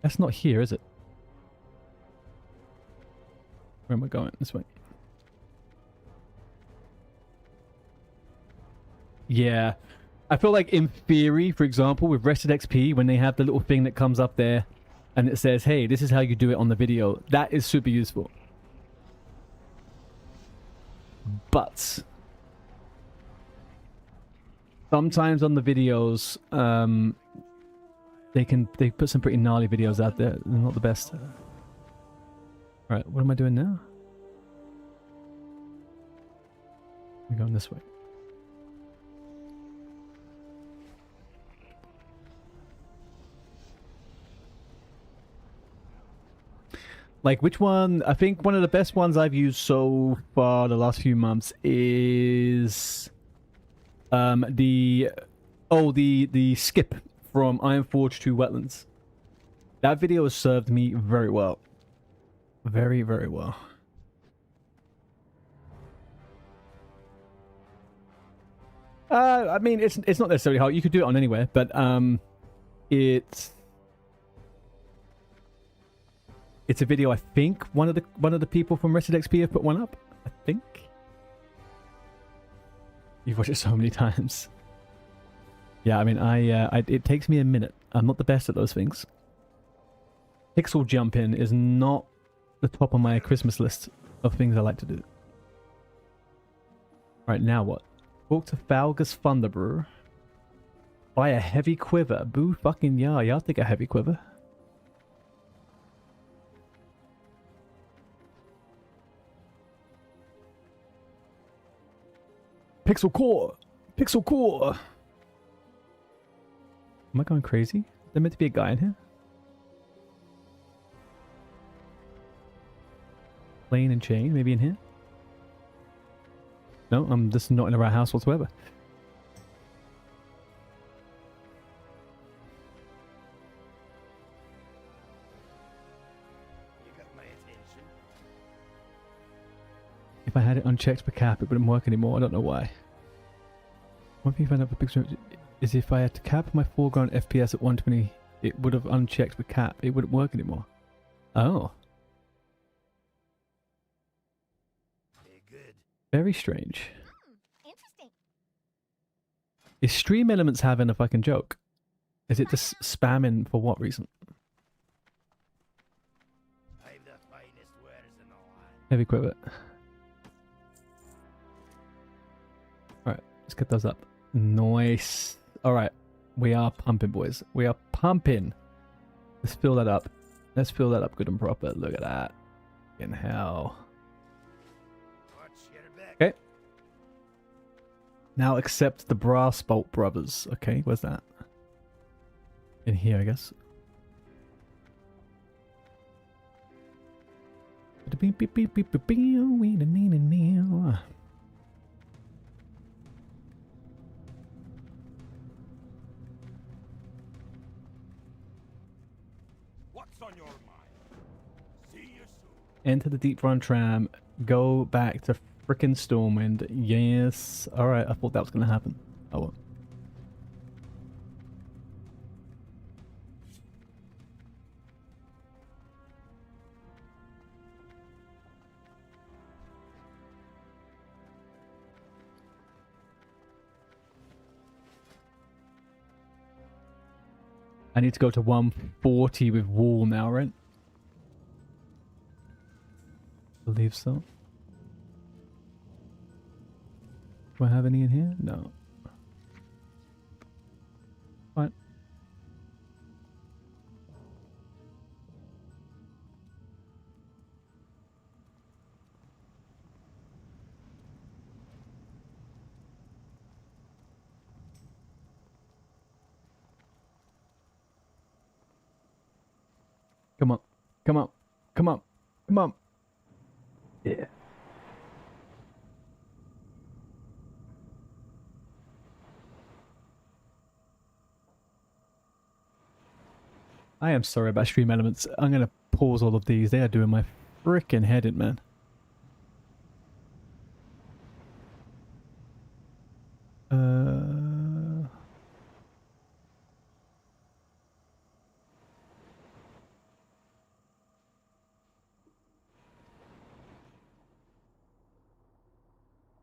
That's not here, is it? Where am I going? This way. Yeah. I feel like in theory, for example, with Rested XP, when they have the little thing that comes up there and it says, hey, this is how you do it on the video, that is super useful. But sometimes on the videos, they put some pretty gnarly videos out there. They're not the best. Alright, what am I doing now? I'm going this way. Like, which one? I think one of the best ones I've used so far the last few months is the skip from Ironforge to Wetlands. That video has served me very well. Very, very well. I mean, it's not necessarily hard. You could do it on anywhere, but it's a video. I think one of the people from Rested XP have put one up. I think you've watched it so many times. Yeah, I mean, it takes me a minute. I'm not the best at those things. Pixel jumping is not the top of my Christmas list of things I like to do. Right, now what? Talk to Falgus Thunderbrewer. Buy a heavy quiver. Boo fucking yeah, I'll take a heavy quiver. Pixel core! Pixel core! Am I going crazy? Is there meant to be a guy in here? Plane and chain, maybe in here? No, I'm just not in the right house whatsoever. You got my attention. If I had it unchecked per cap, it wouldn't work anymore. I don't know why. One thing I found out for picture is if I had to cap my foreground FPS at 120, it would have unchecked per cap. It wouldn't work anymore. Oh. Good. Very strange. Interesting. Is Stream Elements having a fucking joke? Is it just spamming for what reason? I've the finest wares in the land. Heavy quiver. Alright, let's get those up. Nice. Alright, we are pumping, boys. We are pumping. Let's fill that up. Let's fill that up good and proper. Look at that. In hell. Watch your back. Okay. Now accept the Brass Bolt Brothers. Okay, where's that? In here, I guess. What's on your mind? See you soon. Enter the Deep Run tram. Go back to frickin' Stormwind. Yes. Alright, I thought that was going to happen. Oh well. I need to go to 140 with wall now, right? Believe so. Do I have any in here? No. What? Come on. Come on. Come on. Come on. Yeah. I am sorry about stream elements. I'm gonna pause all of these. They are doing my freaking head in, man.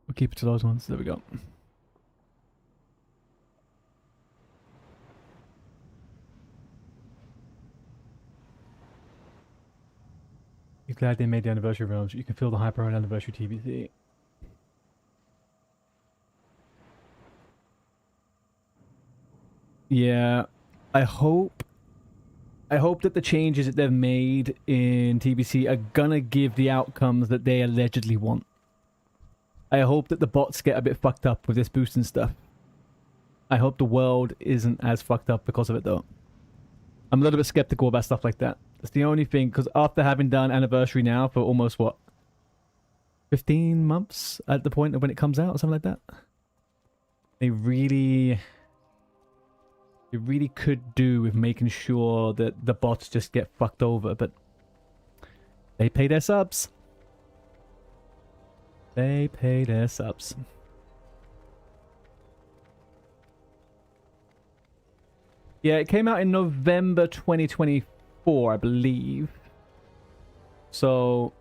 We'll keep it to those ones. There we go. You're glad they made the anniversary realms. You can feel the hype around anniversary TBC. Yeah, I hope that the changes that they've made in TBC are gonna give the outcomes that they allegedly want. I hope that the bots get a bit fucked up with this boost and stuff. I hope the world isn't as fucked up because of it, though. I'm a little bit skeptical about stuff like that. That's the only thing, because after having done anniversary now for almost, what, 15 months at the point of when it comes out or something like that? They really could do with making sure that the bots just get fucked over, but they pay their subs. They pay their subs. Yeah, it came out in November 2024, I believe. So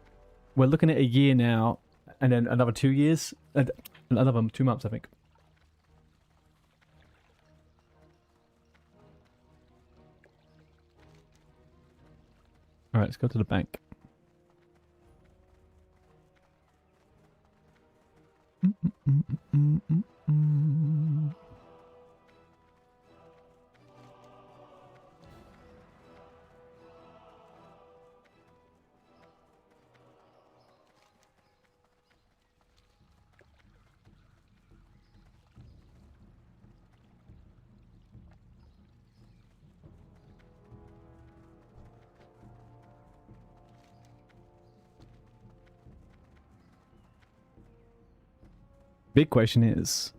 we're looking at a year now, and then another 2 years, and another 2 months, I think. All right, let's go to the bank. Big question is,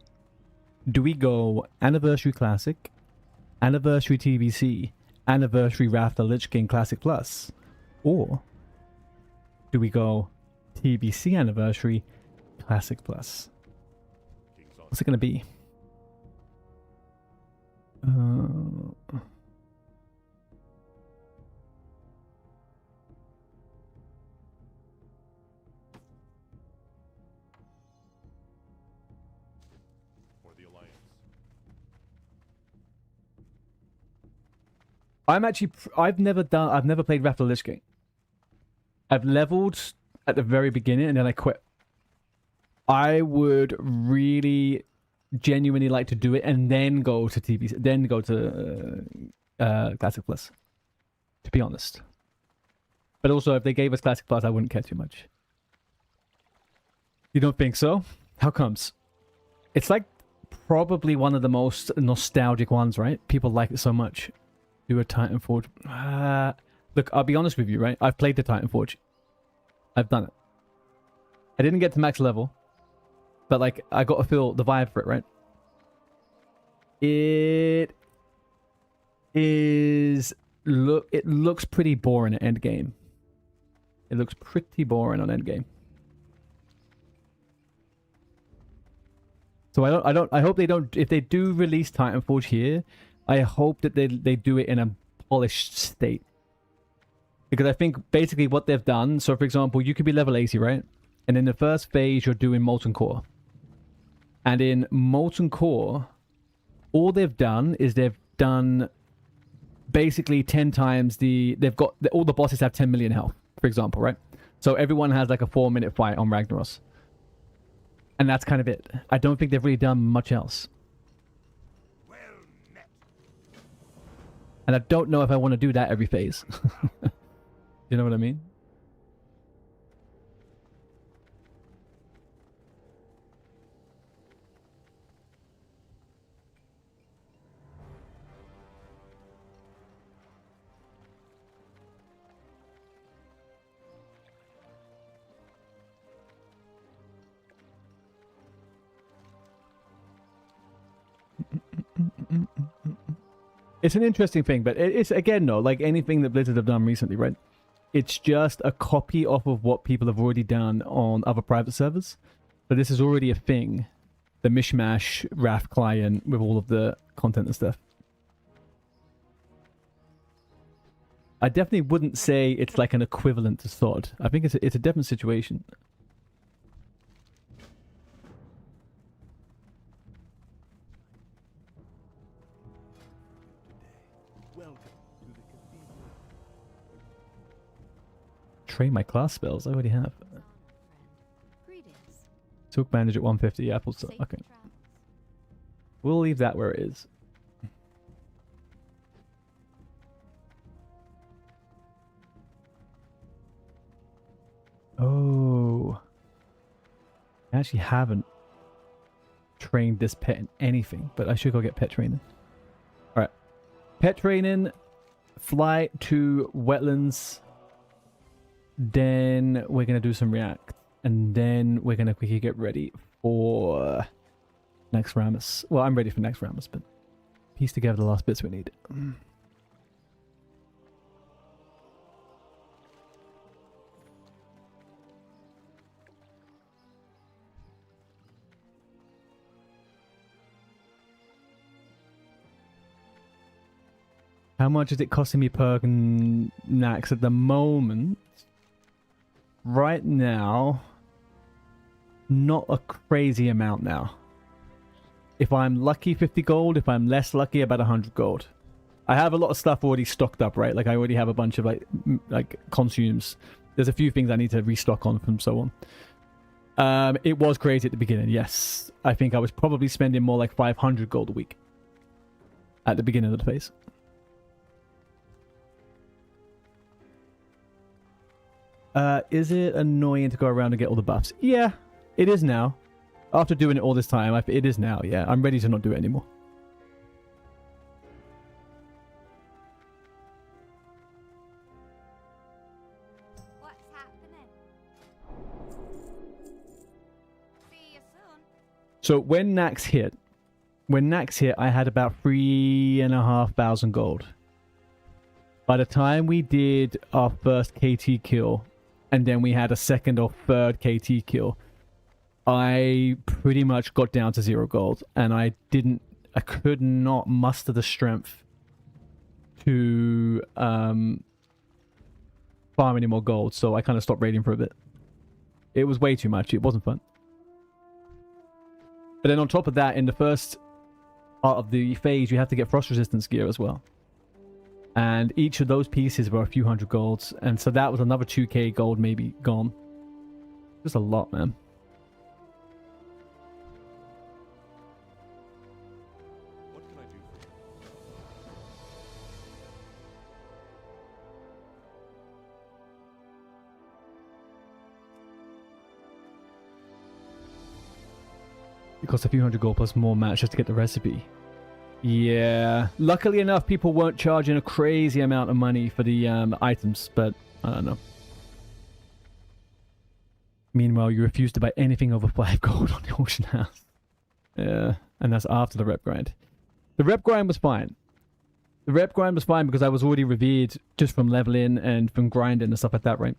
do we go Anniversary Classic, Anniversary TBC, Anniversary Wrath the Lich King Classic Plus, or do we go TBC Anniversary Classic Plus? What's it going to be? I've never played Wrath of the Lich King. I've leveled at the very beginning and then I quit. I would really genuinely like to do it and then go to TBC, then go to Classic Plus, to be honest. But also, if they gave us Classic Plus, I wouldn't care too much. You don't think so? How comes? It's like probably one of the most nostalgic ones, right? People like it so much. Do a Titanforge. Look, I'll be honest with you, right? I've played the Titanforge. I've done it. I didn't get to max level, but like I got to feel the vibe for it, right? It looks pretty boring at end game. It looks pretty boring on end game. So I hope they don't, if they do release Titanforge here, I hope that they do it in a polished state. Because I think basically what they've done, so for example, you could be level 80, right? And in the first phase, you're doing Molten Core. And in Molten Core, all they've done is they've done basically 10 times all the bosses have 10 million health, for example, right? So everyone has like a 4-minute fight on Ragnaros. And that's kind of it. I don't think they've really done much else. And I don't know if I want to do that every phase. You know what I mean? It's an interesting thing, but it's again, no, like anything that Blizzard have done recently, right? It's just a copy off of what people have already done on other private servers. So this is already a thing. The mishmash RAF client with all of the content and stuff. I definitely wouldn't say it's like an equivalent to SOD. I think it's a different situation. Welcome to the cathedral. Train my class spells. I already have. Greetings. Silk bandage at 150. Apple. Safe Okay. travels. We'll leave that where it is. Oh. I actually haven't trained this pet in anything, but I should go get pet training. Alright. Pet training, fly to wetlands, then we're going to do some react, and then we're going to quickly get ready for NAXX Rammus. Well, I'm ready for NAXX Rammus, but piece together the last bits we need. How much is it costing me per NAXX at the moment? Right now, not a crazy amount now. If I'm lucky, 50 gold. If I'm less lucky, about 100 gold. I have a lot of stuff already stocked up, right? Like I already have a bunch of like consumes. There's a few things I need to restock on from so on. It was crazy at the beginning, yes. I think I was probably spending more like 500 gold a week at the beginning of the phase. Is it annoying to go around and get all the buffs? Yeah, it is now. After doing it all this time, it is now, yeah. I'm ready to not do it anymore. What's happening? See you soon. So when NAXX hit, I had about 3,500 gold. By the time we did our first KT kill, and then we had a second or third KT kill, I pretty much got down to 0 gold, and I could not muster the strength to farm any more gold, so I kind of stopped raiding for a bit. It was way too much. It wasn't fun. But then on top of that, in the first part of the phase, you have to get frost resistance gear as well. And each of those pieces were a few hundred golds. And so that was another 2k gold maybe gone. Just a lot, man. What can I do for you? It cost a few hundred gold plus more match just to get the recipe. Yeah. Luckily enough, people weren't charging a crazy amount of money for the items, but I don't know. Meanwhile, you refuse to buy anything over 5 gold on the auction house. Yeah, and that's after the rep grind. The rep grind was fine. The rep grind was fine because I was already revered just from leveling and from grinding and stuff like that, right?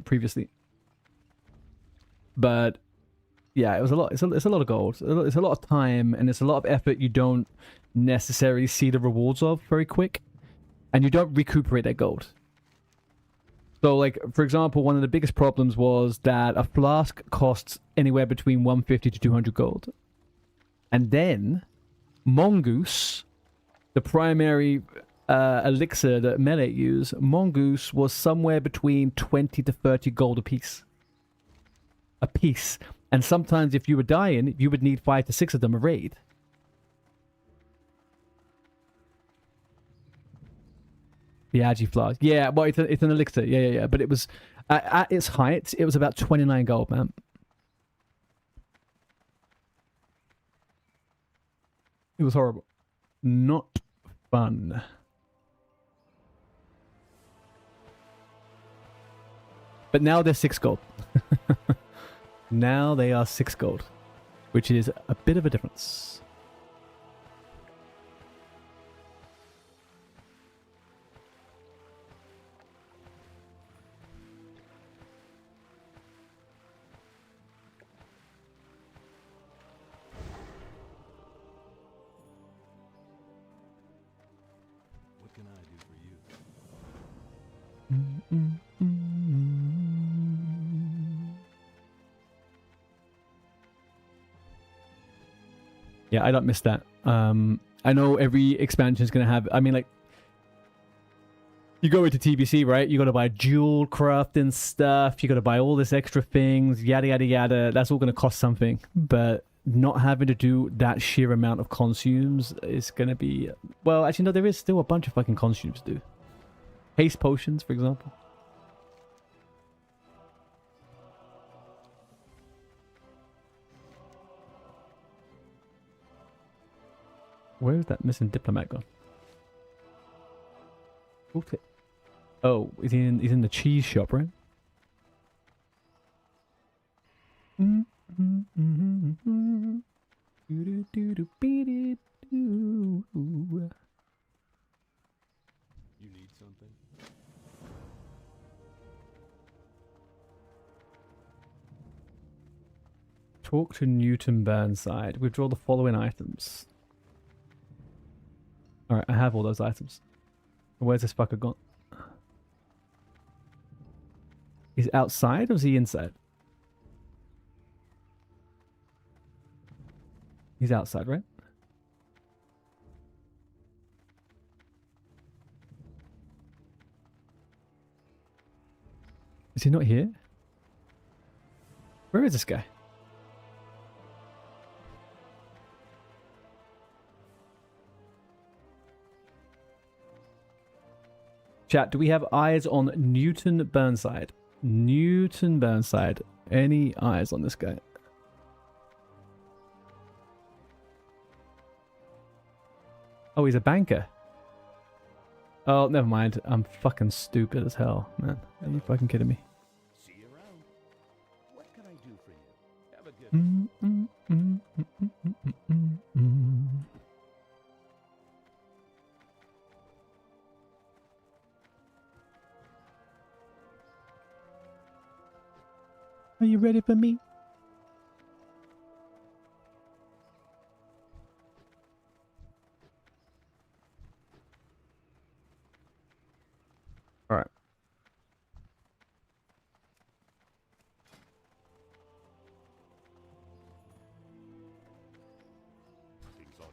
Previously. But yeah, it was a lot. It's a lot of gold. It's a lot of time, and it's a lot of effort you don't necessarily see the rewards of very quick, and you don't recuperate that gold. So, like, for example, one of the biggest problems was that a flask costs anywhere between 150 to 200 gold. And then, Mongoose, the primary elixir that Melee use, Mongoose was somewhere between 20 to 30 gold a piece. And sometimes if you were dying, you would need 5 to 6 of them a raid. The Agi flask. Yeah, well, it's an elixir. Yeah. But it was, at its height, it was about 29 gold, man. It was horrible. Not fun. But now they're 6 gold. Now they are 6 gold, which is a bit of a difference. Yeah, I don't miss that. I know every expansion is gonna have. I mean, like, you go into TBC, right? You gotta buy jewel crafting stuff. You gotta buy all this extra things. Yada yada yada. That's all gonna cost something. But not having to do that sheer amount of consumes is gonna be. Well, actually, no. There is still a bunch of fucking consumes, dude. Haste potions, for example. Where is that missing diplomat gone? Okay. Oh, he's in the cheese shop, right? You need something? Talk to Newton Burnside. Withdraw the following items. Alright, I have all those items. Where's this fucker gone? He's outside or is he inside? He's outside, right? Is he not here? Where is this guy? Chat, do we have eyes on Newton Burnside? Newton Burnside. Any eyes on this guy? Oh, he's a banker. Oh, never mind. I'm fucking stupid as hell, man. Are you fucking kidding me? See you around. What can I do for you? Have a good Are you ready for me? All right. King's honor,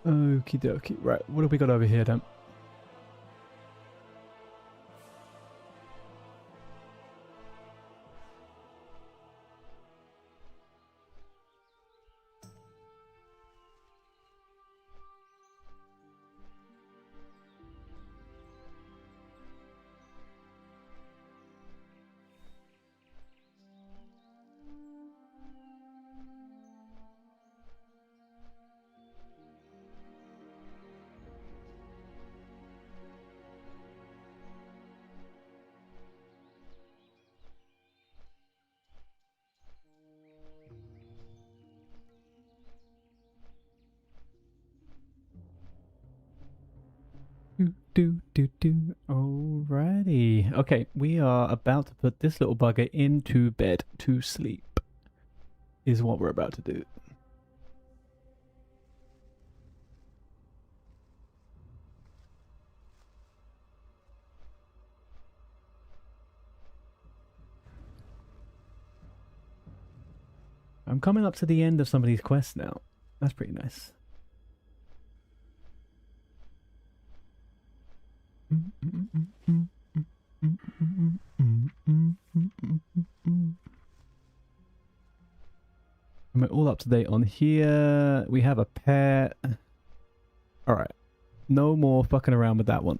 friend. Okie dokie. Right. What have we got over here then? Alrighty. Okay, we are about to put this little bugger into bed to sleep. Is what we're about to do. I'm coming up to the end of some of these quests now. That's pretty nice. We're all up to date on here. We have a pet. Alright. No more fucking around with that one.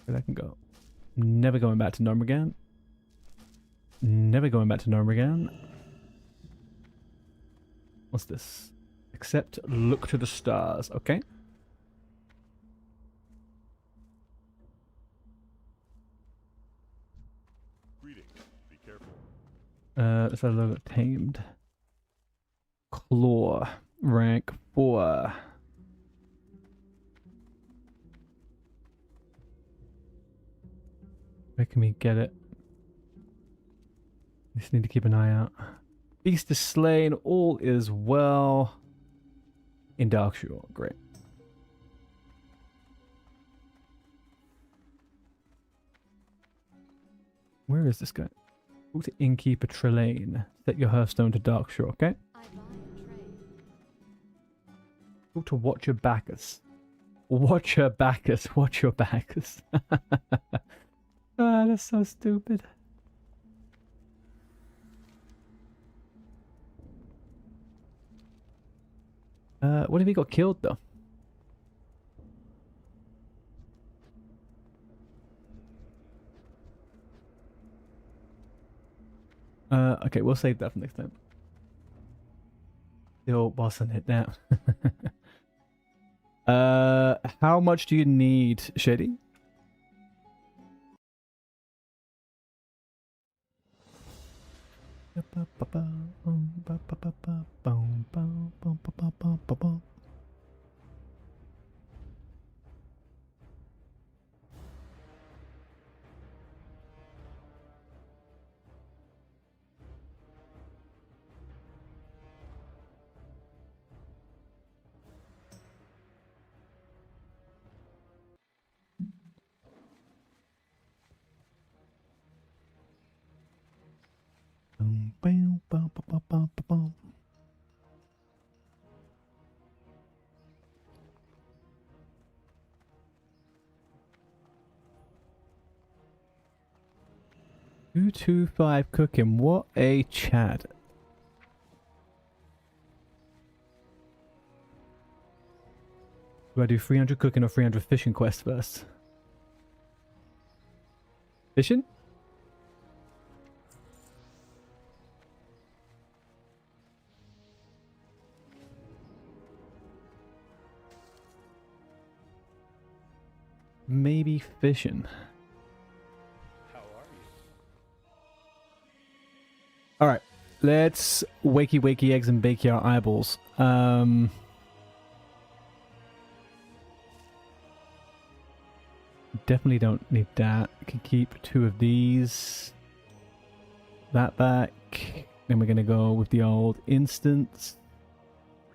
Where that can go. Never going back to Gnome again. Never going back to Gnome again. What's this? Accept, look to the stars. Okay. Greetings. Be careful. Let's have a look at tamed. Claw. Rank 4. Where can we get it? Just need to keep an eye out. Beast is slain. All is well. In Darkshore. Great. Where is this guy? Talk to Innkeeper Trelane. Set your Hearthstone to Darkshore, okay? I buy a trade. Talk to Watcher Bacchus. Watcher Bacchus. Watch your Bacchus. Ah, that's so stupid. What if he got killed though? Okay, we'll save that for next time. Still bossing it down. How much do you need, Shady? Two, 2, 5 cooking. What a Chad. Do I do 300 cooking or 300 fishing quest first? Fishing? Maybe fishing. How are you? All right, let's wakey eggs and bakey our eyeballs. Definitely don't need that. I can keep 2 of these. That back. Then we're gonna go with the old instance.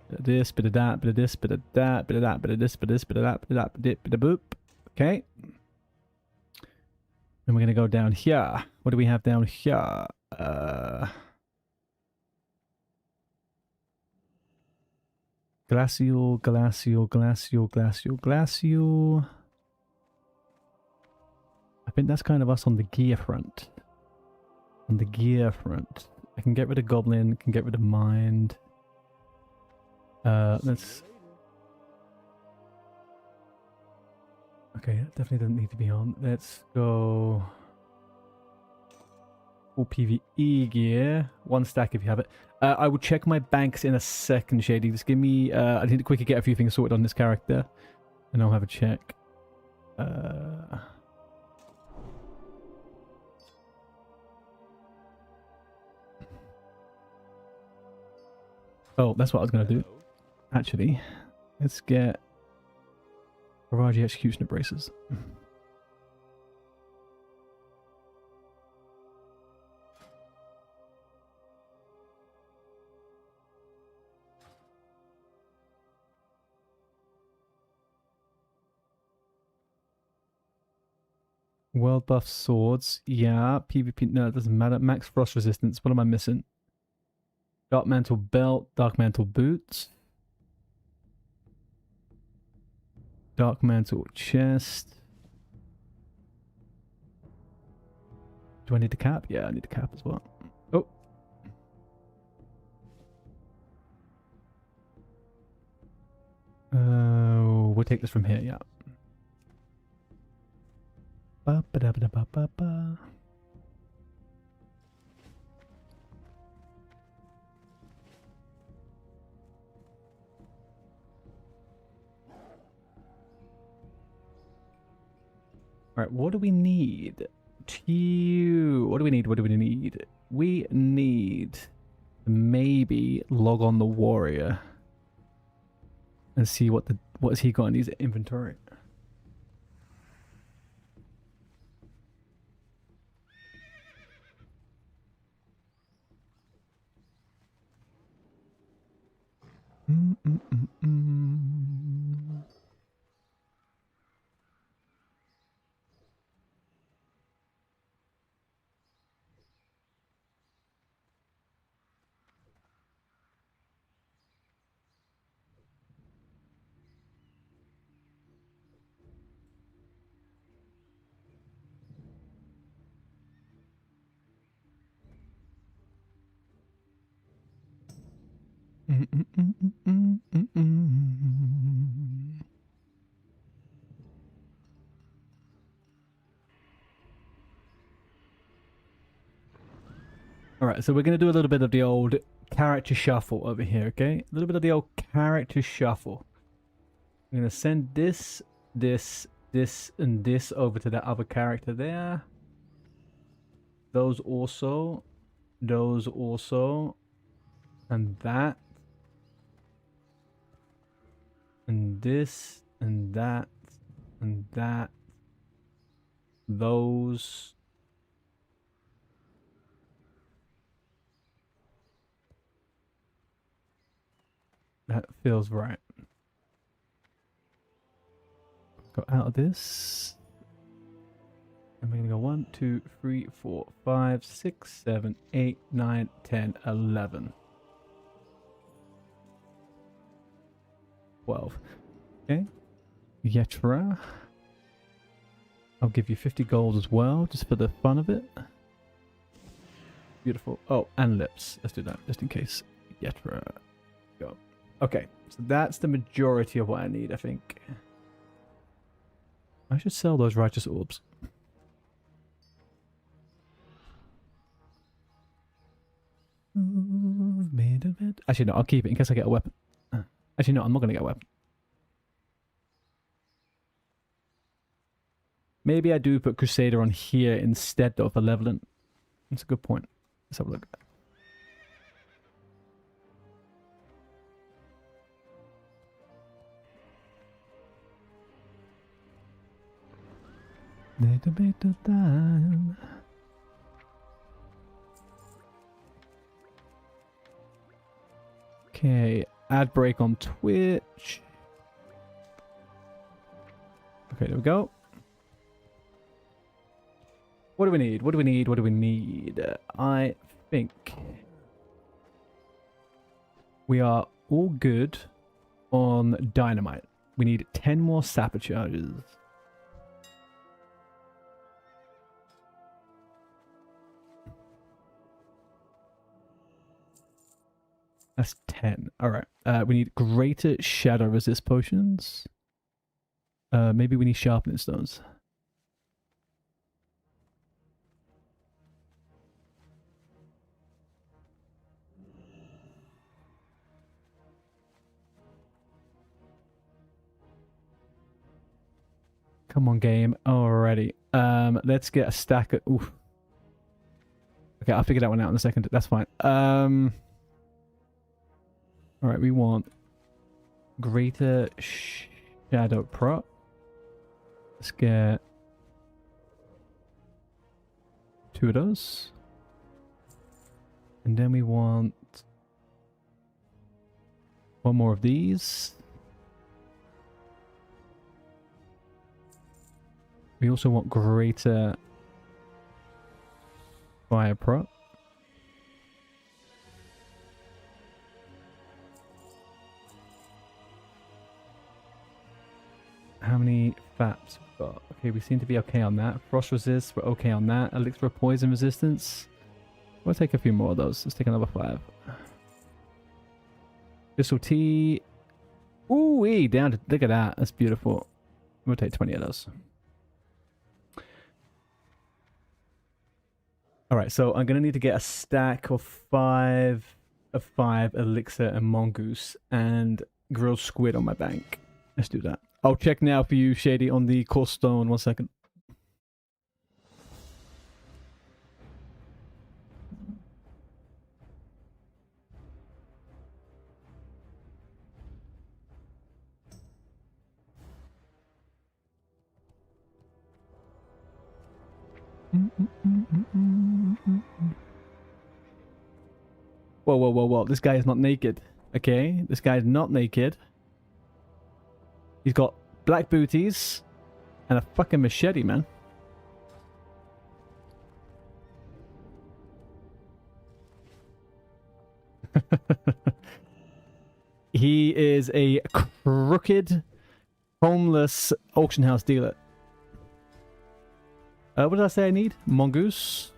Bit of this, bit of that, bit of this, bit of that, bit of that, bit of this, bit of this, bit of that, bit of that, bit of boop. Okay. Then we're gonna go down here. What do we have down here? Glacial, glacial, glacial, glacial, glacial. I think that's kind of us on the gear front. On the gear front. I can get rid of Goblin, can get rid of Mind. Let's... Okay, that definitely doesn't need to be on. Let's go... Full PvE gear. 1 stack if you have it. I will check my banks in a second, Shady. Just give me... I need to quickly get a few things sorted on this character. And I'll have a check. Oh, that's what I was going to do. Actually, let's get Barrage Executioner Braces. World buff swords. Yeah. PvP. No, it doesn't matter. Max frost resistance. What am I missing? Dark Mantle belt. Dark Mantle boots. Dark Mantle chest. Do I need the cap? Yeah, I need the cap as well. Oh. We'll take this from here, yeah. Ba ba da ba da ba ba ba. Alright, what do we need? What do we need? What do we need? We need to maybe log on the warrior and see what has he got in his inventory. Mm, mm, mm, mm. Mm, mm, mm, mm, mm, mm, mm. All right, so we're going to do a little bit of the old character shuffle over here, okay? A little bit of the old character shuffle. I'm going to send this, and this over to that other character there. Those also, and that, and this, and that, and that, those. That feels right. Go out of this. And we're going to go 1, 2, 3, 4, 5, 6, 7, 8, 9, 10, 11. 12. Okay. Yetra. I'll give you 50 gold as well, just for the fun of it. Beautiful. Oh, and lips. Let's do that, just in case. Yetra. Go. Okay, so that's the majority of what I need, I think. I should sell those righteous orbs. Actually, no, I'll keep it in case I get a weapon. Actually, no, I'm not going to get a weapon. Maybe I do put Crusader on here instead of a leveling. That's a good point. Let's have a look. Little bit of time. Okay, ad break on Twitch. Okay, there we go. What do we need? What do we need? What do we need? I think we are all good on dynamite. We need 10 more sapper charges. That's 10. All right. We need greater shadow resist potions. Maybe we need sharpening stones. Come on, game. Alrighty. Let's get a stack of... Oof. Okay, I'll figure that one out in a second. That's fine. Alright, we want greater shadow prop. Let's get 2 of those. And then we want 1 more of these. We also want greater fire prop. How many FAPs we've got? Okay, we seem to be okay on that. Frost resist, we're okay on that. Elixir of poison resistance. We'll take a few more of those. Let's take another 5. Crystal tea. Ooh, down to, look at that. That's beautiful. We'll take 20 of those. Alright, so I'm going to need to get a stack of 5 elixir and mongoose and grilled squid on my bank. Let's do that. I'll check now for you, Shady, on the core stone. 1 second. Whoa, whoa, whoa, whoa. This guy is not naked. Okay, this guy's not naked. He's got black booties and a fucking machete, man. He is a crooked, homeless auction house dealer. What did I say I need? Mongoose.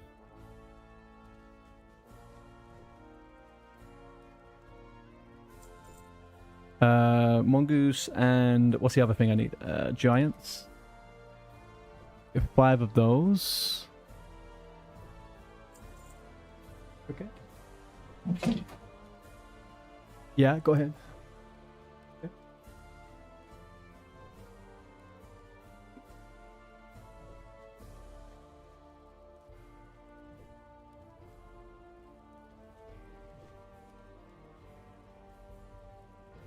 Mongoose and what's the other thing I need? Giants. 5 of those. Okay. Yeah, go ahead. Okay.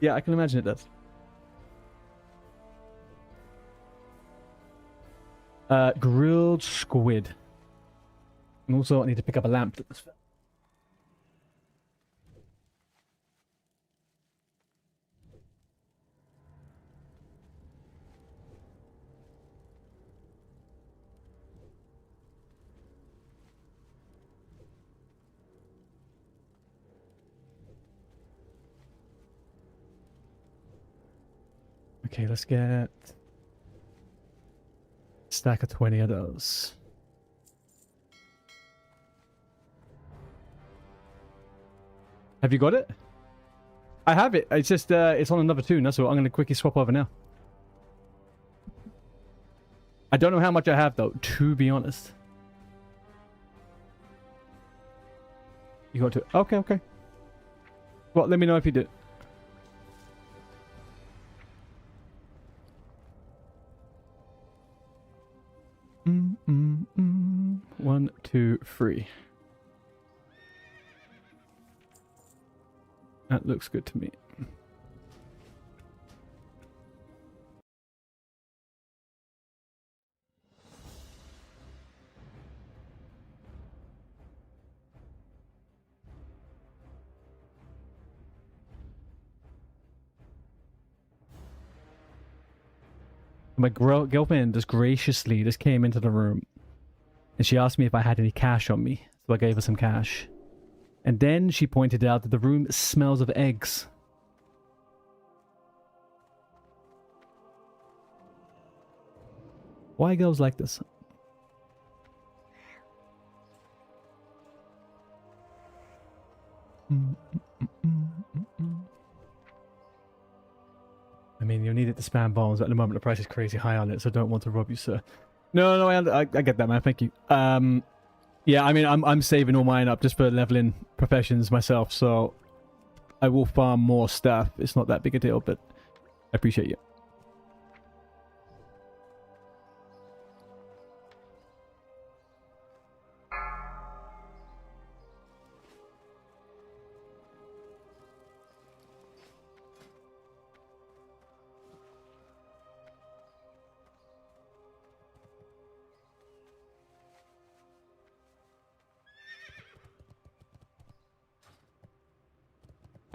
Yeah, I can imagine it does. Grilled squid. And also I need to pick up a lamp. Okay, let's get a stack of 20 of those. Have you got it? I have it. It's just it's on another tune. That's what I'm going to quickly swap over now. I don't know how much I have though, to be honest. You got to. Okay, okay. Well, let me know if you do. One, two, three. That looks good to me. My girlfriend just graciously just came into the room and she asked me if I had any cash on me. So I gave her some cash. And then she pointed out that the room smells of eggs. Why girls like this? I mean, you'll need it to spam bombs. At the moment, the price is crazy high on it, so I don't want to rob you, sir. No, I get that, man. Thank you. Yeah, I mean, I'm saving all mine up just for leveling professions myself, so I will farm more stuff. It's not that big a deal, but I appreciate you.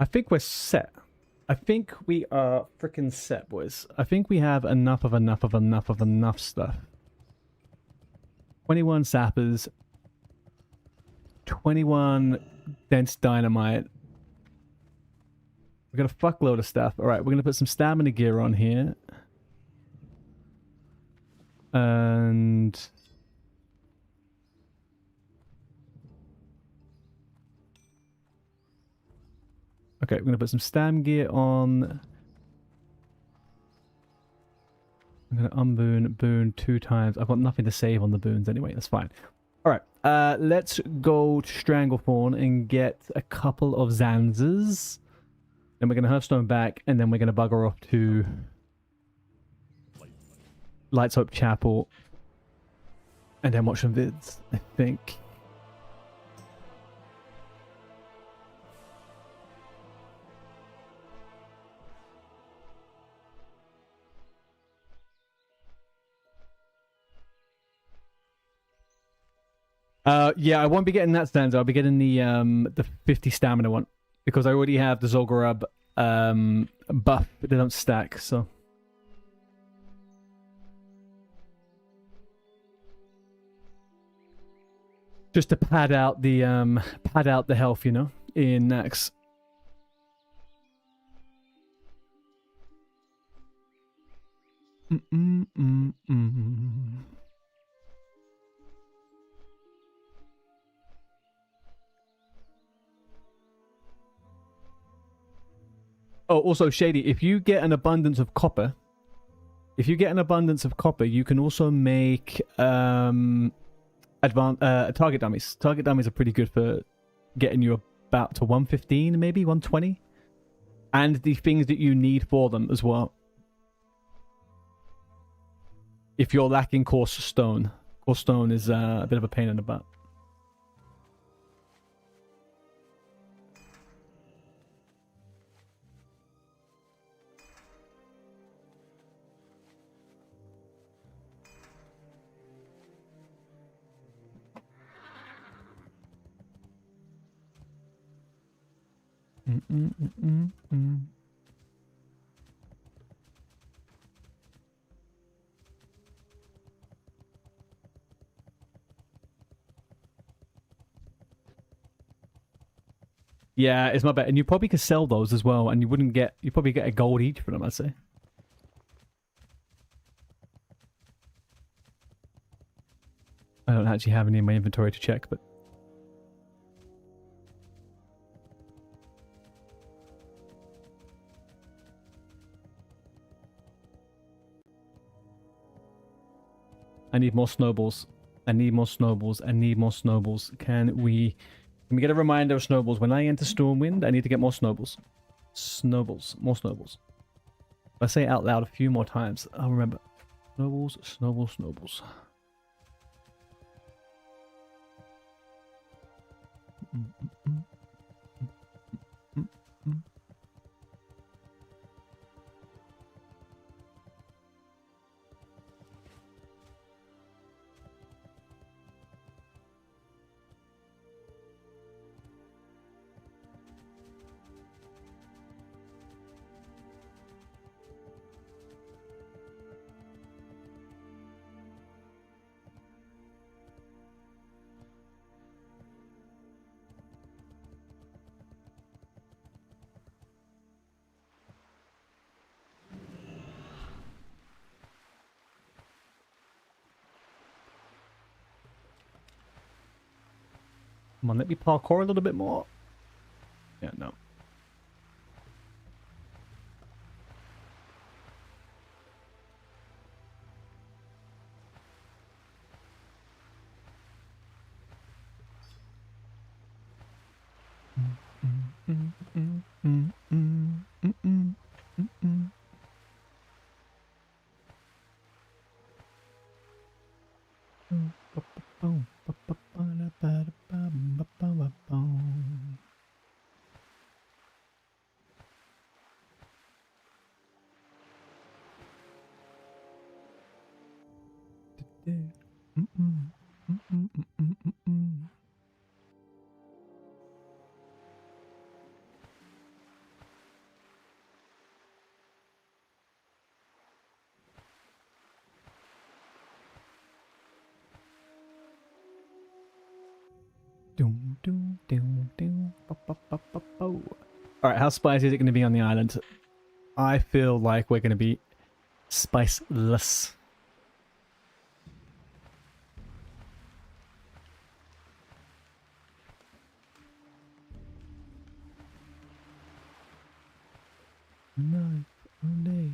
I think we're set. I think we are freaking set, boys. I think we have enough stuff. 21 sappers. 21 dense dynamite. We got a fuckload of stuff. Alright, we're gonna put some stamina gear on here. And... okay, we're going to put some stam gear on. I'm going to unboon, boon 2 times. I've got nothing to save on the boons anyway. That's fine. All right, let's go to Stranglethorn and get a couple of Zanzas. Then we're going to Hearthstone back, and then we're going to bugger off to Lights Hope Chapel. And then watch some vids, I think. Yeah, I won't be getting that stanza. I'll be getting the 50 stamina one. because I already have the Zolgarub buff, but they don't stack, so. Just to pad out the health, you know, in NAXX. Oh, also Shady, if you get an abundance of copper, you can also make target dummies. Target dummies are pretty good for getting you about to 115, maybe 120, and the things that you need for them as well. If you're lacking coarse stone is a bit of a pain in the butt. Yeah, it's my bet. And you probably could sell those as well, and you probably get a gold each for them, I'd say. I don't actually have any in my inventory to check, but I need more snowballs. I need more snowballs. Can we get a reminder of snowballs? When I enter Stormwind, I need to get more snowballs. More snowballs. If I say it out loud a few more times, I'll remember. Snowballs. Come on, let me parkour a little bit more. Yeah, no. Alright, how spicy is it going to be on the island? I feel like we're going to be spiceless. Knife all day.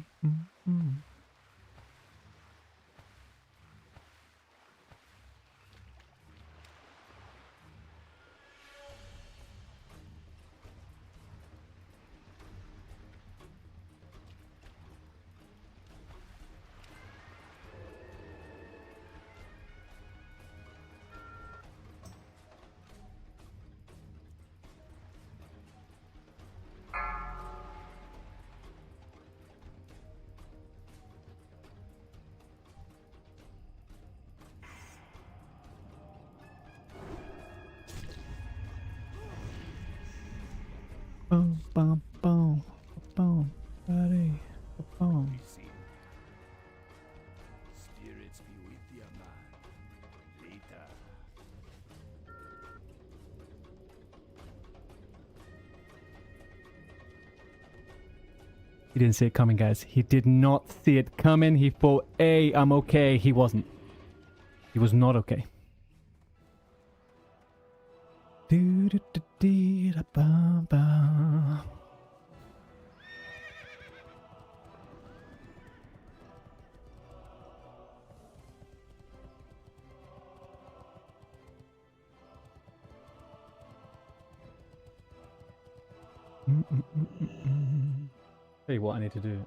Boom, boom, boom, boom, buddy, boom. TBC. Spirits be with you, man. Later. He didn't see it coming, guys. He did not see it coming. He thought, hey, I'm okay. He wasn't. He was not okay. Do-do-do-dee-da-ba-ba. Tell you what I need to do.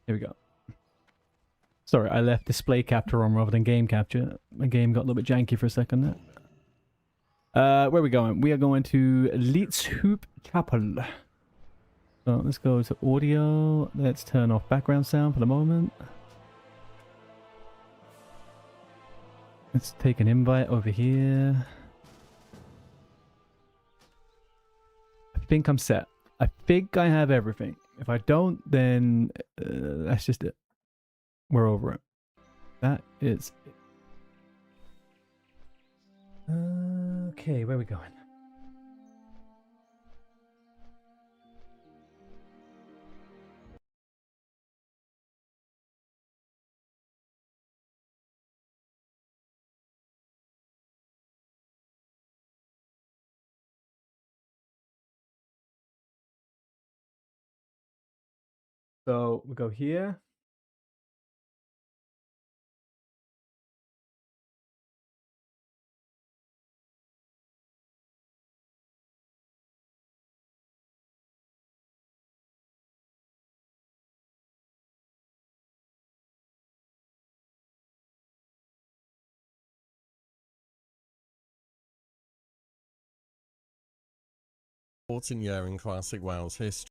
Here we go. Sorry, I left display capture on rather than game capture. My game got a little bit janky for a second there. Where are we going? We are going to Leetshoop Chapel. So let's go to audio. Let's turn off background sound for the moment. Let's take an invite over here. I think I'm set. I think I have everything. If I don't, then that's just it. We're over it. That is it. Okay, where are we going? So we go here. Important year in classic Wales history.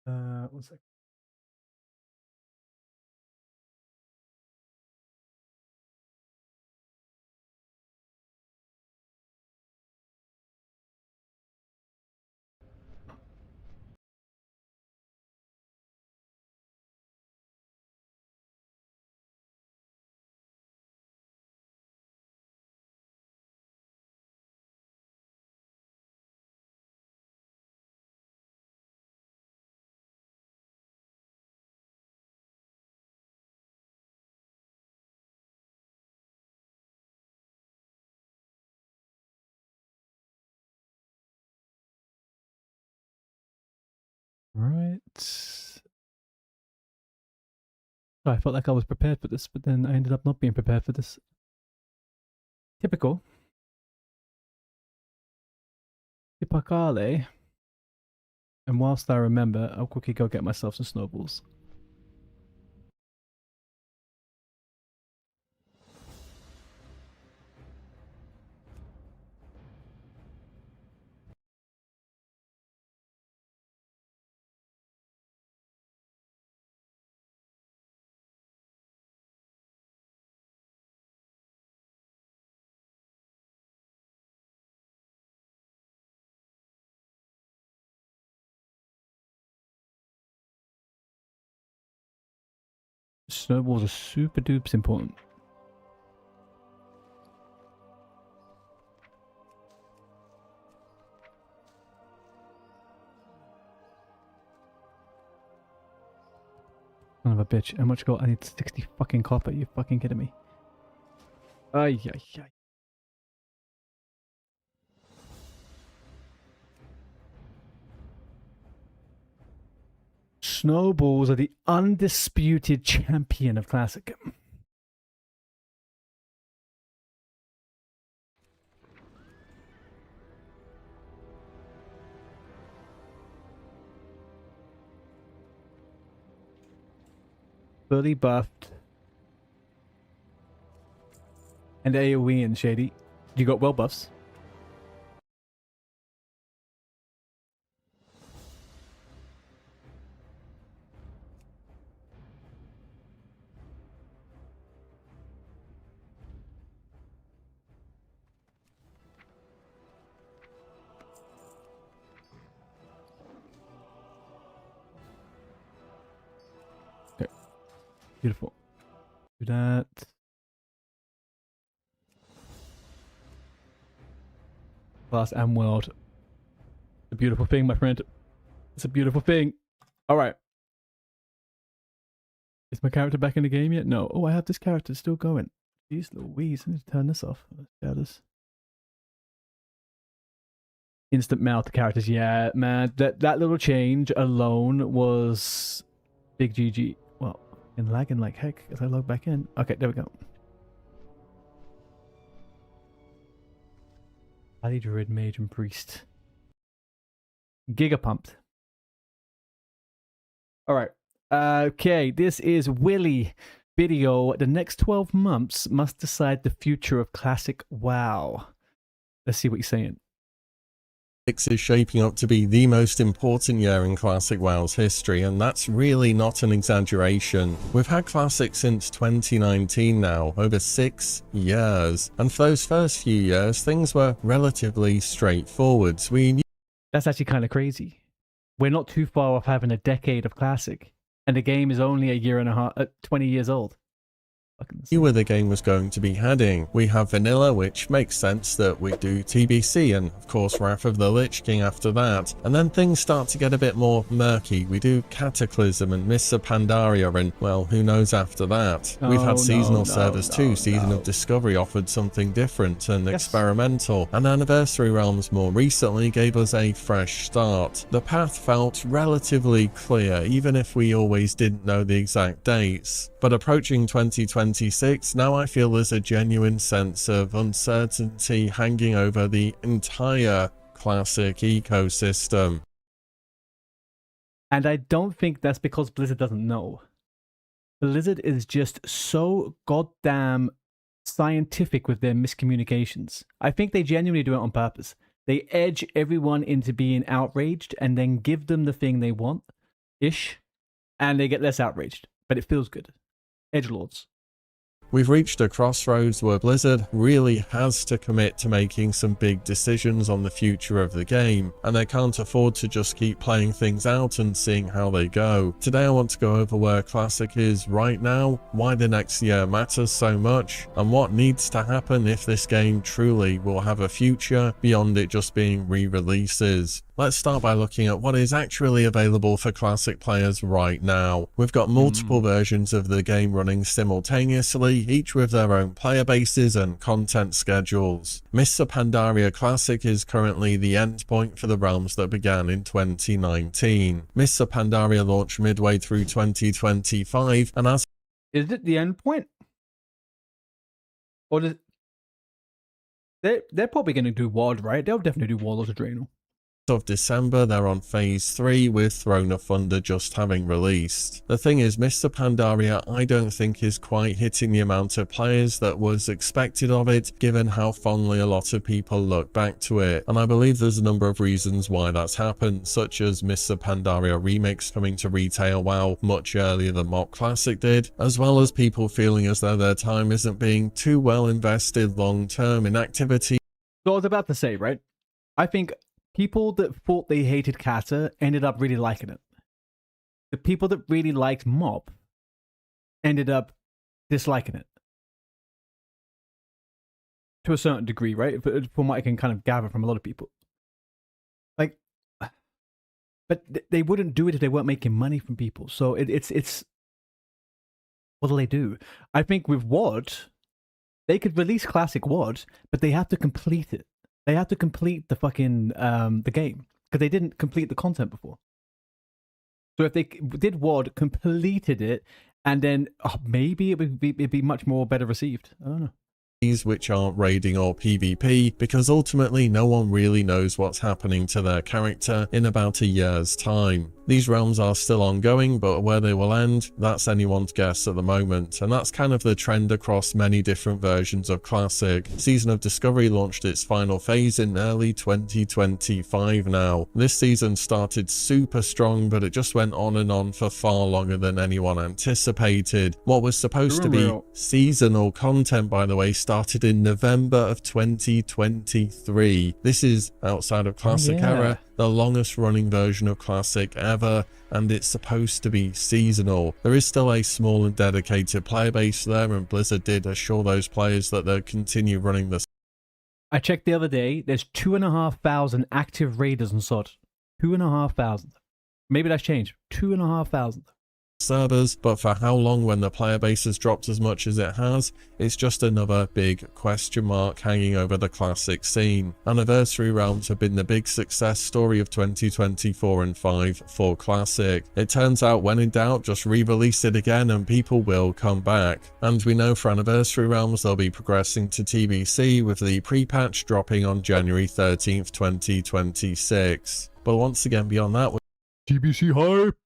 One sec. Right. So I felt like I was prepared for this, but then I ended up not being prepared for this. Typical. Typicale. And whilst I remember, I'll quickly go get myself some snowballs. Snowballs are super dupes important. Son of a bitch. How much gold? I need 60 fucking copper. You fucking kidding me? Ay, ay, ay. Snowballs are the undisputed champion of Classic. Fully buffed. And AoE and Shady. You got well buffs. Okay. Beautiful. Do that. Class and world. It's a beautiful thing, my friend. It's a beautiful thing. All right. Is my character back in the game yet? No. Oh, I have this character still going. Jeez Louise. I need to turn this off. Status. Instant mouth characters. Yeah, man. That little change alone was big GG. Well, and lagging like heck as I log back in. Okay, there we go. Body Druid, Mage, and Priest. Giga pumped. Alright. Okay, this is Willy video. The next 12 months must decide the future of classic WoW. Let's see what you're saying. Is shaping up to be the most important year in Classic WoW's history, and that's really not an exaggeration. We've had Classic since 2019 now, over 6 years, and for those first few years things were relatively straightforward. That's actually kind of crazy. We're not too far off having a decade of Classic, and the game is only a year and a half, 20 years old. Knew where the game was going to be heading. We have Vanilla, which makes sense that we do TBC, and of course Wrath of the Lich King after that. And then things start to get a bit more murky. We do Cataclysm and Mists of Pandaria, and well, who knows after that. We've had seasonal servers too. Season of Discovery offered something different and experimental, and Anniversary Realms more recently gave us a fresh start. The path felt relatively clear, even if we always didn't know the exact dates. But approaching 2026, now I feel there's a genuine sense of uncertainty hanging over the entire Classic ecosystem. And I don't think that's because Blizzard doesn't know. Blizzard is just so goddamn scientific with their miscommunications. I think they genuinely do it on purpose. They edge everyone into being outraged and then give them the thing they want-ish, and they get less outraged. But it feels good. Edgelords. We've reached a crossroads where Blizzard really has to commit to making some big decisions on the future of the game, and they can't afford to just keep playing things out and seeing how they go. Today I want to go over where Classic is right now, why the next year matters so much, and what needs to happen if this game truly will have a future beyond it just being re-releases. Let's start by looking at what is actually available for Classic players right now. We've got multiple versions of the game running simultaneously, each with their own player bases and content schedules. Mists of Pandaria Classic is currently the endpoint for the realms that began in 2019. Mists of Pandaria launched midway through 2025, and as is it the endpoint? Or does they're probably going to do WoD, right? They'll definitely do Warlords of Draenor. of December, they're on phase 3 with Throne of Thunder just having released. The thing is, Mists of Pandaria I don't think is quite hitting the amount of players that was expected of it, given how fondly a lot of people look back to it, and I believe there's a number of reasons why that's happened, such as Mists of Pandaria Remix coming to retail WoW much earlier than Mock Classic did, as well as people feeling as though their time isn't being too well invested long term in activity. So I was about to say, right? I think people that thought they hated Kata ended up really liking it. The people that really liked Mob ended up disliking it. To a certain degree, right? From what I can kind of gather from a lot of people. Like, but they wouldn't do it if they weren't making money from people. So it's what do they do? I think with WoD, they could release classic WoD, but they have to complete it. They have to complete the fucking the game because they didn't complete the content before. So if they did WoD, completed it, and then maybe it'd be much more better received. I don't know. which aren't raiding or PvP, because ultimately no one really knows what's happening to their character in about a year's time. These realms are still ongoing, but where they will end, that's anyone's guess at the moment, and that's kind of the trend across many different versions of Classic. Season of Discovery launched its final phase in early 2025 now. This season started super strong, but it just went on and on for far longer than anyone anticipated. What was supposed to be seasonal content, by the way, started in November of 2023. This is, outside of Classic Era, the longest running version of Classic ever, and it's supposed to be seasonal. There is still a small and dedicated player base there, and Blizzard did assure those players that they'll continue running this. I checked the other day, there's 2,500 active raiders and such. 2,500. Maybe that's changed. 2,500. Servers, but for how long when the player base has dropped as much as it has, it's just another big question mark hanging over the Classic scene. Anniversary Realms have been the big success story of 2024 and 5 for Classic. It turns out when in doubt, just re-release it again and people will come back. And we know for Anniversary Realms they'll be progressing to TBC, with the pre-patch dropping on January 13th, 2026. But once again, beyond that, TBC hype!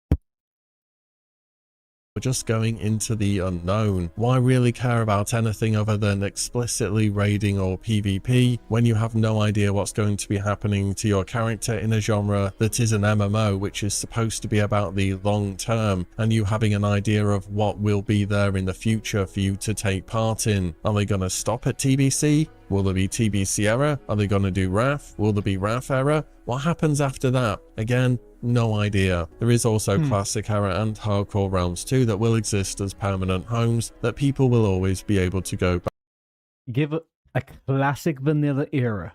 we're just going into the unknown. Why really care about anything other than explicitly raiding or PvP when you have no idea what's going to be happening to your character in a genre that is an MMO, which is supposed to be about the long term, and you having an idea of what will be there in the future for you to take part in? Are they going to stop at TBC? Will there be TBC era? Are they going to do Wrath? Will there be Wrath era? What happens after that? Again, no idea. There is also Classic era and Hardcore Realms too that will exist as permanent homes that people will always be able to go back. Give a classic vanilla era.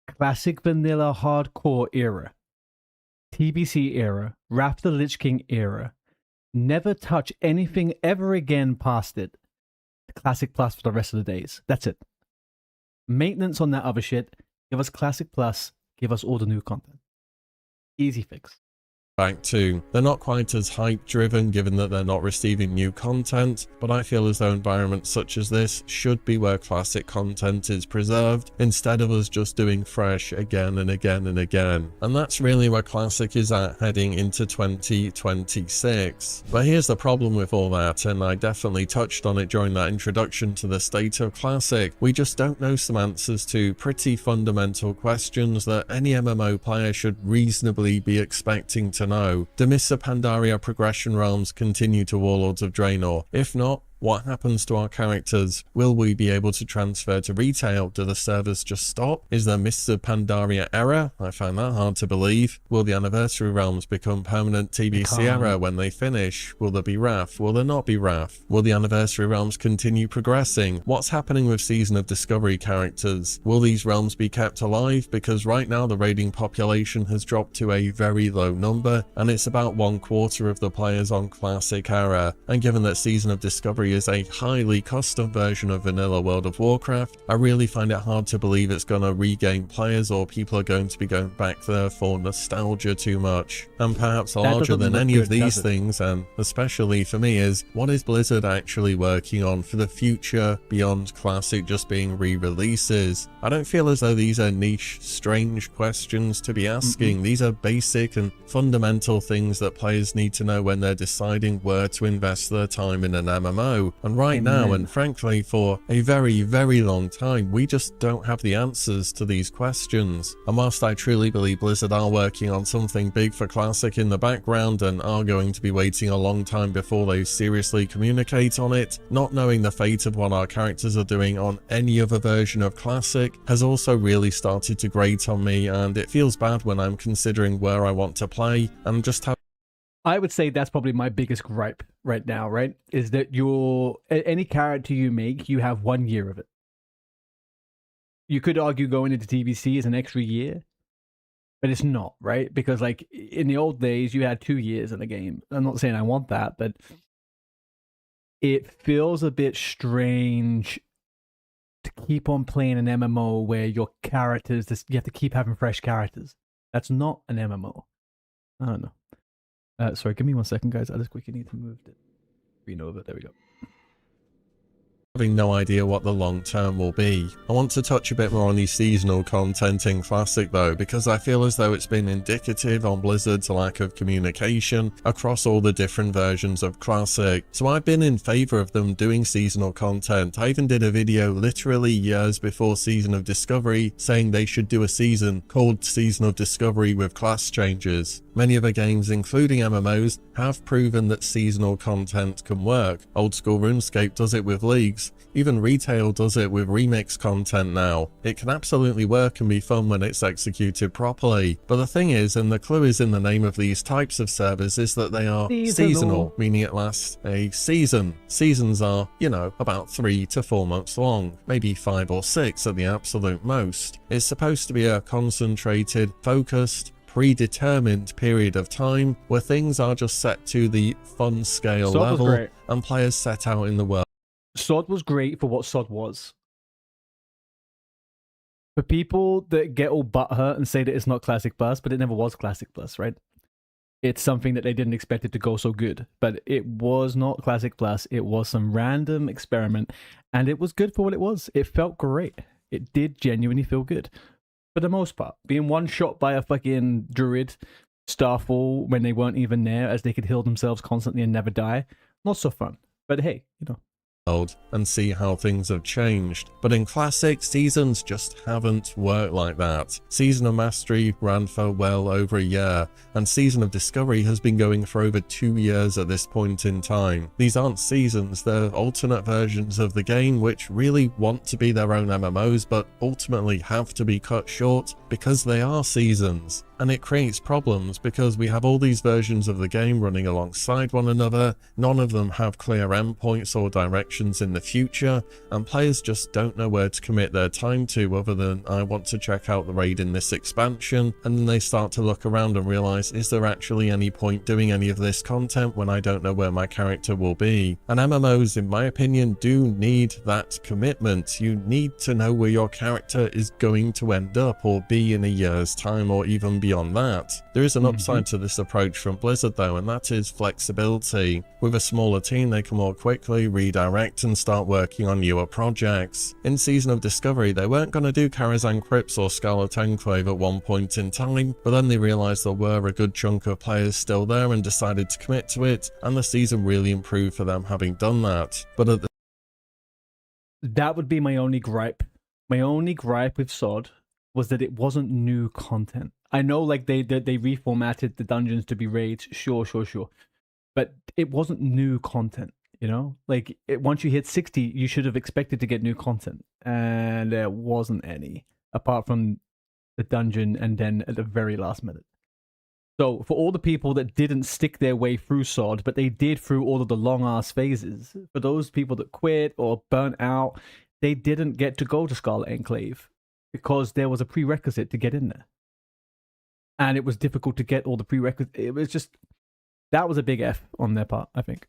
Classic vanilla hardcore era. TBC era. Wrath the Lich King era. Never touch anything ever again past it. Classic Plus for the rest of the days. That's it. Maintenance on that other shit. Give us Classic Plus. Give us all the new content. Easy fix. Back to. They're not quite as hype driven given that they're not receiving new content, but I feel as though environments such as this should be where classic content is preserved instead of us just doing fresh again and again and again. And that's really where Classic is at heading into 2026. But here's the problem with all that, and I definitely touched on it during that introduction to the state of Classic. We just don't know some answers to pretty fundamental questions that any MMO player should reasonably be expecting to know. Do Mists of Pandaria progression realms continue to Warlords of Draenor? If not, what happens to our characters? Will we be able to transfer to retail? Do the servers just stop? Is there Mists of Pandaria era? I find that hard to believe. Will the Anniversary Realms become permanent TBC era when they finish? Will there be Wrath? Will there not be Wrath? Will the Anniversary Realms continue progressing? What's happening with Season of Discovery characters? Will these realms be kept alive? Because right now the raiding population has dropped to a very low number, and it's about 1/4 of the players on Classic era. And given that Season of Discovery is a highly custom version of vanilla World of Warcraft, I really find it hard to believe it's going to regain players, or people are going to be going back there for nostalgia too much. And perhaps larger than any of these things, and especially for me, is what is Blizzard actually working on for the future beyond Classic just being re-releases? I don't feel as though these are niche, strange questions to be asking. These are basic and fundamental things that players need to know when they're deciding where to invest their time in an MMO. And right now, and frankly for a very, very long time, we just don't have the answers to these questions. And whilst I truly believe Blizzard are working on something big for Classic in the background and are going to be waiting a long time before they seriously communicate on it, not knowing the fate of what our characters are doing on any other version of Classic has also really started to grate on me, and it feels bad when I'm considering where I want to play and just have. I would say that's probably my biggest gripe right now, right? Is that any character you make, you have 1 year of it. You could argue going into TBC is an extra year, but it's not, right? Because like in the old days, you had 2 years in a game. I'm not saying I want that, but it feels a bit strange to keep on playing an MMO where your characters, you have to keep having fresh characters. That's not an MMO. I don't know. Sorry, give me 1 second, guys. I just quickly need to move the screen over. There we go. having no idea what the long term will be. I want to touch a bit more on the seasonal content in Classic though, because I feel as though it's been indicative on Blizzard's lack of communication across all the different versions of Classic. So I've been in favor of them doing seasonal content. I even did a video literally years before Season of Discovery saying they should do a season called Season of Discovery with class changes. Many other games, including MMOs, have proven that seasonal content can work. Old school RuneScape does it with leagues. Even retail does it with remix content now. It can absolutely work and be fun when it's executed properly. But the thing is, and the clue is in the name of these types of servers, is that they are seasonal, meaning it lasts a season. Seasons are, you know, about 3 to 4 months long, maybe 5 or 6 at the absolute most. It's supposed to be a concentrated, focused, predetermined period of time where things are just set to the fun scale level and players set out in the world. SOD was great for what SOD was. For people that get all butthurt and say that it's not Classic Plus, but it never was Classic Plus, right? It's something that they didn't expect it to go so good, but it was not Classic Plus. It was some random experiment, and it was good for what it was. It felt great. It did genuinely feel good. For the most part, being one shot by a fucking druid, Starfall, when they weren't even there, as they could heal themselves constantly and never die, not so fun. But hey, you know. And see how things have changed. But in Classic, seasons just haven't worked like that. Season of Mastery ran for well over a year, and Season of Discovery has been going for over 2 years at this point in time. These aren't seasons, they're alternate versions of the game which really want to be their own MMOs but ultimately have to be cut short because they are seasons. And it creates problems because we have all these versions of the game running alongside one another, none of them have clear endpoints or directions in the future, and players just don't know where to commit their time to other than I want to check out the raid in this expansion, and then they start to look around and realise, is there actually any point doing any of this content when I don't know where my character will be? And MMOs, in my opinion, do need that commitment. You need to know where your character is going to end up or be in a year's time or even beyond that. There is an upside to this approach from Blizzard though, and that is flexibility. With a smaller team, they can more quickly redirect and start working on newer projects. In Season of Discovery, they weren't going to do Karazhan Crypts or Scarlet Enclave at one point in time, but then they realised there were a good chunk of players still there and decided to commit to it, and the season really improved for them having done that. But at the that would be my only gripe. My only gripe with SOD was that it wasn't new content. I know, like, they reformatted the dungeons to be raids, sure, but it wasn't new content, you know? Like, once you hit 60, you should have expected to get new content, and there wasn't any, apart from the dungeon and then at the very last minute. So, for all the people that didn't stick their way through SOD, but they did through all of the long-ass phases, for those people that quit or burnt out, they didn't get to go to Scarlet Enclave because there was a prerequisite to get in there. And it was difficult to get all the prerequisites. It was just, that was a big F on their part, I think.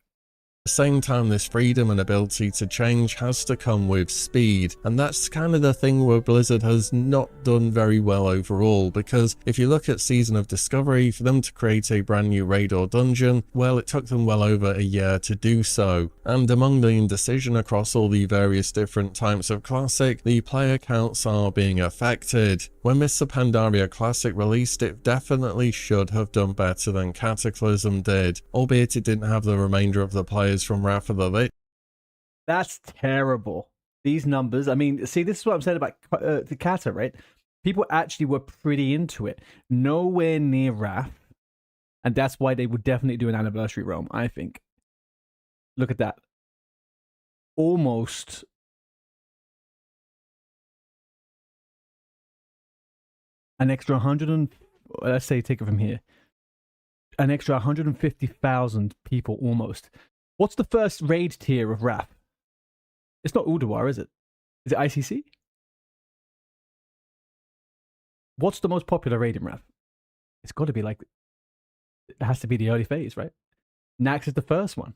At the same time, this freedom and ability to change has to come with speed, and that's kind of the thing where Blizzard has not done very well overall, because if you look at Season of Discovery, for them to create a brand new raid or dungeon, well, it took them well over a year to do so. And among the indecision across all the various different types of Classic, the player counts are being affected. When Mr. Pandaria Classic released, it definitely should have done better than Cataclysm did, albeit it didn't have the remainder of the players from Wrath of the Lich. That's terrible. These numbers, I mean, see, this is what I'm saying about the Kata, right? People actually were pretty into it. Nowhere near Wrath, and that's why they would definitely do an Anniversary Realm, I think. Look at that. Almost an extra 100 and, let's say, take it from here. An extra 150,000 people almost. What's the first raid tier of Wrath? It's not Ulduar, is it? Is it ICC? What's the most popular raid in Wrath? It's got to be like, it has to be the early phase, right? NAXX is the first one.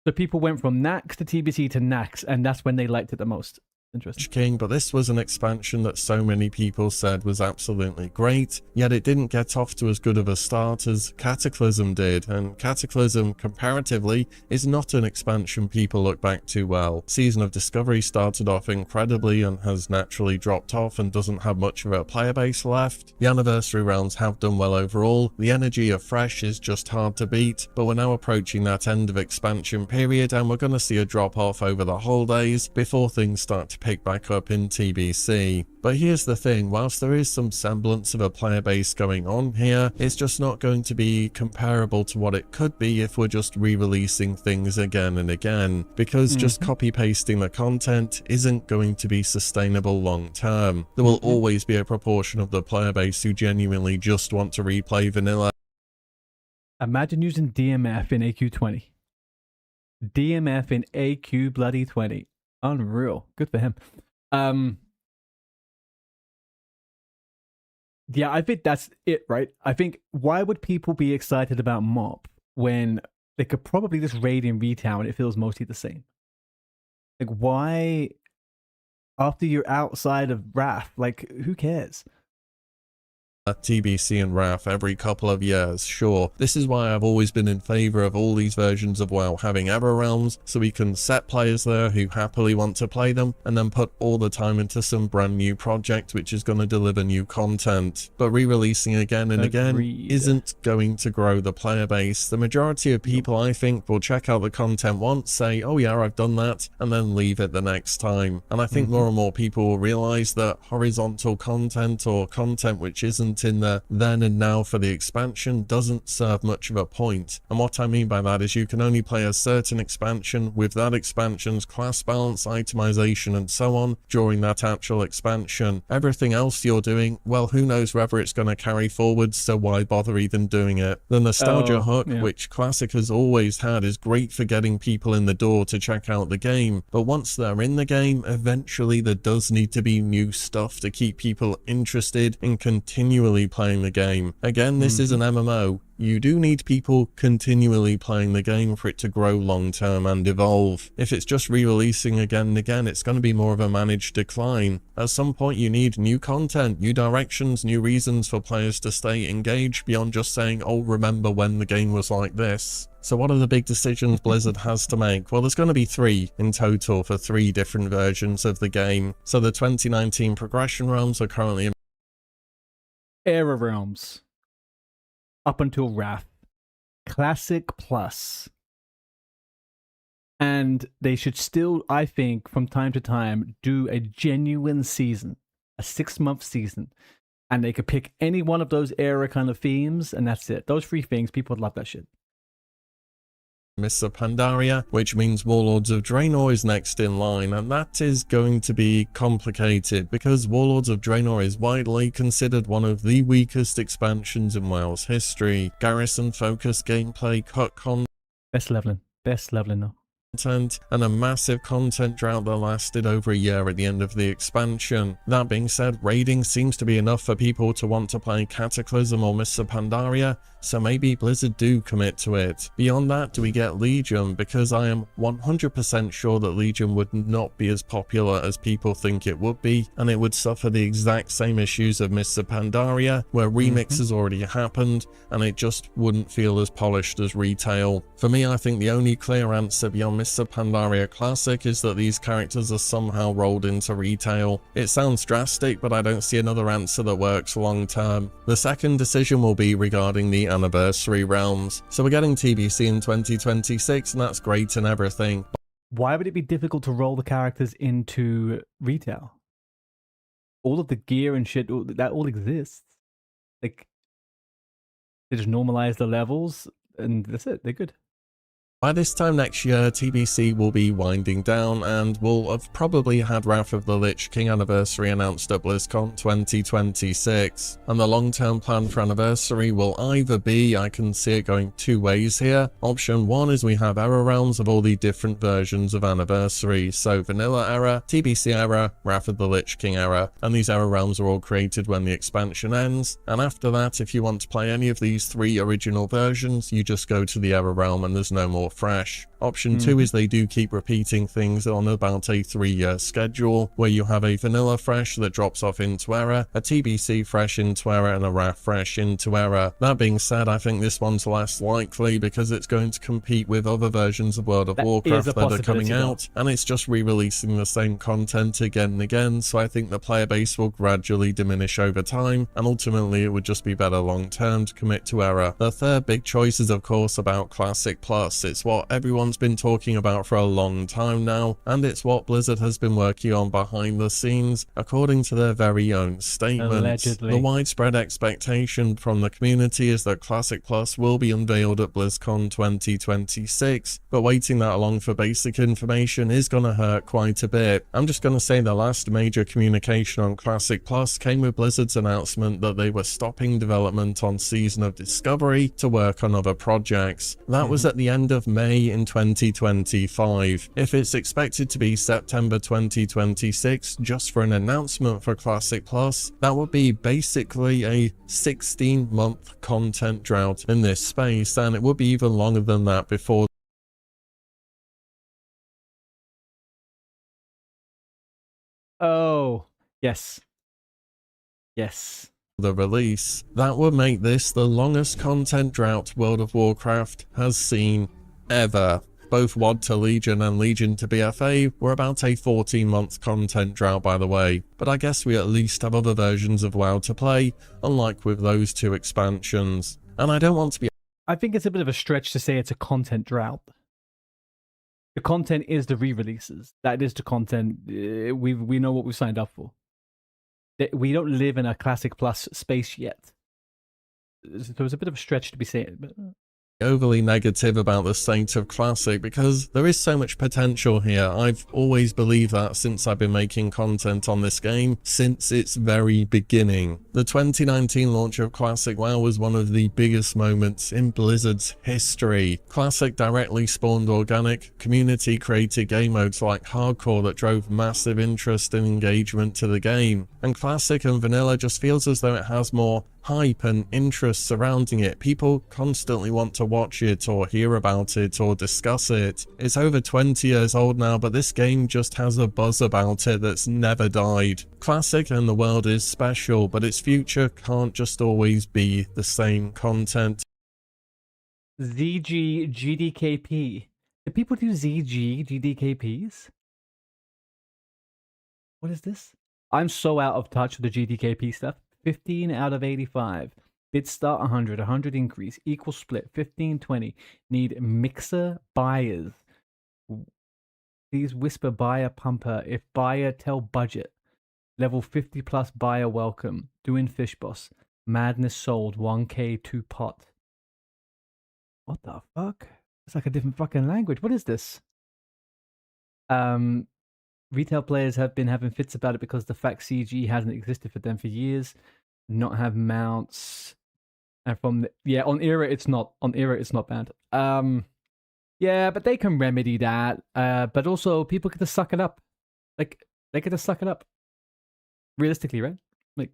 So people went from NAXX to TBC to NAXX, and that's when they liked it the most. Interesting. King, but this was an expansion that so many people said was absolutely great, yet it didn't get off to as good of a start as Cataclysm did, and Cataclysm, comparatively, is not an expansion people look back to well. Season of Discovery started off incredibly and has naturally dropped off and doesn't have much of a player base left. The Anniversary rounds have done well overall, the energy of Fresh is just hard to beat, but we're now approaching that end of expansion period and we're going to see a drop off over the holidays before things start to pick back up in TBC. But here's the thing, whilst there is some semblance of a player base going on here, it's just not going to be comparable to what it could be if we're just re-releasing things again and again, because just copy-pasting the content isn't going to be sustainable long term. There will always be a proportion of the player base who genuinely just want to replay vanilla. Imagine using DMF in AQ20. DMF in AQ bloody 20. Unreal. Good for him. Yeah, I think that's it, right? I think, why would people be excited about MOP when they could probably just raid in retail and it feels mostly the same? Like, why, after you're outside of Wrath, like, who cares? TBC and Wrath every couple of years, sure. This is why I've always been in favour of all these versions of WoW having Era Realms, so we can set players there who happily want to play them, and then put all the time into some brand new project which is going to deliver new content. But re-releasing again and again isn't going to grow the player base. The majority of people, I think, will check out the content once, say, oh yeah, I've done that, and then leave it the next time. And I think more and more people will realise that horizontal content, or content which isn't in the then and now for the expansion, doesn't serve much of a point. And what I mean by that is you can only play a certain expansion with that expansion's class balance, itemization and so on during that actual expansion. Everything else you're doing, well, who knows whether it's going to carry forward, so why bother even doing it? The nostalgia hook, which Classic has always had, is great for getting people in the door to check out the game, but once they're in the game, eventually there does need to be new stuff to keep people interested in continually playing the game. Again, this is an MMO. You do need people continually playing the game for it to grow long term and evolve. If it's just re-releasing again and again, it's going to be more of a managed decline. At some point you need new content, new directions, new reasons for players to stay engaged beyond just saying, oh, remember when the game was like this. So what are the big decisions Blizzard has to make? Well, there's going to be 3 in total for 3 different versions of the game. So the 2019 progression realms are currently in Era Realms. Up until Wrath. Classic Plus. And they should still, I think, from time to time, do a genuine season. A 6-month season. And they could pick any one of those era kind of themes, and that's it. Those 3 things, people would love that shit. Mists of Pandaria, which means Warlords of Draenor is next in line, and that is going to be complicated because Warlords of Draenor is widely considered one of the weakest expansions in WoW's history. Garrison-focused gameplay, cut Best leveling now. content, and a massive content drought that lasted over a year at the end of the expansion. That being said, raiding seems to be enough for people to want to play Cataclysm or Mists of Pandaria, so maybe Blizzard do commit to it. Beyond that, do we get Legion? Because I am 100% sure that Legion would not be as popular as people think it would be, and it would suffer the exact same issues of Mists of Pandaria, where remixes already happened, and it just wouldn't feel as polished as retail. For me, I think the only clear answer beyond Mists of Pandaria Classic is that these characters are somehow rolled into retail. It sounds drastic, but I don't see another answer that works long term. The second decision will be regarding the Anniversary realms. So we're getting TBC in 2026, and that's great and everything. Why would it be difficult to roll the characters into retail? All of the gear and shit, that all exists. Like, they just normalize the levels, and that's it. They're good. By this time next year, TBC will be winding down and will have probably had Wrath of the Lich King Anniversary announced at BlizzCon 2026. And the long-term plan for Anniversary will either be, I can see it going 2 ways here. Option 1 is we have Era Realms of all the different versions of Anniversary, so Vanilla Era, TBC Era, Wrath of the Lich King Era, and these Era Realms are all created when the expansion ends. And after that, if you want to play any of these 3 original versions, you just go to the Era Realm and there's no more more fresh. Option 2 is they do keep repeating things on about a 3-year schedule, where you have a vanilla fresh that drops off into Era, a TBC fresh into Era, and a RAF fresh into Era. That being said, I think this one's less likely because it's going to compete with other versions of World of Warcraft that are coming out, and it's just re-releasing the same content again and again, so I think the player base will gradually diminish over time, and ultimately it would just be better long term to commit to Era. The third big choice is of course about Classic Plus. It's what everyone's been talking about for a long time now, and it's what Blizzard has been working on behind the scenes, according to their very own statement. Allegedly. The widespread expectation from the community is that Classic Plus will be unveiled at BlizzCon 2026, but waiting that long for basic information is gonna hurt quite a bit. I'm just gonna say the last major communication on Classic Plus came with Blizzard's announcement that they were stopping development on Season of Discovery to work on other projects. That was at the end of May in 2025. If it's expected to be September 2026 just for an announcement for Classic Plus, that would be basically a 16-month content drought in this space, and it would be even longer than that before Oh, yes. Yes. the release. That would make this the longest content drought World of Warcraft has seen ever. Both WoD to Legion and Legion to BFA were about a 14-month content drought, by the way, but I guess we at least have other versions of WoW to play, unlike with those two expansions. And I don't want to be... I think it's a bit of a stretch to say it's a content drought. The content is the re-releases. That is the content. We know what we've signed up for. We don't live in a Classic Plus space yet. So it's a bit of a stretch to be saying, but... overly negative about the state of Classic because there is so much potential here. I've always believed that since I've been making content on this game since its very beginning. The 2019 launch of Classic WoW was one of the biggest moments in Blizzard's history. Classic directly spawned organic, community-created game modes like Hardcore that drove massive interest and engagement to the game. And Classic and Vanilla just feels as though it has more hype and interest surrounding it. People constantly want to watch it or hear about it or discuss it. It's over 20 years old now, but this game just has a buzz about it that's never died. Classic and the world is special, but its future can't just always be the same content. ZG GDKP. Do people do ZG GDKPs? What is this? I'm so out of touch with the GDKP stuff. 15 out of 85. Bid start 100. 100 increase. Equal split. 15-20. Need mixer buyers. Please whisper buyer pumper. If buyer, tell budget. Level 50 plus buyer welcome. Doing fish boss. Madness sold. 1k 2 pot. What the fuck? It's like a different fucking language. What is this? Retail players have been having fits about it because the fact CG hasn't existed for them for years. Not have mounts, and from the, on Era it's not banned. Yeah, but they can remedy that. But also people get to suck it up. Like they get to suck it up. Realistically, right? Like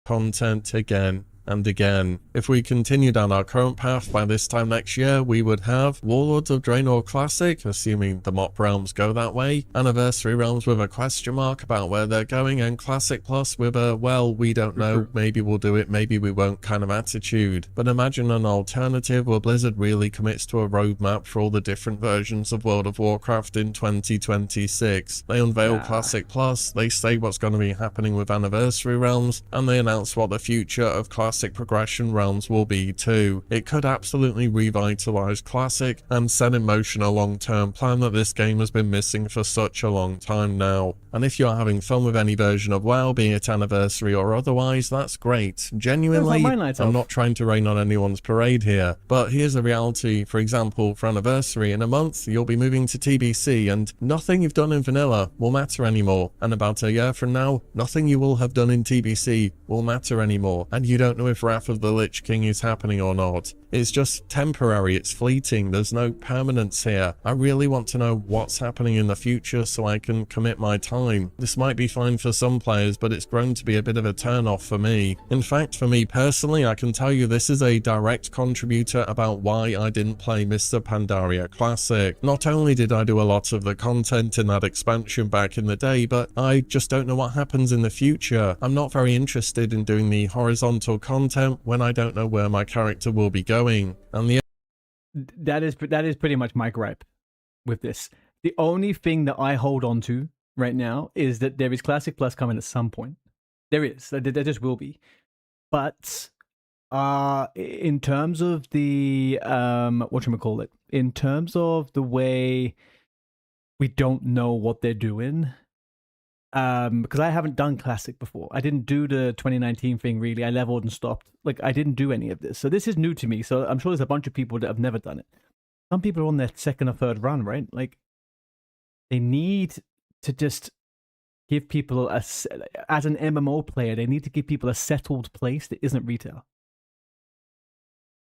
content again and again. If we continue down our current path, by this time next year we would have Warlords of Draenor Classic, assuming the MOP realms go that way, Anniversary realms with a question mark about where they're going, and Classic Plus with a, well, we don't know, maybe we'll do it, maybe we won't kind of attitude. But imagine an alternative where Blizzard really commits to a roadmap for all the different versions of World of Warcraft in 2026. They unveil Classic Plus, they say what's going to be happening with Anniversary realms, and they announce what the future of Classic progression realms will be too. It could absolutely revitalize Classic and set in motion a long-term plan that this game has been missing for such a long time now. And if you're having fun with any version of WoW, be it Anniversary or otherwise, that's great. Genuinely, I'm not trying to rain on anyone's parade here, but here's the reality. For example, for Anniversary, in a month you'll be moving to TBC, and nothing you've done in Vanilla will matter anymore. And about a year from now, nothing you will have done in TBC will matter anymore. And you don't know if Wrath of the Lich King is happening or not. It's just temporary, it's fleeting, there's no permanence here. I really want to know what's happening in the future so I can commit my time. This might be fine for some players, but it's grown to be a bit of a turn-off for me. In fact, for me personally, I can tell you this is a direct contributor about why I didn't play Mr. Pandaria Classic. Not only did I do a lot of the content in that expansion back in the day, but I just don't know what happens in the future. I'm not very interested in doing the horizontal content when I don't know where my character will be going. And that is pretty much my gripe with this. The only thing that I hold on to right now is that there is Classic Plus coming at some point. There is. There just will be. But in terms of the whatchamacallit, in terms of the way we don't know what they're doing, because I haven't done Classic before. I didn't do the 2019 thing really. I leveled and stopped. Like, I didn't do any of this. So this is new to me. So I'm sure there's a bunch of people that have never done it. Some people are on their second or third run, right? Like, they need to just give people as an MMO player, they need to give people a settled place that isn't retail.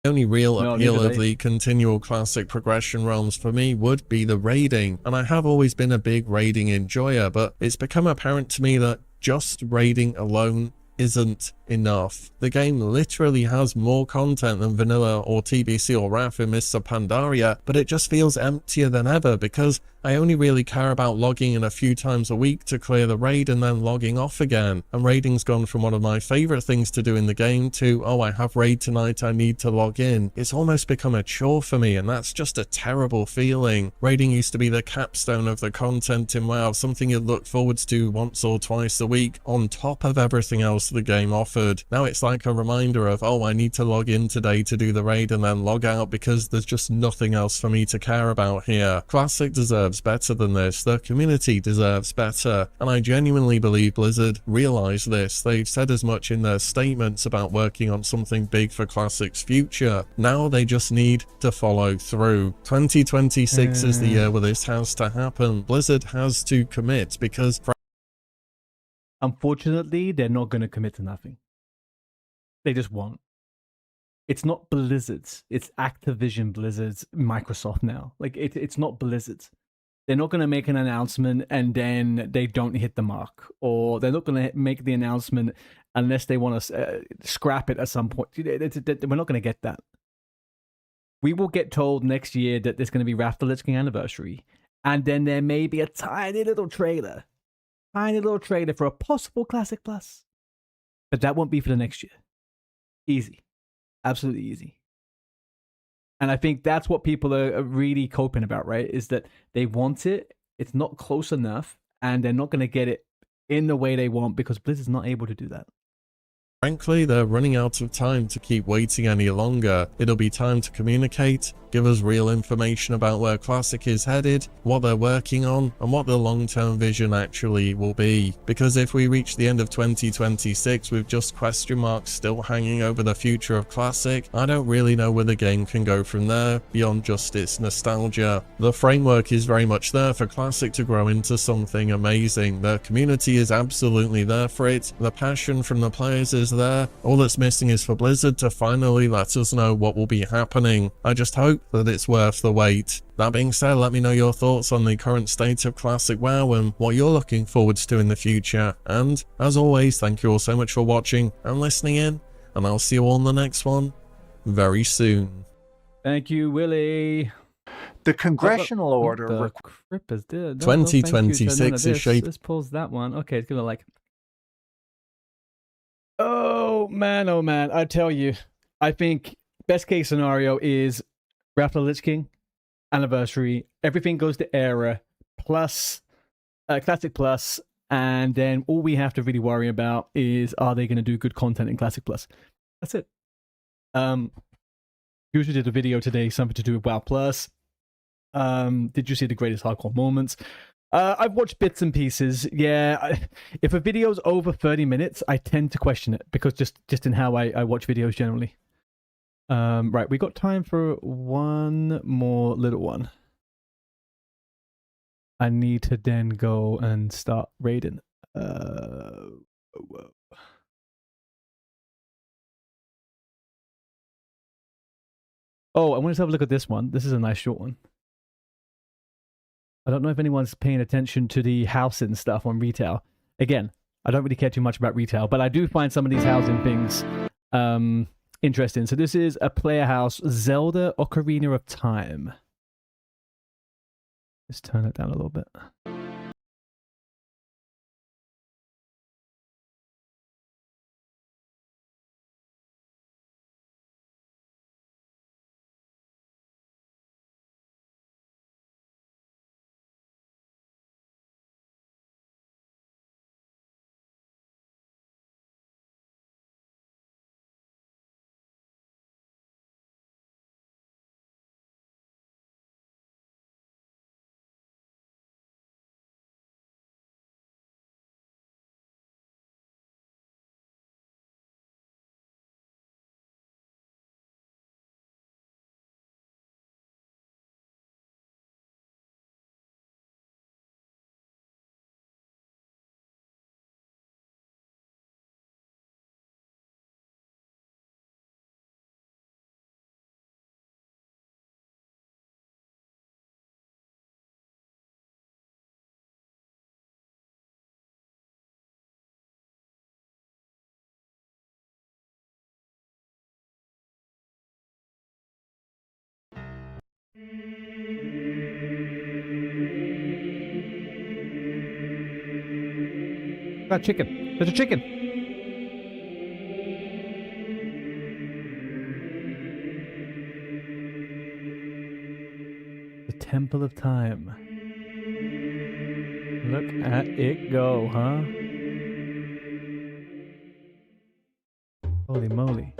the only real appeal of the continual Classic progression realms for me would be the raiding, and I have always been a big raiding enjoyer, but it's become apparent to me that just raiding alone isn't enough. The game literally has more content than vanilla or TBC or Wrath in Mr. Pandaria, but it just feels emptier than ever because I only really care about logging in a few times a week to clear the raid and then logging off again. And raiding's gone from one of my favourite things to do in the game to, oh, I have raid tonight, I need to log in. It's almost become a chore for me, and that's just a terrible feeling. Raiding used to be the capstone of the content in WoW, something you'd look forward to once or twice a week on top of everything else the game offered. Now it's like a reminder of, oh, I need to log in today to do the raid and then log out because there's just nothing else for me to care about here. Classic deserves better than this, the community deserves better, and I genuinely believe Blizzard realised this. They've said as much in their statements about working on something big for Classic's future. Now they just need to follow through. 2026 is the year where this has to happen. Blizzard has to commit because unfortunately, they're not going to commit to nothing. They just won't. It's not Blizzard's. It's Activision Blizzard's Microsoft now. Like, it's not Blizzard's. They're not going to make an announcement and then they don't hit the mark. Or they're not going to make the announcement unless they want to scrap it at some point. We're not going to get that. We will get told next year that there's going to be Wrath of the Lich King Anniversary. And then there may be a tiny little trailer for a possible Classic Plus. But that won't be for the next year. Easy. Absolutely easy. And I think that's what people are really coping about, right? Is that they want it, it's not close enough, and they're not going to get it in the way they want because Blizzard's not able to do that. frankly, they're running out of time to keep waiting any longer. It'll be time to communicate, give us real information about where Classic is headed, what they're working on, and what the long-term vision actually will be. Because if we reach the end of 2026 with just question marks still hanging over the future of Classic, I don't really know where the game can go from there, beyond just its nostalgia. The framework is very much there for Classic to grow into something amazing. The community is absolutely there for it, the passion from the players is there. All that's missing is for Blizzard to finally let us know what will be happening. I just hope that it's worth the wait. That being said, let me know your thoughts on the current state of Classic WoW and what you're looking forward to in the future. And as always, thank you all so much for watching and listening in, and I'll see you all in the next one very soon. Thank you, Willie. The congressional order. The crip is there. 2026 is shaped. This pulls that one. Okay, it's gonna like. Oh man! I tell you, I think best case scenario is Wrath of the Lich King Anniversary. Everything goes to Era plus Classic Plus, and then all we have to really worry about is are they going to do good content in Classic Plus? That's it. Usually did a video today, something to do with WoW Plus. Did you see the greatest hardcore moments? I've watched bits and pieces. Yeah, if a video's over 30 minutes, I tend to question it because just in how I watch videos generally. Right, we got time for one more little one. I need to then go and start raiding. Oh, I want to have a look at this one. This is a nice short one. I don't know if anyone's paying attention to the housing stuff on retail. Again, I don't really care too much about retail, but I do find some of these housing things interesting. So this is a player house, Zelda Ocarina of Time. Let's turn it down a little bit. That chicken. There's a chicken. The Temple of Time. Look at it go, huh? Holy moly.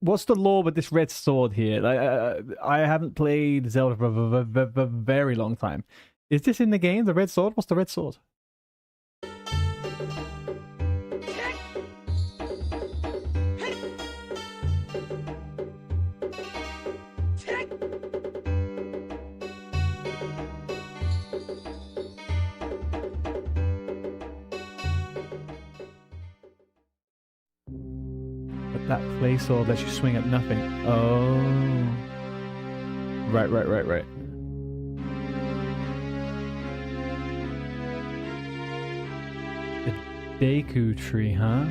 What's the lore with this red sword here? I haven't played Zelda for a very long time. Is this in the game, the red sword? What's the red sword? That play sword lets you swing at nothing. Oh. Right. The Deku tree, huh?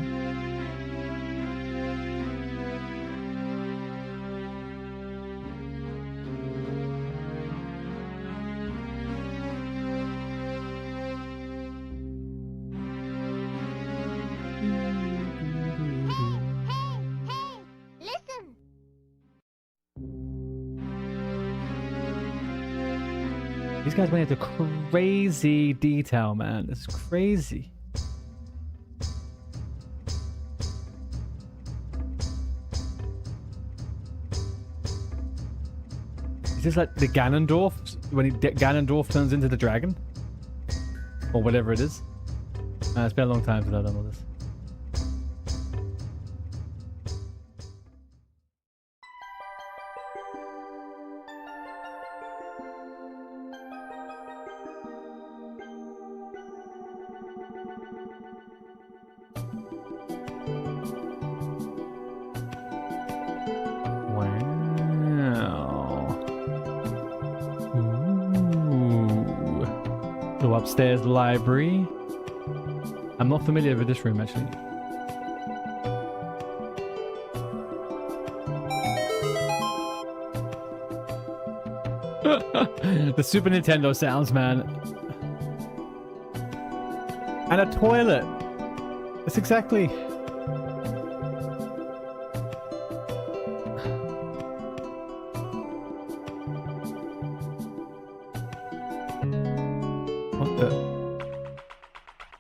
These guys went into crazy detail, man. It's crazy. Is this like the Ganondorf? When Ganondorf turns into the dragon? Or whatever it is? It's been a long time since I've done all this. Upstairs library. I'm not familiar with this room actually. The Super Nintendo sounds, man. And a toilet. That's exactly.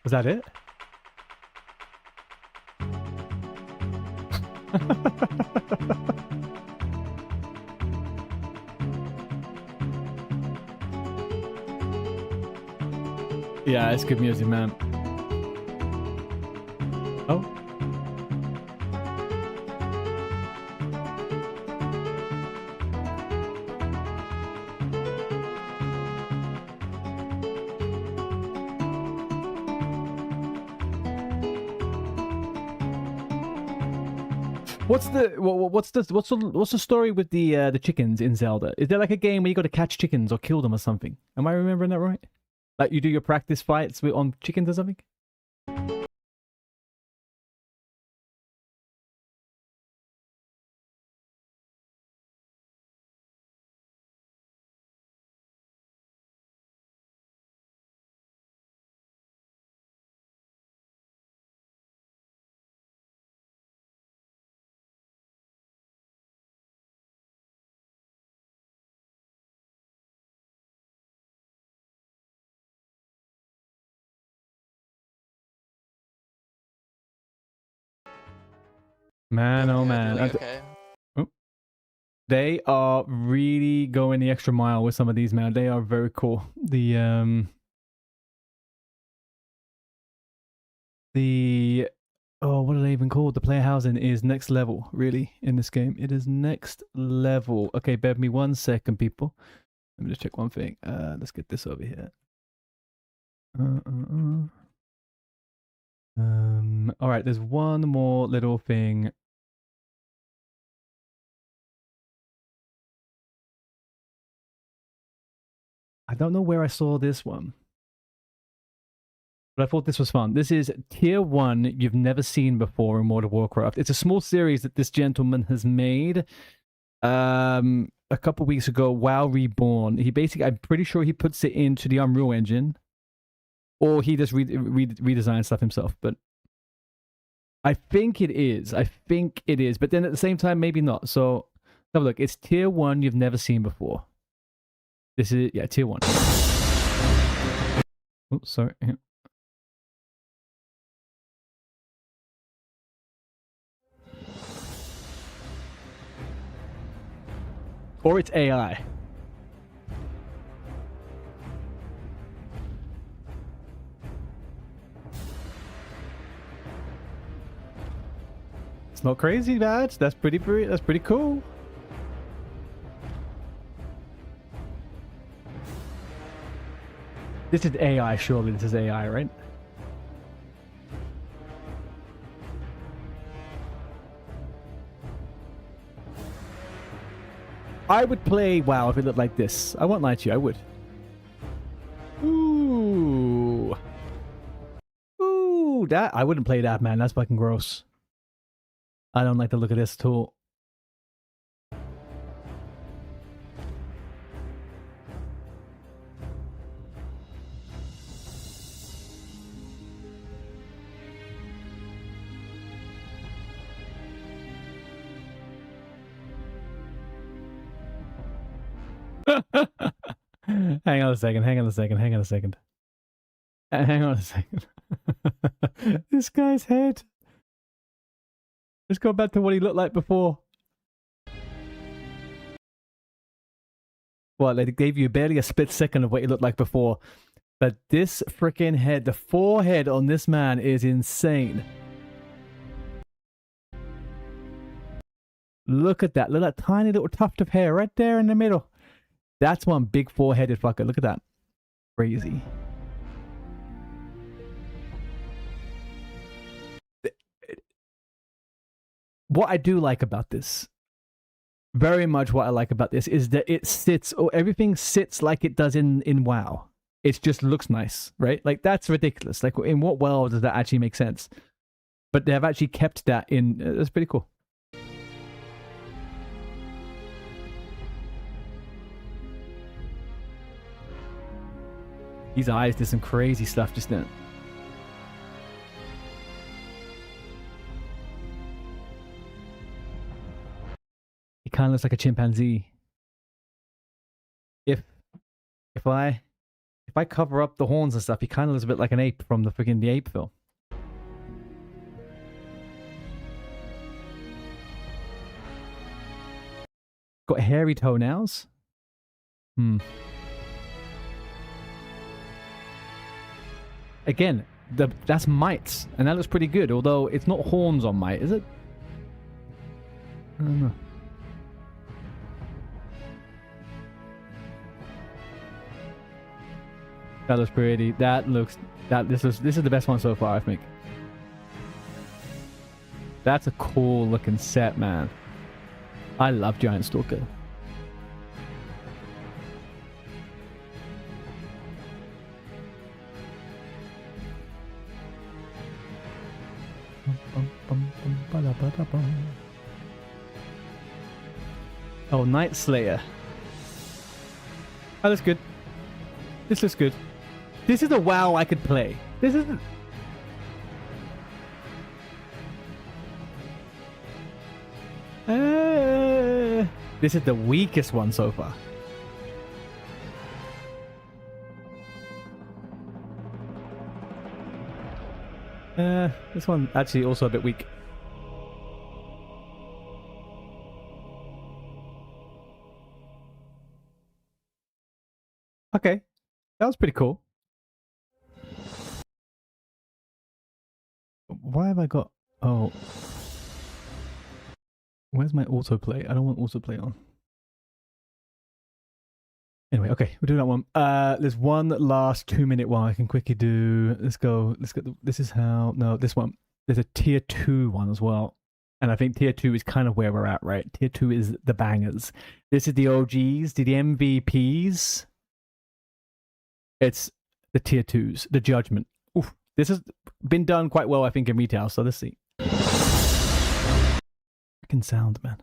Was that it? Yeah, it's good music, man. Oh. What's the story with the chickens in Zelda? Is there like a game where you got to catch chickens or kill them or something? Am I remembering that right? Like you do your practice fights on chickens or something? Man, oh man. Okay. They are really going the extra mile with some of these, man. They are very cool. Oh, what are they even called? The player housing is next level, really, in this game. It is next level. Okay, bear with me 1 second, people. Let me just check one thing. Let's get this over here. All right, there's one more little thing. I don't know where I saw this one, but I thought this was fun. This is tier 1 you've never seen before in World of Warcraft. It's a small series that this gentleman has made a couple weeks ago, WoW Reborn. He basically, I'm pretty sure he puts it into the Unreal Engine, or he just redesigns stuff himself, but I think it is. But then at the same time, maybe not. So have a look. It's tier 1 you've never seen before. This is, yeah, tier 1. Oh, sorry. Or it's AI. It's not crazy, bad. That's pretty cool. This is AI, surely this is AI, right? I would play WoW if it looked like this. I won't lie to you, I would. Ooh. Ooh, that I wouldn't play that, man. That's fucking gross. I don't like the look of this at all. Hang on a second. This guy's head. Let's go back to what he looked like before. Well, they gave you barely a split second of what he looked like before. But this freaking head, the forehead on this man is insane. Look at that. Look at that tiny little tuft of hair right there in the middle. That's one big four-headed fucker. Look at that. Crazy. What I do like about this, very much what I like about this, is that it sits, or everything sits like it does in WoW. It just looks nice, right? Like, that's ridiculous. Like, in what world does that actually make sense? But they have actually kept that in. That's pretty cool. These eyes did some crazy stuff just then. He kind of looks like a chimpanzee. If I cover up the horns and stuff, he kind of looks a bit like an ape from the freaking The Ape film. Got hairy toenails. Again, that's mites, and that looks pretty good, although it's not horns on mite, is it? I don't know. That looks pretty. This is the best one so far, I think. That's a cool looking set, man. I love Giant Stalker. Oh, Night Slayer. Oh, that's good. This looks good. This is a WoW I could play. This isn't... This is the weakest one so far. This one actually also a bit weak. Okay, that was pretty cool. Why have I got... Oh. Where's my autoplay? I don't want autoplay on. Anyway, okay, we'll do that one. There's one last 2-minute one I can quickly do. Let's go. Let's get the... This is how... No, this one. There's a tier 2 one as well. And I think tier 2 is kind of where we're at, right? Tier 2 is the bangers. This is the OGs, the MVPs. It's the tier 2s, the judgment. Oof. This has been done quite well, I think, in retail, so let's see. Freaking sound, man.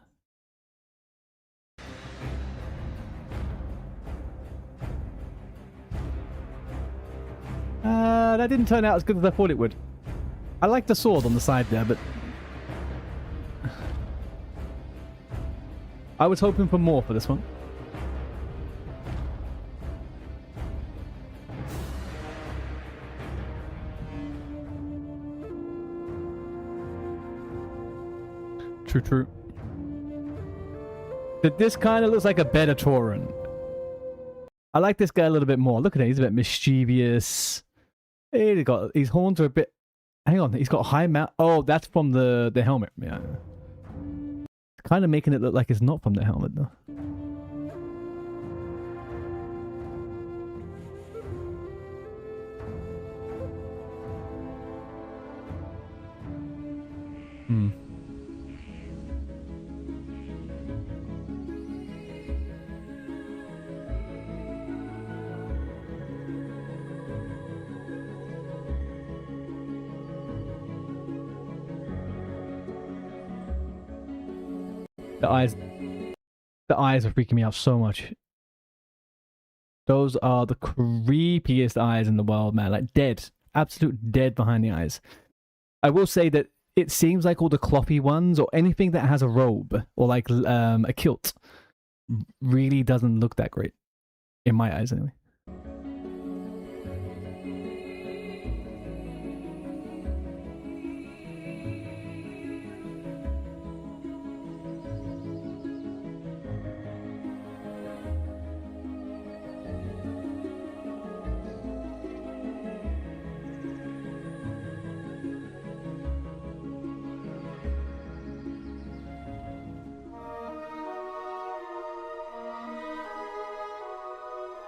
That didn't turn out as good as I thought it would. I like the sword on the side there, but... I was hoping for more for this one. True. But this kind of looks like a better Tauren. I like this guy a little bit more. Look at him. He's a bit mischievous. His horns are a bit... Hang on. He's got a high mount. Oh, that's from the helmet. Yeah. It's kind of making it look like it's not from the helmet, though. The eyes are freaking me out so much. Those are the creepiest eyes in the world, man. Like dead. Absolute dead behind the eyes. I will say that it seems like all the cloppy ones or anything that has a robe or like a kilt really doesn't look that great. In my eyes, anyway.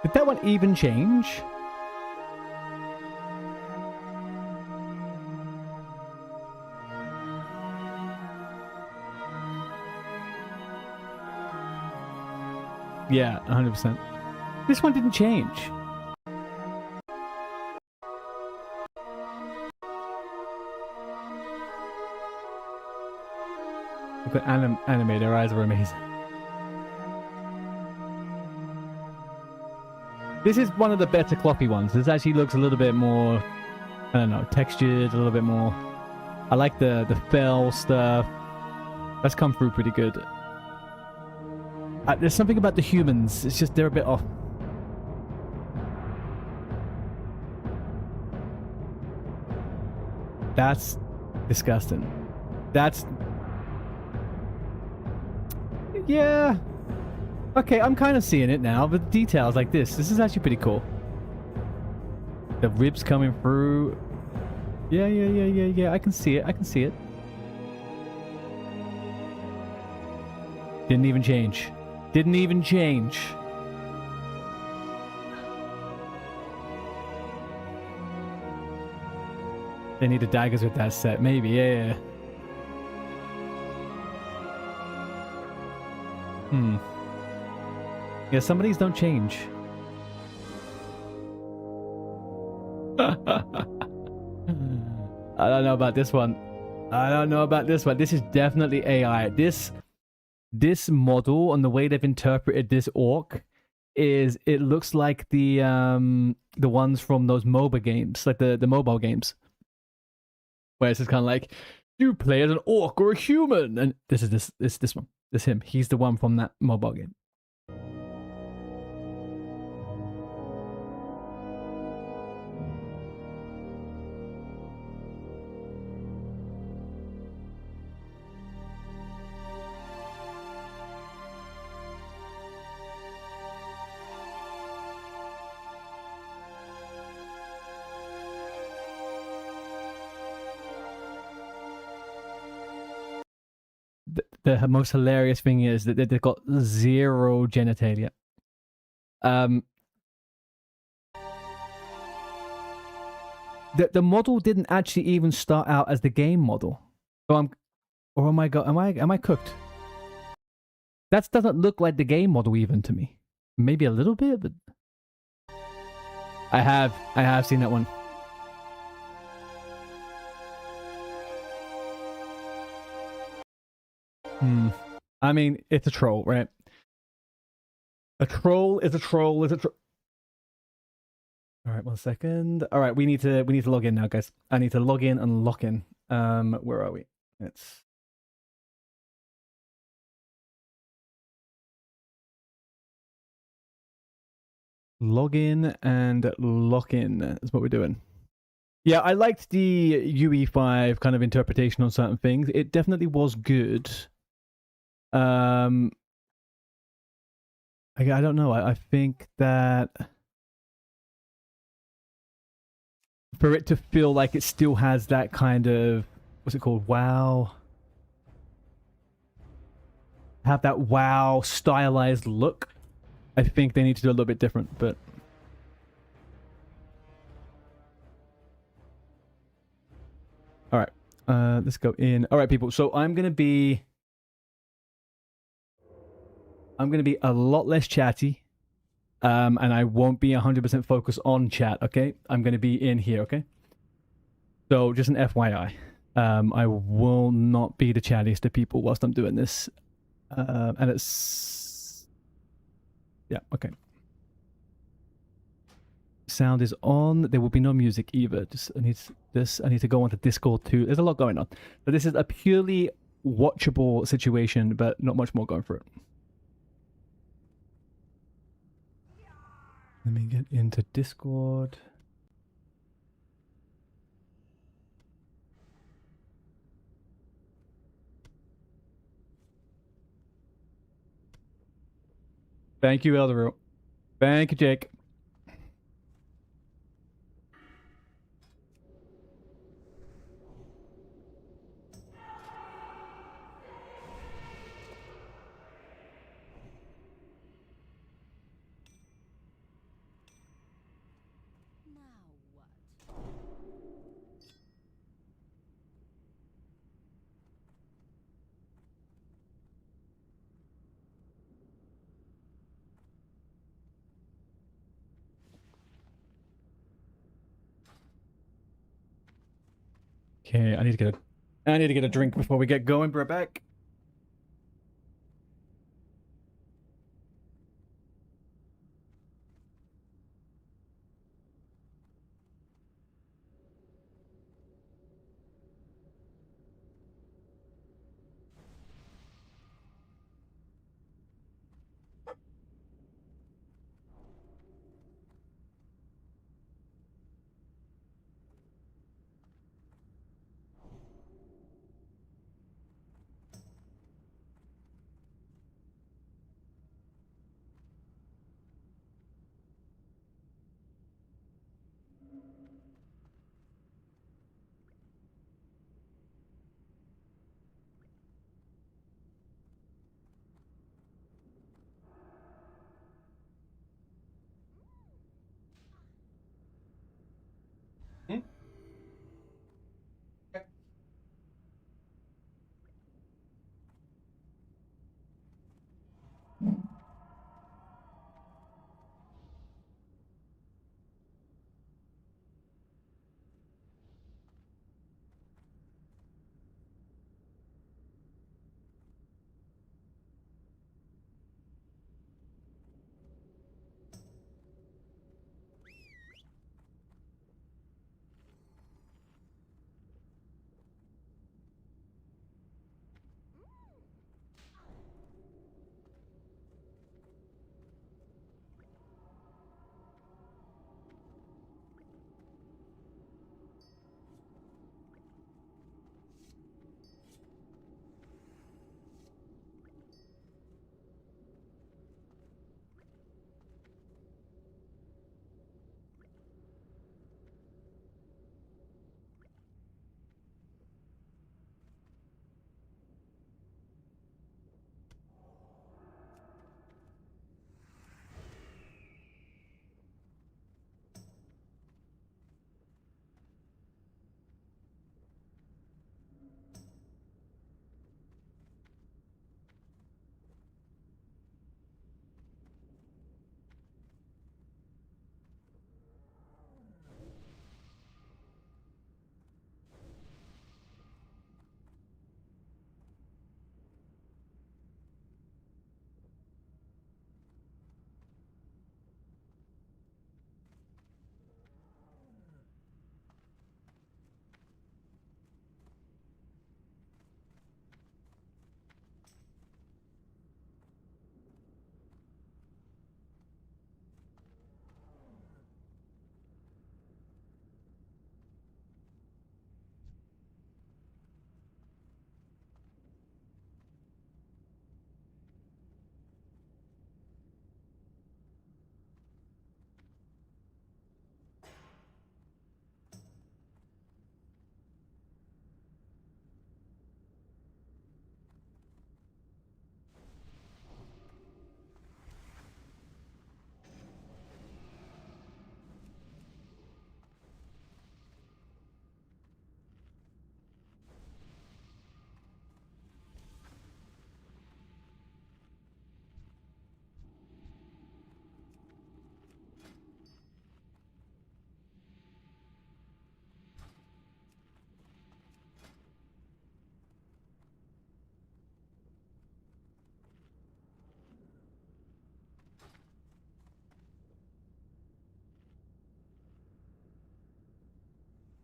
Did that one even change? Yeah, 100%. This one didn't change. The animator eyes are amazing. This is one of the better cloppy ones. This actually looks a little bit more, I don't know, textured, a little bit more. I like the fell stuff. That's come through pretty good. There's something about the humans. It's just they're a bit off. That's disgusting. That's... Yeah. Okay, I'm kind of seeing it now, but details like this is actually pretty cool. The ribs coming through. Yeah. I can see it. Didn't even change. They need the daggers with that set, maybe, yeah. Hmm. Yeah, some of these don't change. I don't know about this one. I don't know about this one. This is definitely AI. This model and the way they've interpreted this orc is, it looks like the ones from those MOBA games, like the mobile games, where it's just kind of like, you play as an orc or a human, and this one. This him. He's the one from that mobile game. The most hilarious thing is that they've got 0 genitalia. The model didn't actually even start out as the game model. So am I cooked? That doesn't look like the game model even to me. Maybe a little bit, but I have seen that one. I mean, it's a troll, right? A troll is a troll is a troll. All right, 1 second. All right, we need to log in now, guys. I need to log in and lock in. Where are we? It's log in and lock in is what we're doing. Yeah, I liked the UE5 kind of interpretation on certain things. It definitely was good. I don't know. I think that for it to feel like it still has that kind of, what's it called? WoW. Have that WoW stylized look. I think they need to do a little bit different, but all right. Let's go in. All right, people. So I'm gonna be a lot less chatty, and I won't be 100% focused on chat. Okay, I'm gonna be in here. Okay. So just an FYI, I will not be the chattiest of people whilst I'm doing this, and it's yeah. Okay. Sound is on. There will be no music either. I need to go onto Discord too. There's a lot going on. But this is a purely watchable situation, but not much more going for it. Let me get into Discord. Thank you, Elderu. Thank you, Jake. Okay, I need to get a drink before we get going. We're back.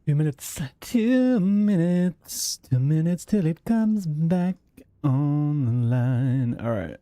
2 minutes. 2 minutes. 2 minutes till it comes back on the line. All right.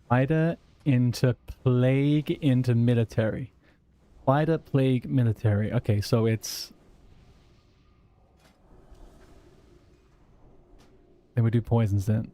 Spider into plague into military. Spider, plague, military. Okay, so it's... Then we do poisons then.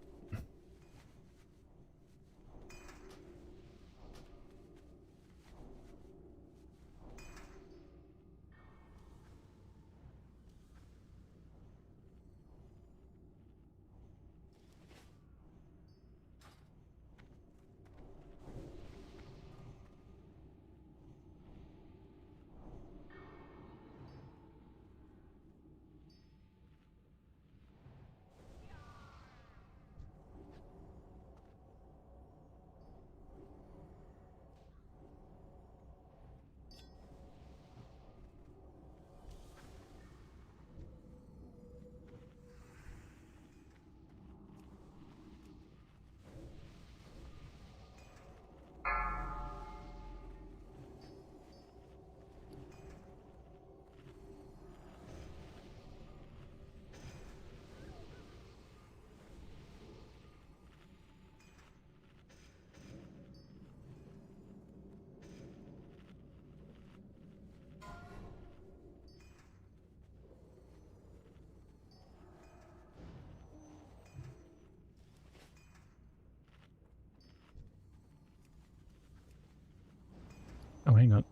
Oh, hang on.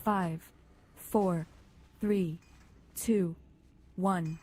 Five, 4, 3, 2, 1.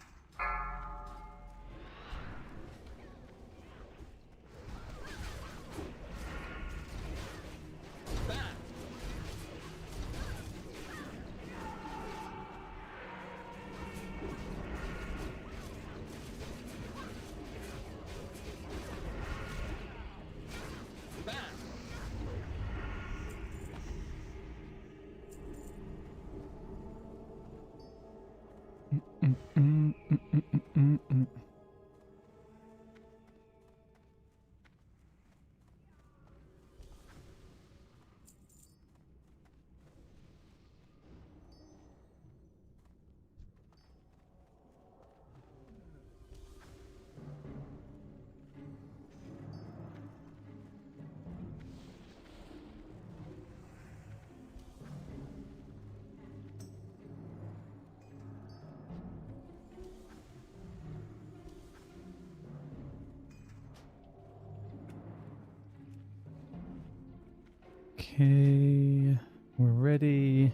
Okay, we're ready.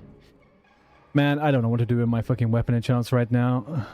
Man, I don't know what to do with my fucking weapon enchants right now.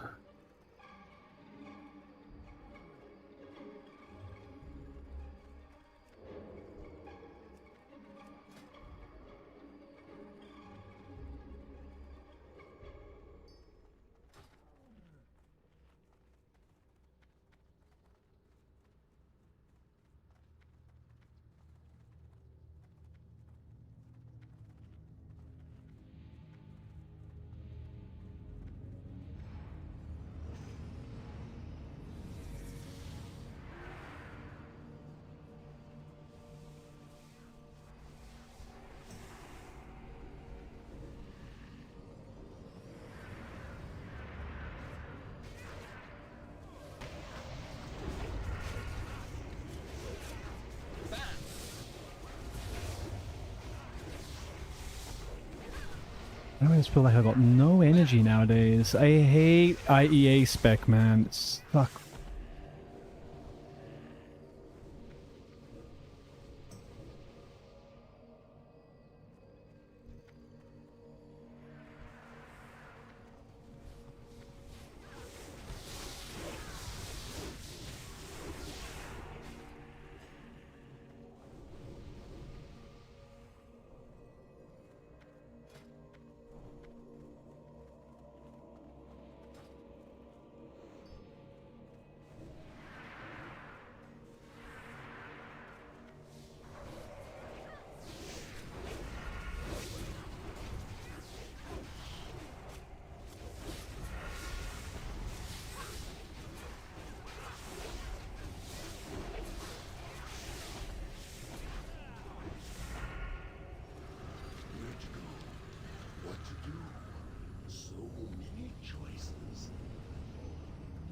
I just feel like I got no energy nowadays. I hate IEA spec, man. It's fuck.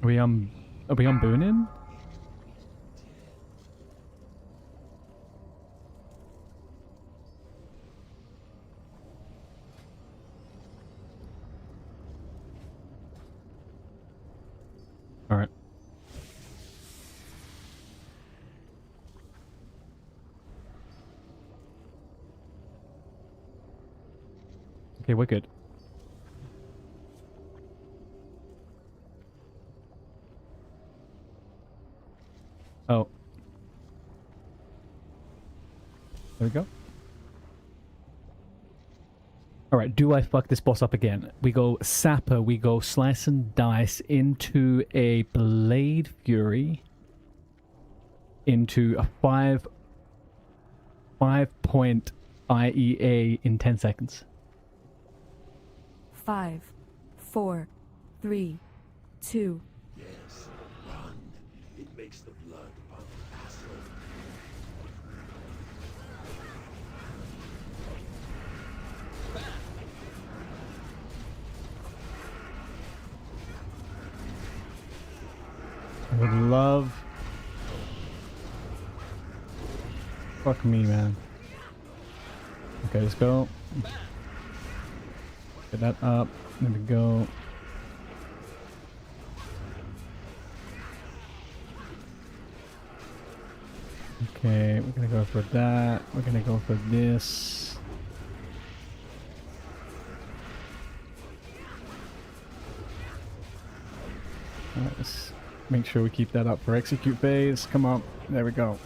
Are we on Boonin? All right. Okay, we're good. Oh. There we go. Alright, do I fuck this boss up again? We go Sapper, we go Slice and Dice into a Blade Fury. Into a 5-point IEA in 10 seconds. 5, 4, 3, 2. Yes, run. It makes the blood pump faster. I would love... Fuck me, man. Okay, let's go. Get that up. There we go. Okay, we're gonna go for that. We're gonna go for this. Alright, let's make sure we keep that up for execute phase. Come on. There we go.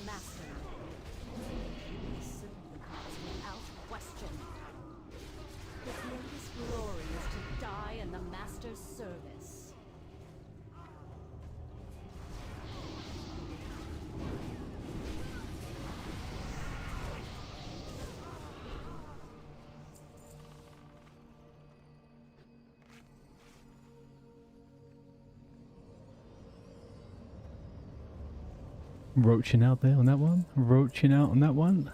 master. Simplifies without question. His greatest glory is to die in the master's service. Roaching out there on that one. Roaching out on that one.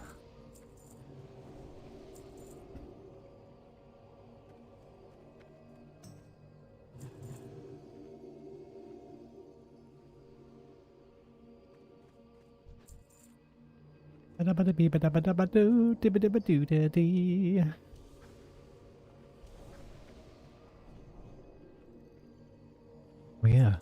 Oh yeah.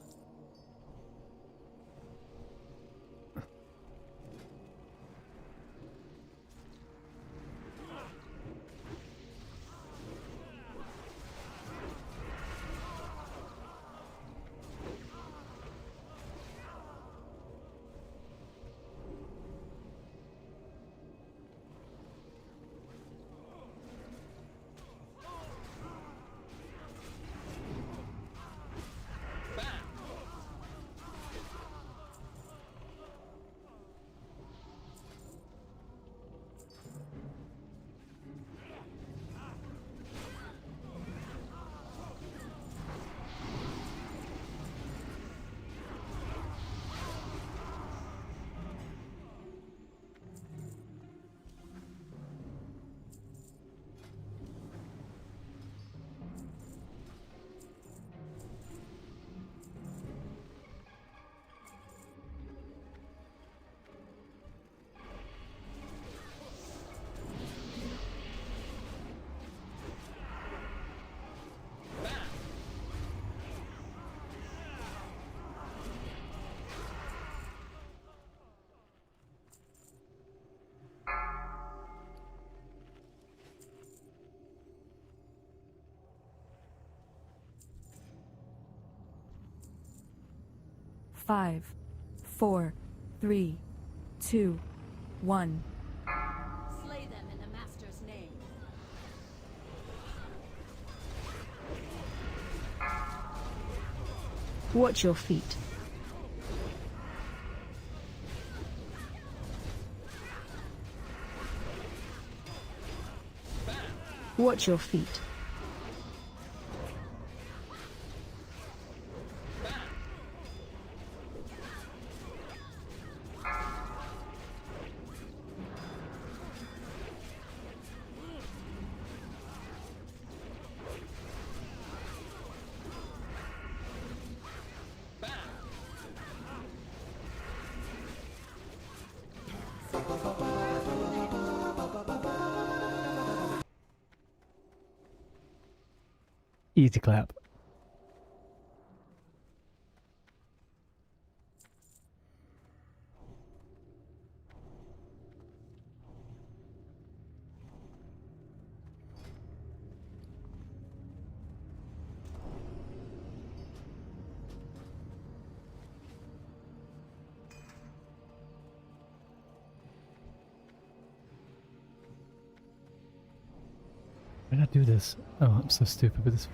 Five, 4, 3, 2, 1. Slay them in the master's name. Watch your feet. Watch your feet. Easy clap. Why did I do this? Oh, I'm so stupid with this.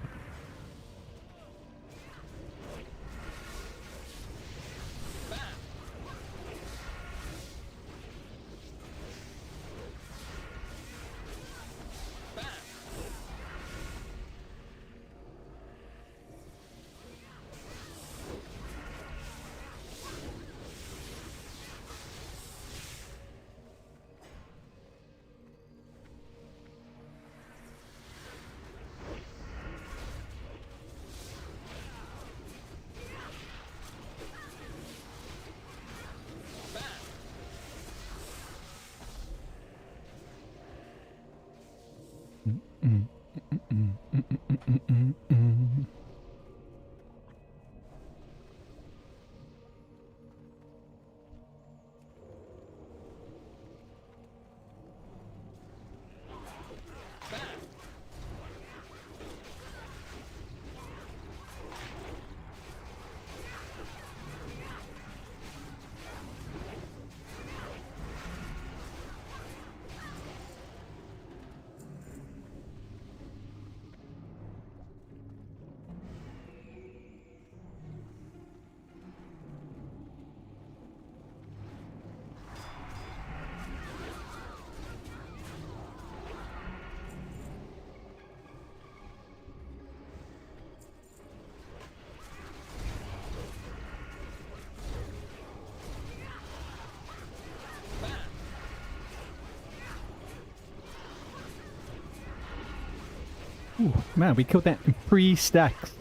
Ooh, man, we killed that in 3 stacks.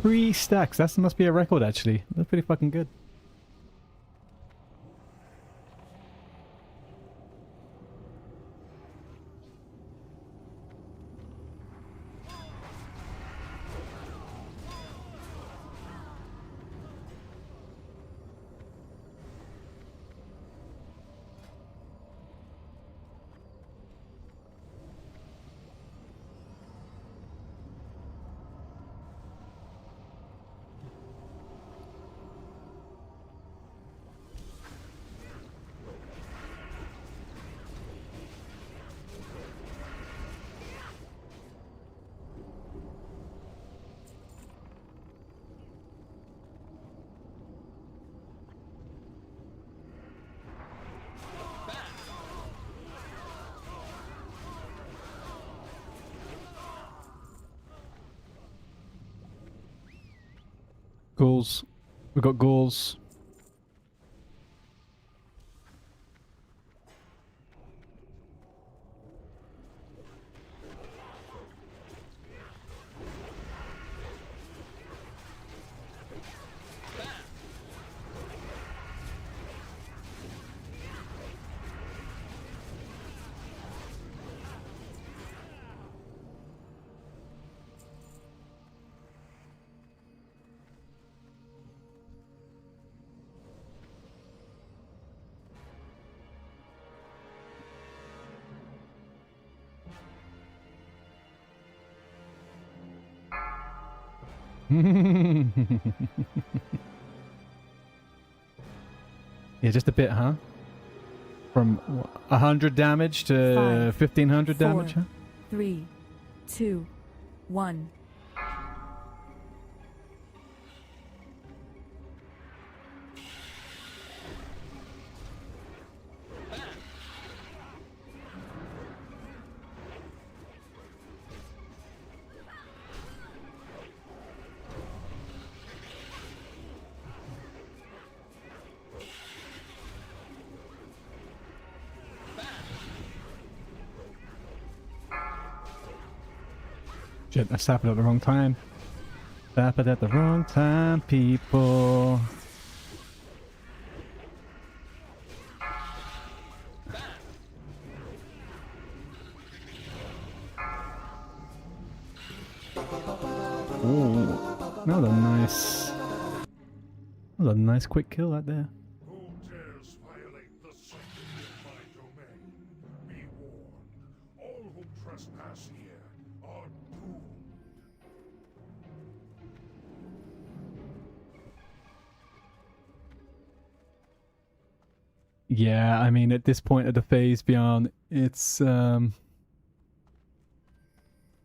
3 stacks. That must be a record, actually. That's pretty fucking good. Ghouls. We got ghouls. Yeah, just a bit, huh? From 100 damage to 1500 damage, huh? 3, 2, 1. Shit, I snapped it at the wrong time. Snap it at the wrong time, people. Ooh, that was a nice... That was a nice quick kill right there. Who dares violate the sanctity of my domain? Be warned. All who trespass here are doomed. Yeah, I mean, at this point of the phase beyond, it's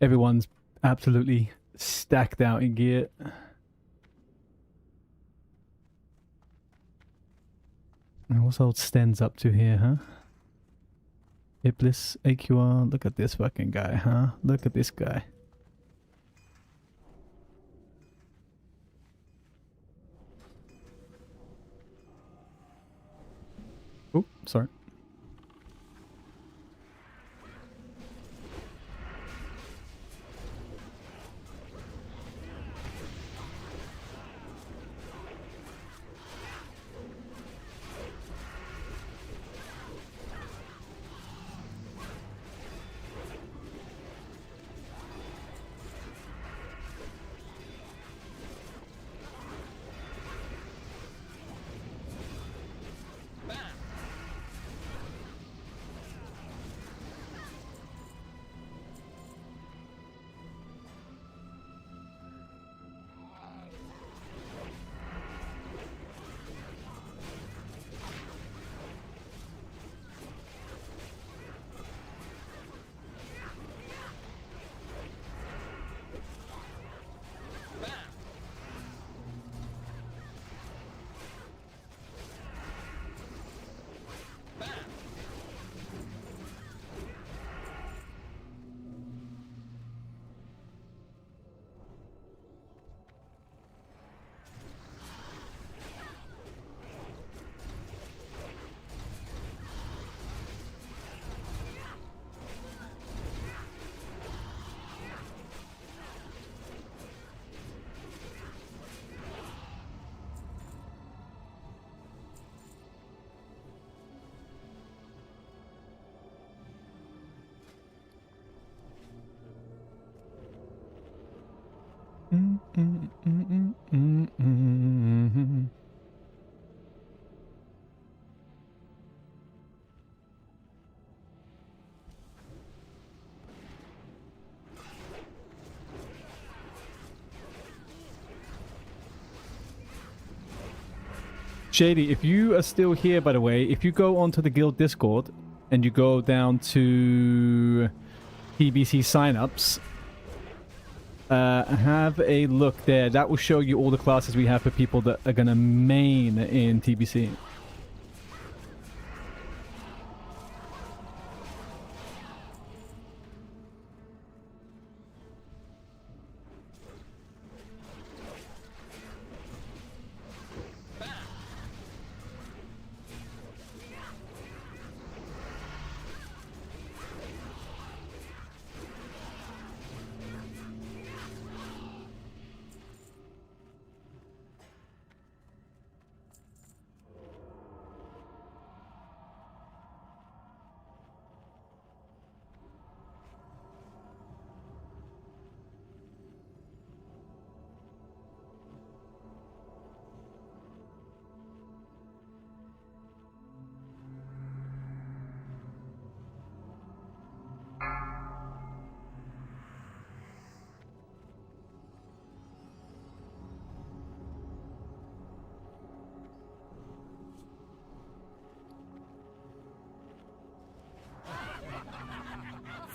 everyone's absolutely stacked out in gear. And what's old Sten's up to here, huh? Iblis, AQR, look at this fucking guy, huh? Look at this guy. Oh, sorry. Shady, if you are still here, by the way, if you go onto the guild Discord and you go down to TBC signups, have a look there. That will show you all the classes we have for people that are going to main in TBC.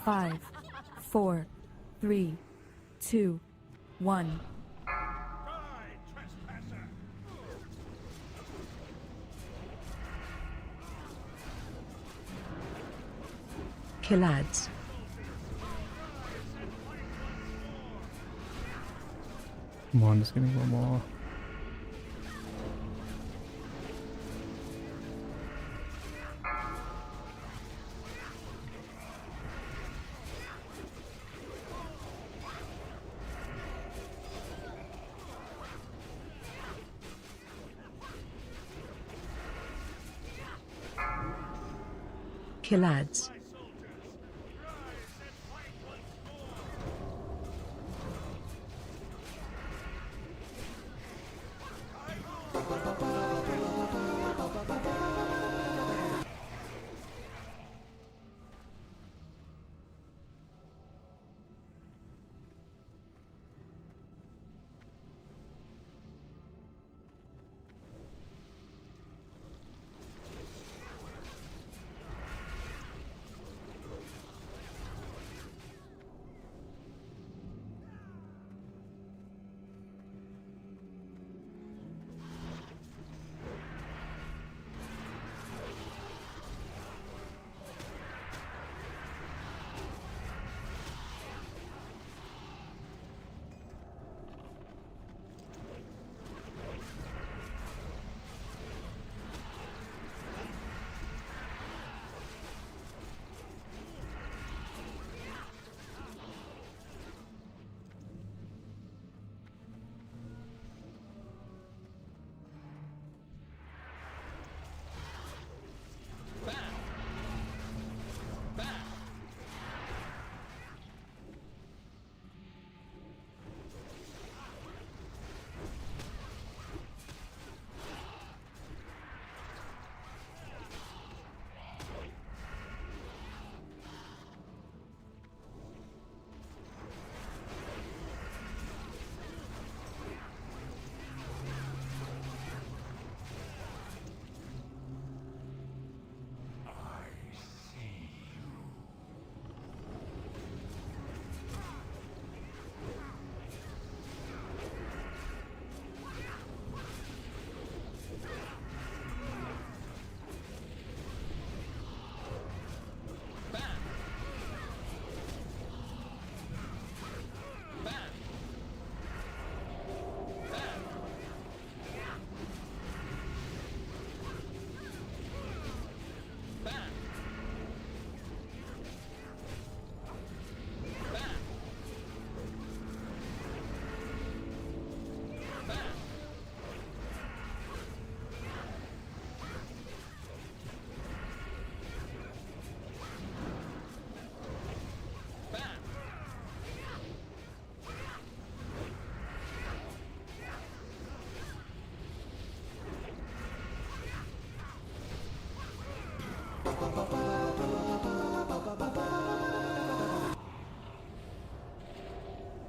Five, 4, 3, 2, 1. Killads. Come on, just give me one more. Killads.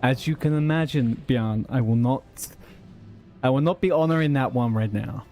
As you can imagine, Bjorn, I will not be honoring that one right now.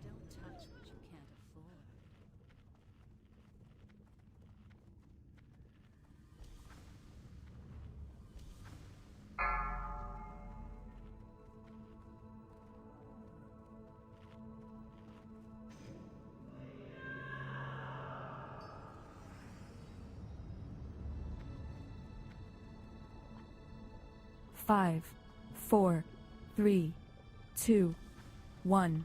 Don't touch what you can't afford. Five, four, three, two, one.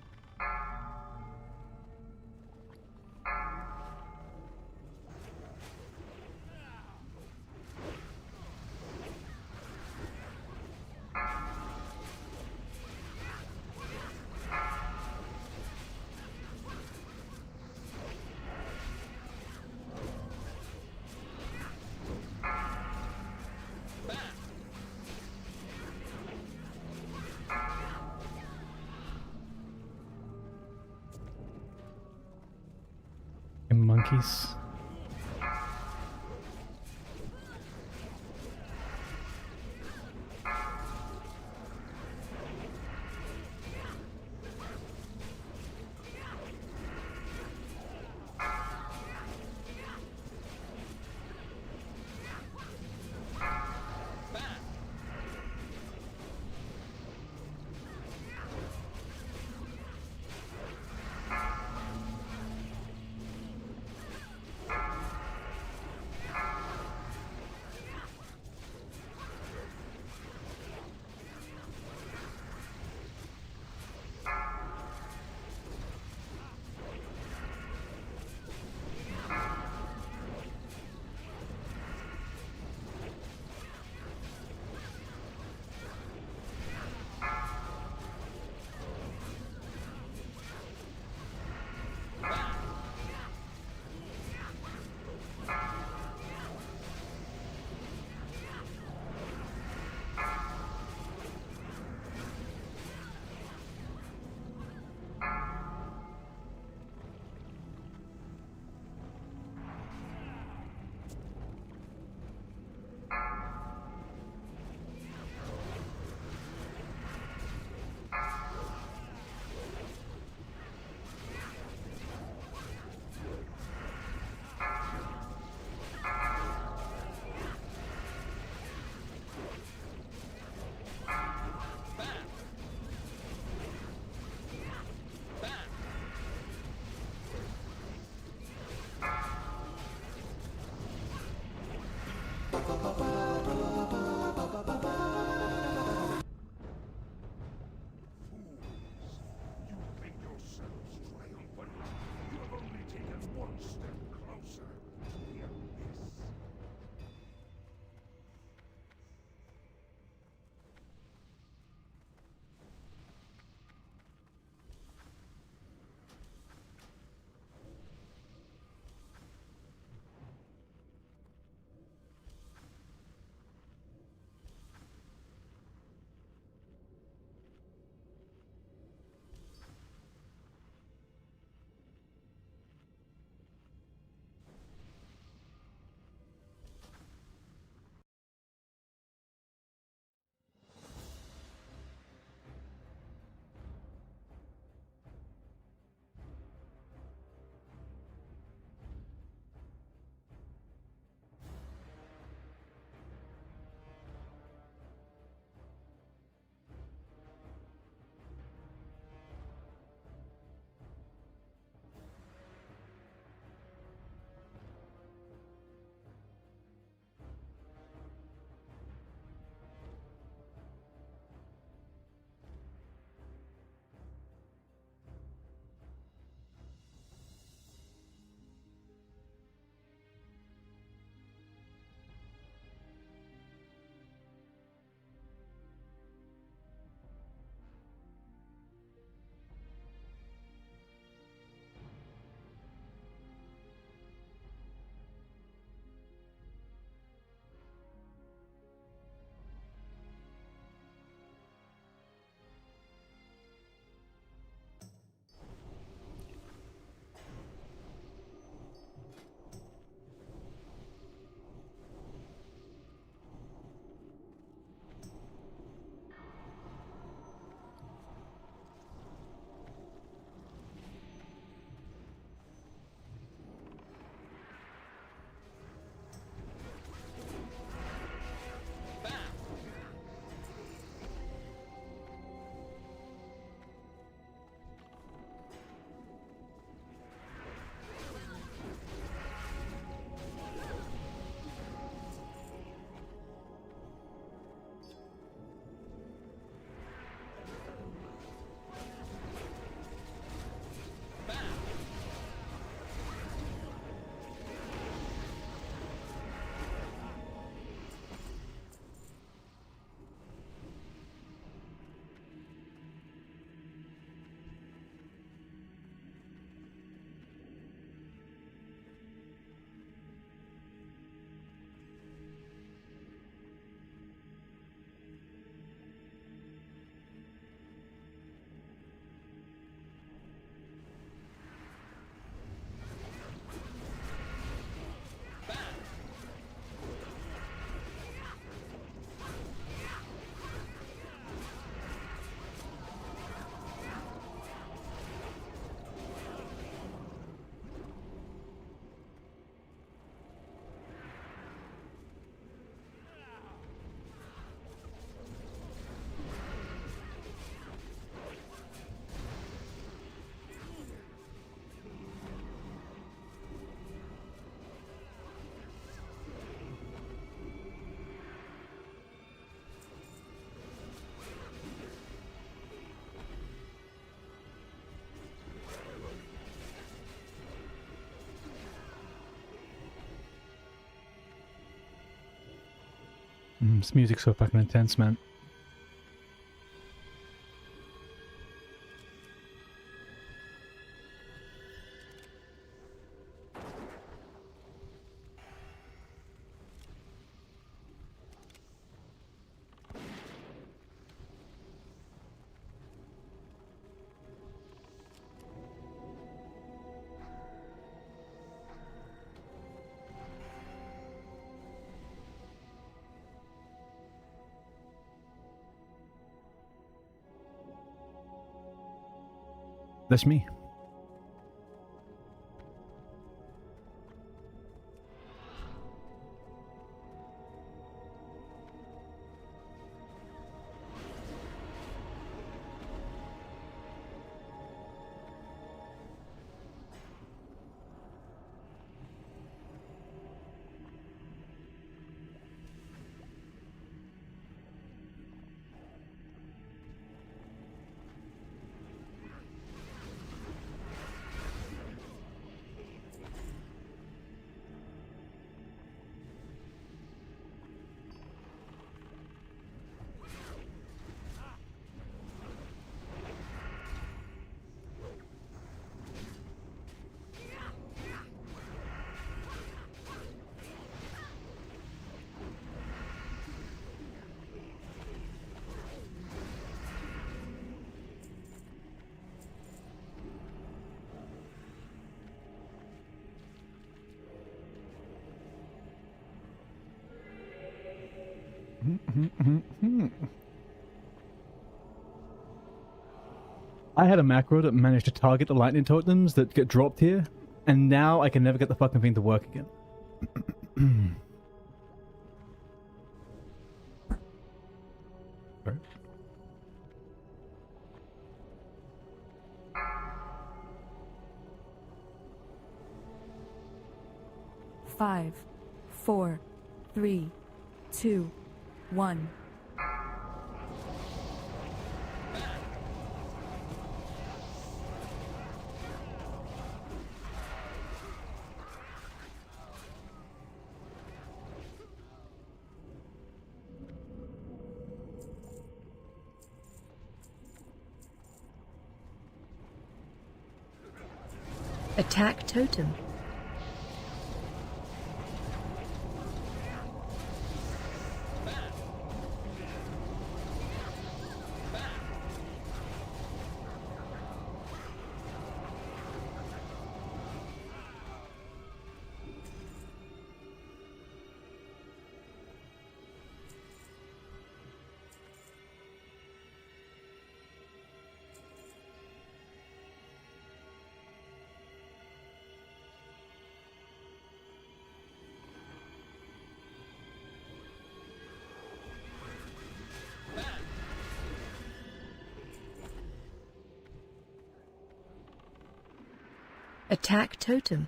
And monkeys. This music's so fucking intense, man. That's me. I had a macro that managed to target the lightning totems that get dropped here, and now I can never get the fucking thing to work again. Sorry. Five, 4, 3, 2, 1. Attack totem. Attack totem.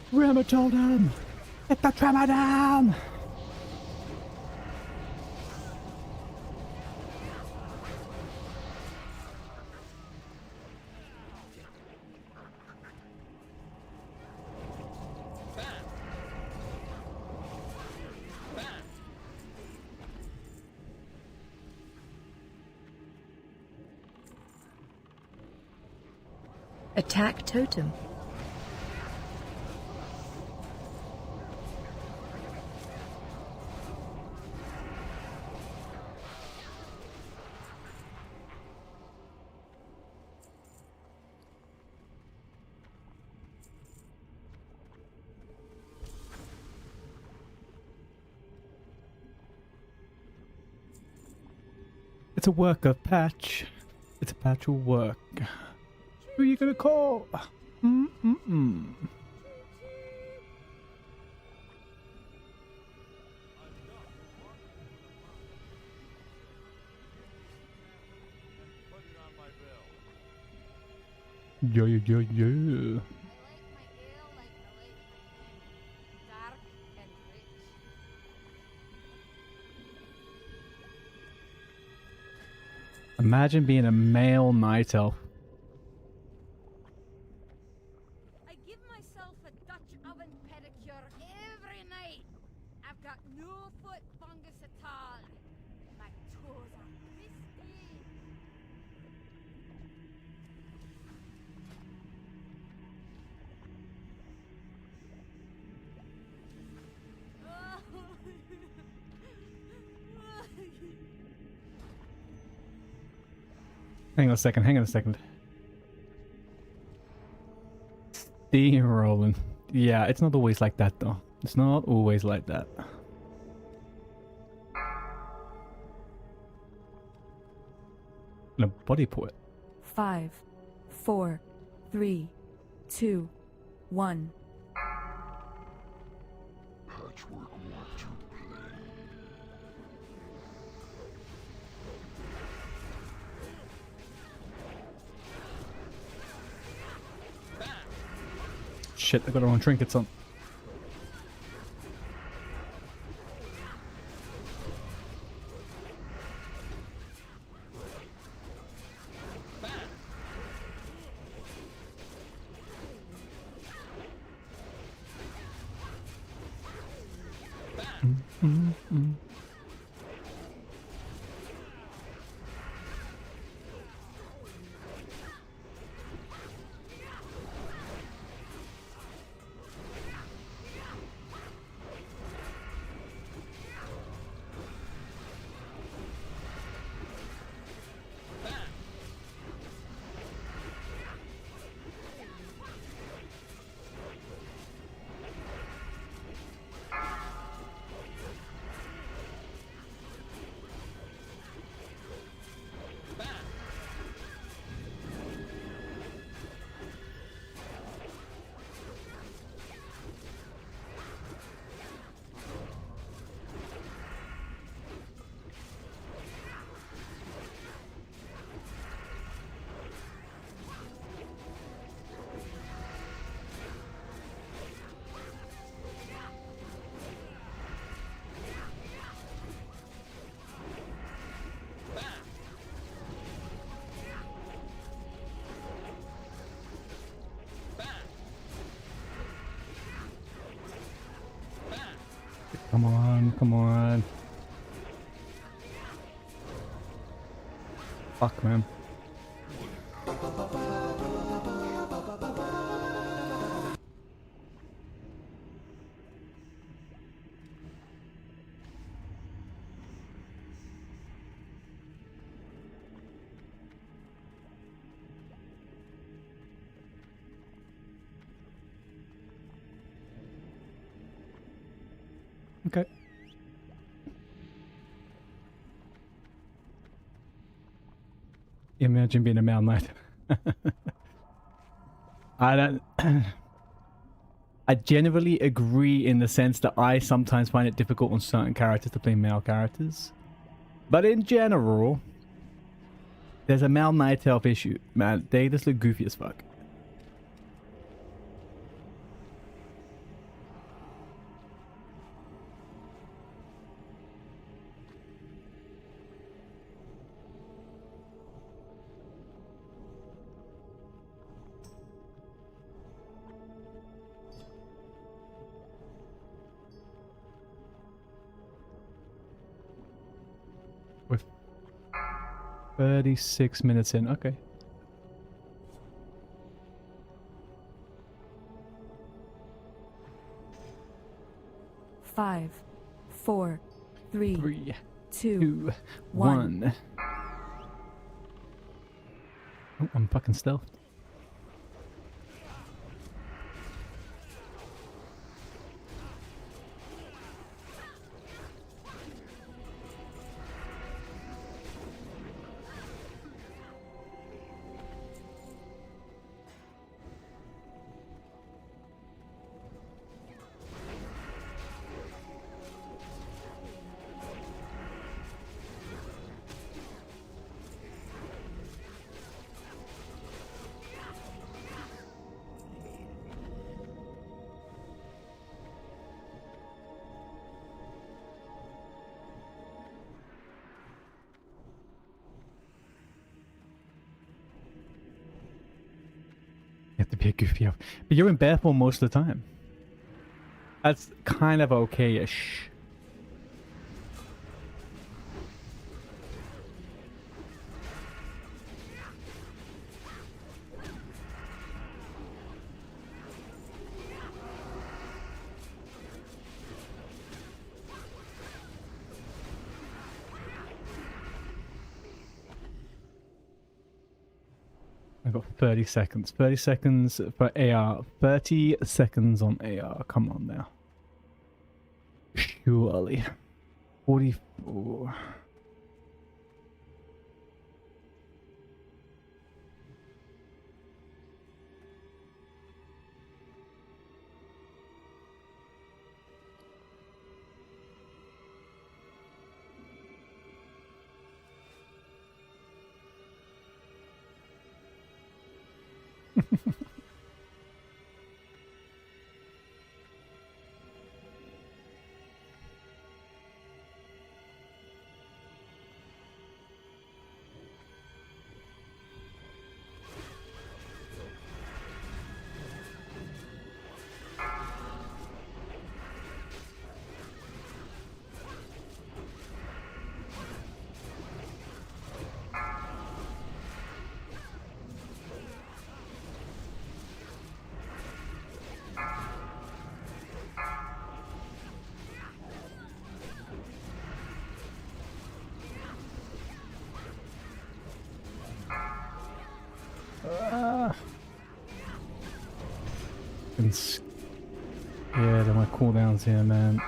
Tremor totem! Get the tremor down! Attack totem. It's a work of patch. It's a patch will work. Who are you gonna call? Mm-mm-mm. Yeah, yeah, yeah, yeah. Imagine being a male night elf. I give myself a Dutch oven pedicure every night. I've got no foot fungus at all. My toes are pristine. Hang on a second, hang on a second. Steamrolling. Yeah, it's not always like that though. It's not always like that. And a body port. 5, 4, 3, 2, 1. Patchwork want to play. Shit, I got our own trinkets on. Come on, come on. Fuck, man. Okay. Imagine being a male knight. I don't. I generally agree in the sense that I sometimes find it difficult on certain characters to play male characters. But in general, there's a male night elf issue. Man, they just look goofy as fuck. We're 36 minutes in. Okay. Five, four, three, 3, 2, 2, 1. 1. Oh, I'm fucking stealthed. have to be a goofy elf. But you're in bear form most of the time. That's kind of okay-ish. I've got 30 seconds. 30 seconds for AR. 30 seconds on AR. Come on now. Surely. 44. Been scared of my cooldowns here, man.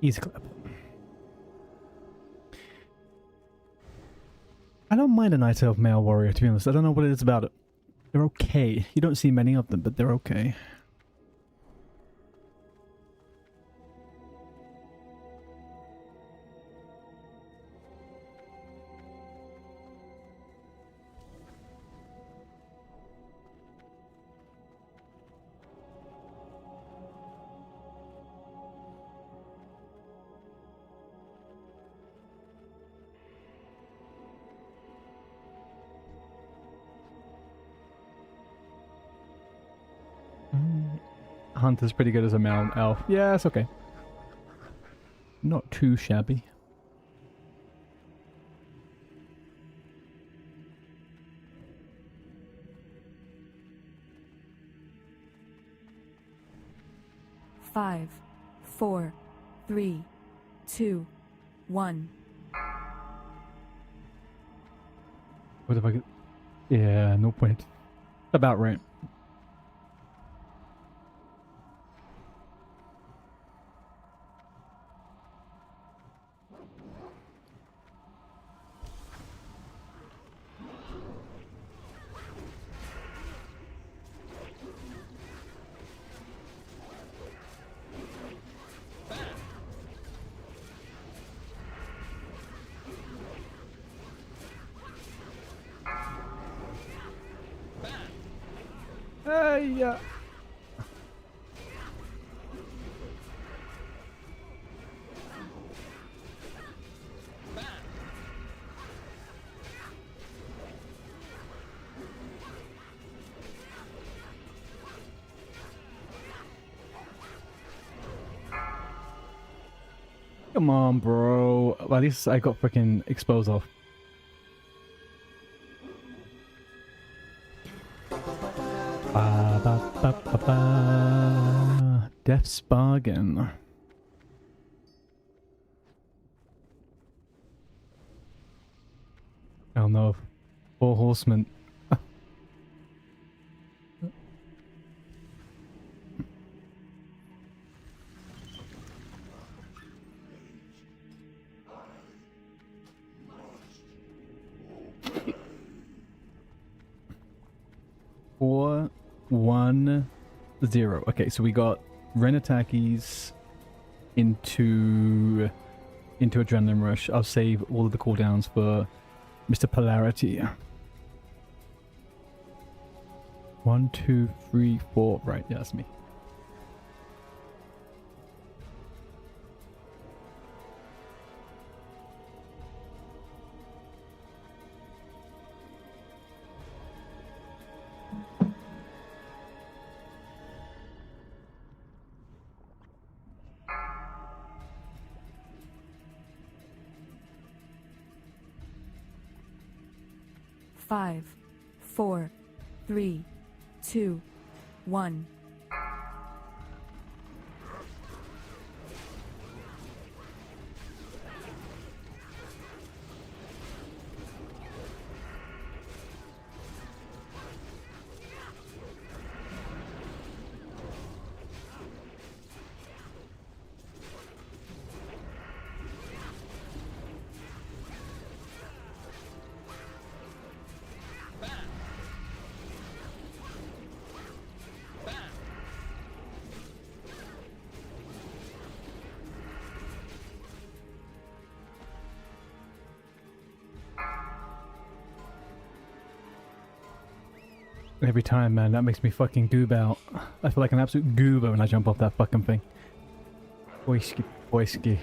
Easy clap. I don't mind a Night Elf male warrior, to be honest. I don't know what it is about it. They're okay. You don't see many of them, but they're okay. Hunter's pretty good as a male elf. Yeah, it's okay. Not too shabby. Five, 4, 3, 2, 1. What if I get... Yeah, no point. About right. Hey, come on, bro. Well, at least I got freaking exposed off. Death's bargain. Oh no. 4 horsemen. Four, 1, 0. Okay, so we got Renataki's into Adrenaline Rush. I'll save all of the cooldowns for Mr. Polarity. 1, 2, 3, 4. Right, yeah, that's me. Five, 4, 3, 2, 1. Every time, man, that makes me fucking goob out. I feel like an absolute goober when I jump off that fucking thing. Boyski, boyski.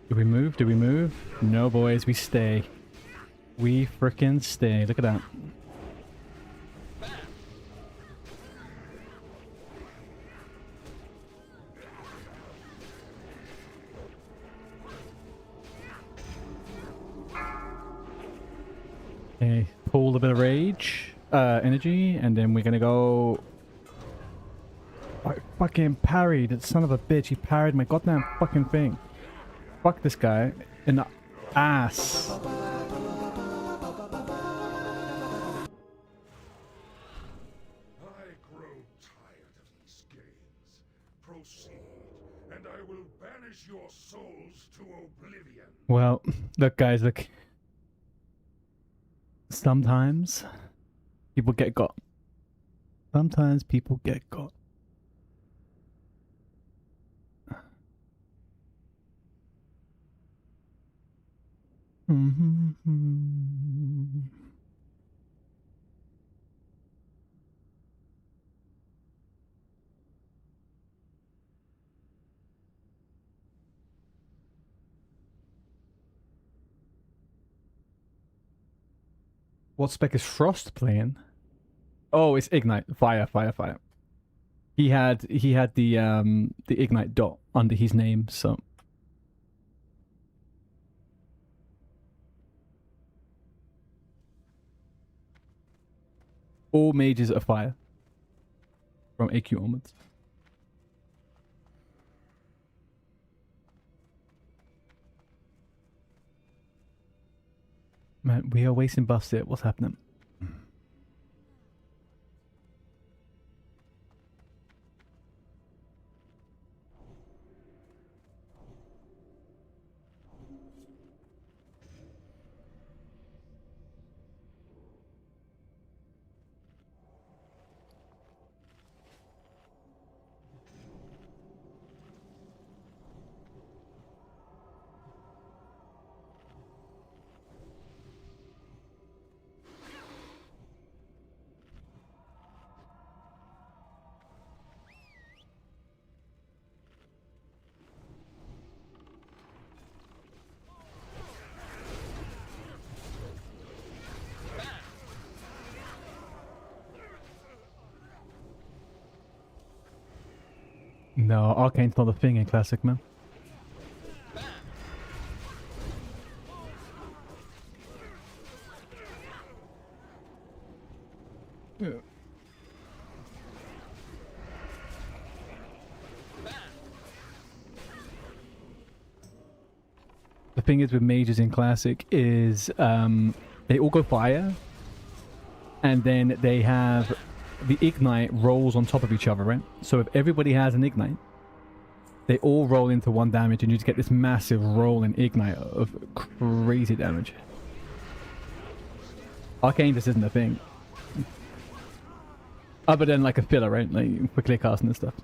Do we move? Do we move? No, boys, we stay. We frickin' stay. Look at that. Okay, pull a bit of rage, energy, and then we're gonna go. I fucking parried, that son of a bitch. He parried my goddamn fucking thing. Fuck this guy in the ass. I grow tired of these games. Proceed, and I will banish your souls to oblivion. Well, look, guys, look. Sometimes people get got. Sometimes people get got. What spec is Frost playing? Oh, it's Ignite. Fire, fire, fire. He had the Ignite dot under his name, so. All mages are fire. From AQ onwards. Man, we are wasting buffs here. What's happening? No, Arcane's not a thing in Classic, man. Yeah. The thing is with mages in Classic is they all go fire, and then they have the ignite rolls on top of each other, right? So if everybody has an ignite, they all roll into 1 damage, and you just get this massive roll in ignite of crazy damage. Arcane just isn't a thing. Other than like a filler, right? Like quickly casting and stuff.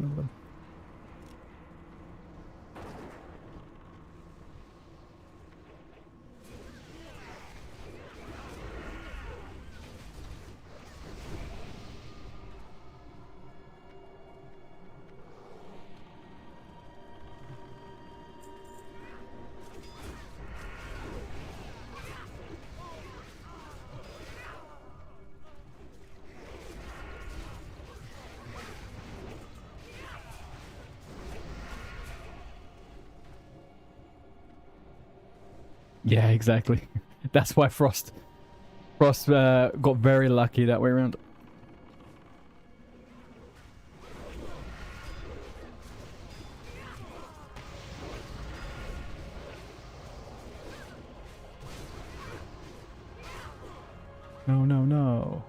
Yeah, exactly. That's why Frost got very lucky that way around. No, no, no.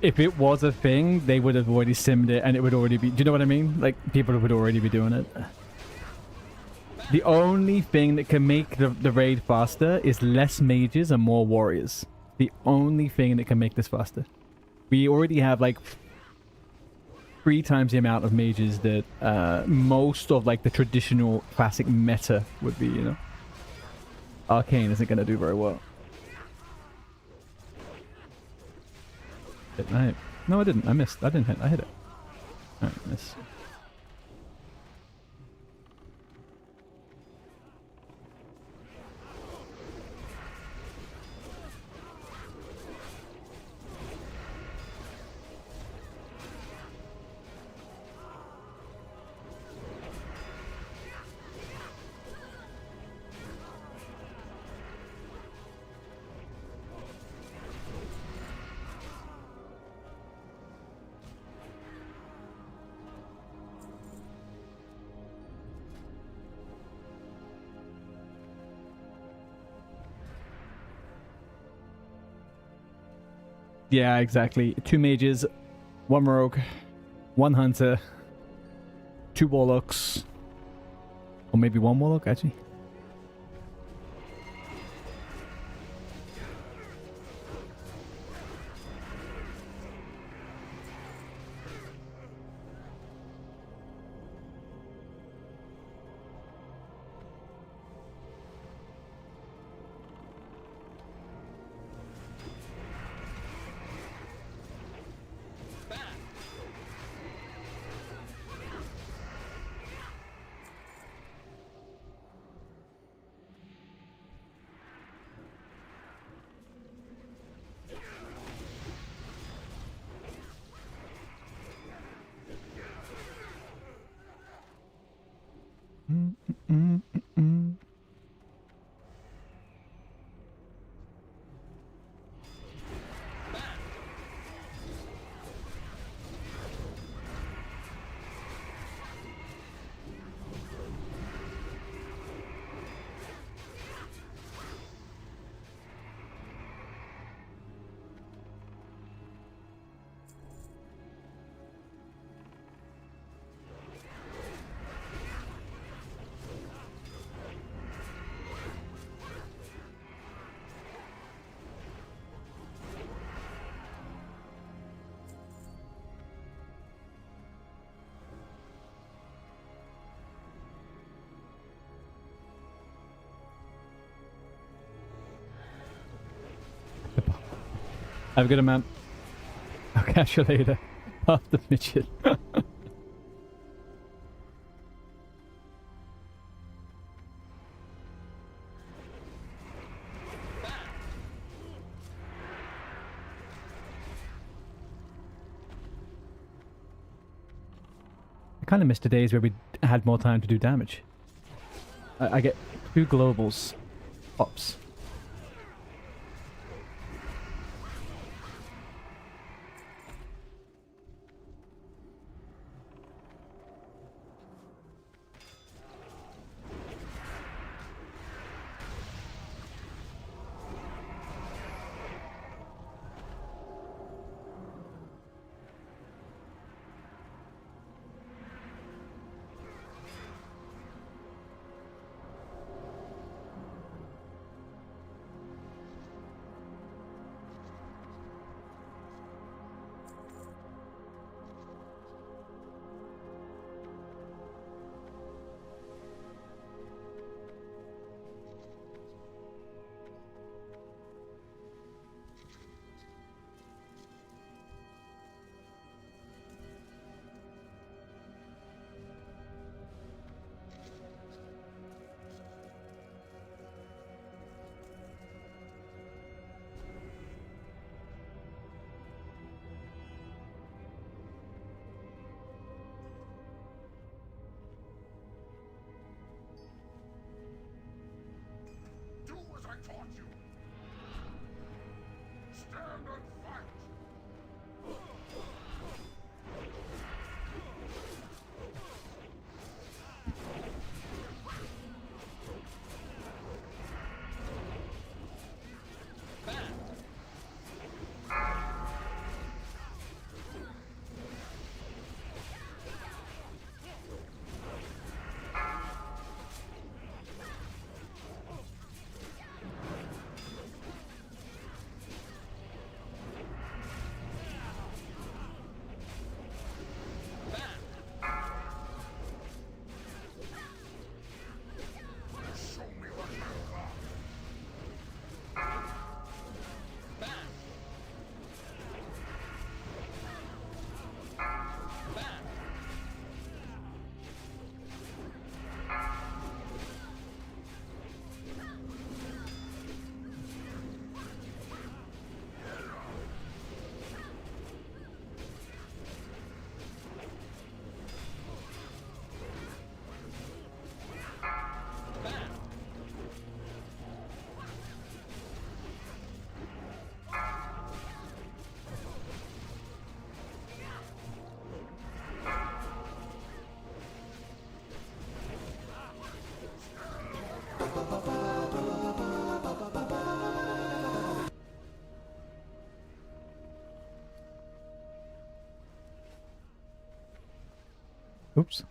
If it was a thing, they would have already simmed it, and it would already be... Do you know what I mean? Like, people would already be doing it. The only thing that can make the raid faster is less mages and more warriors. The only thing that can make this faster. We already have, like, 3 times the amount of mages that most of, like, the traditional classic meta would be, you know? Arcane isn't going to do very well. No, I didn't. I missed. I didn't hit. I hit it. Alright, miss. Yeah, exactly. 2 mages, 1 rogue, 1 hunter, 2 warlocks, or maybe 1 warlock actually. Have a good one, man. I'll catch you later. Half the midget. I kind of miss the days where we had more time to do damage. I get 2 globals. Pops. Do as I taught you. Stand and fight. Show me what you've got. Oops.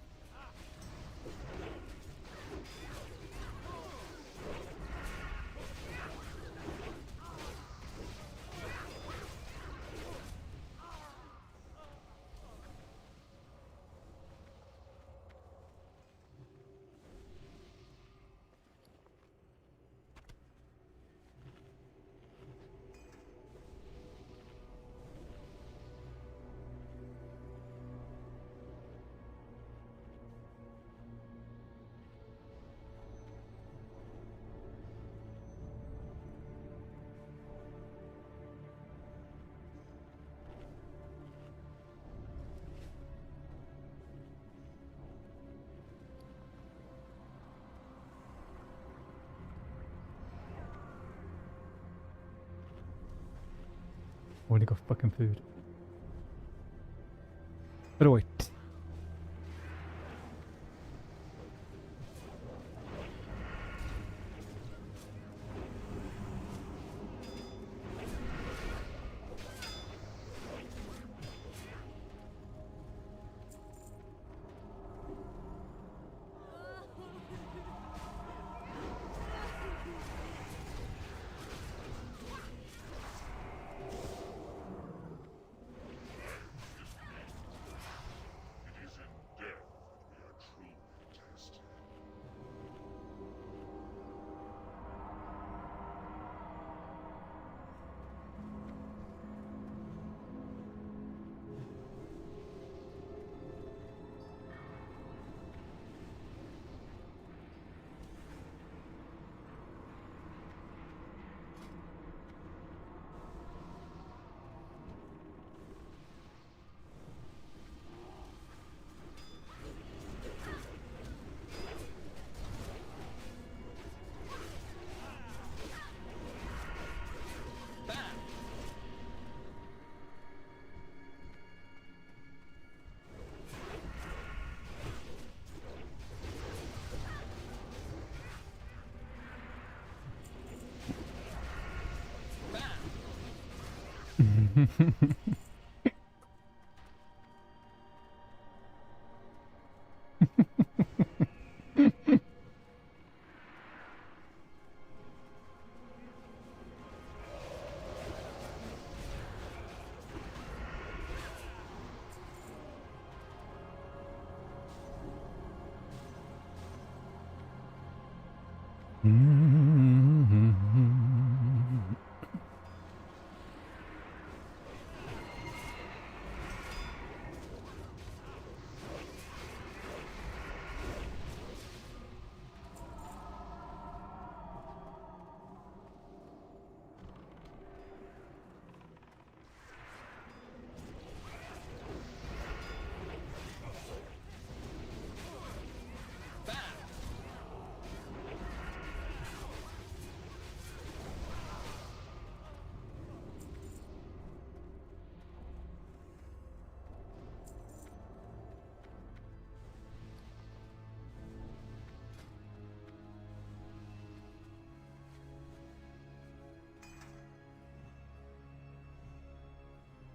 Already got fucking food. But wait.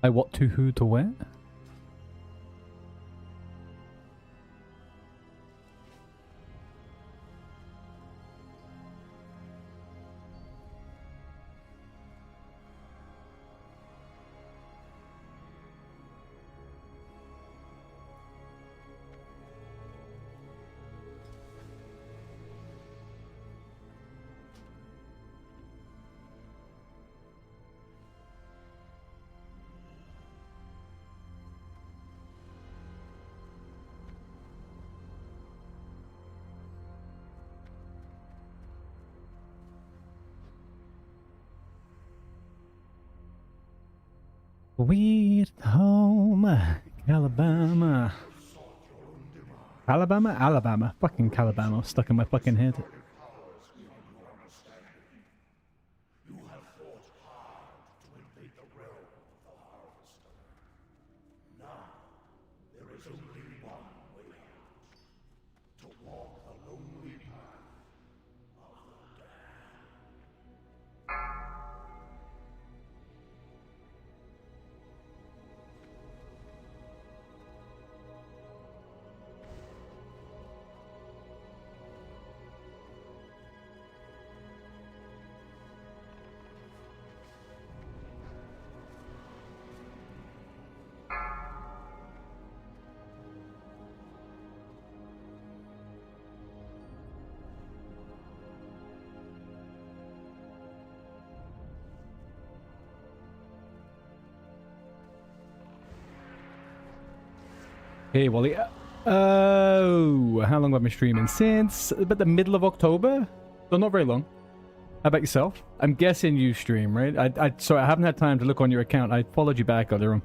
I what to who to where? Sweet home, Alabama. Alabama? Alabama. Fucking Calabama. Stuck in my fucking head. Hey, Wally. Oh, how long have I been streaming? Since about the middle of October? So not very long. How about yourself? I'm guessing you stream, right? Sorry, I haven't had time to look on your account. I followed you back earlier on.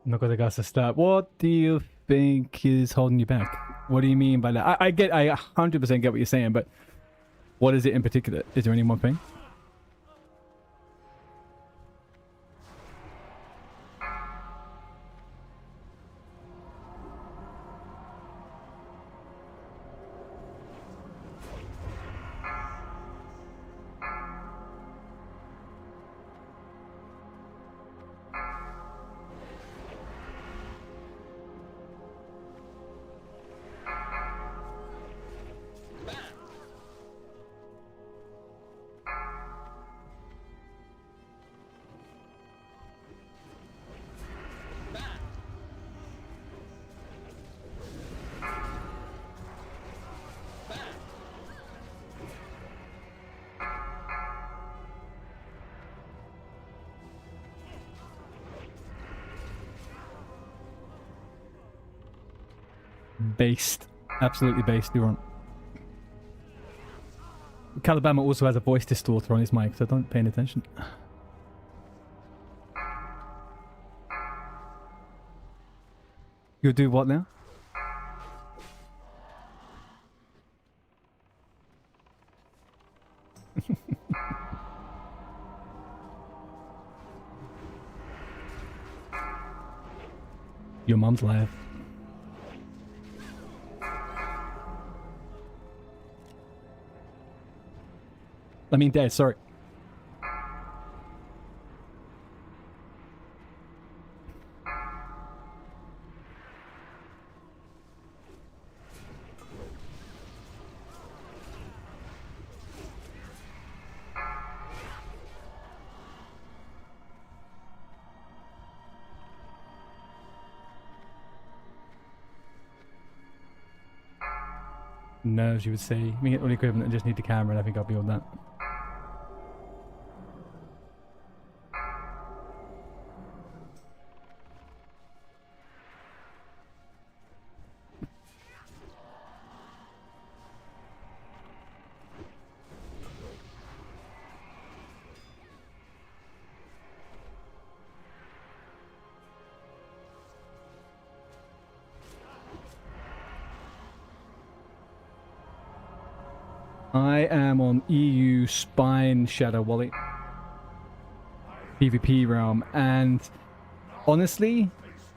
Not gonna gas to start. What do you think is holding you back? What do you mean by that? I 100% get what you're saying, but what is it in particular? Is there any one thing? Based. Absolutely based, you're on. Calabama also has a voice distorter on his mic, so don't pay any attention. You'll do what now? Your mom's live. I mean dead, sorry. Nerves, you would say. We get all the equipment and just need the camera, and I think I'll be all that. I am on EU Spineshatter-Wally PvP realm, and honestly,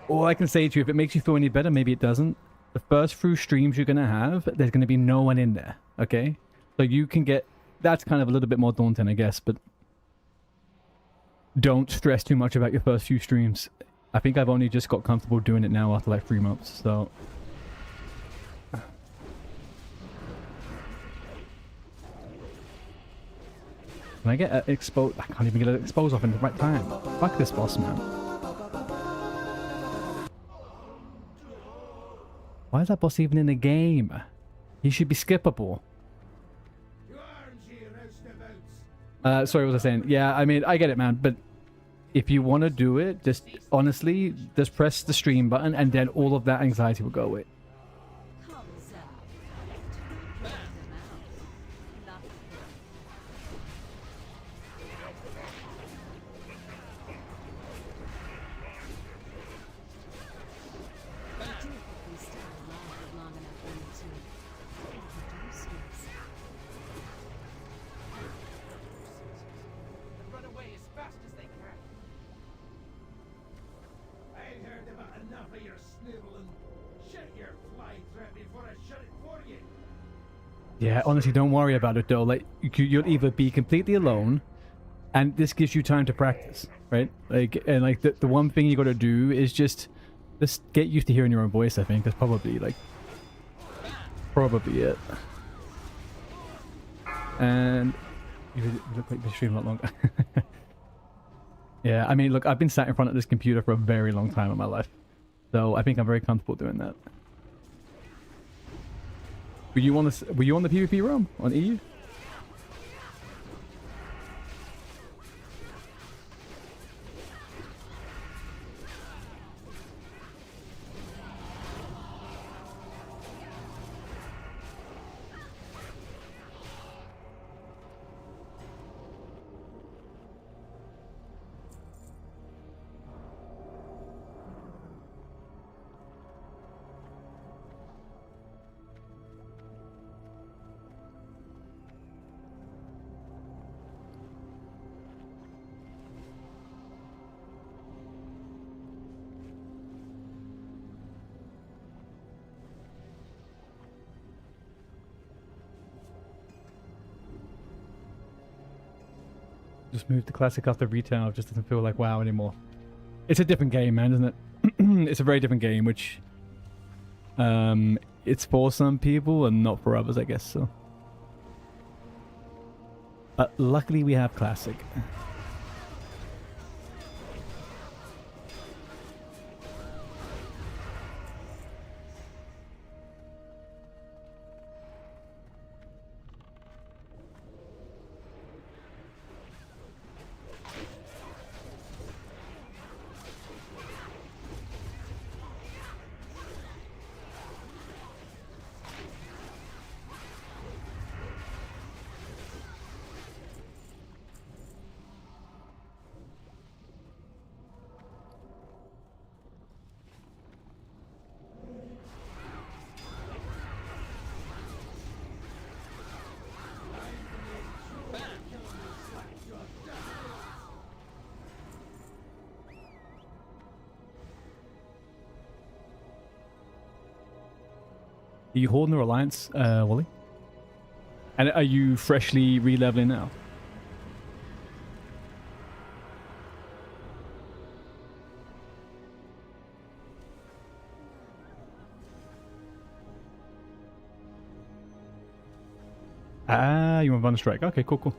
all I can say to you, if it makes you feel any better, maybe it doesn't. The first few streams you're gonna have, there's gonna be no one in there, okay? So you can get, that's kind of a little bit more daunting, I guess, but don't stress too much about your first few streams. I think I've only just got comfortable doing it now after like 3 months, so... Can I get exposed? I can't even get it exposed off in the right time. Fuck this boss, man. Why is that boss even in the game? He should be skippable. Sorry, what was I saying? Yeah, I mean, I get it, man, but if you want to do it, just honestly, just press the stream button and then all of that anxiety will go away. Yeah, honestly, don't worry about it though. Like, you'll either be completely alone, and this gives you time to practice, right? Like, and like the one thing you got to do is just get used to hearing your own voice. I think that's probably it. And you look like the stream a lot longer. Yeah, I mean, look, I've been sat in front of this computer for a very long time in my life, so I think I'm very comfortable doing that. Were you on the PvP realm on EU? Just moved to classic after retail. It just doesn't feel like WoW anymore. It's a different game, man, isn't it? It's a very different game, which it's for some people and not for others, I guess. So, but luckily we have classic. you holding or Alliance, Wally? And are you freshly re-leveling now? Ah, you want Thunder Strike. Okay, cool, cool.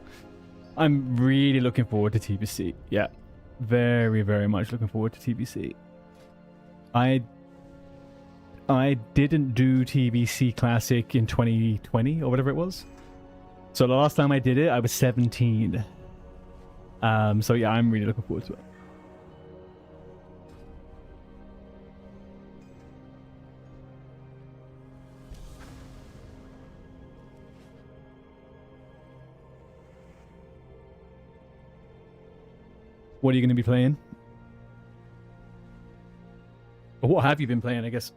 I'm really looking forward to TBC. Yeah. Very, very much looking forward to TBC. I didn't do TBC Classic in 2020 or whatever it was. So the last time I did it, I was 17. So yeah, I'm really looking forward to it. What are you going to be playing? Or what have you been playing, I guess?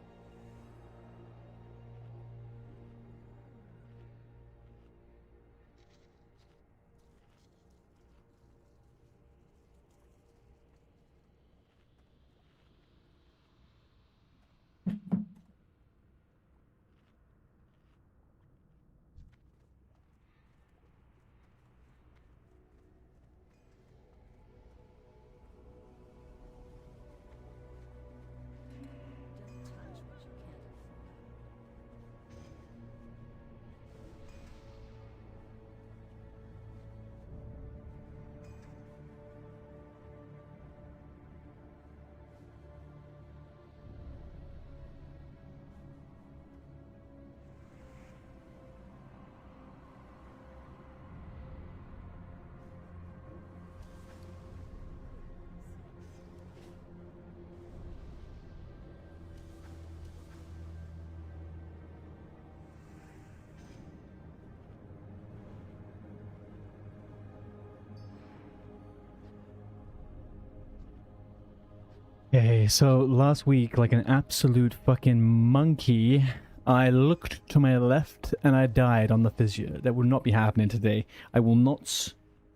Okay, so last week, like an absolute fucking monkey, I looked to my left and I died on the fissure. That will not be happening today. I will not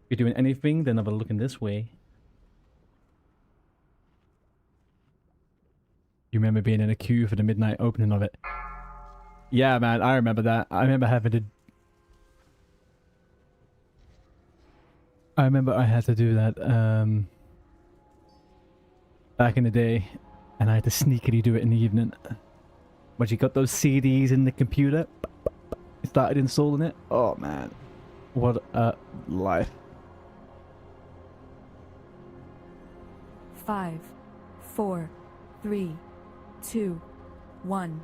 be doing anything than other looking this way. You remember being in a queue for the midnight opening of it? Yeah, man, I remember that. I remember having to... I remember I had to do that, back in the day, and I had to sneakily do it in the evening. Once you got those CDs in the computer, started installing it. Oh man, what a life. 5, 4, 3, 2, 1.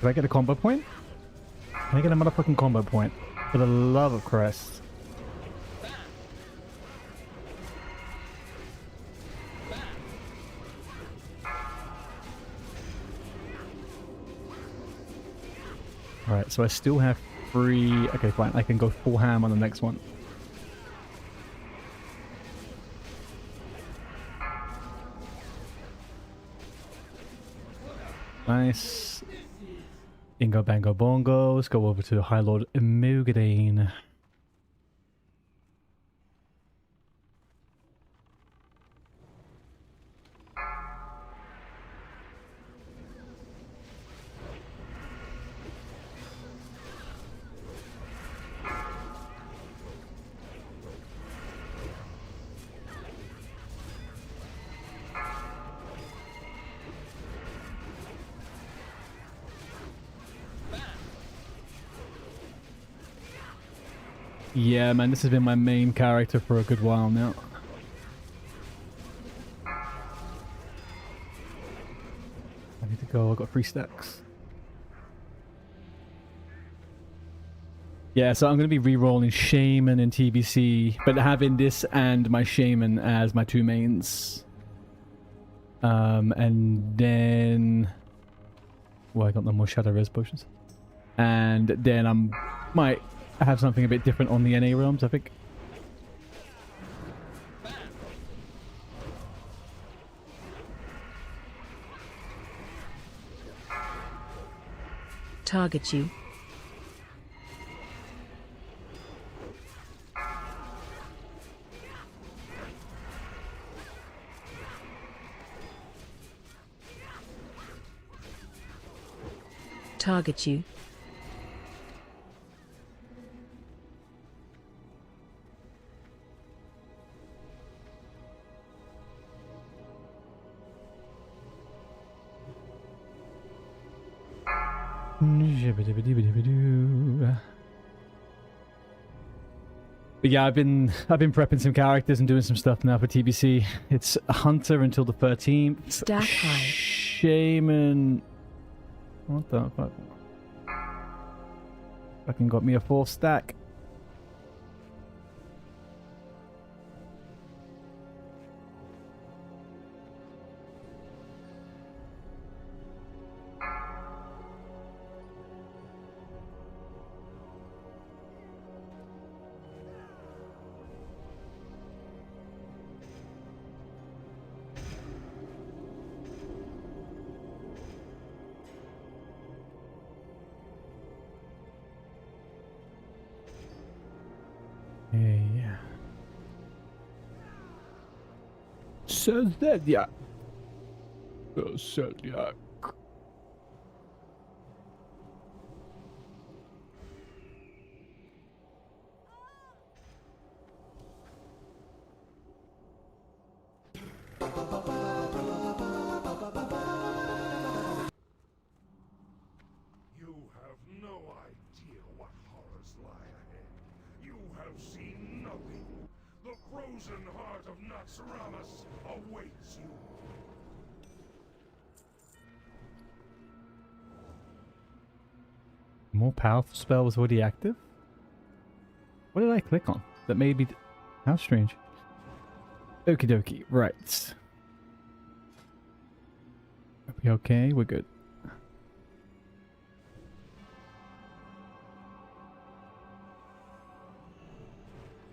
Did I get a combo point? Can I get a motherfucking combo point? For the love of Christ. Alright, so I still have 3... Okay, fine. I can go full ham on the next one. Nice. Ingo Bango Bongo. Let's go over to High Lord Mugadine. Yeah, man, this has been my main character for a good while now. I need to go, I've got 3 stacks. Yeah, so I'm going to be re-rolling Shaman and TBC, but having this and my Shaman as my 2 mains. And then... Well, I got no more Shadow Res potions. And then might have something a bit different on the NA realms, I think. Target you. Target you. But yeah, I've been prepping some characters and doing some stuff now for TBC. It's Hunter until the 13th. Stack high. Shaman. What the fuck? Fucking got me a 4th stack. Yeah. Says that, yeah. Said yeah. You have no idea what horrors lie ahead. You have seen nothing. The frozen heart of NAXX awaits you. More powerful spell was already active? What did I click on? That made me... How strange. Okie dokie. Right. Are we okay? We're good.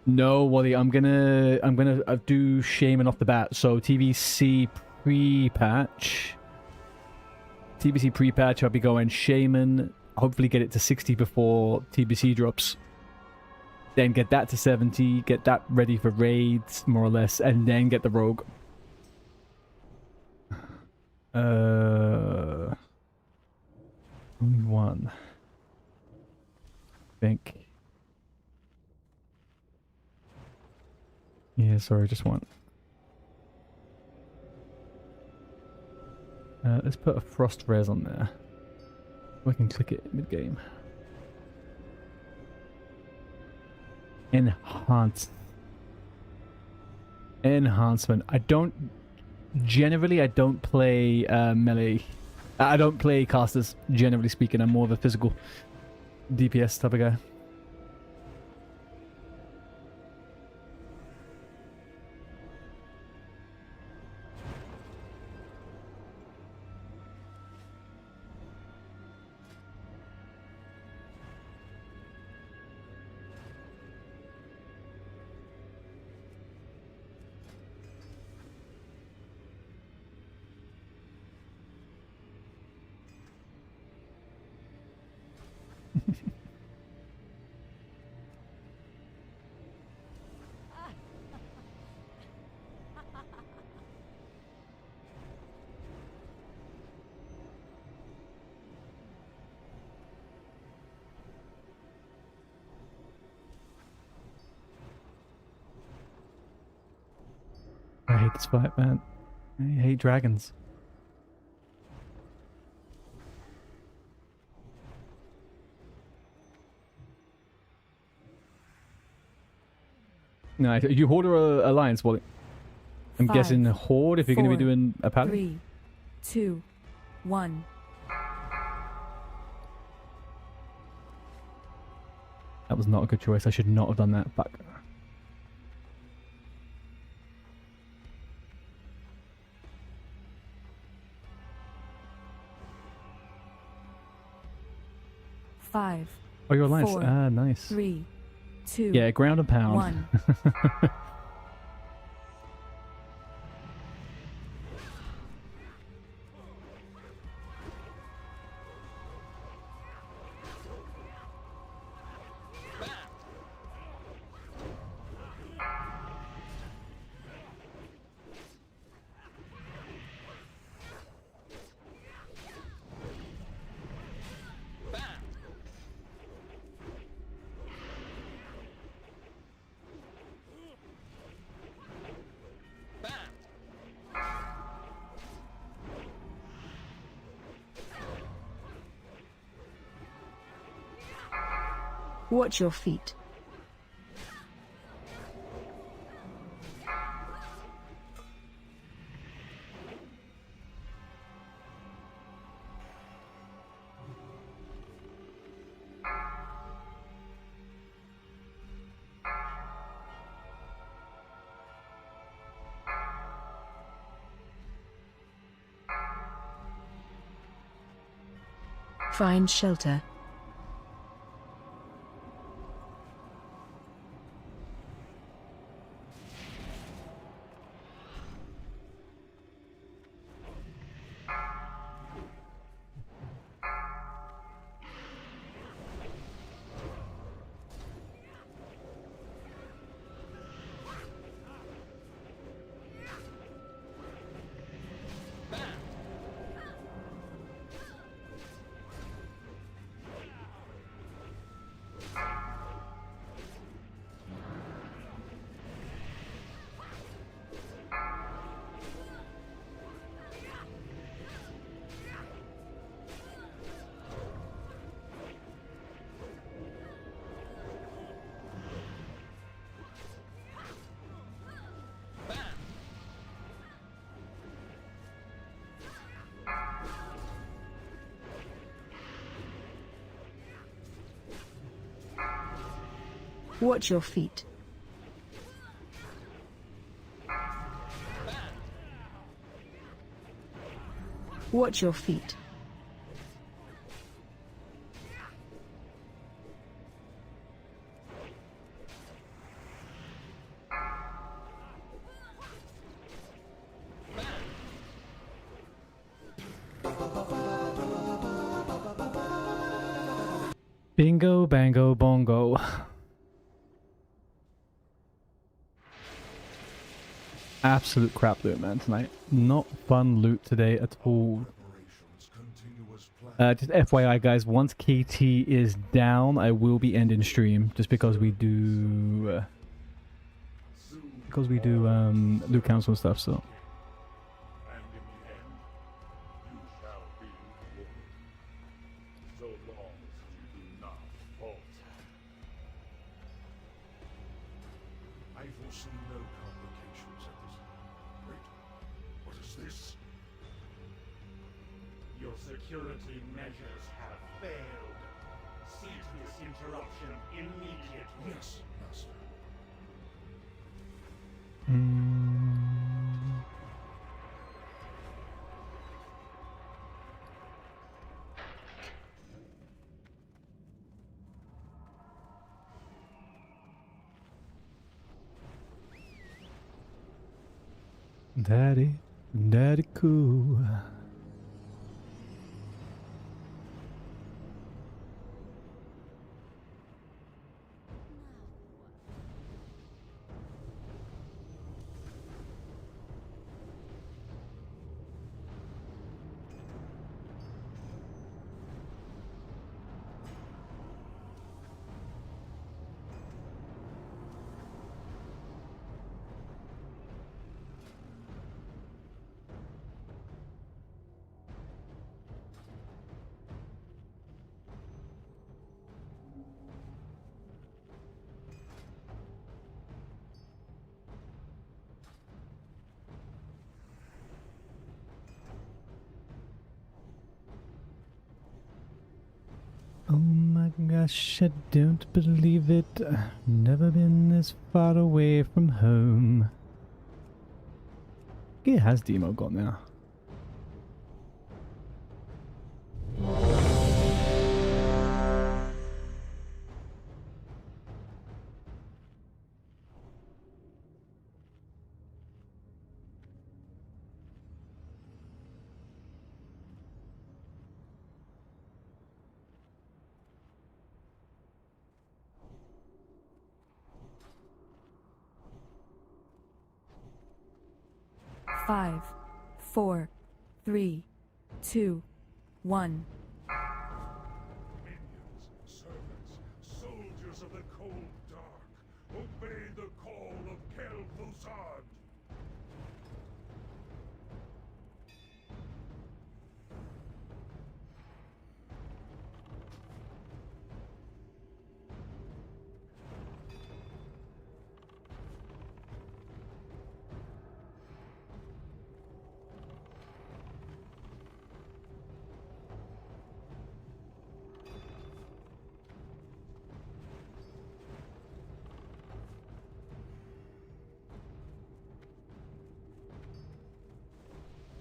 No, Wally, I'm gonna do Shaman off the bat. So TBC pre-patch. TBC pre-patch, I'll be going Shaman. Hopefully get it to 60 before TBC drops. Then get that to 70, get that ready for raids, more or less, and then get the Rogue. Only one. I think. Yeah, sorry, just one. Let's put a Frost Res on there. I can click it mid-game. Enhancement. I don't play melee. I don't play casters, generally speaking. I'm more of a physical DPS type of guy. I hate this fight, man. I hate dragons. No, you Horde or Alliance, Wally? I'm guessing Horde if you're going to be doing a pattern. 3, 2, 1. That was not a good choice. I should not have done that. Fuck. Five. Oh, you're Alliance. 4, Ah, nice. 3, 2. Yeah, ground and pound. 1. Watch your feet. Find shelter. Watch your feet. Watch your feet. Bingo, bango, bongo. Absolute crap loot, man, tonight. Not fun loot today at all. Just FYI, guys, once KT is down, I will be ending stream, just because we do... loot council and stuff, so... Security measures have failed. Cease this interruption immediately. Yes, Master. Daddy cool. Oh my gosh, I don't believe it. Never been this far away from home. It has demo got now. Five, 4, 3, 2, 1. Minions, servants, soldiers of the cold dark, obey the call of Kel'Thuzad.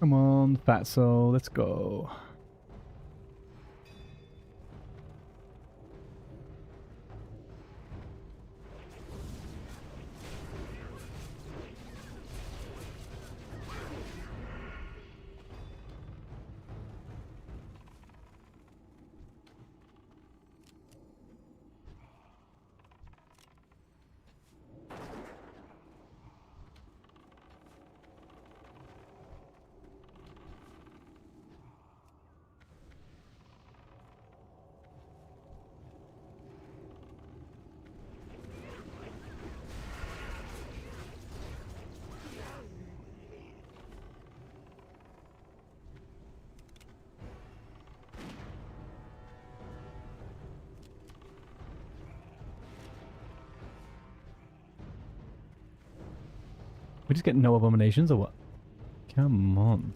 Come on, Fatso, let's go. We just get no abominations or what? Come on.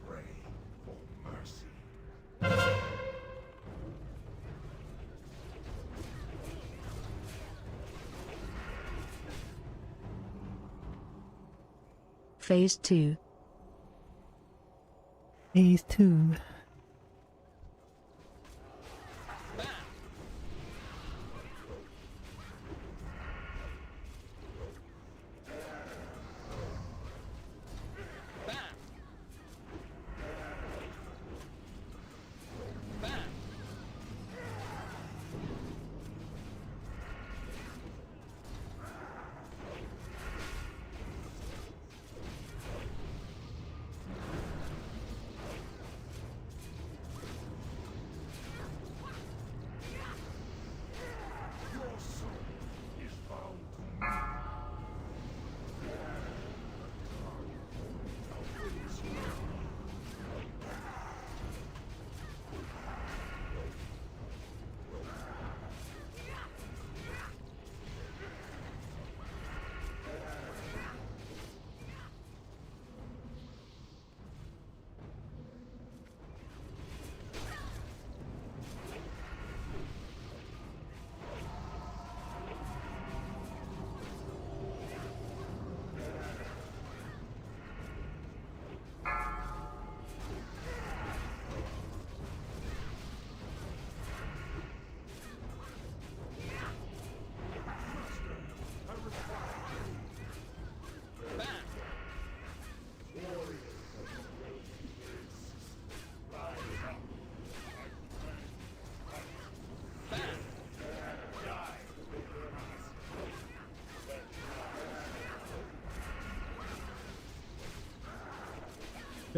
Pray for mercy. Phase 2. Phase 2.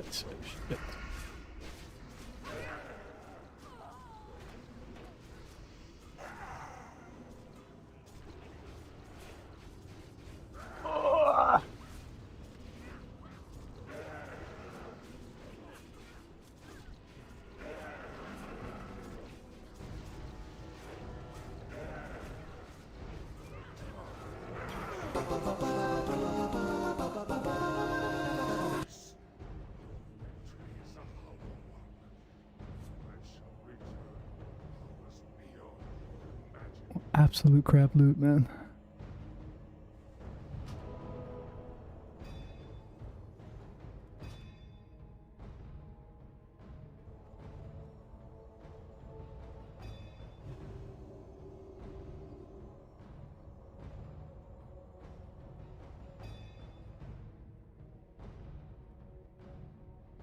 Shit. is a hollow one. I shall return powers beyond magic. Absolute crap loot, man.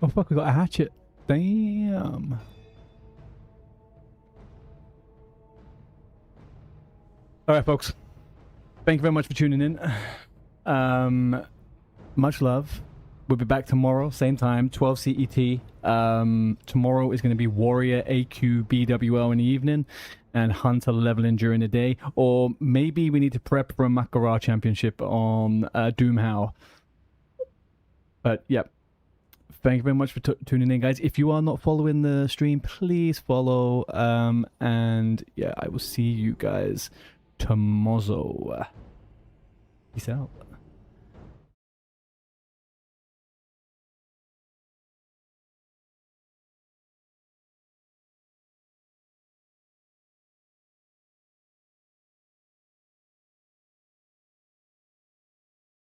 Oh fuck, we got a hatchet. Damn. Alright folks. Thank you very much for tuning in. Much love. We'll be back tomorrow, same time, 12 CET. Tomorrow is going to be Warrior, AQ, BWL in the evening, and Hunter leveling during the day. Or maybe we need to prep for a Makara championship on Doomhow. But, yep. Thank you very much for tuning in, guys. If you are not following the stream, please follow. And yeah, I will see you guys tomorrow. Peace out.